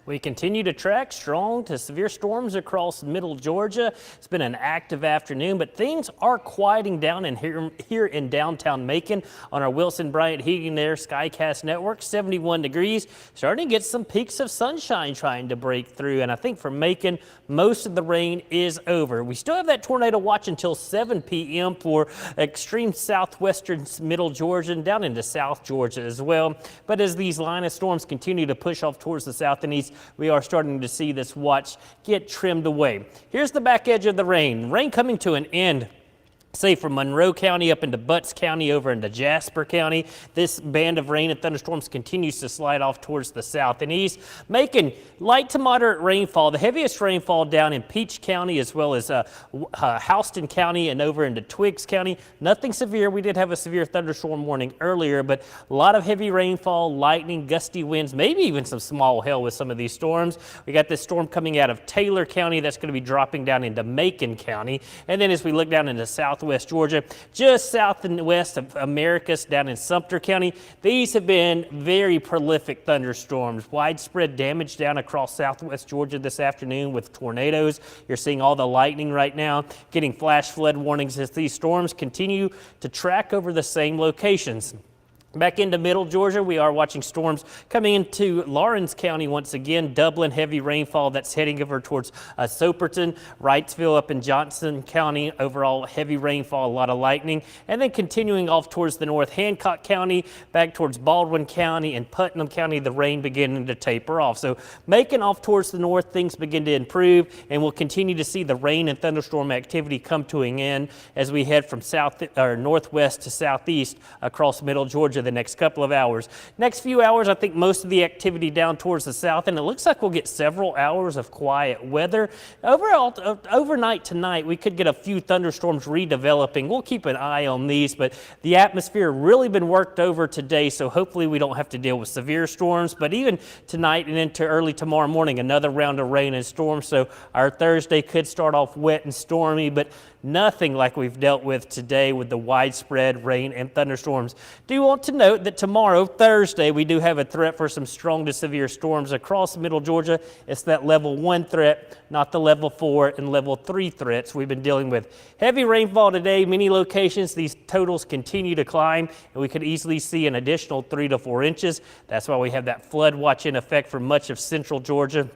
S9: We continue to track strong to severe storms across middle Georgia. It's been an active afternoon, but things are quieting down here in downtown Macon on our Wilson Bryant Heating Air Skycast network. 71 degrees, starting to get some peaks of sunshine trying to break through. And I think for Macon, most of the rain is over. We still have that tornado watch until 7 p.m. for extreme southwestern middle Georgia and down into South Georgia as well. But as these line of storms continue to push off towards the south and east, we are starting to see this watch get trimmed away. Here's the back edge of the rain. Rain coming to an end. Say from Monroe County up into Butts County over into Jasper County. This band of rain and thunderstorms continues to slide off towards the south and east, making light to moderate rainfall. The heaviest rainfall down in Peach County as well as Houston County and over into Twiggs County. Nothing severe. We did have a severe thunderstorm warning earlier, but a lot of heavy rainfall, lightning, gusty winds, maybe even some small hail with some of these storms. We got this storm coming out of Taylor County that's going to be dropping down into Macon County. And then as we look down into South southwest Georgia, just south and west of Americus down in Sumter County. These have been very prolific thunderstorms. Widespread damage down across southwest Georgia this afternoon with tornadoes. You're seeing all the lightning right now, getting flash flood warnings as these storms continue to track over the same locations. Back into middle Georgia, we are watching storms coming into Lawrence County once again. Dublin, heavy rainfall that's heading over towards Soperton, Wrightsville up in Johnson County. Overall heavy rainfall, a lot of lightning. And then continuing off towards the north, Hancock County, back towards Baldwin County and Putnam County, the rain beginning to taper off. So making off towards the north, things begin to improve, and we'll continue to see the rain and thunderstorm activity come to an end as we head from northwest to southeast across middle Georgia the next couple of hours. Next few hours, I think most of the activity down towards the south, and it looks like we'll get several hours of quiet weather. Overall, overnight tonight, we could get a few thunderstorms redeveloping. We'll keep an eye on these, but the atmosphere really been worked over today, so hopefully we don't have to deal with severe storms. But even tonight and into early tomorrow morning, another round of rain and storms, so our Thursday could start off wet and stormy, but nothing like we've dealt with today with the widespread rain and thunderstorms. Do want to note that tomorrow, Thursday, we do have a threat for some strong to severe storms across middle Georgia. It's that level 1 threat, not the level 4 and level 3 threats we've been dealing with. Heavy rainfall today, many locations. These totals continue to climb, and we could easily see an additional 3 to 4 inches. That's why we have that flood watch in effect for much of central Georgia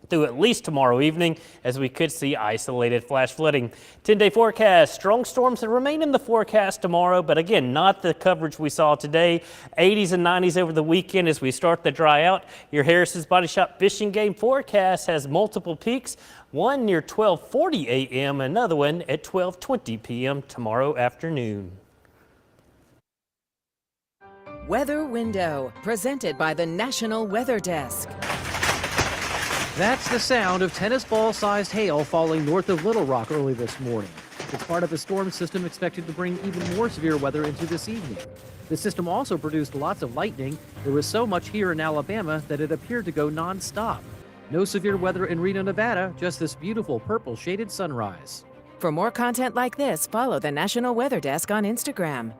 S9: through at least tomorrow evening, as we could see isolated flash flooding. 10-day forecast, strong storms that remain in the forecast tomorrow, but again, not the coverage we saw today. 80s and 90s over the weekend as we start to dry out. Your Harris's Body Shop fishing game forecast has multiple peaks, one near 12:40 a.m., another one at 12:20 p.m. tomorrow afternoon.
S1: Weather Window, presented by the National Weather Desk.
S2: That's the sound of tennis ball-sized hail falling north of Little Rock early this morning. It's part of a storm system expected to bring even more severe weather into this evening. The system also produced lots of lightning. There was so much here in Alabama that it appeared to go non-stop. No severe weather in Reno, Nevada, just this beautiful purple shaded sunrise.
S1: For more content like this, follow the National Weather Desk on Instagram.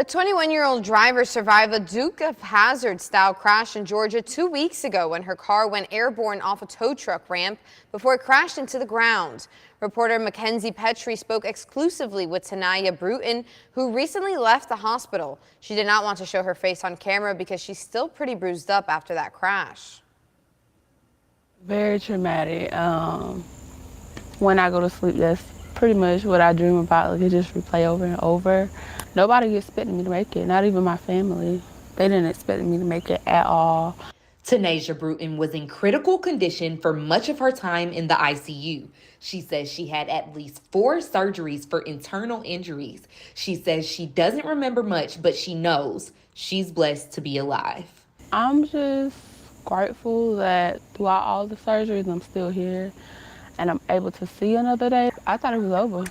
S4: A 21-year-old driver survived a Duke of Hazzard-style crash in Georgia 2 weeks ago when her car went airborne off a tow truck ramp before it crashed into the ground. Reporter Mackenzie Petrie spoke exclusively with Tanaya Bruton, who recently left the hospital. She did not want to show her face on camera because she's still pretty bruised up after that crash.
S5: Very traumatic. When I go to sleep, that's pretty much what I dream about. Like, it just replay over and over. Nobody expected me to make it, not even my family. They didn't expect me to make it at all.
S8: Tanasia Bruton was in critical condition for much of her time in the ICU. She says she had at least 4 surgeries for internal injuries. She says she doesn't remember much, but she knows she's blessed to be alive.
S5: I'm just grateful that throughout all the surgeries, I'm still here and I'm able to see another day. I thought it was over.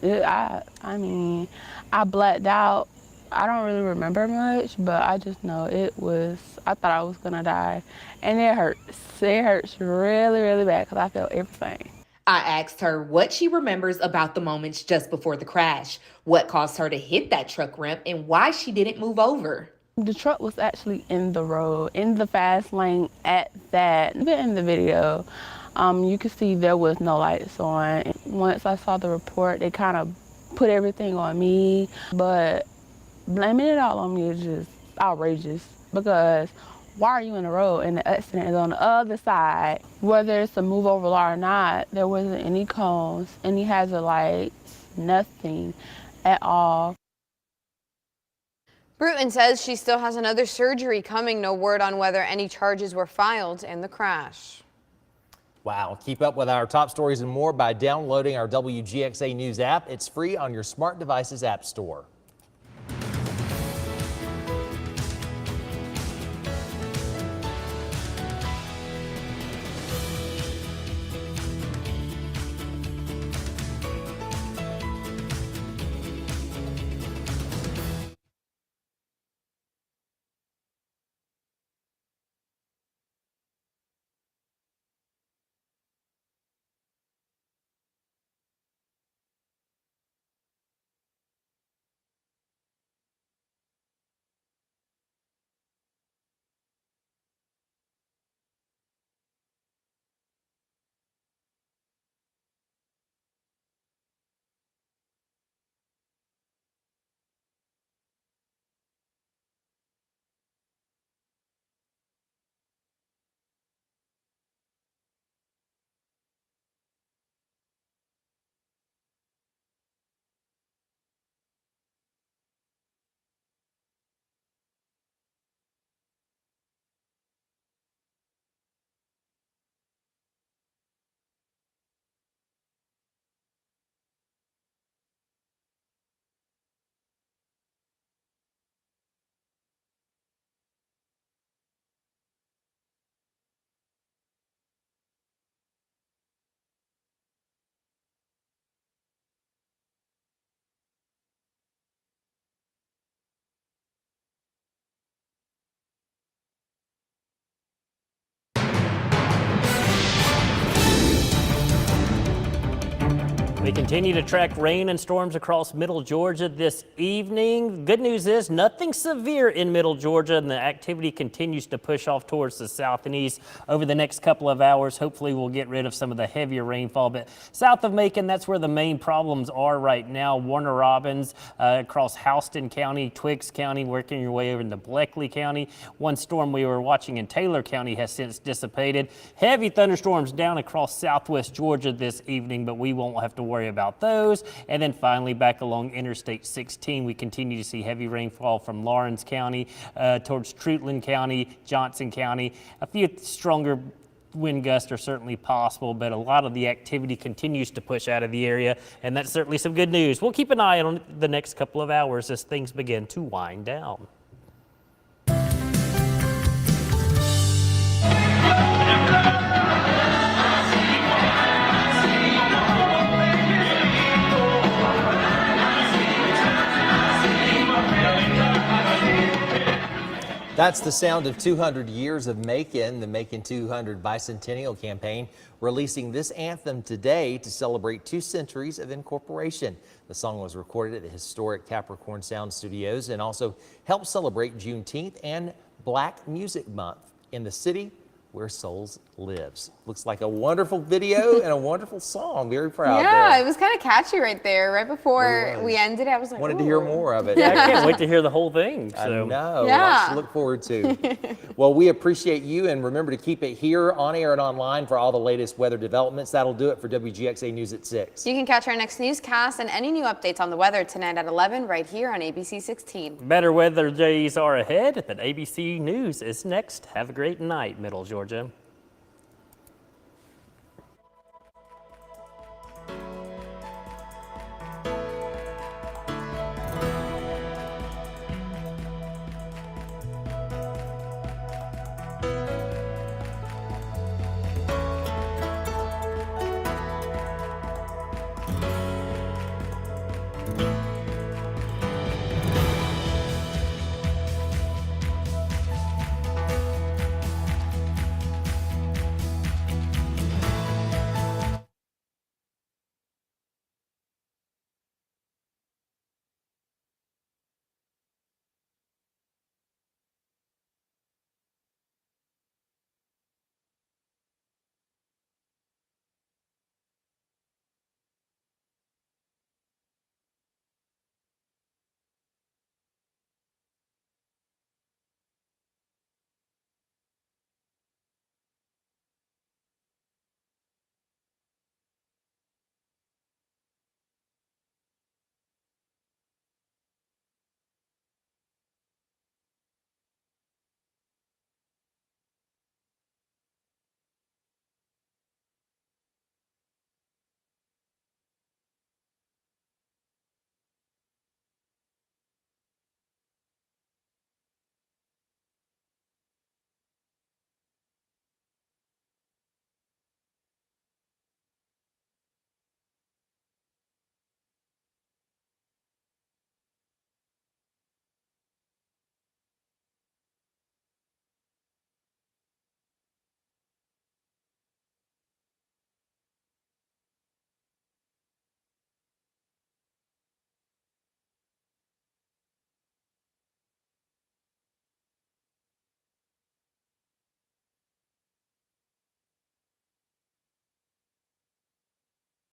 S5: I mean, I blacked out. I don't really remember much, but I just know I thought I was gonna die. And it hurts. It hurts really, really bad because I felt everything.
S8: I asked her what she remembers about the moments just before the crash, what caused her to hit that truck ramp, and why she didn't move over.
S5: The truck was actually in the road, in the fast lane at that. In the video, you could see there was no lights on. Once I saw the report, they kind of put everything on me, but blaming it all on me is just outrageous because why are you in the road and the accident is on the other side? Whether it's a move over law or not, there wasn't any cones, any hazard lights, nothing at all.
S4: Bruton says she still has another surgery coming. No word on whether any charges were filed in the crash.
S3: Wow. Keep up with our top stories and more by downloading our WGXA News app. It's free on your smart devices app store.
S9: We continue to track rain and storms across middle Georgia this evening. Good news is nothing severe in middle Georgia, and the activity continues to push off towards the south and east over the next couple of hours. Hopefully we'll get rid of some of the heavier rainfall, but south of Macon, that's where the main problems are right now. Warner Robins, across Houston County, Twiggs County, working your way over into Bleckley County. One storm we were watching in Taylor County has since dissipated. Heavy thunderstorms down across southwest Georgia this evening, but we won't have to worry about those. And then finally back along Interstate 16, we continue to see heavy rainfall from Lawrence County towards Treutlen County, Johnson County. A few stronger wind gusts are certainly possible, but a lot of the activity continues to push out of the area, and that's certainly some good news. We'll keep an eye on the next couple of hours as things begin to wind down.
S3: That's the sound of 200 years of Macon, the Macon 200 Bicentennial Campaign, releasing this anthem today to celebrate 2 centuries of incorporation. The song was recorded at the historic Capricorn Sound Studios and also helped celebrate Juneteenth and Black Music Month in the city where Souls lives. Looks like a wonderful video and a wonderful song. Very proud.
S4: Yeah,
S3: there.
S4: it was kind of catchy right there. Right before we ended, I was like,
S3: Wanted to hear more of it.
S9: Yeah, I can't wait to hear the whole thing.
S3: I
S9: So.
S3: know.
S4: Yeah.
S3: Lots to look forward to. Well, we appreciate you, and remember to keep it here on air and online for all the latest weather developments. That'll do it for WGXA News at 6.
S4: You can catch our next newscast and any new updates on the weather tonight at 11 right here on ABC 16.
S9: Better weather days are ahead, but ABC News is next. Have a great night, Middle Georgia.